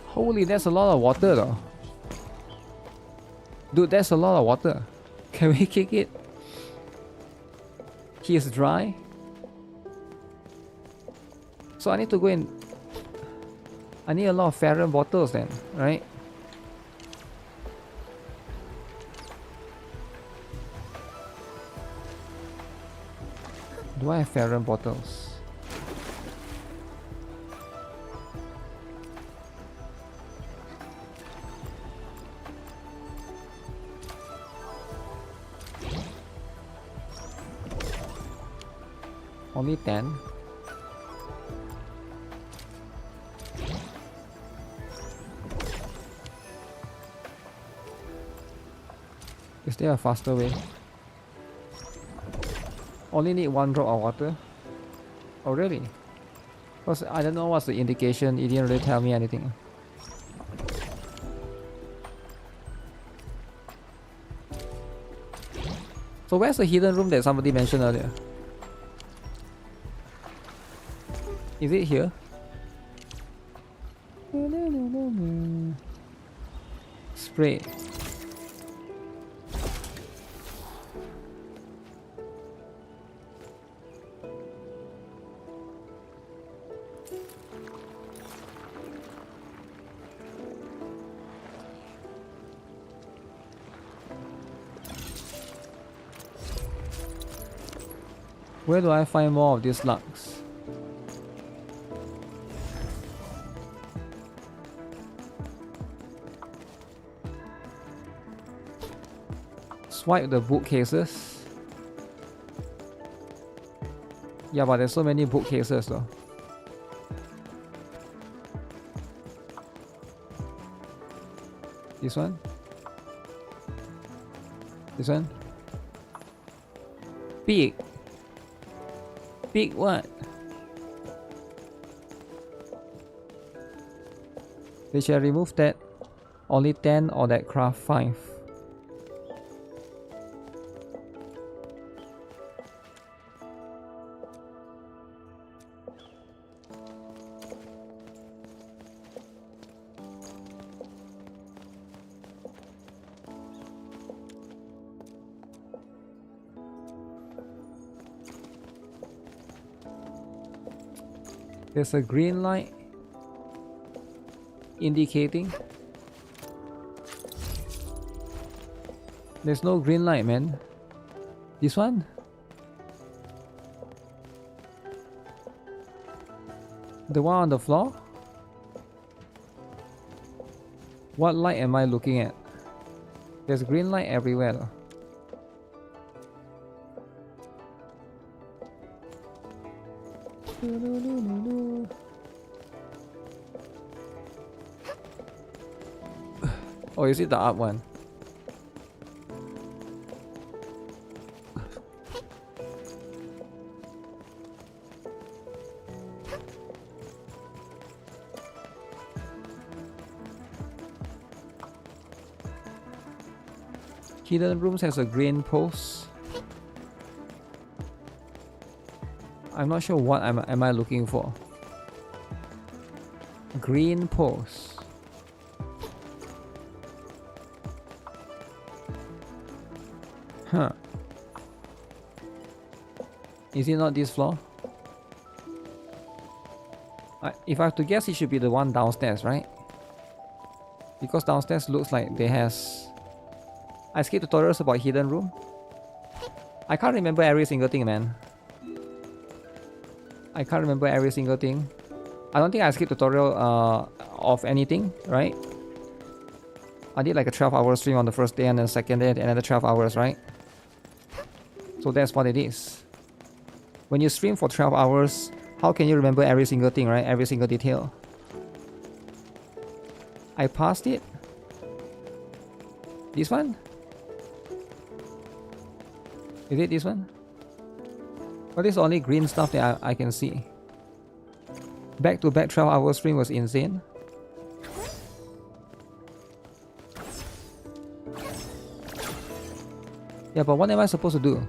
Holy, that's a lot of water though. Dude, that's a lot of water. Can we kick it? He is dry. So I need to go in. I need a lot of Farron bottles then, right? Do I have Farron bottles? Only 10. Is there a faster way? Only need 1 drop of water. Oh really? Because I don't know what's the indication. It didn't really tell me anything. So where's the hidden room that somebody mentioned earlier? Is it here? Spray. Where do I find more of these slugs? Swipe the bookcases. Yeah, but there's so many bookcases though. This one? This one? Big. Big what? They shall remove that. Only 10 or that craft 5. There's a green light indicating. There's no green light, man. This one? The one on the floor? What light am I looking at? There's green light everywhere though. Oh, is it the up one? Hidden rooms has a green post. I'm not sure what am I looking for. Green post. Huh. Is it not this floor? If I have to guess, it should be the one downstairs, right? Because downstairs looks like they has... I skipped tutorials about hidden room. I can't remember every single thing, man. I can't remember every single thing. I don't think I skipped tutorial of anything, right? I did like a 12-hour stream on the first day and then second day another 12 hours, right? So that's what it is. When you stream for 12 hours, how can you remember every single thing, right? Every single detail. I passed it. This one? Is it this one? But this is only green stuff that I can see. Back to back 12-hour stream was insane. Yeah, but what am I supposed to do?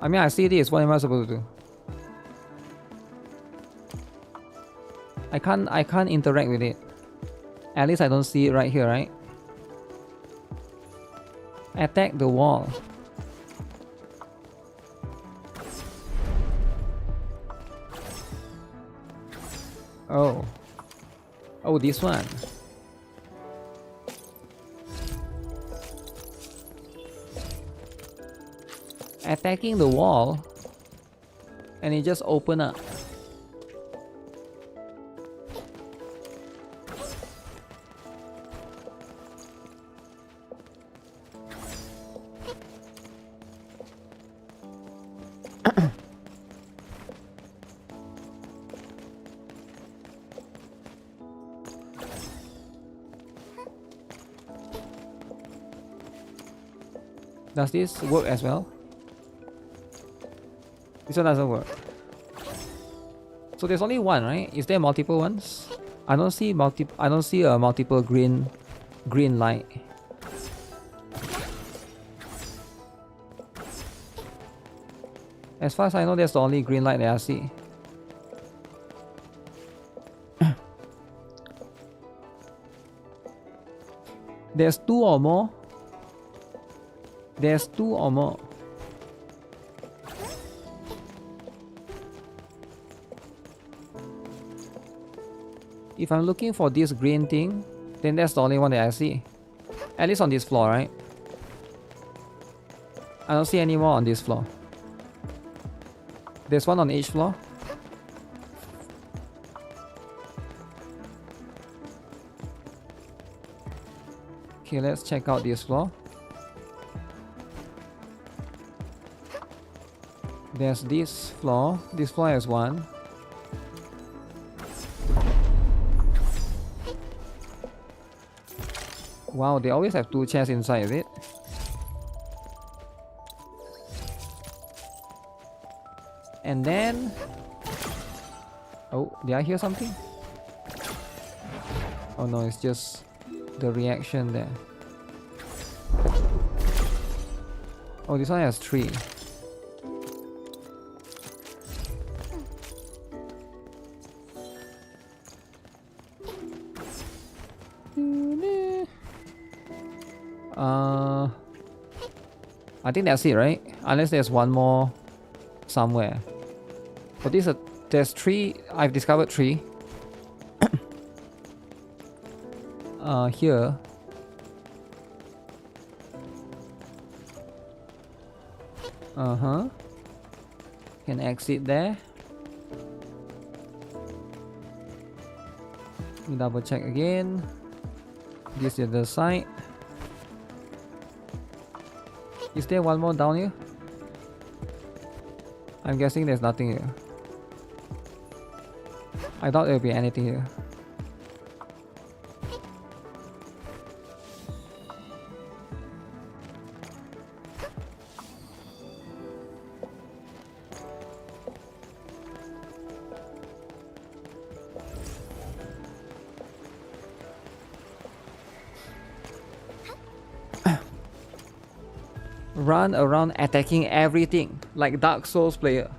I mean, I see this. What am I supposed to do? I can't interact with it. At least I don't see it right here, right? Attack the wall. Oh. Oh, this one. Attacking the wall and it just open up. Does this work as well? This one doesn't work. So there's only one, right? Is there multiple ones? I don't see a multiple green light. As far as I know, that's the only green light that I see. There's two or more. There's two or more. If I'm looking for this green thing, then that's the only one that I see. At least on this floor, right? I don't see any more on this floor. There's one on each floor. Okay, let's check out this floor. There's this floor. This floor has one. Wow, they always have two chairs inside, is it? And then... Oh, did I hear something? Oh no, it's just the reaction there. Oh, this one has three. I think that's it, right? Unless there's one more somewhere. But there's three. I've discovered three. Here. Can exit there. Let me double check again. This is the side. Is there one more down here? I'm guessing there's nothing here. I thought there would be anything here. Run around attacking everything like Dark Souls player.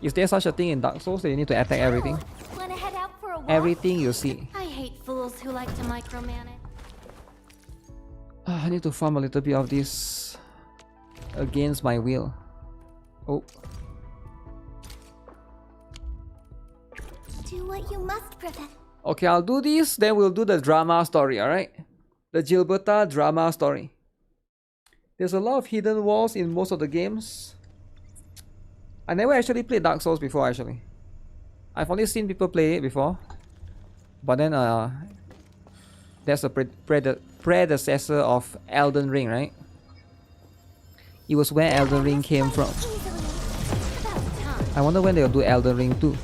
Is there such a thing in Dark Souls that you need to attack everything? Wanna head out for a walk? Everything you see. I hate fools who like to micromanage. I need to farm a little bit of this against my will. Oh. Do what you must, Professor. Okay, I'll do this, then we'll do the drama story, alright? The Gilberta drama story. There's a lot of hidden walls in most of the games. I never actually played Dark Souls before, actually. I've only seen people play it before, but then that's a predecessor of Elden Ring, right? It was where Elden Ring came from. I wonder when they'll do Elden Ring 2.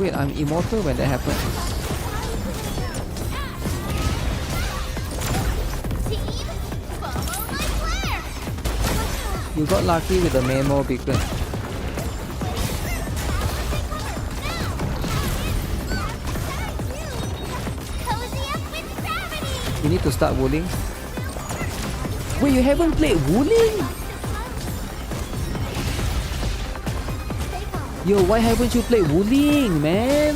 Wait, I'm immortal when that happens. You got lucky with the memo beacon. You need to start Wuthering. Wait, you haven't played Wuthering? Yo, why haven't you played Wuthering, man?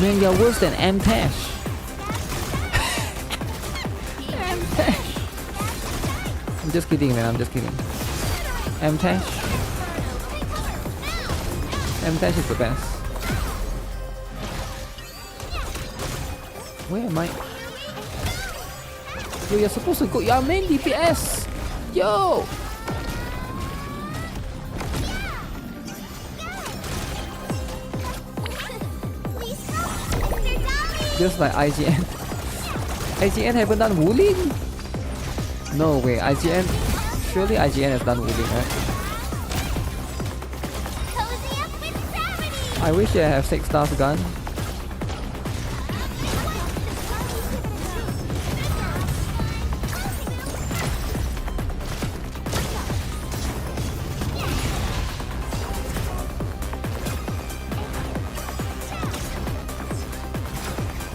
Man, you're worse than M-Tash. I'm just kidding, man. I'm just kidding. M-Tash. M-Tash is the best. Where am I? Yo, you're supposed to go. You're main DPS. Yo. Just like IGN. IGN haven't done Wuthering? No way, IGN. Surely IGN has done Wuthering, right? I wish I have 6 stars gun.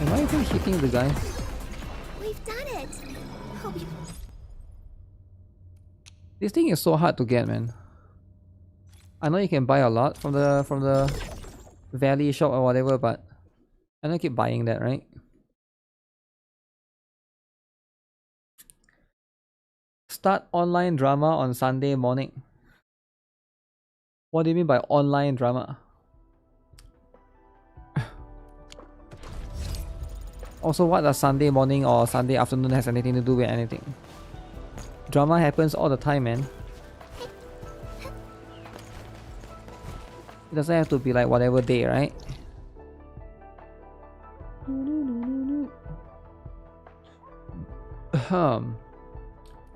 Am I even hitting the guy? We've done it. This thing is so hard to get, man. I know you can buy a lot from the Valley shop or whatever, but I don't keep buying that, right? Start online drama on Sunday morning. What do you mean by online drama? Also, what does Sunday morning or Sunday afternoon has anything to do with anything? Drama happens all the time, man. It doesn't have to be like whatever day, right?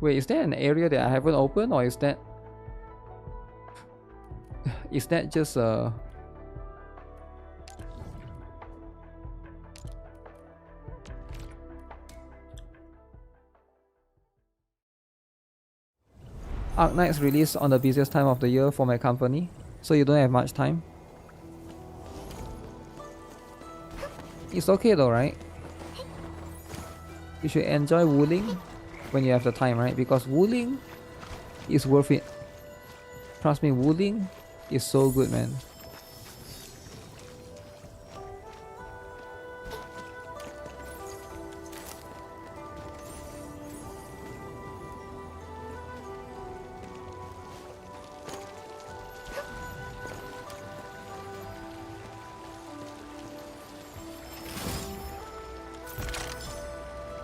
Wait, is there an area that I haven't opened, or is that just Arknight's released on the busiest time of the year for my company, so you don't have much time. It's okay though, right? You should enjoy Wuthering when you have the time, right? Because Wuthering is worth it. Trust me, Wuthering is so good, man.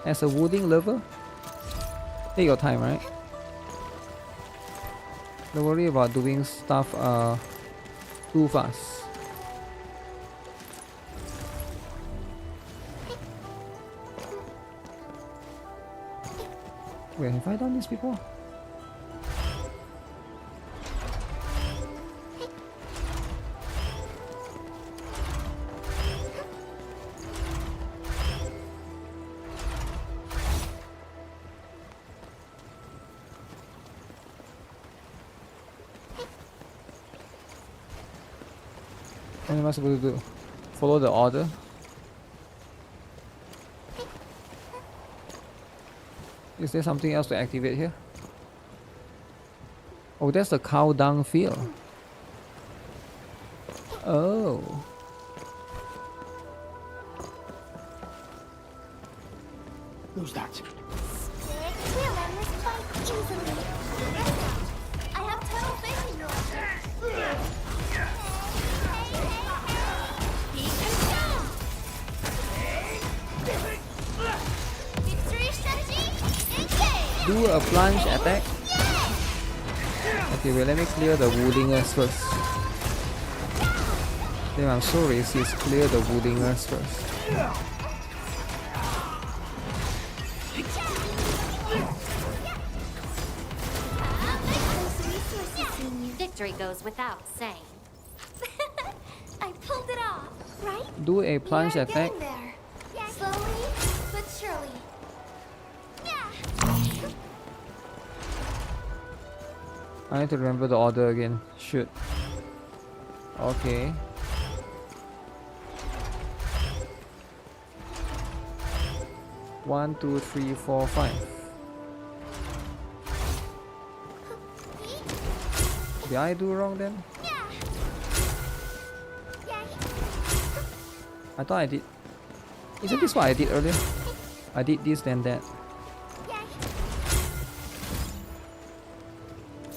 As a Wuthering lover, take your time, right? Don't worry about doing stuff too fast. Wait, have I done this before? What am I supposed to do? Follow the order? Is there something else to activate here? Oh, that's the cow dung field. Oh. Who's that? We'll end this fight easily. I have total faith in you. Victory strategy, engage! Do a plunge attack. Okay, wait, let me clear the Wuthingers first. Damn, I'm so racist. Clear the Wuthingers first. Victory goes without saying. I pulled it off, right? Do a plunge You're attack. getting there. Slowly but surely. I need to remember the order again. Shoot. Okay. One, two, three, four, five. Did I do wrong then? I thought I did. Isn't this what I did earlier? I did this, then that.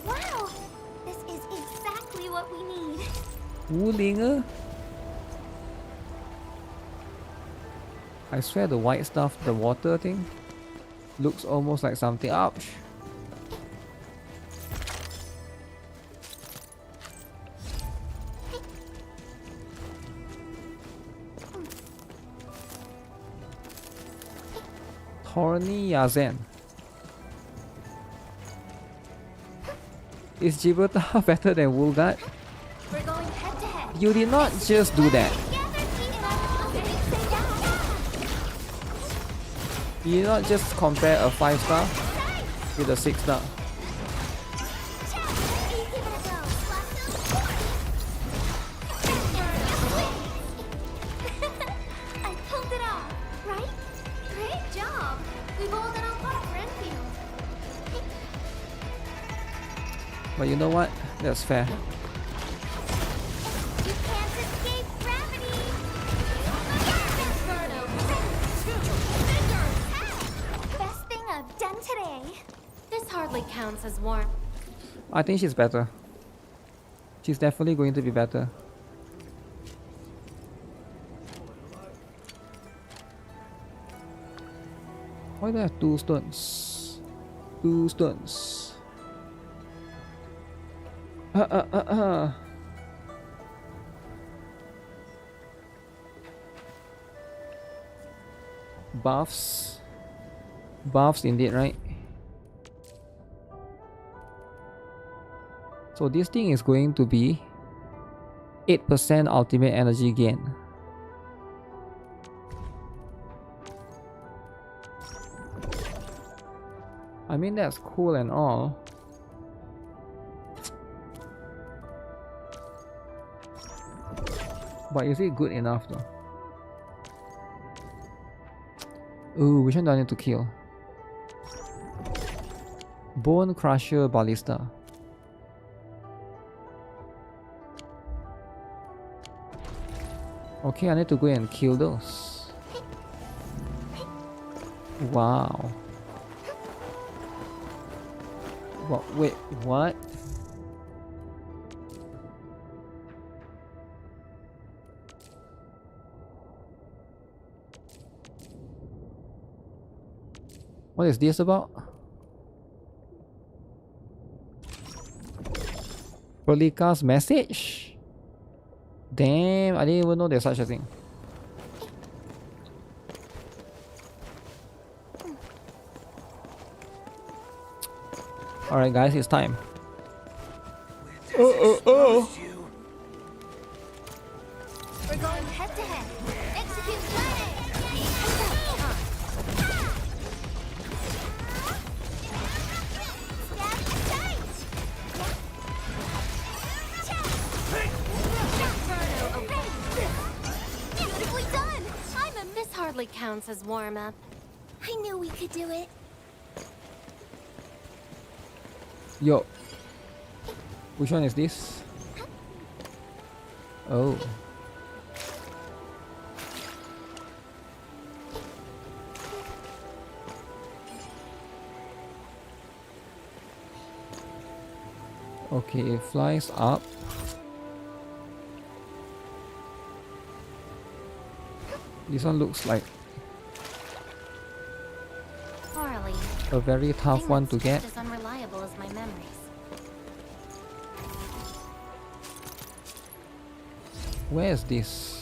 Wow, this is exactly what we need. Wulinger? I swear the white stuff, the water thing, looks almost like something. Ouch! Horny Yazen. Is GILBERTA better than Woolgard? We're going head to head. You did not just do that. You did not just compare a 5-star with a 6-star. I pulled it off, right? Great job. We've all done our part, Renfield. But you know what? That's fair. You can't escape gravity. Best thing I've done today. This hardly counts as warm. I think she's better. She's definitely going to be better. Why do I have 2 stones? 2 stones. Buffs. Buffs indeed, right? So this thing is going to be 8% ultimate energy gain. I mean, that's cool and all. But is it good enough though? Ooh, which one do I need to kill? Bone Crusher Ballista. Okay, I need to go and kill those. Wow. What? Wait, what? What is this about? Prolika's message? Damn, I didn't even know there's such a thing. Alright guys, it's time. We're going head to head. Execute plan Beautifully done! This hardly counts as warm-up. I knew we could do it. Yo. Which one is this? Oh. Okay, it flies up. This one looks like... Farley, a very tough one to get. As unreliable as my memories. Where is this?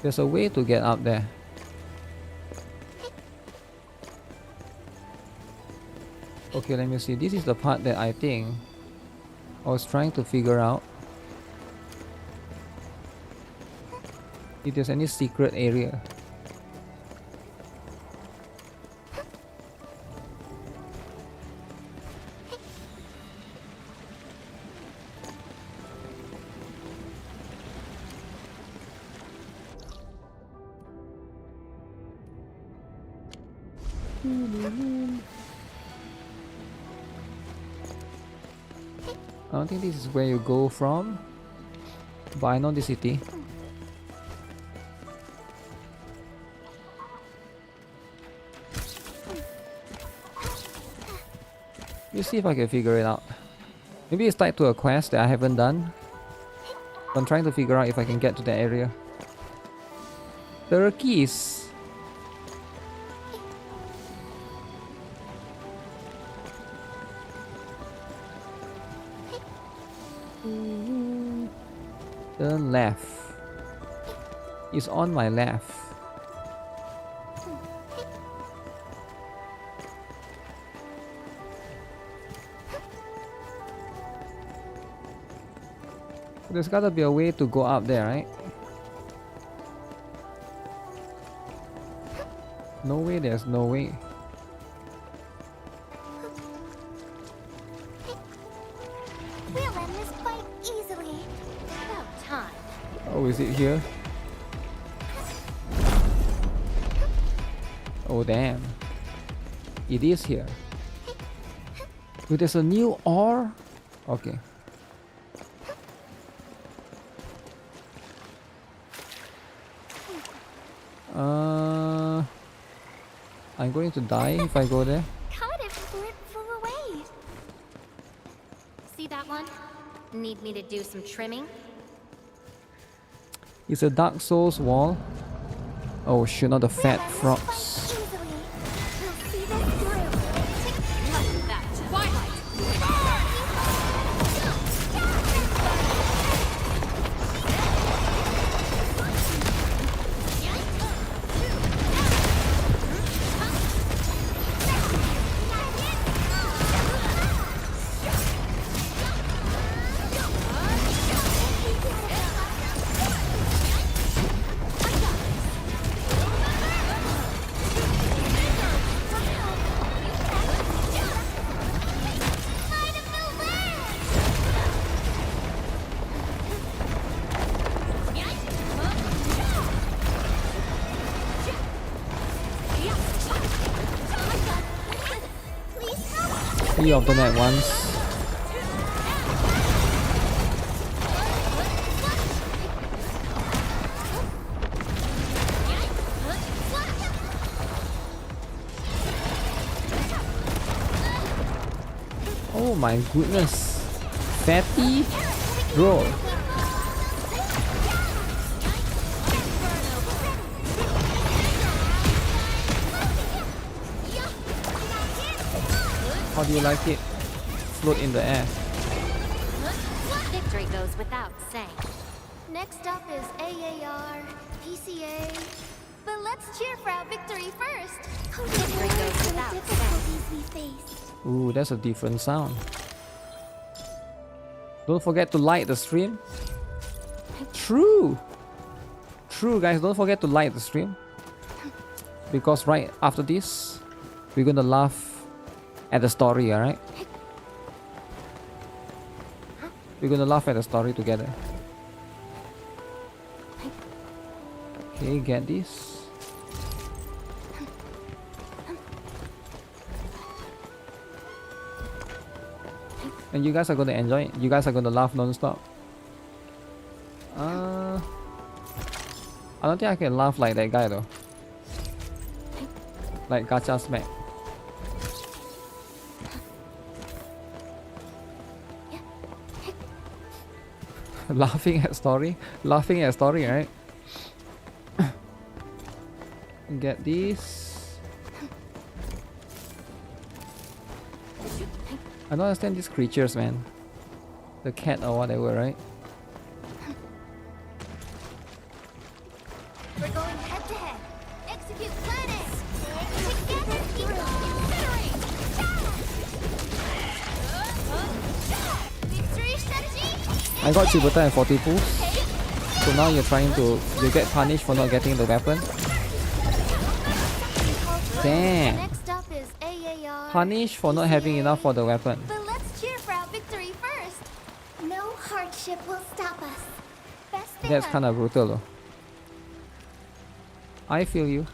There's a way to get up there. Okay, let me see. This is the part that I think I was trying to figure out. If there's any secret area. I don't think this is where you go from, but I know the city. Let's see if I can figure it out. Maybe it's tied to a quest that I haven't done. I'm trying to figure out if I can get to that area. There are keys. Turn left. It's on my left. There's gotta be a way to go up there, right? No way, there's no way. We'll end this fight easily. About time. Oh, is it here? Oh, damn. It is here. Oh, there's a new ore? Okay. I'm going to die if I go there. Caught it before it flew away. See that one? Need me to do some trimming? It's a Dark Souls wall. Oh shit, not the fat frogs. Three of them at once. Oh my goodness. Fatty bro. How do you like it? Float in the air. Victory goes without saying. Next up is AAR, PCA. But let's cheer for our victory first. Victory goes without difficulties we faced. Ooh, that's a different sound. Don't forget to like the stream. True. True, guys. Don't forget to like the stream. Because right after this, we're gonna laugh at the story, alright? We're gonna laugh at the story together. Okay, get this. And you guys are gonna enjoy it. You guys are gonna laugh non-stop. I don't think I can laugh like that guy though. Like Gacha Smack. Laughing at story? Laughing at story, right? Get these. I don't understand these creatures, man. The cat or whatever, right? We're going head to head. Execute planning. Together equal. Victory strategy. I got GILBERTA and 40 pools. So now you're trying to... You get punished for not getting the weapon. Damn. Next up is AAR. Punished for not having enough for the weapon. But let's cheer for our victory first. No hardship will stop us. Best thing That's kind of brutal though. I feel you.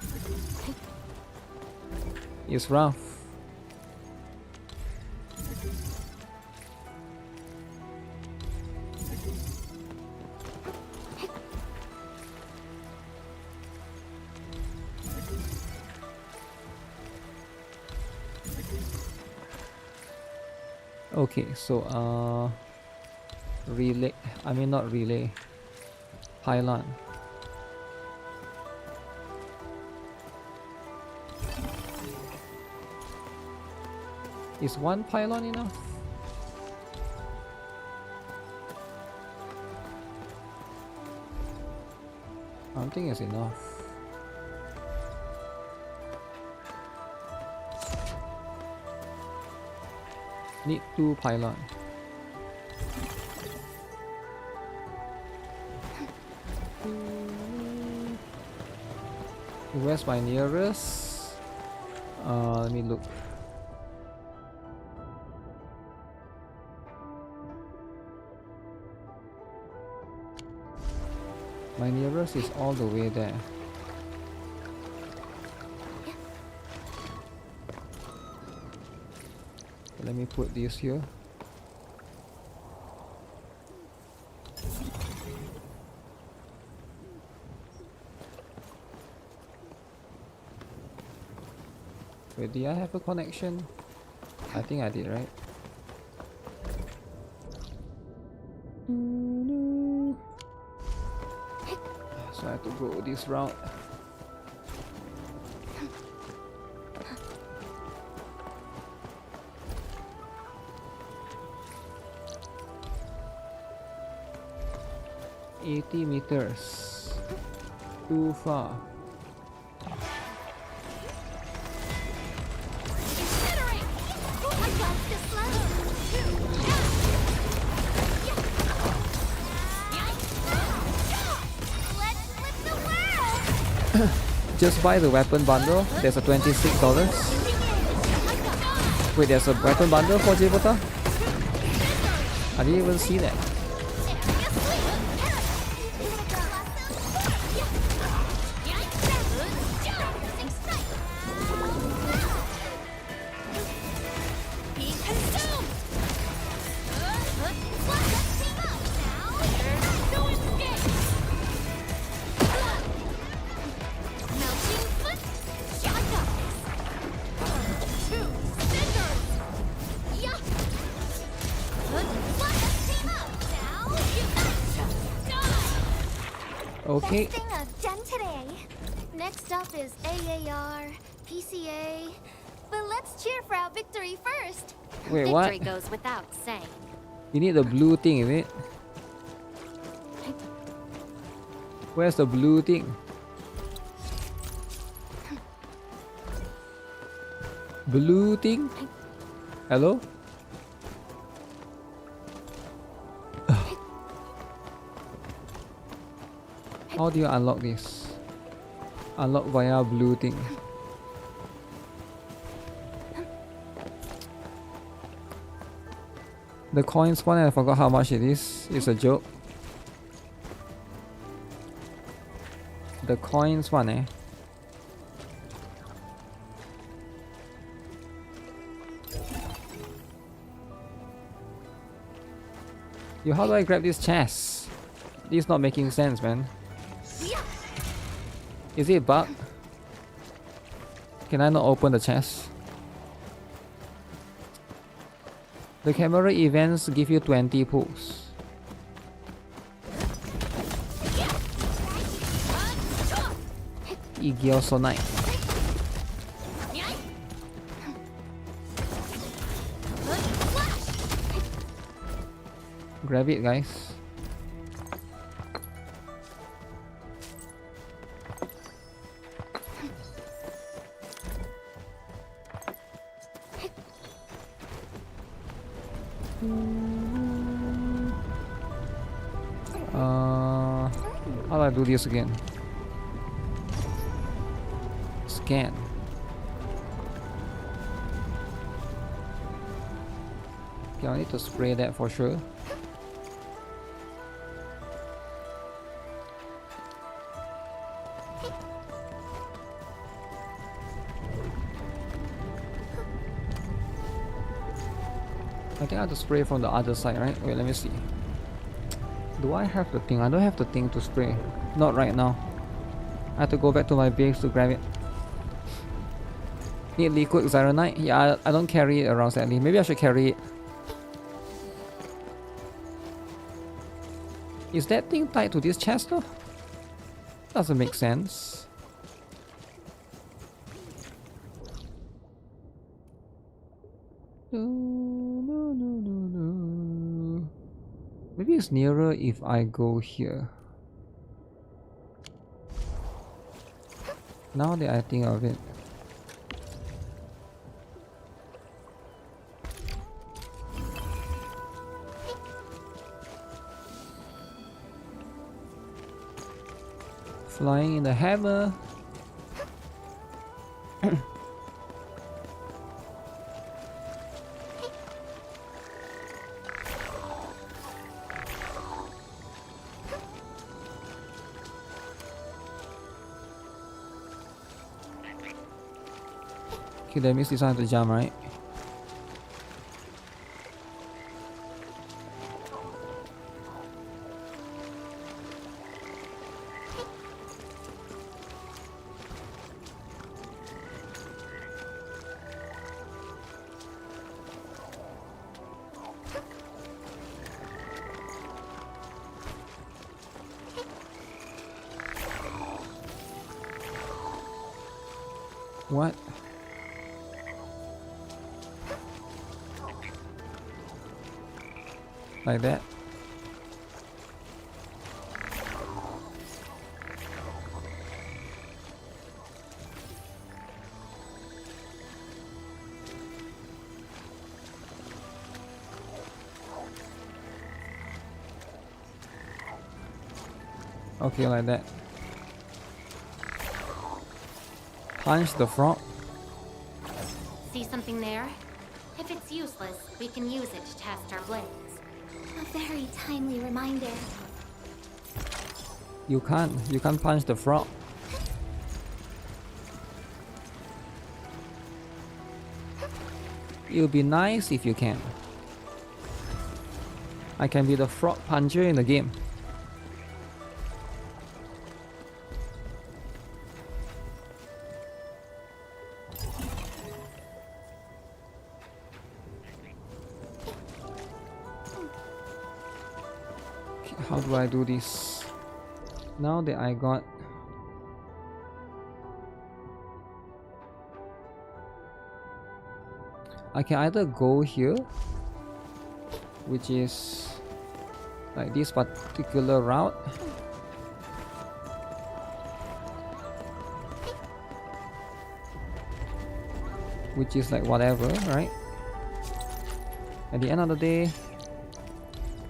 It's rough. Okay, so relay, I mean not relay, pylon. Is one pylon enough? I don't think it's enough. Need 2 pylon. Where's my nearest? Let me look. My nearest is all the way there. Let me put this here. Wait, did I have a connection? I think I did, right? So I have to go this route. $80 meters. Too far. Just buy the weapon bundle. There's a $26. Wait, there's a weapon bundle for GILBERTA? I didn't even see that. Okay. Best thing I've done today. Next up is AAR, PCA. But let's cheer for our victory first. Wait, what? Victory goes without saying. You need the blue thing, is it? Where's the blue thing? Blue thing? Hello? How do you unlock this? Unlock via blue thing. The coins one, I forgot how much it is. It's a joke. The coins one, eh? Yo, how do I grab this chest? This is not making sense, man. Is it a bug? Can I not open the chest? The camera events give you 20 pulls. Igiosonite. Grab it, guys. How do I do this again? Scan. Okay, I need to spray that for sure. I think I have to spray from the other side, right? Wait, let me see. Do I have the thing? I don't have the thing to spray. Not right now. I have to go back to my base to grab it. Need liquid Zyronite? Yeah, I don't carry it around sadly. Maybe I should carry it. Is that thing tied to this chest though? Doesn't make sense. Maybe it's nearer if I go here. Now that I think of it. Flying in the hammer. Okay, that means this one has to jump, right? What? Like that? Okay, like that. Punch the frog. See something there? If it's useless, we can use it to test our blades. A very timely reminder. You can't punch the frog. It would be nice if you can. I can be the frog puncher in the game. How do I do this? Now that I got... I can either go here, which is like this particular route, which is like whatever, right? At the end of the day,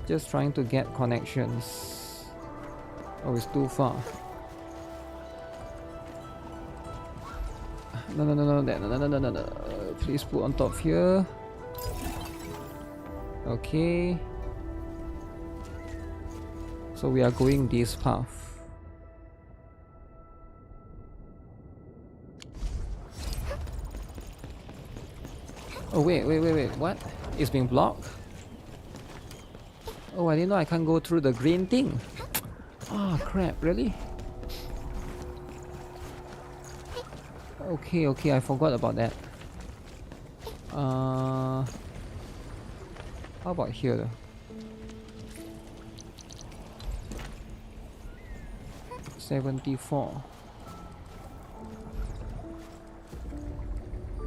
just trying to get connections. Oh, it's too far. No. Please put on top here. Okay. So we are going this path. Oh wait, what? It's being blocked? Oh, I didn't know I can't go through the green thing. Oh crap, really? Okay, I forgot about that. How about here though? 74.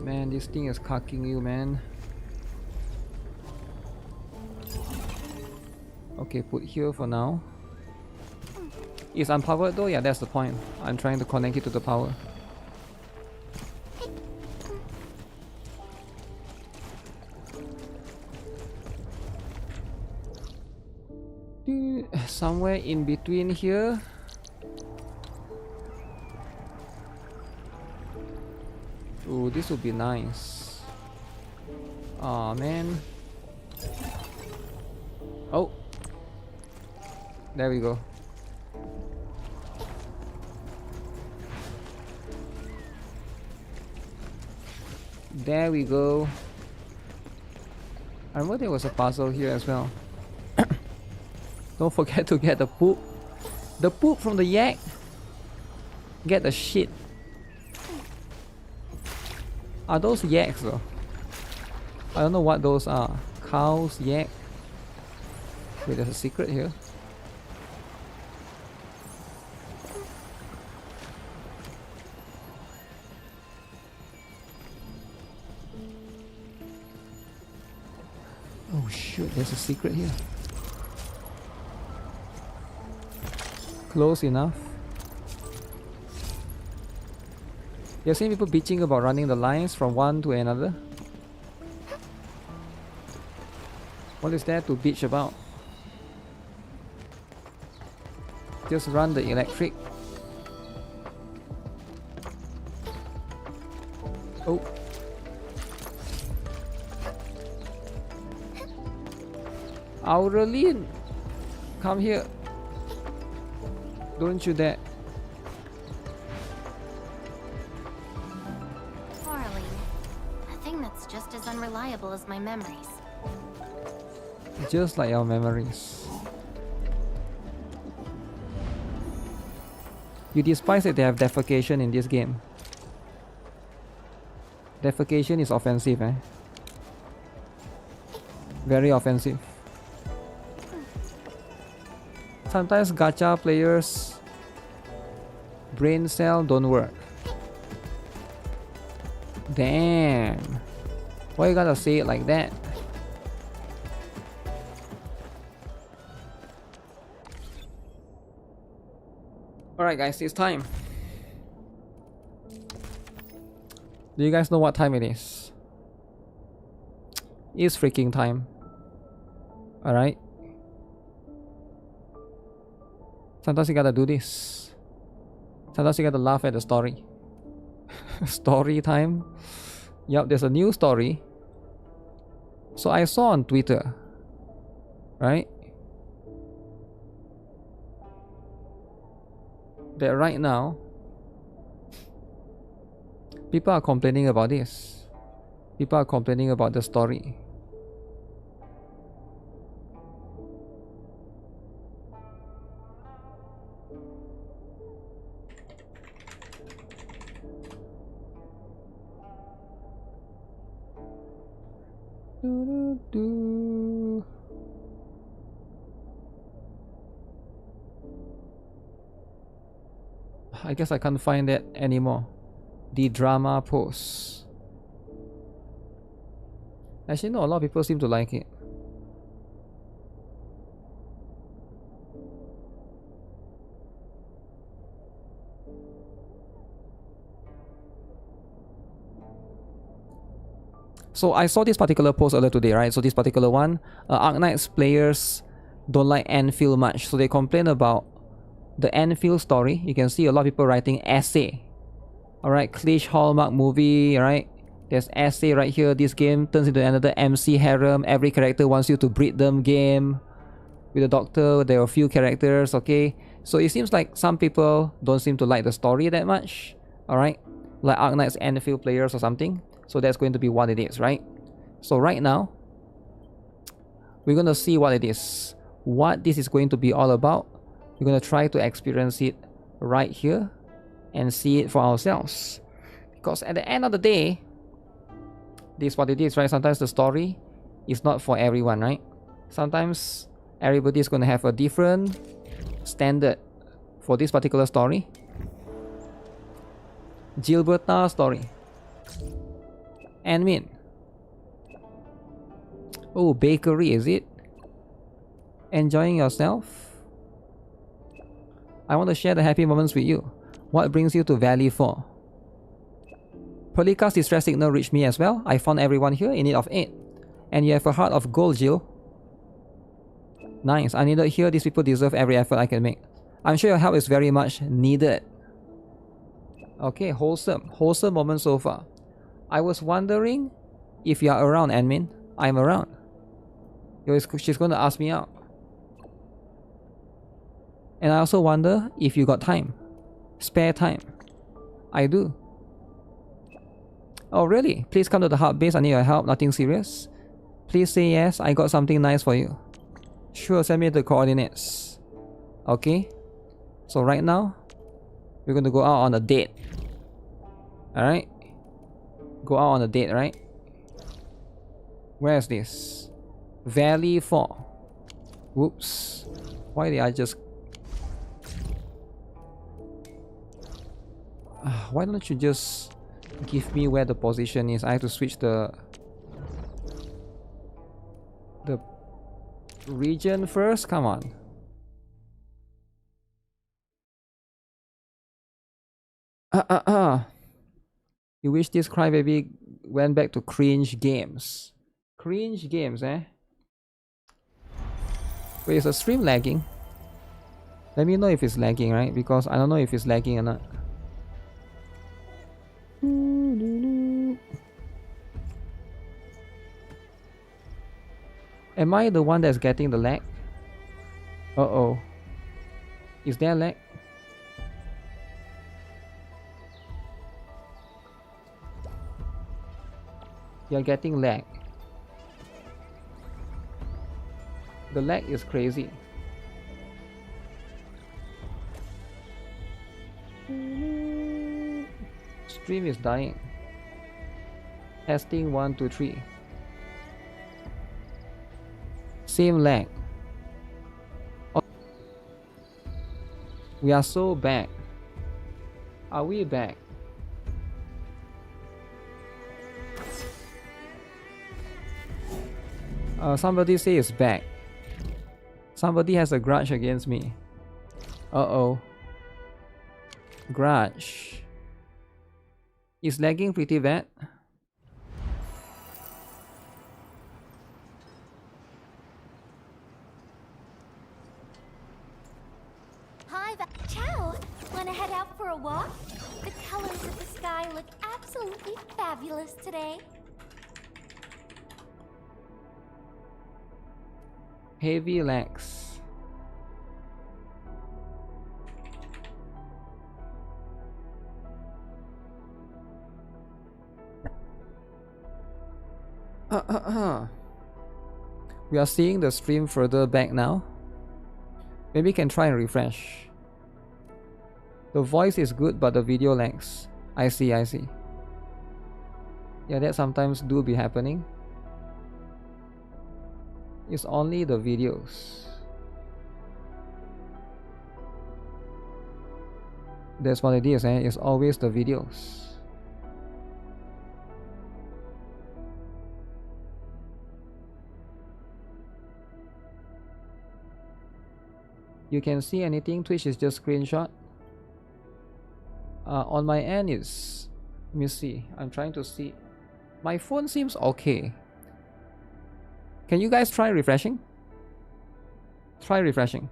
man, this thing is cocking you, man. Okay, put here for now. Is unpowered though? Yeah, that's the point. I'm trying to connect it to the power. Somewhere in between here. Ooh, this would be nice. Aw, man. Oh. There we go. There we go. I remember there was a puzzle here as well. Don't forget to get the poop. The poop from the yak. Get the shit. Are those yaks though? I don't know what those are. Cows, yak. Wait, there's a secret here. Oh shoot, there's a secret here. Close enough. You've seen people bitching about running the lines from one to another. What is there to bitch about? Just run the electric. Oh. Aurelien, come here. Don't you dare. Darling, a thing that's just as unreliable as my memories. Just like our memories. You despise that they have defecation in this game. Defecation is offensive, eh? Very offensive. Sometimes gacha players' brain cell don't work. Damn. Why you gotta say it like that? Alright guys, it's time. Do you guys know what time it is? It's freaking time. Alright. Sometimes you gotta do this. Sometimes you gotta laugh at the story. Story time. Yup, there's a new story. So I saw on Twitter, right, that right now people are complaining about this. People are complaining about the story. I guess I can't find that anymore. The drama post. Actually, no, a lot of people seem to like it. So I saw this particular post earlier today, right? So this particular one, Arknight's players don't like Enfield much. So they complain about the Enfield story. You can see a lot of people writing essay. Alright, cliche Hallmark movie, right? There's essay right here. This game turns into another MC harem. Every character wants you to breed them game. With the doctor, there are a few characters, okay? So it seems like some people don't seem to like the story that much. Alright? Like Arknight's Enfield players or something. So that's going to be what it is, right? So right now, we're going to see what it is. What this is going to be all about. We're going to try to experience it right here and see it for ourselves. Because at the end of the day, this is what it is, right? Sometimes the story is not for everyone, right? Sometimes everybody is going to have a different standard for this particular story. Gilberta story. Admin. Oh, bakery, is it? Enjoying yourself? I want to share the happy moments with you. What brings you to Valley 4? Polycast distress signal reached me as well. I found everyone here in need of aid. And you have a heart of gold, Jill. Nice. I needed here. These people deserve every effort I can make. I'm sure your help is very much needed. Okay, wholesome. Wholesome moment so far. I was wondering if you are around, admin. I'm around. She's going to ask me out. And I also wonder if you got time. Spare time. I do. Oh really? Please come to the hub base. I need your help. Nothing serious. Please say yes. I got something nice for you. Sure, send me the coordinates. Okay. So right now, we're going to go out on a date. Alright? Go out on a date, right? Where is this? Valley 4. Whoops. Why did I just... why don't you just give me where the position is? I have to switch the region first? Come on. You wish this crybaby went back to cringe games. Cringe games, eh? Wait, is the stream lagging? Let me know if it's lagging, right? Because I don't know if it's lagging or not. Am I the one that's getting the lag? Uh-oh. Is there lag? You're getting lag. The lag is crazy. Stream is dying. Testing 1, 2, 3. Same lag. Oh. We are so back. Are we back? Somebody say it's back. Somebody has a grudge against me. Uh-oh. Grudge. Is lagging pretty bad? Hi, ciao. Wanna head out for a walk? The colors of the sky look absolutely fabulous today. Heavy lags. We are seeing the stream further back now. Maybe can try and refresh. The voice is good but the video lags. I see, I see. Yeah, that sometimes do be happening. It's only the videos. That's what it is, eh? It's always the videos. You can see anything. Twitch is just screenshot. On my end is... Let me see. I'm trying to see. My phone seems okay. Can you guys try refreshing? Try refreshing.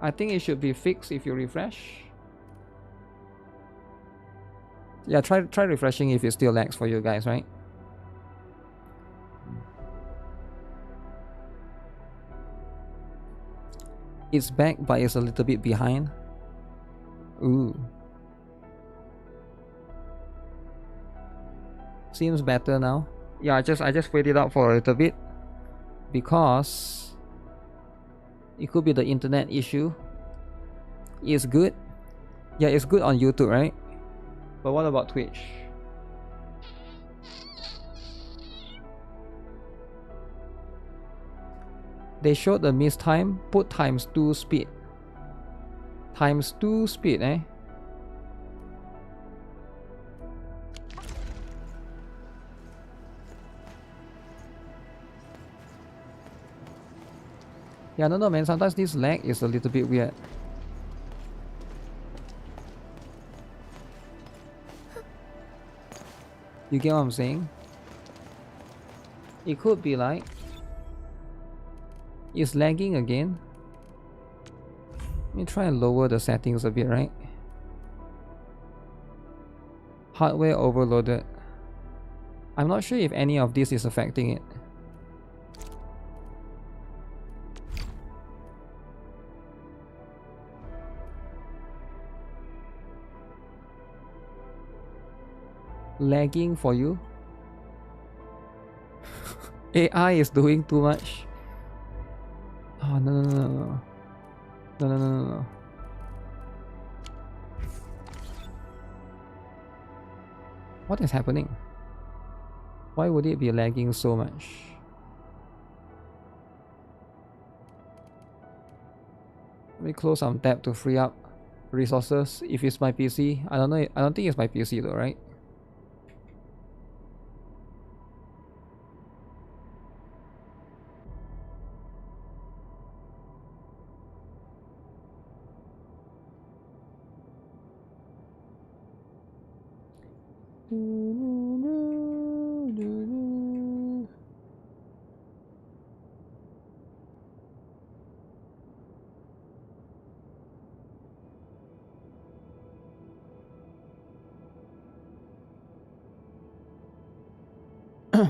I think it should be fixed if you refresh. Yeah, try refreshing if it still lags for you guys, right? It's back, but it's a little bit behind. Ooh. Seems better now. Yeah, I just waited out for a little bit because it could be the internet issue. It's good. Yeah, it's good on YouTube, right? But what about Twitch? They showed the miss time, put times 2 speed. Times 2 speed, eh? Yeah, no, man. Sometimes this lag is a little bit weird. You get what I'm saying? It could be like it's lagging again. Let me try and lower the settings a bit, right? Hardware overloaded. I'm not sure if any of this is affecting it. Lagging for you? AI is doing too much. Oh, no. No. What is happening? Why would it be lagging so much? Let me close some tab to free up resources. If it's my PC, I don't know. I don't think it's my PC though, right?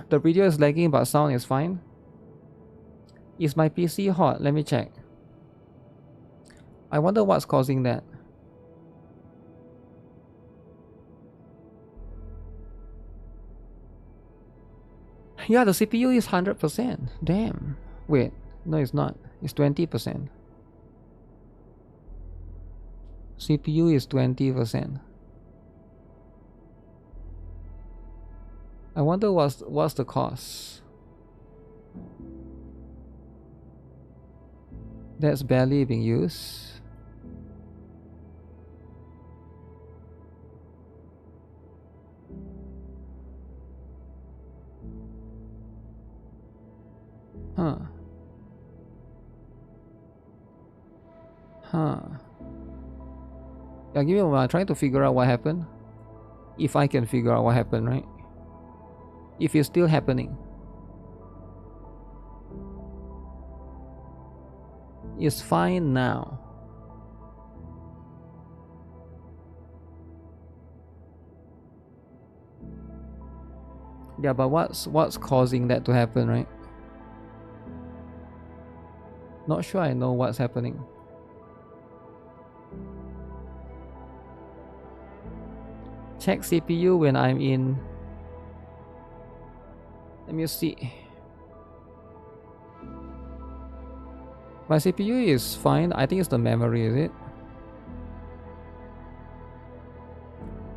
The video is lagging but sound is fine. Is my PC hot? Let me check. I wonder what's causing that. Yeah, the CPU is 100%. Damn. Wait, no it's not. It's 20%. CPU is 20%. I wonder what's the cause. That's barely being used. Huh. Yeah, give me a moment. I'm trying to figure out what happened. If I can figure out what happened, right? If it's still happening. It's fine now. Yeah, but what's causing that to happen, right? Not sure I know what's happening. Check CPU when I'm in. Let me see. My CPU is fine. I think it's the memory, is it?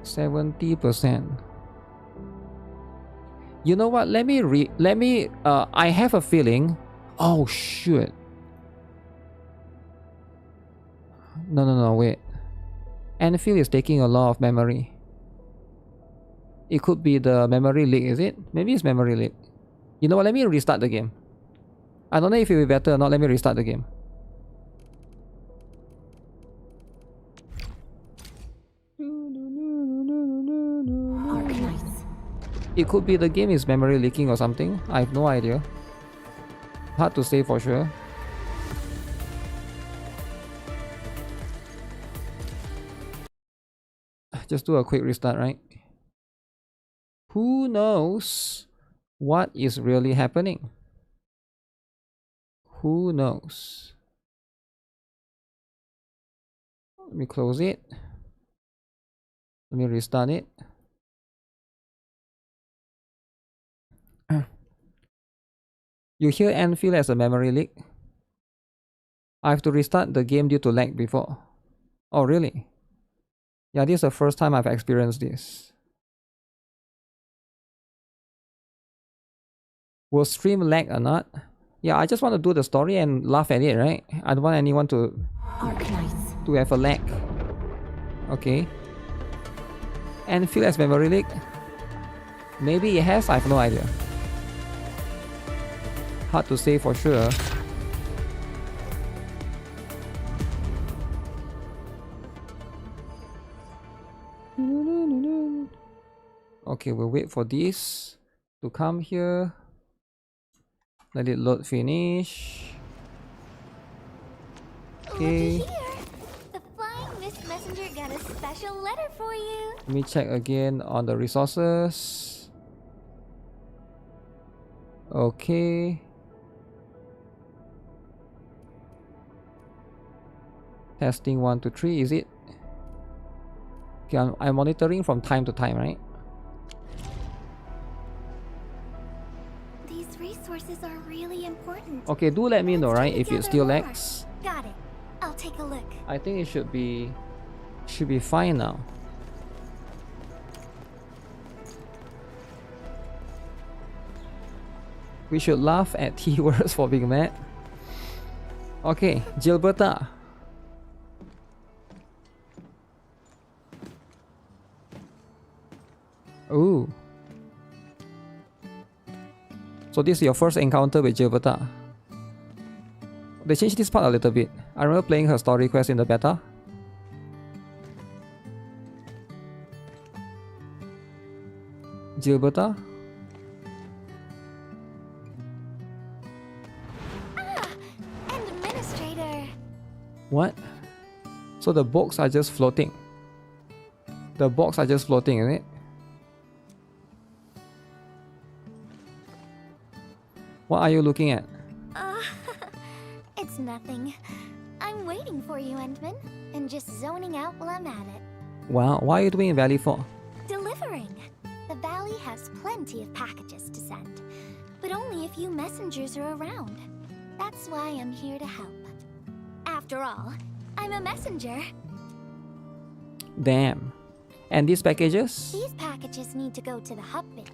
70%. You know what? Let me I have a feeling. Oh shit. No, wait. Anfield is taking a lot of memory. It could be the memory leak, is it? Maybe it's memory leak. You know what? Let me restart the game. I don't know if it will be better or not. Let me restart the game. It could be the game is memory leaking or something. I have no idea. Hard to say for sure. Just do a quick restart, right? Who knows what is really happening? Who knows? Let me close it. Let me restart it. You hear Anfield as a memory leak? I have to restart the game due to lag before. Oh, really? Yeah, this is the first time I've experienced this. Will stream lag or not? Yeah, I just want to do the story and laugh at it, right? I don't want anyone to have a lag. Okay. And feel as memory leak? Maybe it has, I have no idea. Hard to say for sure. Okay, we'll wait for this to come here. Let it load finish. Okay. The flying Miss Messenger got a special letter for you. Let me check again on the resources. Okay. Testing 1 to 3, is it? Okay, I'm monitoring from time to time, right? These resources are really important. Okay, do let me know, right, if it still lags. Got it. I'll take a look. I think it should be fine now. We should laugh at T-words for being mad. Okay, Gilberta. Ooh. So this is your first encounter with Gilberta. They changed this part a little bit. I remember playing her story quest in the beta. Gilberta? And administrator. What? So the box are just floating. The box are just floating, isn't it? What are you looking at? It's nothing. I'm waiting for you, Endman, and just zoning out while I'm at it. Wow, what are you doing in Valley for? Delivering. The Valley has plenty of packages to send, but only a few messengers are around. That's why I'm here to help. After all, I'm a messenger. Damn. And these packages? These packages need to go to the hub base.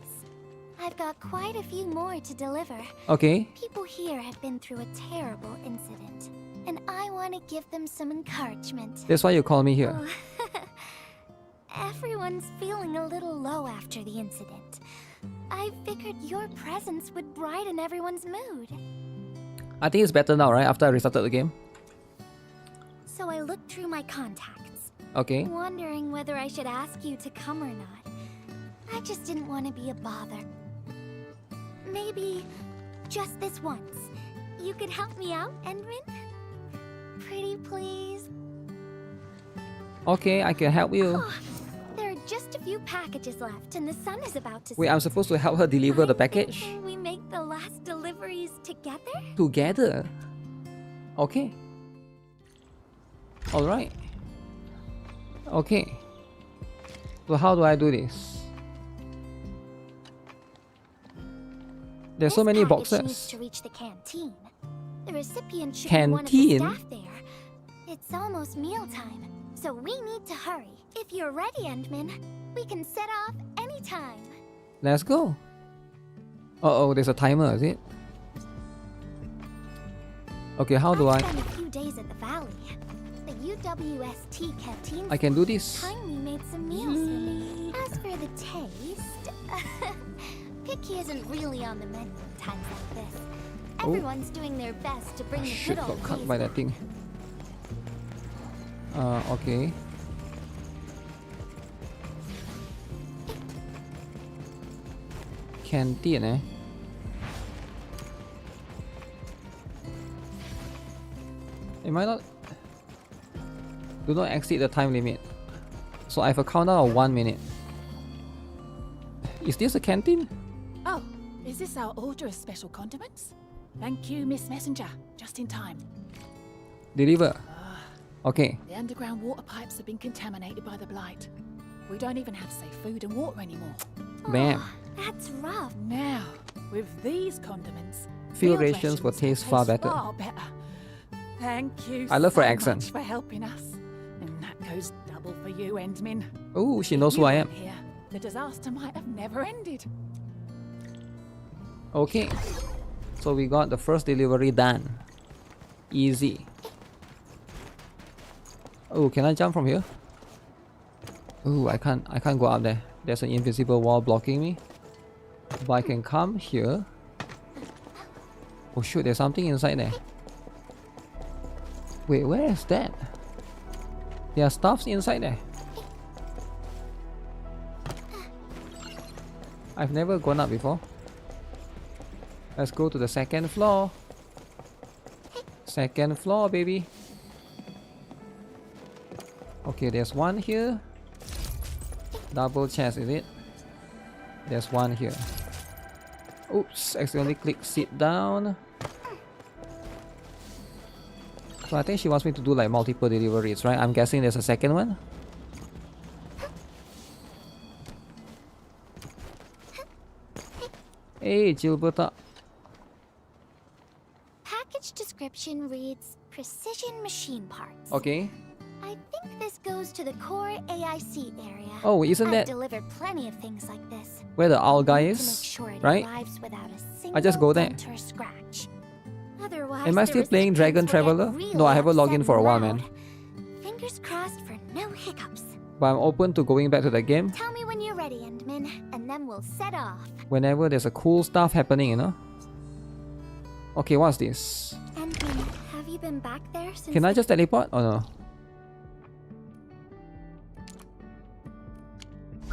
I've got quite a few more to deliver. Okay. People here have been through a terrible incident, and I want to give them some encouragement. That's why you call me here. Oh. Everyone's feeling a little low after the incident. I figured your presence would brighten everyone's mood. I think it's better now, right? After I restarted the game. So I looked through my contacts. Okay. Wondering whether I should ask you to come or not. I just didn't want to be a bother. Maybe just this once. You could help me out, Endman? Pretty please? Okay, I can help you. Oh, there are just a few packages left and the sun is about to set. Wait, I'm supposed to help her deliver the package? Can we make the last deliveries together? Together? Okay. Alright. Okay. So how do I do this? There's so many boxes. Needs to reach the canteen. The recipient should Canteen? be one of the staff there. It's almost mealtime, so we need to hurry. If you're ready, Endman, we can set off anytime. Let's go. Uh-oh, there's a timer, is it? Okay, how do I... spent a few days at the Valley. The UWST canteen I can do this. kindly made some meals for me. As for the taste... picky isn't really on the menu in times like this. Everyone's doing their best to bring the Shit, good got old cut days by that thing. Okay. Canteen, eh? Am I not... Do not exceed the time limit. So I have a countdown of 1 minute. Is this a canteen? Oh, is this our order of special condiments? Thank you, Miss Messenger. Just in time. Deliver. Okay. The underground water pipes have been contaminated by the blight. We don't even have safe food and water anymore. Bam. That's rough. Now, with these condiments, Field rations will taste far better. Far better. Thank you I love her so accent. much for helping us. And that goes double for you, Endman. Oh, she knows If who you I am. weren't here, the disaster might have never ended. Okay. So we got the first delivery done. Easy. Oh, can I jump from here? Oh, I can't go up there. There's an invisible wall blocking me. But I can come here. Oh shoot, there's something inside there. Wait, where is that? There are stuffs inside there. I've never gone up before. Let's go to the second floor. Second floor, baby. Okay, there's one here. Double chest, is it? There's one here. Oops, accidentally click sit down. So I think she wants me to do like multiple deliveries, right? I'm guessing there's a second one. Hey, Gilberta. Package description reads precision machine parts. Okay. I think this goes to the core AIC area. Oh, isn't that I've delivered plenty of things like this. where the owl guy To make is? sure it Right? arrives without a I just go there. dent or scratch. Otherwise, Am I the still playing Dragon recipients will get Traveler? really No, I haven't logged in upset for a and while, loud. man. Fingers crossed for no hiccups. But I'm open to going back to the game Tell me when you're ready, Endman, and then we'll set off. whenever there's a cool stuff happening, you know? Okay, what's this? Endman, have you been back there since? Can I just teleport? Oh no.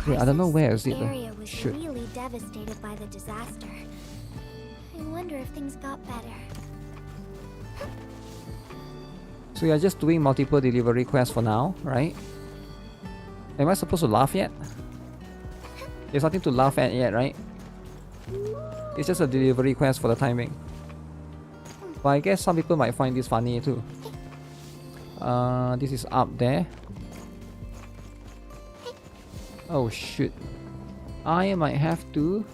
Wait, I don't know where is it The area though. was Shoot. really devastated by the disaster. I wonder if things got better. So you're just doing multiple delivery quests for now, right? Am I supposed to laugh yet? There's nothing to laugh at yet, right? It's just a delivery quest for the timing. But I guess some people might find this funny too. This is up there. Oh shoot. I might have to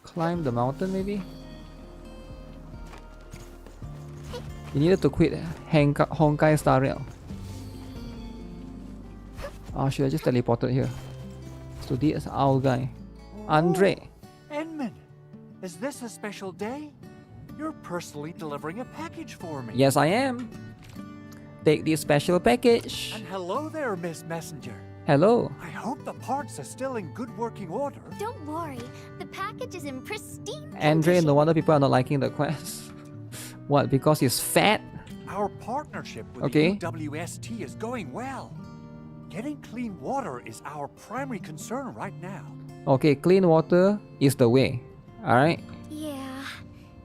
climb the mountain maybe? You needed to quit Honkai Star Rail. Oh, should I just teleported here? So this owl guy. Andre. Enman, is this a special day? You're personally delivering a package for me. Yes, I am. Take this special package. And hello there, Miss Messenger. Hello. I hope the parts are still in good working order. Don't worry, the package is in pristine Andre, no wonder people are not liking the quest. What, because he's fat? Our partnership with Okay. the UWST is going well. Getting clean water is our primary concern right now. Okay, clean water is the way. Alright? Yeah.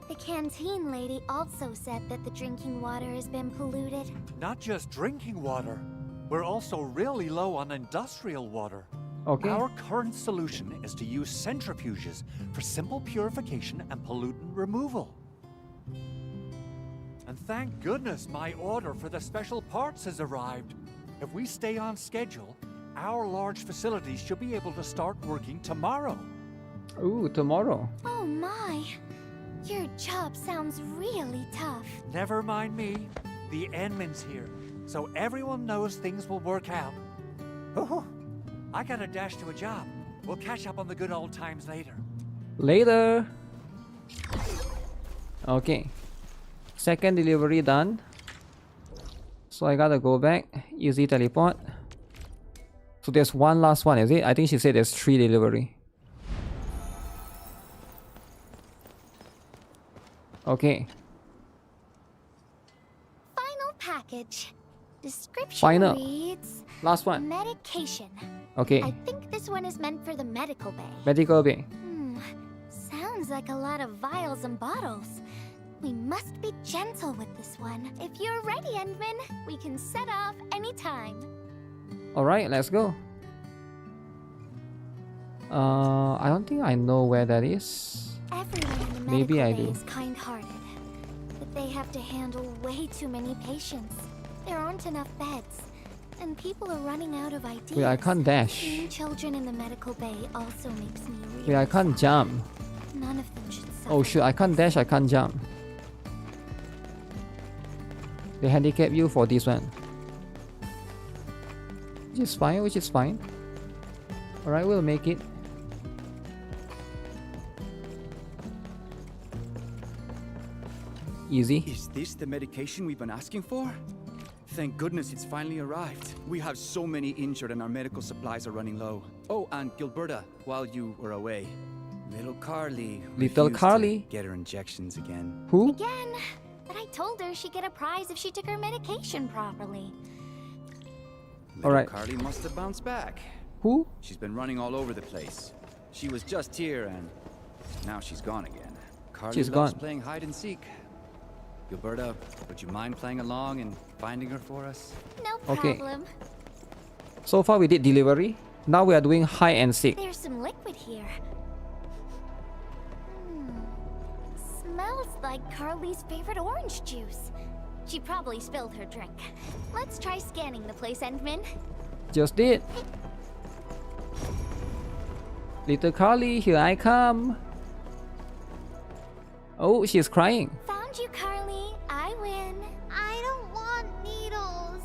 The canteen lady also said that the drinking water has been polluted. Not just drinking water, we're also really low on industrial water. Okay. Our current solution is to use centrifuges for simple purification and pollutant removal. And thank goodness my order for the special parts has arrived. If we stay on schedule, our large facilities should be able to start working tomorrow. Ooh, tomorrow. Oh my. Your job sounds really tough. Never mind me. The Enman's here, so everyone knows things will work out. Oh, I gotta dash to a job. We'll catch up on the good old times later. Later. Okay. Second delivery done. So I gotta go back. Easy teleport. So there's one last one, is it? I think she said there's 3 delivery. Okay. Final package. Description Final. reads... Last one. Medication. Okay. I think this one is meant for the medical bay. Medical bay. Sounds like a lot of vials and bottles. We must be gentle with this one. If you're ready, Endman, we can set off anytime. Alright, let's go. I don't think I know where that is. Everyone in the medical Maybe I bay do. is kind-hearted, but they have to handle way too many patients. There aren't enough beds, and people are running out of ideas. Wait, I can't dash. Seeing children in the medical bay also makes me really Wait, I can't jump. None of them should suffer. Oh shoot, I can't dash, I can't jump. They handicap you for this one. Which is fine, which is fine. Alright, we'll make it. Easy. Is this the medication we've been asking for? Thank goodness it's finally arrived. We have so many injured and our medical supplies are running low. Oh, and Gilberta, while you were away, little Carly Little refused Carly? to get her injections again. Who? Again? But I told her she'd get a prize if she took her medication properly. Little Alright. Carly must have bounced back. Who? She's been running all over the place. She was just here and now she's gone again. Carly She's loves gone. playing hide and seek. Gilberta, would you mind playing along and finding her for us? No Okay. problem. So far we did delivery. Now we are doing hide and seek. There's some liquid here. Smells like Carly's favorite orange juice. She probably spilled her drink. Let's try scanning the place, Endman. Just did. Little Carly, here I come. Oh, she's crying. Found you, Carly. I win. I don't want needles.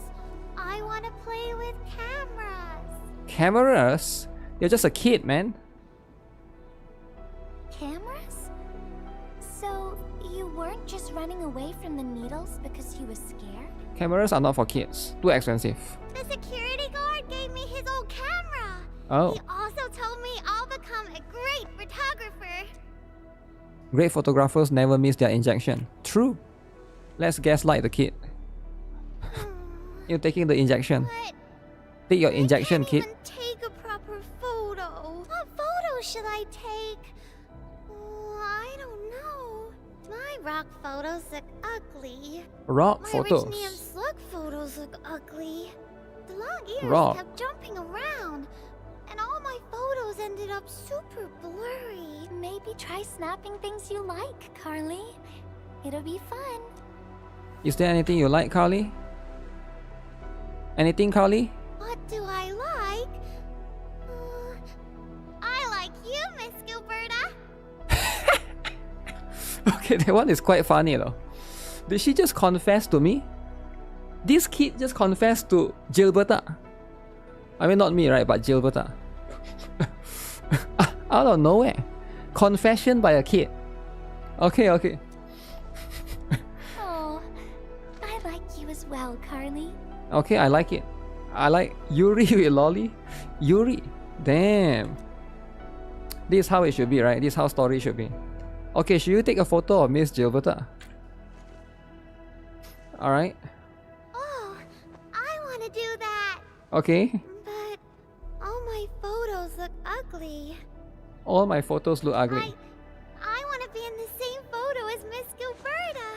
I want to play with cameras. Cameras? You're just a kid, man. Cameras? So, you weren't just running away from the needles because you were scared? Cameras are not for kids. Too expensive. The security guard gave me his old camera. Oh. He also told me I'll become a great photographer. Great photographers never miss their injection. True. Let's gaslight the kid. You're taking the injection. Take your injection, kid. Take a proper photo. What photo should I take? I don't know. My rock photos look ugly. Rock My photos. rich Neum slug photos look ugly. The long ears Rock. kept jumping around, and all my photos ended up super blurry. Maybe try snapping things you like, Carly. It'll be fun. Is there anything you like, Carly? Anything, Carly? What do I like? I like you, Miss Gilberta. Okay, that one is quite funny though. Did she just confess to me? This kid just confessed to Gilberta. I mean, not me, right? But Gilberta. Out of nowhere. Confession by a kid. Okay, okay. Oh, I like you as well, Carly. Okay, I like it. I like Yuri with Lolly. Yuri. Damn. This is how it should be, right? This is how story should be. Okay, should you take a photo of Miss Gilberta? Alright. Oh, I want to do that. Okay. But all my photos look ugly. All my photos look ugly. I want to be in the same photo as Miss Gilberta.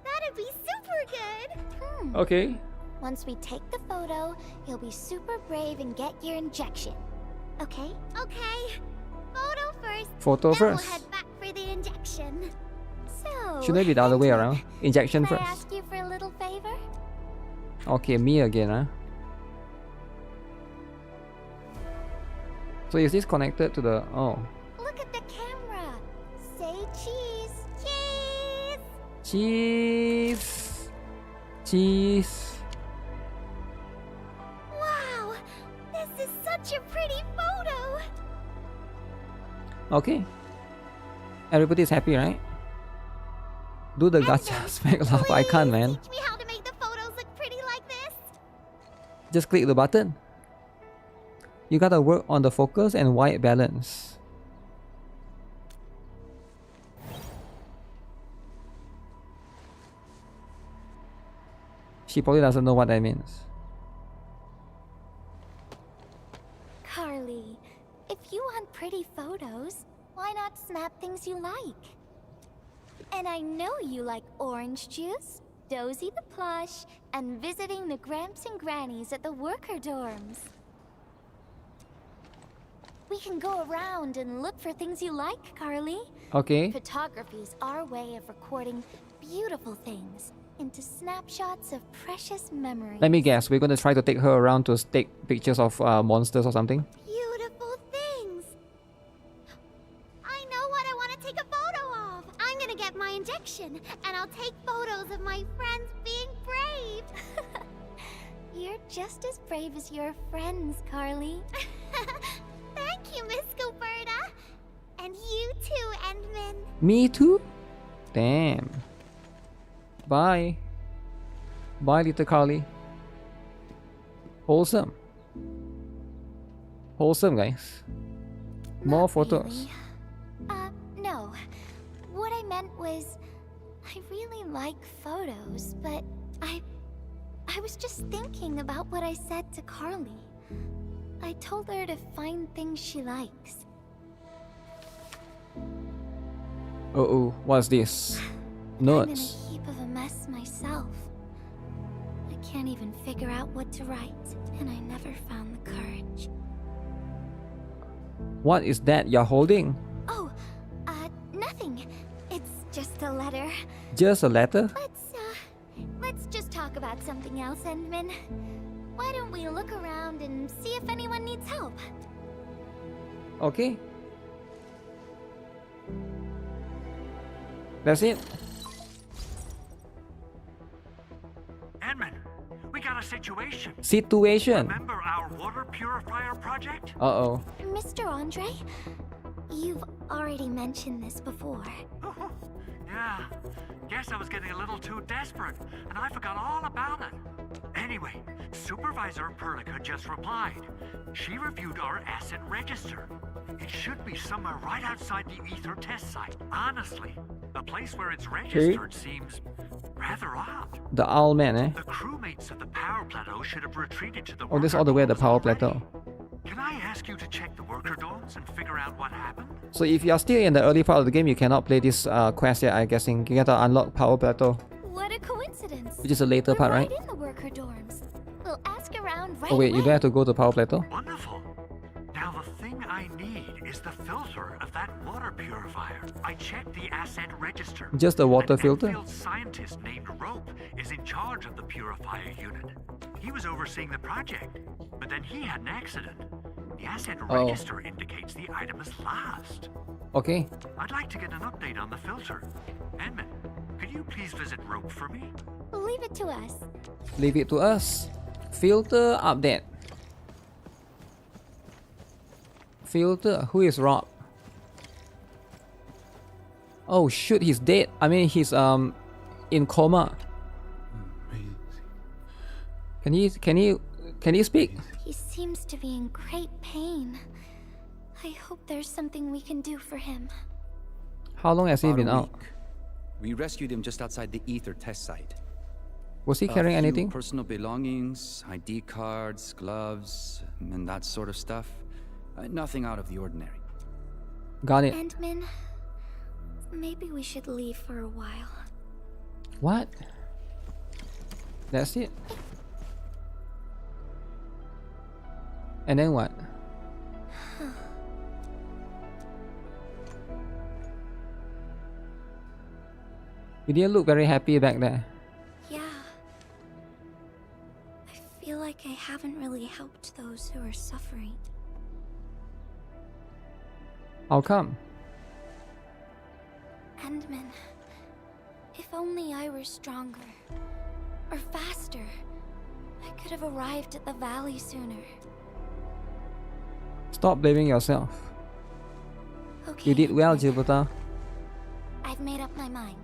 That'd be super good. Okay. Once we take the photo, you'll be super brave and get your injection. Okay? Okay. Photo first. Photo then first. We'll head back for the injection. So, Shouldn't it be the other way around? Injection can I first. ask you for a little favor? Okay, me again, huh? So is this connected to the... Oh. Look at the camera. Say cheese. Cheese. Cheese. Cheese. Wow. This is such a pretty photo. Okay. Everybody's happy, right? Do the gacha smack laugh. I can't, man. Teach me how to make the photos look pretty like this. Just click the button. You gotta work on the focus and white balance. She probably doesn't know what that means. Carly, if you want pretty photos, why not snap things you like? And I know you like orange juice, Dozy the plush, and visiting the Gramps and Grannies at the worker dorms. We can go around and look for things you like, Carly. Okay. Photography is our way of recording beautiful things into snapshots of precious memories. Let me guess. We're gonna try to take her around to take pictures of monsters or something. Beautiful things. I know what I want to take a photo of. I'm gonna get my injection, and I'll take photos of my friends being brave. You're just as brave as your friends, Carly. Thank you, Miss Bye. Bye, little Carly. Wholesome. Wholesome, guys. More photos. No. What I meant was, I really like photos, but I was just thinking about what I said to Carly. I told her to find things she likes. Uh-oh, what's this? I'm in a Notes. heap of a mess myself. I can't even figure out what to write, and I never found the courage. What is that you're holding? Oh, nothing. It's just a letter. Just a letter? Let's just talk about something else, Endman. Why don't we look around and see if anyone needs help? Okay. That's it. Edmund, we got a situation. Situation. Remember our water purifier project? Uh-oh. Mr. Andre, you've already mentioned this before. Yeah, guess I was getting a little too desperate, and I forgot all about it. Anyway, Supervisor Perlica just replied. She reviewed our asset register. It should be somewhere right outside the Ether test site. Honestly, the place where it's registered seems rather odd. The owl man, eh? The crewmates of the power plateau should have retreated to the Oh, this all the way at the power plateau. Can I ask you to check the worker dorms and figure out what happened? So if you're still in the early part of the game, you cannot play this quest yet, I'm guessing. You gotta unlock power plateau. What a coincidence. Which is a later part, right? In the worker dorms. We'll ask around right Oh wait, away. you don't have to go to power plateau? Wonderful. Now the thing I need is the filter of that water purifier. I checked the asset register. Just the water An filter? Enfield scientist named Rope is in charge of the purifier unit. He was overseeing the project, but then he had an accident. The asset register indicates the item is lost. Okay. I'd like to get an update on the filter. Edmund, could you please visit Rope for me? Leave it to us. Leave it to us. Filter update. Filter. Who is Rob? Oh shoot, he's dead. I mean, he's in coma. Can he speak? He seems to be in great pain. I hope there's something we can do for him. How long has he been out? We rescued him just outside the Ether test site. Was he carrying A few anything? Personal belongings, ID cards, gloves, and that sort of stuff. Nothing out of the ordinary. Got it. Endman, maybe we should leave for a while. What? That's it? And then what? You didn't look very happy back there. Yeah. I feel like I haven't really helped those who are suffering. How come? Endman, if only I were stronger. Or faster. I could have arrived at the valley sooner. Stop blaming yourself. Okay. You did well, Gilberta. I've made up my mind.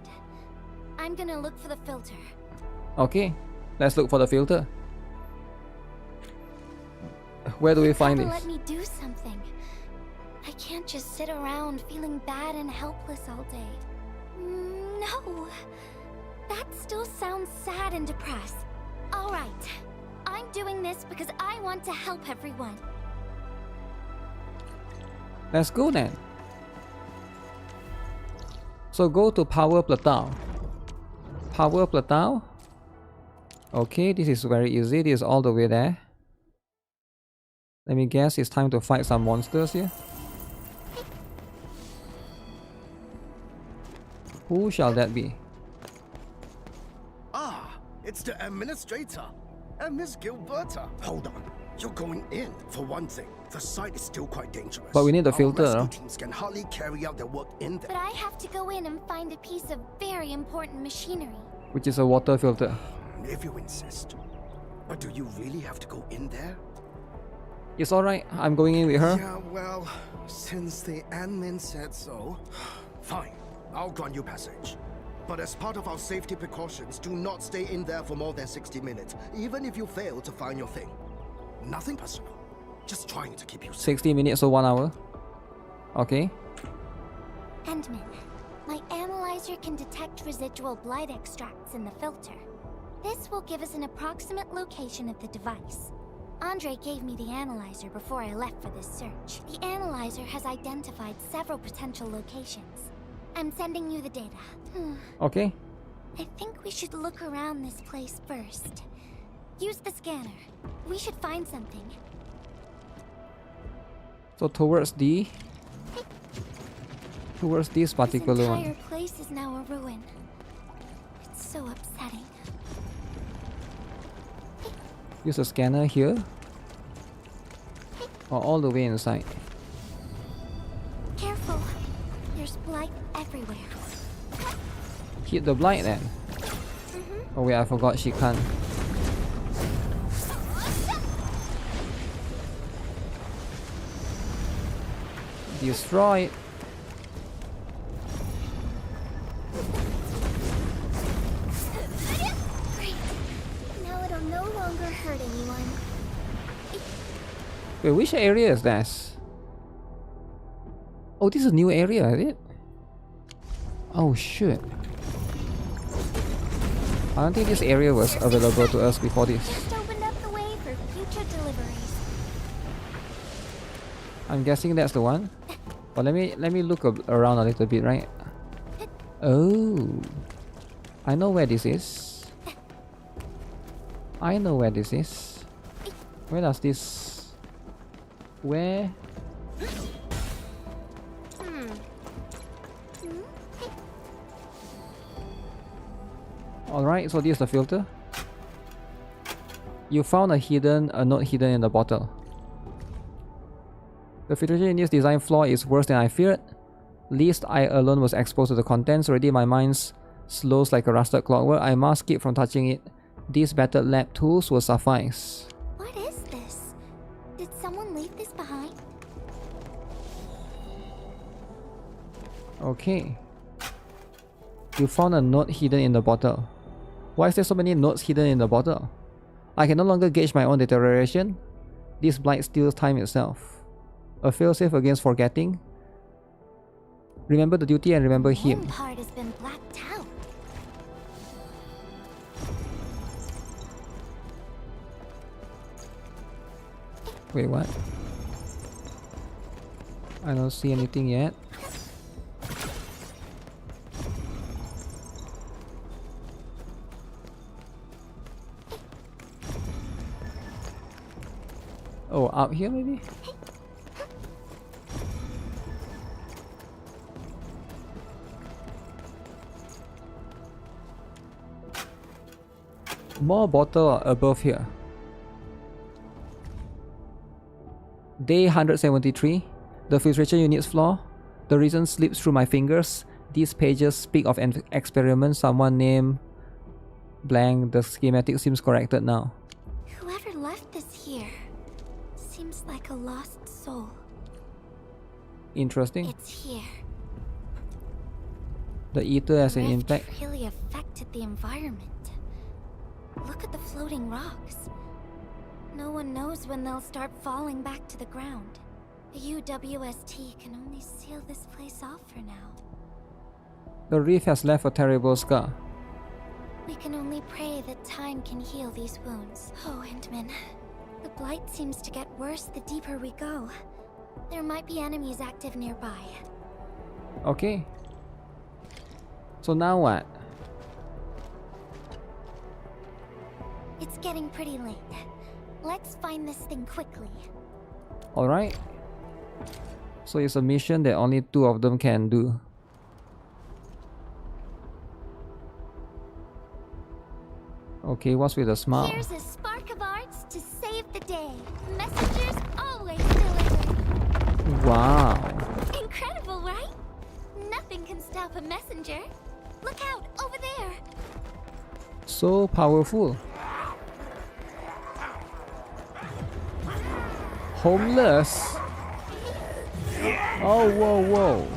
I'm gonna look for the filter. Okay, let's look for the filter. Where do we find Gotta this? let me do something. I can't just sit around feeling bad and helpless all day. No, that still sounds sad and depressed. All right, I'm doing this because I want to help everyone. Let's go then. So go to power plateau. Power plateau. Okay, this is very easy. This is all the way there. Let me guess, it's time to fight some monsters here. Who shall that be? Ah, it's the administrator. And Miss Gilberta. Hold on. You're going in. For one thing, the site is still quite dangerous. But we need the filter, Our no? rescue teams can hardly carry out their work in there. But I have to go in and find a piece of very important machinery. Which is a water filter. If you insist. But do you really have to go in there? It's alright, I'm going in with her. Yeah, well, since the admin said so. Fine, I'll grant you passage. But as part of our safety precautions, do not stay in there for more than 60 minutes, even if you fail to find your thing. Nothing personal. Just trying to keep you safe. 60 minutes or 1 hour. Okay. Endman, my analyzer can detect residual blight extracts in the filter. This will give us an approximate location of the device. Andre gave me the analyzer before I left for this search. The analyzer has identified several potential locations. I'm sending you the data. Okay. I think we should look around this place first. Use the scanner. We should find something. So towards this particular This one. entire place is now a ruin. It's so upsetting. Use a scanner here. Or all the way inside. Careful. There's blight everywhere. Hit the blight then. Oh wait, I forgot she can't. Destroy it. Great. Now it'll no longer hurt anyone. Wait, which area is this? Oh, this is a new area, is it? Oh shit. I don't think this area was available to us before this. Just opened up the way for future deliveries. I'm guessing that's the one. But let me look around a little bit, right? Oh, I know where this is. I know where this is. Where does this? Where? Alright, so this is the filter. You found a note hidden in the bottle. The filtration in this design flaw is worse than I feared. Least I alone was exposed to the contents. Already my mind slows like a rusted clockwork. I must keep from touching it. These battered lab tools will suffice. What is this? Did someone leave this behind? Okay. You found a note hidden in the bottle. Why is there so many notes hidden in the bottle? I can no longer gauge my own deterioration. This blight steals time itself. A failsafe against forgetting. Remember the duty and remember him. One part has been blacked out. Wait, what? I don't see anything yet. Oh, out here maybe? More bottle above here. Day 173. The filtration unit's flaw. The reason slips through my fingers. These pages speak of an experiment someone named blank. The schematic seems corrected now. Whoever left this here seems like a lost soul. Interesting. It's here. The ether has an Rift impact. really affected the environment. Look at the floating rocks. No one knows when they'll start falling back to the ground. The UWST can only seal this place off for now. The reef has left a terrible scar. We can only pray that time can heal these wounds. Oh, Endman. The blight seems to get worse the deeper we go. There might be enemies active nearby. Okay. So now what? It's getting pretty late. Let's find this thing quickly. Alright. So it's a mission that only 2 of them can do. Okay, what's with a smile? Here's a spark of arts to save the day. Messengers always deliver. Wow. Incredible, right? Nothing can stop a messenger. Look out, over there. So powerful. Homeless. Oh, whoa, whoa.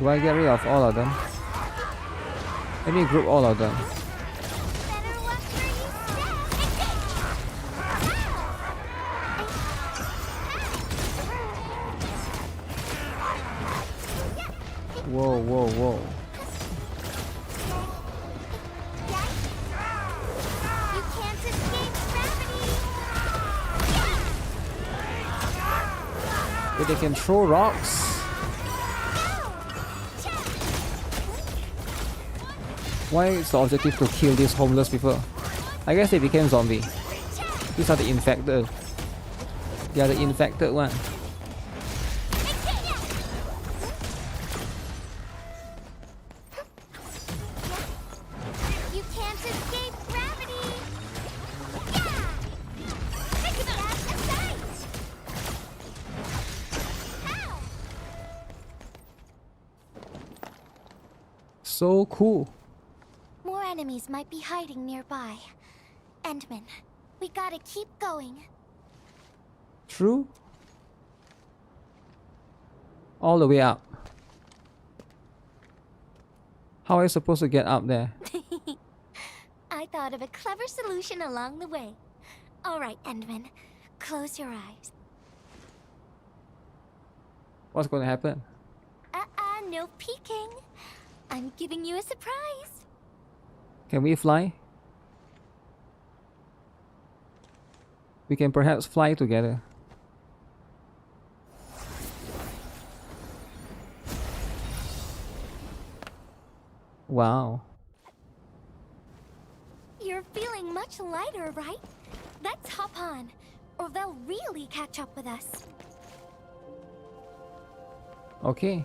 Do I get rid of all of them? Let me group all of them. Whoa, whoa, whoa. You can't escape gravity. But they can throw rocks. Why is the objective to kill these homeless people? I guess they became zombie. These are the infected. They are the infected one. You can't escape gravity. So cool. More enemies might be hiding nearby. Endman, we gotta keep going. True. All the way up. How are you supposed to get up there? I thought of a clever solution along the way. Alright, Endman, close your eyes. What's going to happen? No peeking. I'm giving you a surprise. Can we fly? We can perhaps fly together. Wow. You're feeling much lighter, right? Let's hop on, or they'll really catch up with us. Okay.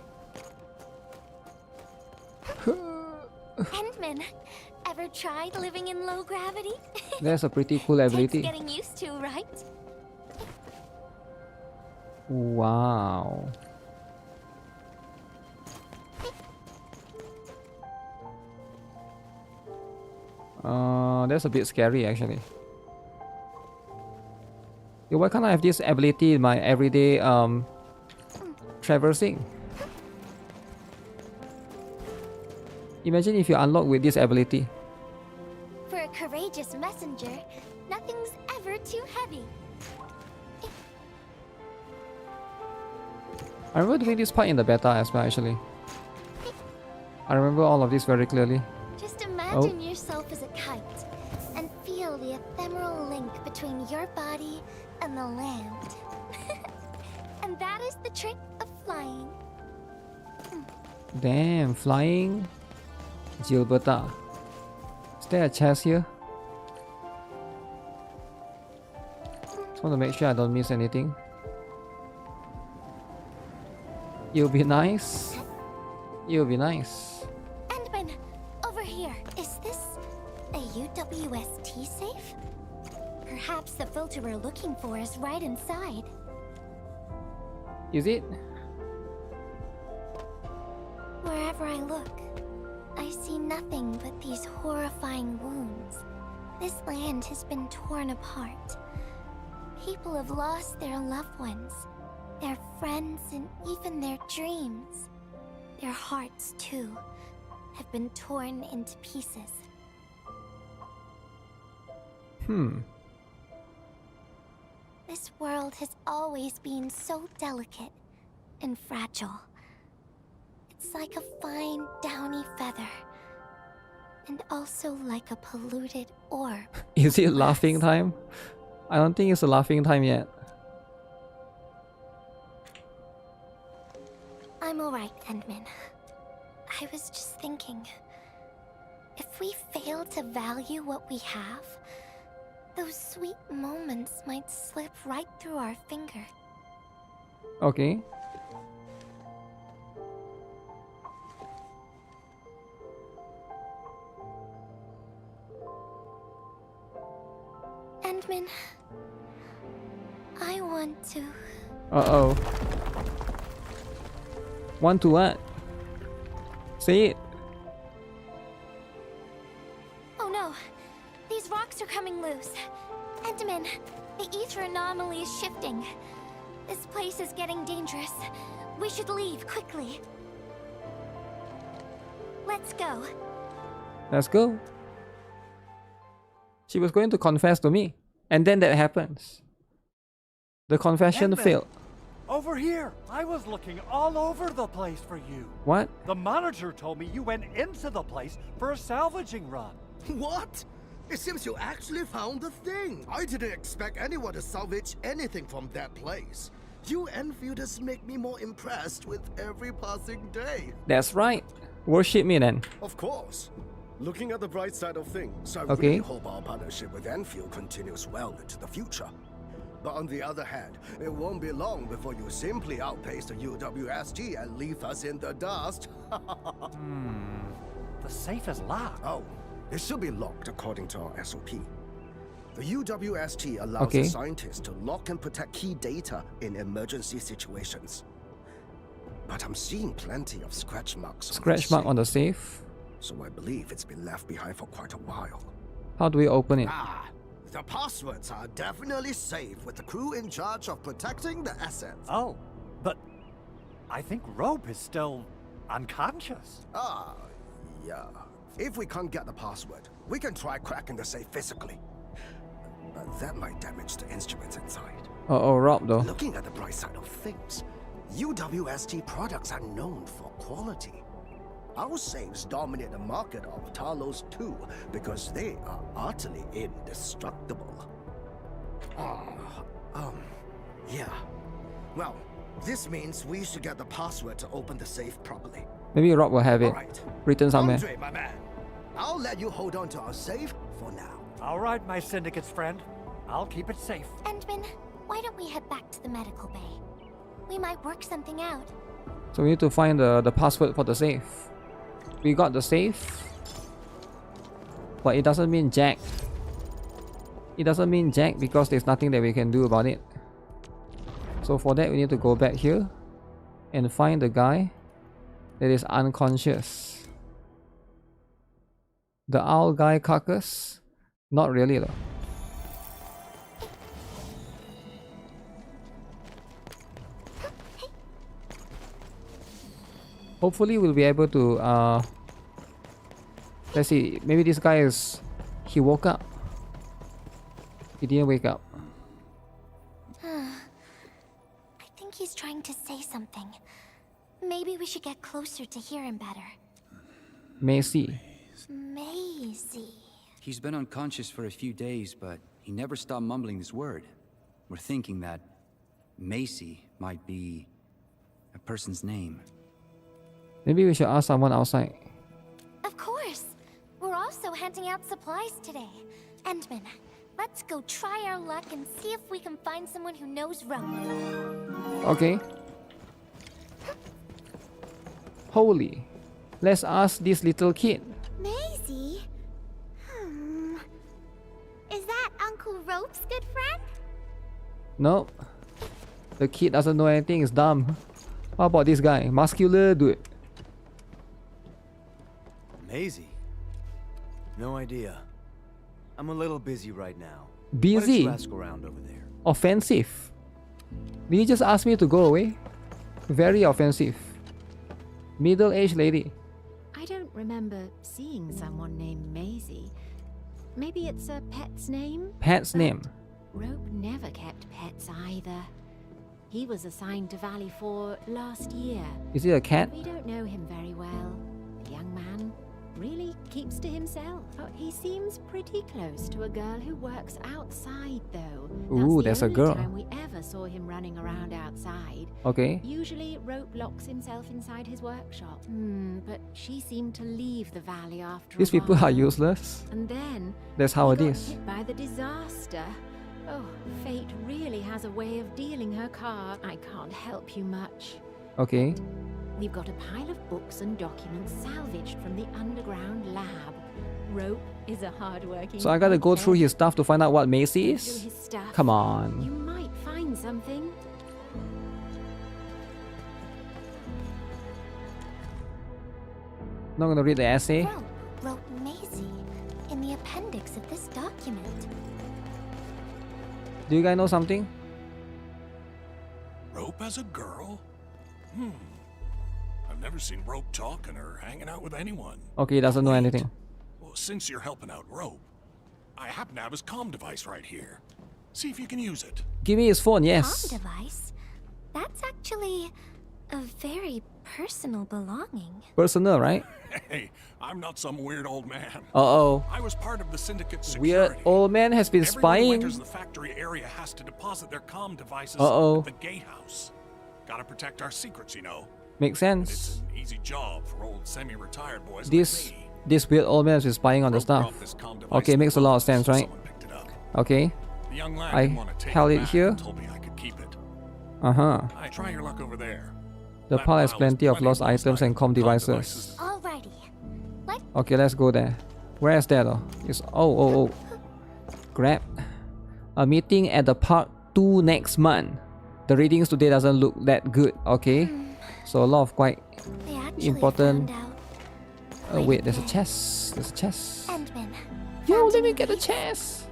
Endman, ever tried living in low gravity? That's a pretty cool ability. Takes getting used to, right? Wow. That's a bit scary actually. Yeah, why can't I have this ability in my everyday traversing? Imagine if you unlock with this ability. For a courageous messenger, nothing's ever too heavy. I remember doing this part in the beta as well actually. I remember all of this very clearly. Just imagine yourself as a kite and feel the ephemeral link between your body and the land. And that is the trick of flying. Damn, flying. Gilberta. Is there a chest here? Just want to make sure I don't miss anything. You'll be nice. You'll be nice. Endman, over here. Is this a UWST safe? Perhaps the filter we're looking for is right inside. Is it? Wherever I look, I see nothing but these horrifying wounds. This land has been torn apart. People have lost their loved ones, their friends, and even their dreams. Their hearts, too, have been torn into pieces. This world has always been so delicate and fragile. It's like a fine, downy feather, and also like a polluted orb. Is it laughing time? I don't think it's a laughing time yet. I'm alright, Endman. I was just thinking, if we fail to value what we have, those sweet moments might slip right through our finger. Okay. Endman, I want to... Uh-oh. Want to what? Say it. Oh no! These rocks are coming loose. Endman, the ether anomaly is shifting. This place is getting dangerous. We should leave quickly. Let's go. Let's go. She was going to confess to me, and then that happens. The confession Edmund, failed. Over here! I was looking all over the place for you. What? The monitor told me you went into the place for a salvaging run. What? It seems you actually found the thing. I didn't expect anyone to salvage anything from that place. You Enfielders make me more impressed with every passing day. That's right. Worship me then. Of course. Looking at the bright side of things, I Okay. really hope our partnership with Enfield continues well into the future. But on the other hand, it won't be long before you simply outpace the UWSG and leave us in the dust. The safe is locked. Oh, it should be locked according to our SOP. The UWST allows Okay. the scientists to lock and protect key data in emergency situations. But I'm seeing plenty of scratch marks. Scratch mark on the safe. So I believe it's been left behind for quite a while. How do we open it? The passwords are definitely safe with the crew in charge of protecting the assets. Oh, but I think Rope is still unconscious. Yeah. If we can't get the password, we can try cracking the safe physically. But that might damage the instruments inside. Oh, Rob though. Looking at the bright side of things, UWST products are known for quality. Our safes dominate the market of Talos too, because they are utterly indestructible. Yeah. Well, this means we should get the password to open the safe properly. Maybe Rob will have it Alright. written somewhere. Andre, my man, I'll let you hold on to our safe for now. All right, my syndicate's friend. I'll keep it safe. Endman, why don't we head back to the medical bay? We might work something out. So we need to find the password for the safe. We got the safe, but it doesn't mean jack. It doesn't mean jack because there's nothing that we can do about it. So for that we need to go back here and find the guy that is unconscious. The owl guy carcass? Not really though. Hopefully we'll be able to let's see, maybe this guy is, he woke up. He didn't wake up. I think he's trying to say something. Maybe we should get closer to hear him better. Macy. Maisie. He's been unconscious for a few days, but he never stopped mumbling this word. We're thinking that Macy might be a person's name. Maybe we should ask someone outside. Of course. We're also handing out supplies today. Endman, let's go try our luck and see if we can find someone who knows Rome. Okay. Holy. Let's ask this little kid. Maisie? Is that Uncle Rope's good friend? Nope. The kid doesn't know anything, it's dumb. How about this guy? Muscular dude. Maisie? No idea. I'm a little busy right now. Busy? Why don't you ask around over there? Offensive. Did you just ask me to go away? Very offensive. Middle-aged lady. I don't remember seeing someone named Maisie. Maybe it's a pet's name? Pet's name. Rope never kept pets either. He was assigned to Valley 4 last year. Is it a cat? We don't know him very well. The young man really keeps to himself. Oh, he seems pretty close to a girl who works outside, though. Ooh, there's a girl. That's the only time we ever saw him running around outside. Okay. Usually, Rope locks himself inside his workshop. But she seemed to leave the valley after These a while. people are useless. And then That's how he it got is. hit by the disaster. Oh, fate really has a way of dealing her cards. I can't help you much. Okay. We've got a pile of books and documents salvaged from the underground lab. Rope is a hard-working. So I gotta go through his stuff to find out what Macy Through is? his stuff. Come on. You might find something. Not gonna read the essay. Rope wrote Maisie in the appendix of this document. Do you guys know something? Rope as a girl? I've never seen Rope talking or hanging out with anyone. Okay, he doesn't know anything. Well, since you're helping out Rope, I happen to have his comm device right here. See if you can use it. Give me his phone, yes. Comm device? That's actually a very personal belonging. Personal, right? Hey, I'm not some weird old man. Uh-oh. I was part of the syndicate security. Weird old man has been Everyone who spying. enters the factory area has to deposit their comm devices Uh-oh. at the gatehouse. Gotta protect our secrets, you know. Makes sense. An easy job for old semi-retired boys This like me. this weird old man has been spying on the stuff. Okay, makes a lot of sense, right? Okay. The young lad I didn't want to take held it it back here. and told me I could keep it. Uh-huh. I try your luck over there. The pile has plenty of lost items and comm devices. Alrighty. Okay, let's go there. Where is that though? It's oh. Grab. A meeting at the park 2 next month. The readings today doesn't look that good. Okay. So a lot of quite important. Wait, there's a chest. There's a chest. Yo, let me get the chest.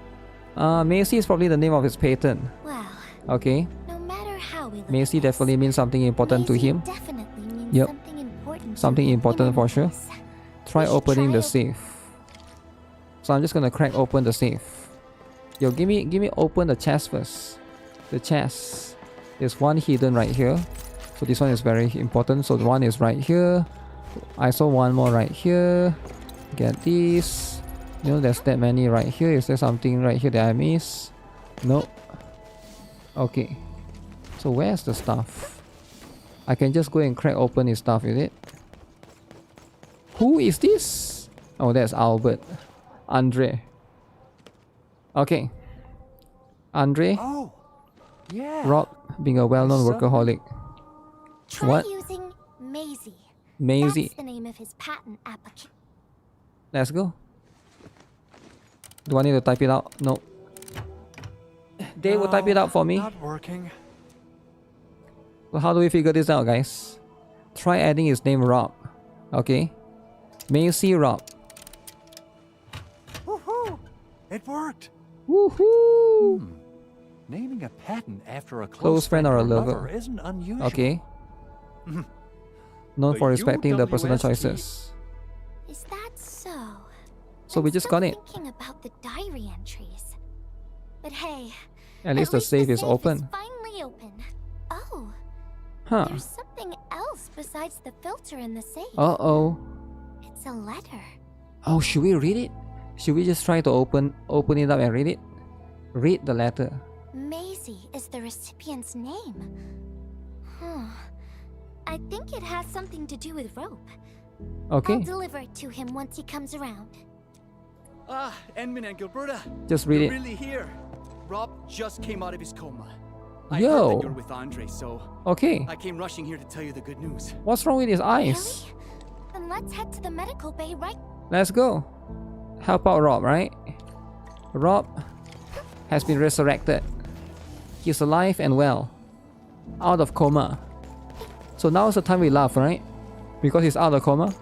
Macy is probably the name of his patent. Well, Okay. no matter how we look Macy definitely means something important to him. definitely means Yep. something important. Something important for sure. Try opening the safe. So I'm just gonna crack open the safe. Yo, give me open the chest first. The chest. There's one hidden right here. So this one is very important. So the one is right here. I saw one more right here. Get this. You know, there's that many right here. Is there something right here that I miss? Nope. Okay. So where's the stuff? I can just go and crack open his stuff, is it? Who is this? Oh, that's Albert. Andre. Okay. Andre. Oh, yeah. Rob, being a well-known My son. workaholic. Try What? using Maisie. Maisie. That's the name of his patent application. Let's go. Do I need to type it out? No. They will type it out for me. Not working. So how do we figure this out, guys? Try adding his name Rob. Okay. Macy Rob. Woohoo! It worked. Woohoo! Naming a patent after a Close friend or a lover. isn't unusual. Okay. Known The for respecting the personal UWST. choices. Is that so? So we just got it. Thinking about the diary entries. But hey, At least the safe is open. finally open. Oh, Huh. there's something else besides the filter in the safe. Uh-oh. It's a letter. Oh, should we read it? Should we just try to open it up and read it? Read the letter. Maisie is the recipient's name. Huh. I think it has something to do with Rope. Okay. I'll deliver it to him once he comes around. Ah, Enmin and Gilberta. Just read You're it. really here. Rob just came out of his coma. I Yo. heard that you're with Andre, so Okay. I came rushing here to tell you the good news. What's wrong with his eyes? Then let's head to the medical bay right. Let's go. Help out Rob, right? Rob has been resurrected. He's alive and well. Out of coma. So now is the time we laugh, right? Because he's out of coma.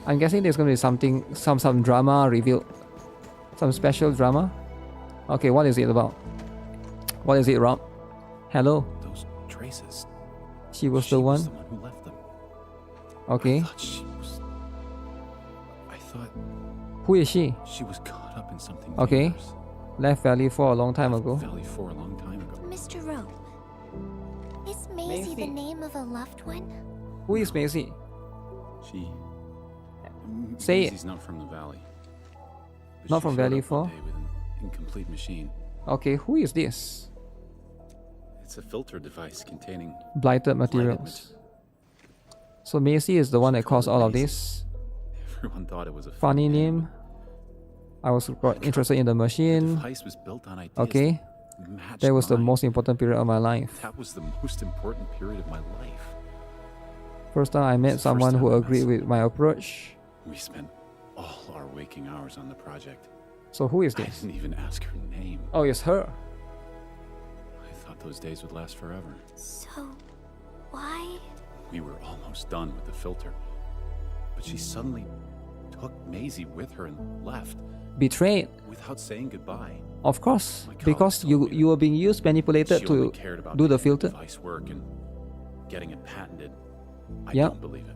I'm guessing there's gonna be something, some drama revealed. Some special drama. Okay, what is it about? What is it, Rob? Hello? Those traces. She was the one? who left them. Okay. I thought Who is she? she was caught up in something Okay. dangerous. Left Valley for a long time ago. Valley 4 a long time ago. Mr. Rope. Is Maisie the name of a loved one? Who is Macy? She. Say it. Maisie's not from the valley. But Not she from showed Valley up one 4? day with an incomplete machine. Okay, who is this? It's a filter device containing Blighted materials. So Macy is the one that caused all of this. Everyone thought it was a Funny name. I was interested in the machine. device was built on ideas Okay. that matched That was the mine. most important period of my life. That was the most important period of my life. First time I met someone who agreed with my approach. We spent all our waking hours on the project. So who is I this? didn't even ask her name. Oh, it's her. I thought those days would last forever. So, why? We were almost done with the filter. But she suddenly took Maisie with her and left Betrayed. without saying goodbye. Of course. Because you were being used, manipulated She to only cared about do the making filter. device work and getting it patented. I Yep. don't believe it.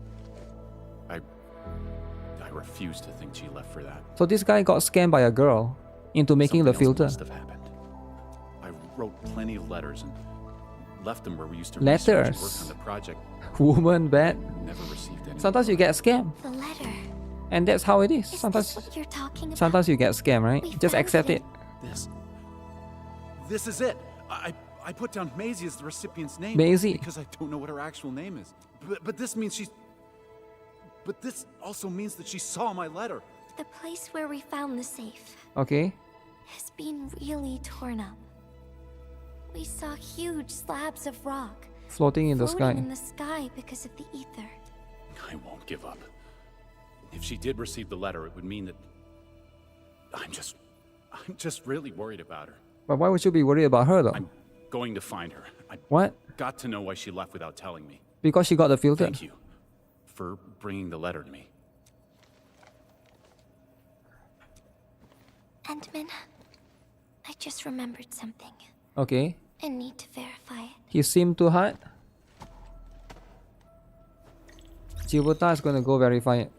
I refuse to think she left for that. So this guy got scammed by a girl into making the Something else filter. must have happened. I wrote plenty of letters and left them where we used to research and work Letters. on the project. Woman bad. Never received any. Sometimes you get scammed. The letter. And that's how it is. Sometimes What you're talking about? sometimes you get scammed, right? Just accept it. This is it. I put down Maisie as the recipient's name Maisie. because I don't know what her actual name is. But this means she's. But this also means that she saw my letter. The place where we found the safe Okay. has been really torn up. We saw huge slabs of rock Floating in the floating sky. in the sky because of the ether. I won't give up. If she did receive the letter, it would mean that I'm just really worried about her. But why would you be worried about her though? I'm going to find her. I What? got to know why she left without telling me. Because she got the filter. Thank you for bringing the letter to me. Entman, I just remembered something. Okay. I need to verify it. He seemed too hard. Gilberta is gonna go verify it.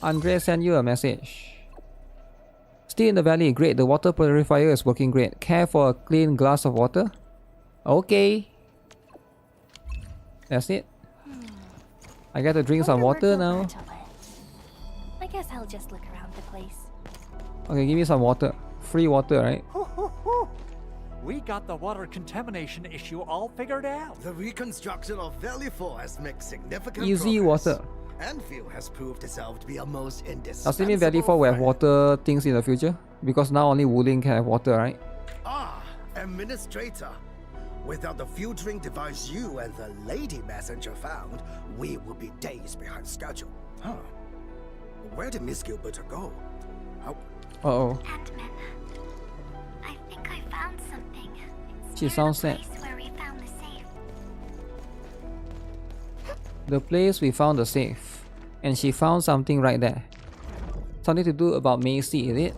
Andre sent you a message. Still in the valley, great. The water purifier is working great. Care for a clean glass of water? Okay. That's it. I got to drink some water now. I guess I'll just look around the place. Okay, give me some water. Free water, right? We got the water contamination issue all figured out. The reconstruction of Valley 4 has made significant Easy progress. water. Anfield has proved itself to be a most Does it indispensable mean Valley 4 will have water things in the future? Because now only Wuthering can have water, right? Administrator. Without the filtering device you and the lady messenger found, we would be days behind schedule. Huh. Where did Miss Gilberta go? How... Uh-oh. Entman, I think I found something. She sounds sad. Place where we found the safe. The place we found the safe. And she found something right there. Something to do about Macy, is it?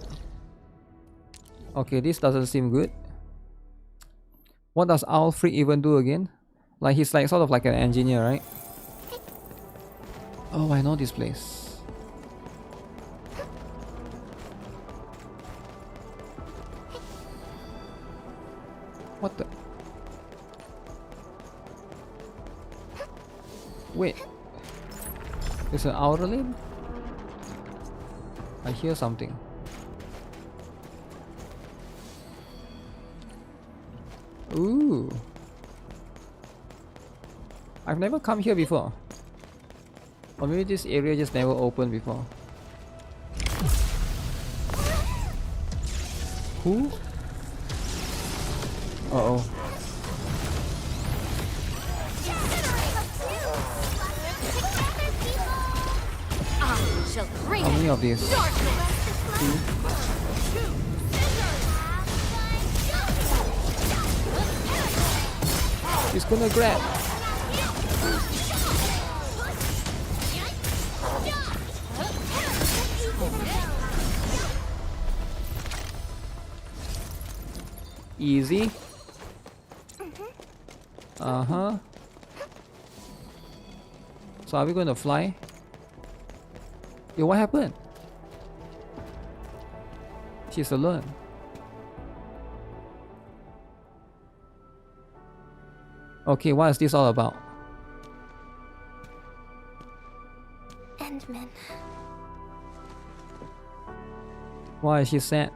Okay, this doesn't seem good. What does Alfred even do again? Like he's like sort of like an engineer, right? Oh, I know this place. What the? Wait. There's an outer lane? I hear something. Ooh. I've never come here before. Or maybe this area just never opened before. Who? Uh-oh. How many of these? Two. He's gonna grab. Easy. Uh-huh. So are we going to fly? Yo, what happened? She's alone. Okay, what is this all about? Entman. Why is she sad?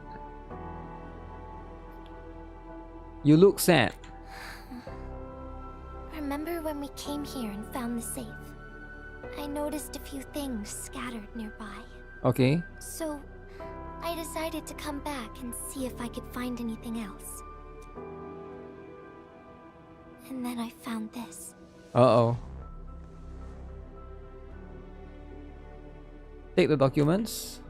You look sad. Remember when we came here and found the safe? I noticed a few things scattered nearby. Okay. So, I decided to come back and see if I could find anything else. And then I found this. Uh-oh. Take the documents.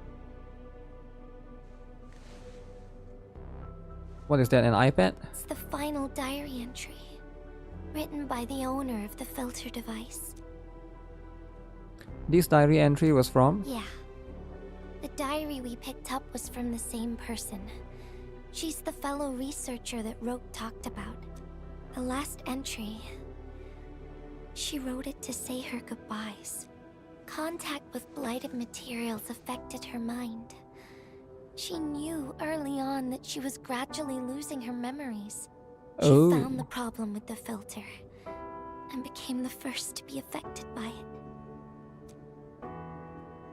What is that, an iPad? It's the final diary entry, written by the owner of the filter device. This diary entry was from? Yeah. The diary we picked up was from the same person. She's the fellow researcher that Roke talked about. The last entry She wrote it to say her goodbyes. Contact with blighted materials affected her mind. She knew early on that she was gradually losing her memories. She found the problem with the filter and became the first to be affected by it.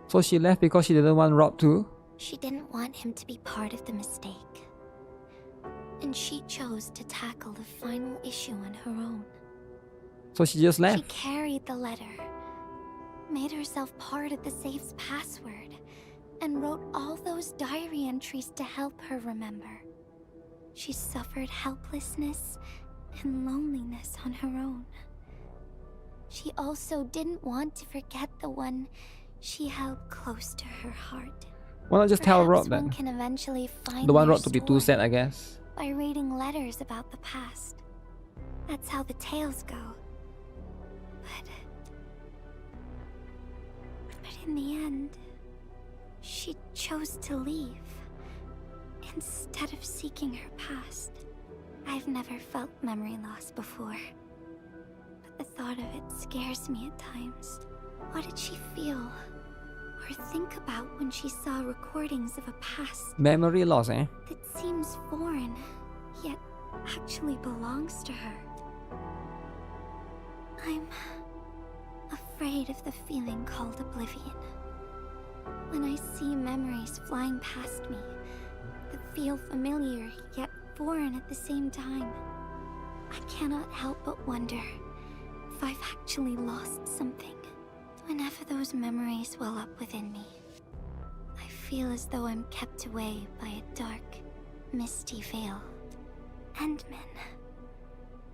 So she left because she didn't want Rob to? She didn't want him to be part of the mistake. And she chose to tackle the final issue on her own. So she just left? She carried the letter, made herself part of the safe's password, and wrote all those diary entries to help her remember. She suffered helplessness and loneliness on her own. She also didn't want to forget the one she held close to her heart. Why not just tell Rob One then? can eventually find The one their Rob to be too sad, I guess. by reading letters about the past. That's how the tales go. But in the end, she chose to leave instead of seeking her past. I've never felt memory loss before, but the thought of it scares me at times. What did she feel or think about when she saw recordings of a past Memory loss, eh? that seems foreign, yet actually belongs to her? I'm afraid of the feeling called oblivion. When I see memories flying past me that feel familiar yet foreign at the same time, I cannot help but wonder if I've actually lost something. Whenever those memories well up within me, I feel as though I'm kept away by a dark, misty veil. Endman,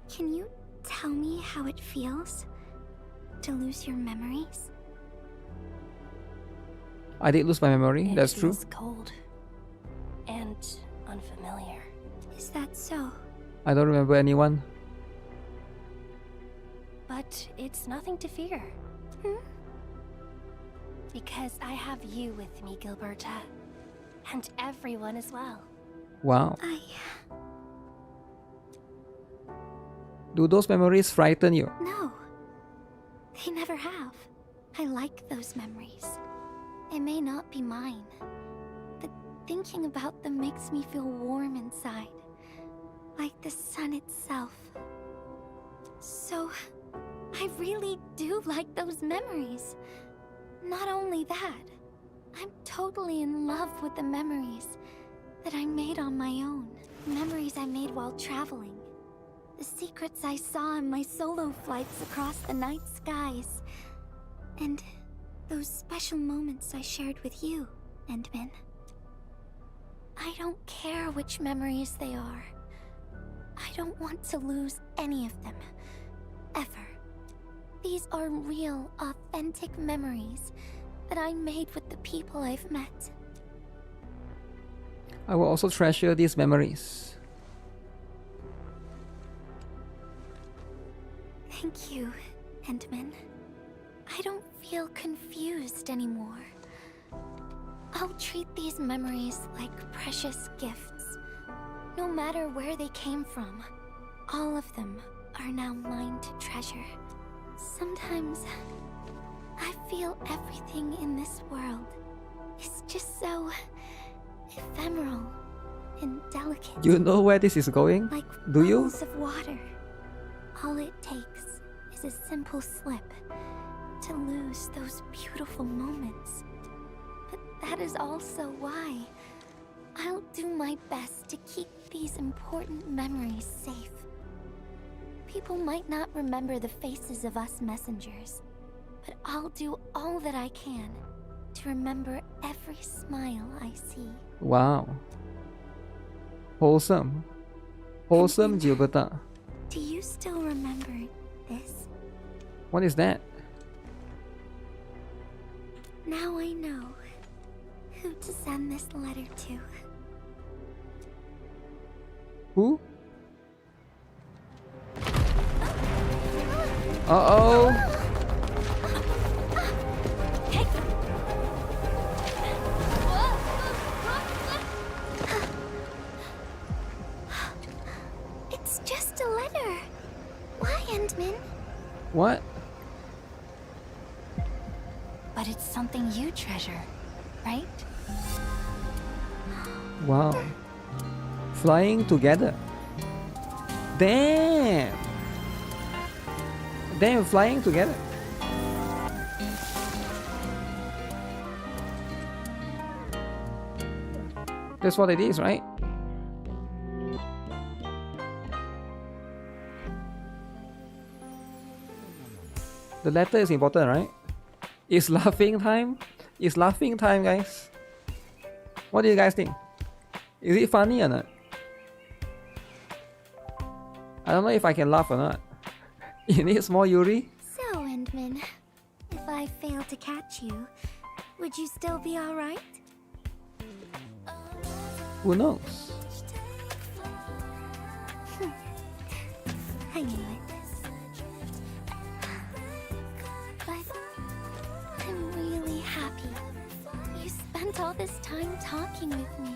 can you tell me how it feels to lose your memories? I did lose my memory, that's true. It feels cold and unfamiliar. Is that so? I don't remember anyone. But it's nothing to fear. Because I have you with me, Gilberta. And everyone as well. Wow. Do those memories frighten you? No. They never have. I like those memories. They may not be mine, but thinking about them makes me feel warm inside, like the sun itself. So, I really do like those memories. Not only that, I'm totally in love with the memories that I made on my own. Memories I made while traveling. The secrets I saw in my solo flights across the night skies. And those special moments I shared with you, Endman. I don't care which memories they are. I don't want to lose any of them. Ever. These are real, authentic memories that I made with the people I've met. I will also treasure these memories. Thank you, Endman. I don't feel confused anymore. I'll treat these memories like precious gifts. No matter where they came from, all of them are now mine to treasure. Sometimes I feel everything in this world is just so ephemeral and delicate. You know where this is going? Like Do you? bubbles of water. All it takes is a simple slip to lose those beautiful moments. But that is also why I'll do my best to keep these important memories safe. People might not remember the faces of us messengers, but I'll do all that I can to remember every smile I see. Wow. Wholesome. Wholesome, Gilberta. Do you still remember this? What is that? Now I know who to send this letter to. Who? Uh-oh. It's just a letter. Why, Endman? What? But it's something you treasure, right? Wow. Flying together. Damn. Damn, flying together. That's what it is, right? The letter is important, right? It's laughing time. It's laughing time, guys. What do you guys think? Is it funny or not? I don't know if I can laugh or not. It needs more Yuri. So, Endman, if I failed to catch you, would you still be alright? Who knows? I knew it. But I'm really happy. You spent all this time talking with me.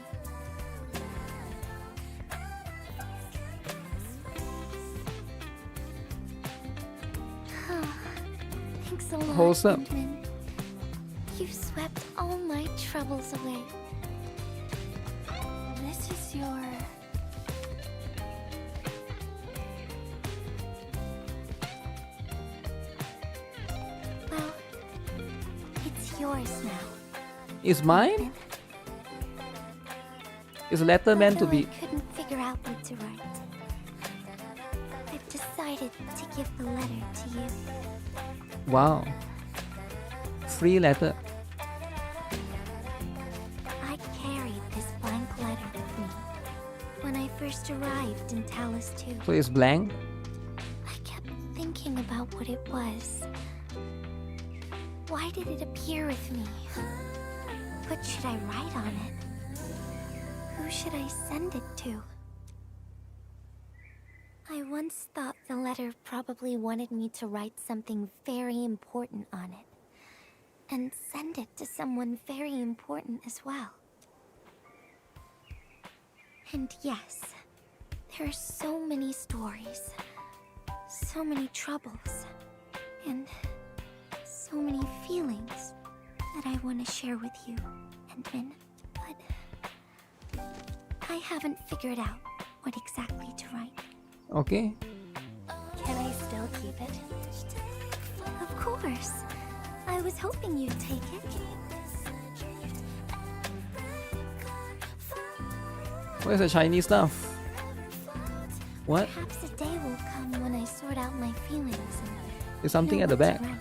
Thanks a lot, Wholesome. Endman. You swept all my troubles away. This is your... Well, it's yours now. Is mine? Is a letter meant to Although be... I couldn't figure out what to write, I've decided to give the letter to you. Wow. Free letter. I carried this blank letter with me when I first arrived in Talos 2. So it's blank. I kept thinking about what it was. Why did it appear with me? What should I write on it? Who should I send it to? I once thought the letter probably wanted me to write something very important on it, and send it to someone very important as well. And yes, there are so many stories, so many troubles, and so many feelings that I want to share with you, Endman, but I haven't figured out what exactly to write. Okay. Can I still keep it? Of course. I was hoping you'd take it. Where's the Chinese stuff? What? Perhaps a day will come when I sort out my feelings and There's something know at the what to back. write.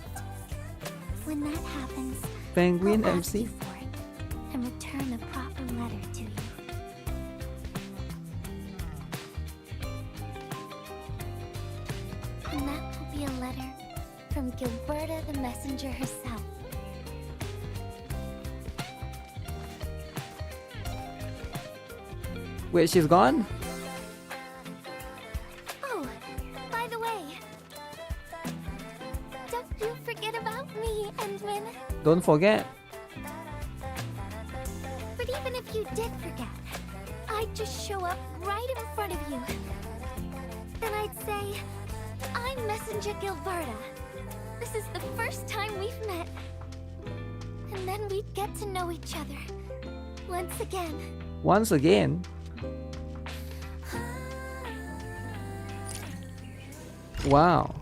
When that happens, Penguin I'll ask MC. you for it and return a proper letter to you. And that will be a letter from Gilberta the messenger herself. Wait, she's gone? Oh, by the way, don't you forget about me, Endman. Don't forget. But even if you did forget, I'd just show up right in front of you. Then I'd say, I'm Messenger Gilberta. This is the first time we've met. And then we'd get to know each other. Once again. Once again? Wow.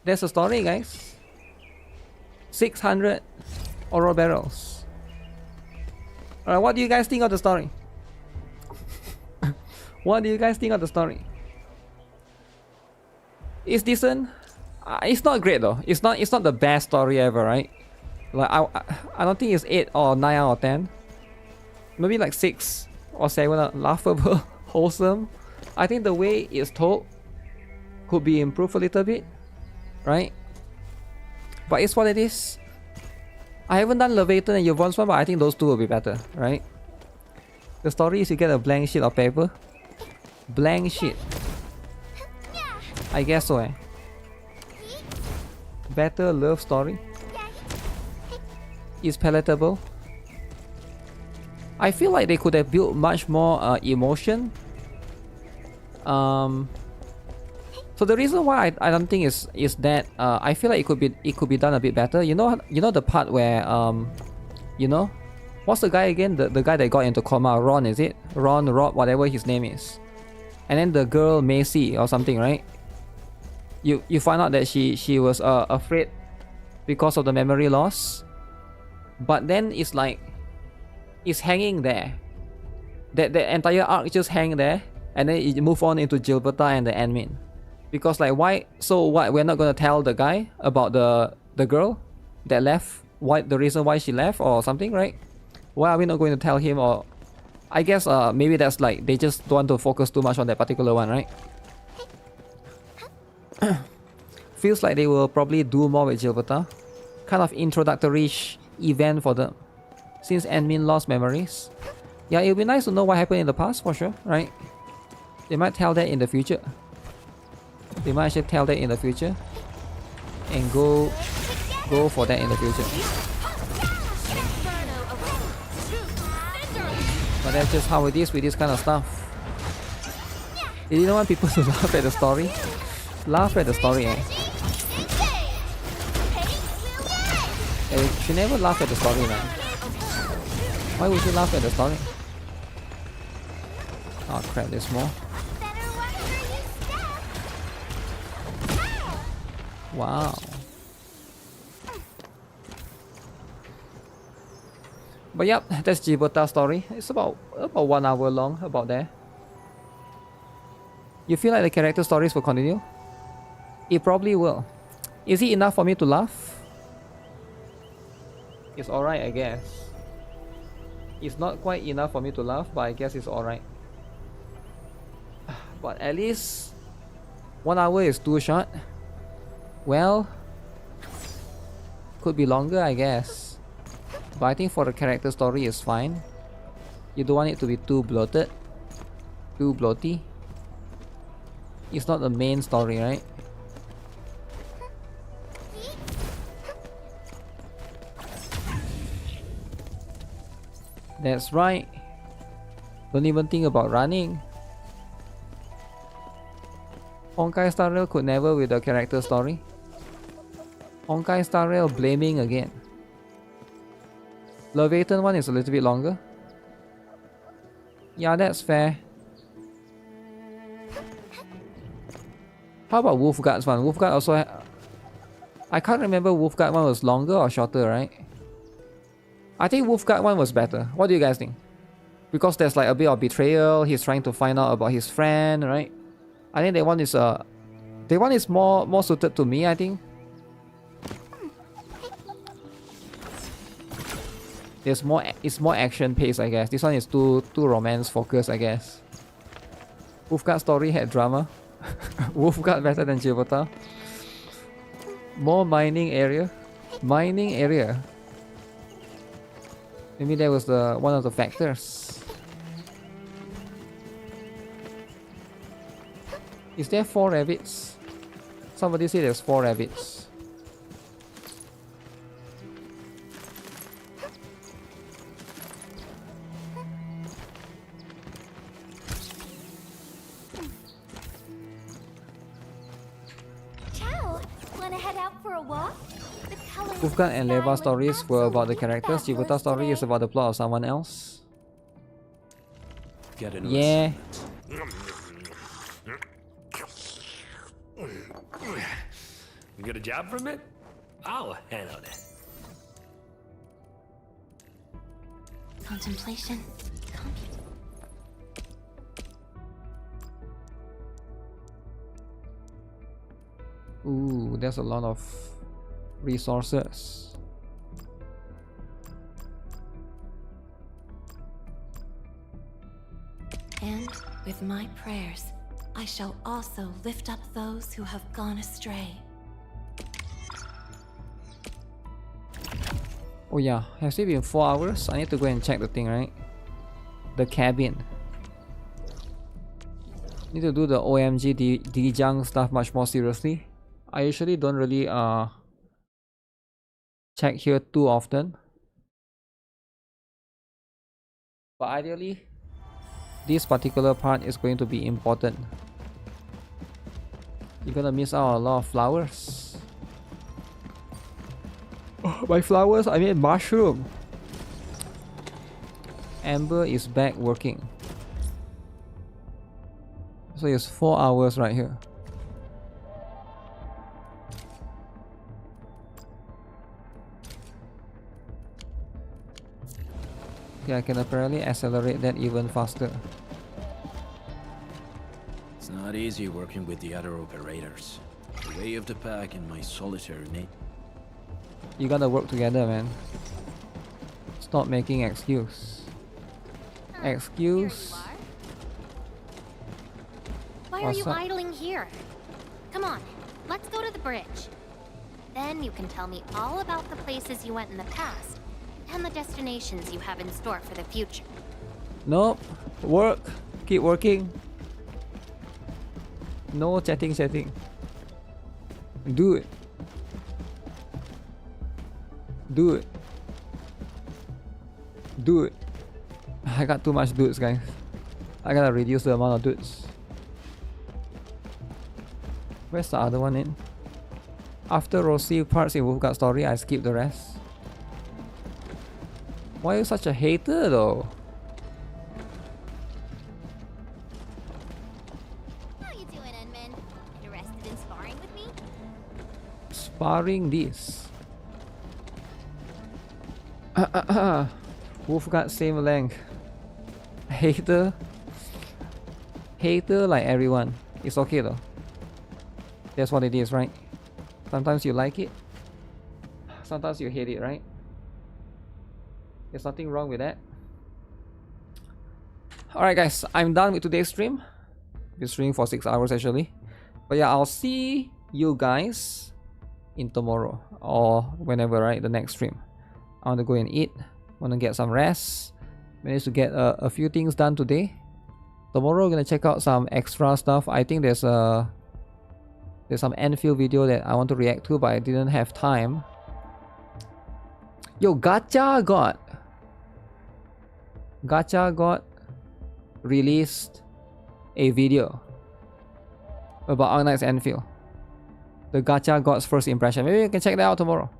There's a story, guys. 600 oral barrels. Alright, what do you guys think of the story? What do you guys think of the story? It's decent. It's not great though. It's not the best story ever, right? Like I don't think it's 8 or 9 out of 10. Maybe like 6 or 7. Laughable, wholesome. I think the way it's told could be improved a little bit, right? But it's what it is. I haven't done Leviathan and Yvonne's one, but I think those two will be better, right? The story is you get a blank sheet of paper. Blank sheet. I guess so, eh? Better love story. It's palatable. I feel like they could have built much more emotion So the reason why I don't think is that I feel like it could be done a bit better. You know the part where you know, what's the guy again? The guy that got into coma, Ron, is it? Ron, Rob, whatever his name is. And then the girl Macy or something, right? You find out that she was afraid because of the memory loss. But then it's like it's hanging there. That the entire arc just hang there, and then it move on into Gilberta and the admin. Because like why? So what? We're not gonna tell the guy about the girl that left. Why the reason why she left or something, right? Why are we not going to tell him? Or I guess maybe that's like they just don't want to focus too much on that particular one, right? Feels like they will probably do more with Gilberta. Kind of introductory event for them, since admin lost memories. Yeah, it would be nice to know what happened in the past for sure, right? They might tell that in the future. They might actually tell that in the future, and go for that in the future. But that's just how it is with this kind of stuff. They didn't want people to laugh at the story. Laugh at the story, eh? You should never laugh at the story, man. Why would you laugh at the story? Oh crap, there's more. Wow. But yep, that's Gilberta's story. It's about 1 hour long, about there. You feel like the character stories will continue? It probably will. Is it enough for me to laugh? It's alright, I guess. It's not quite enough for me to laugh, but I guess it's alright. But at least 1 hour is too short. Well, could be longer, I guess. But I think for the character story is fine. You don't want it to be too bloated, too bloaty. It's not the main story, right? That's right. Don't even think about running. Honkai Star Rail could never with the character story. Honkai Star Rail blaming again. Leviathan one is a little bit longer. Yeah, that's fair. How about Wolfguard's one? Wolfguard also I can't remember Wolfguard one was longer or shorter, right? I think Wolfguard one was better. What do you guys think? Because there's like a bit of betrayal, he's trying to find out about his friend, right? I think that one is more suited to me, I think. It's more action paced, I guess. This one is too romance focused, I guess. Wolfguard story had drama. Wolfguard better than Gilberta. More mining area. Mining area. Maybe that was one of the factors. Is there 4 rabbits? Somebody said there's 4 rabbits. Wolfgang and Leva stories were about the characters. Gilberta's story is about the plot of someone else. Yeah. You get a job from it? I'll handle it. Contemplation. Ooh, there's a lot of resources. And with my prayers, I shall also lift up those who have gone astray. Oh yeah, has it been 4 hours? I need to go and check the thing, right? The cabin. Need to do the OMG Dijang stuff much more seriously. I usually don't really check here too often. But ideally, this particular part is going to be important. You're gonna miss out on a lot of flowers. Oh, by flowers, I mean mushroom. Amber is back working. So it's 4 hours right here. Okay, I can apparently accelerate that even faster. It's not easy working with the other operators. The way of the pack in my solitary niche. You gotta work together, man. Stop making excuse. Excuse. Why are you idling here? Come on, let's go to the bridge. Then you can tell me all about the places you went in the past and the destinations you have in store for the future. Nope. Work. Keep working. No chatting. Do it. Do it. Do it. I got too much dudes, guys. I gotta reduce the amount of dudes. Where's the other one in? After Rosie parts in Wolfguard story, I skip the rest. Why are you such a hater though? How you doing, Edmund? Interested in sparring with me? Sparring this. Wolfguard same length. Hater. Hater like everyone. It's okay though. That's what it is, right? Sometimes you like it. Sometimes you hate it, right? There's nothing wrong with that. Alright guys, I'm done with today's stream. Been streaming for 6 hours actually. But yeah, I'll see you guys in tomorrow or whenever, right? The next stream. I want to go and eat. Want to get some rest. Managed to get a few things done today. Tomorrow we're gonna check out some extra stuff. I think there's some Enfield video that I want to react to, but I didn't have time. Yo, Gacha got released a video about Arknight's Enfield. The Gacha God's first impression. Maybe we can check that out tomorrow.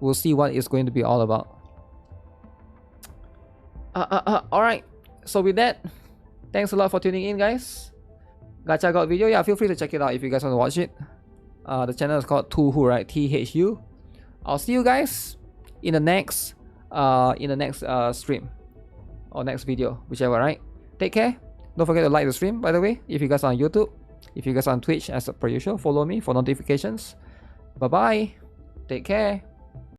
We'll see what it's going to be all about. Alright. So with that, thanks a lot for tuning in, guys. Gacha God video, yeah, feel free to check it out if you guys want to watch it. The channel is called Tuhu, right? THU. I'll see you guys in the next stream or next video, whichever, right? Take care. Don't forget to like the stream, by the way. If you guys are on YouTube, if you guys are on Twitch, as per usual, follow me for notifications. Bye bye. Take care.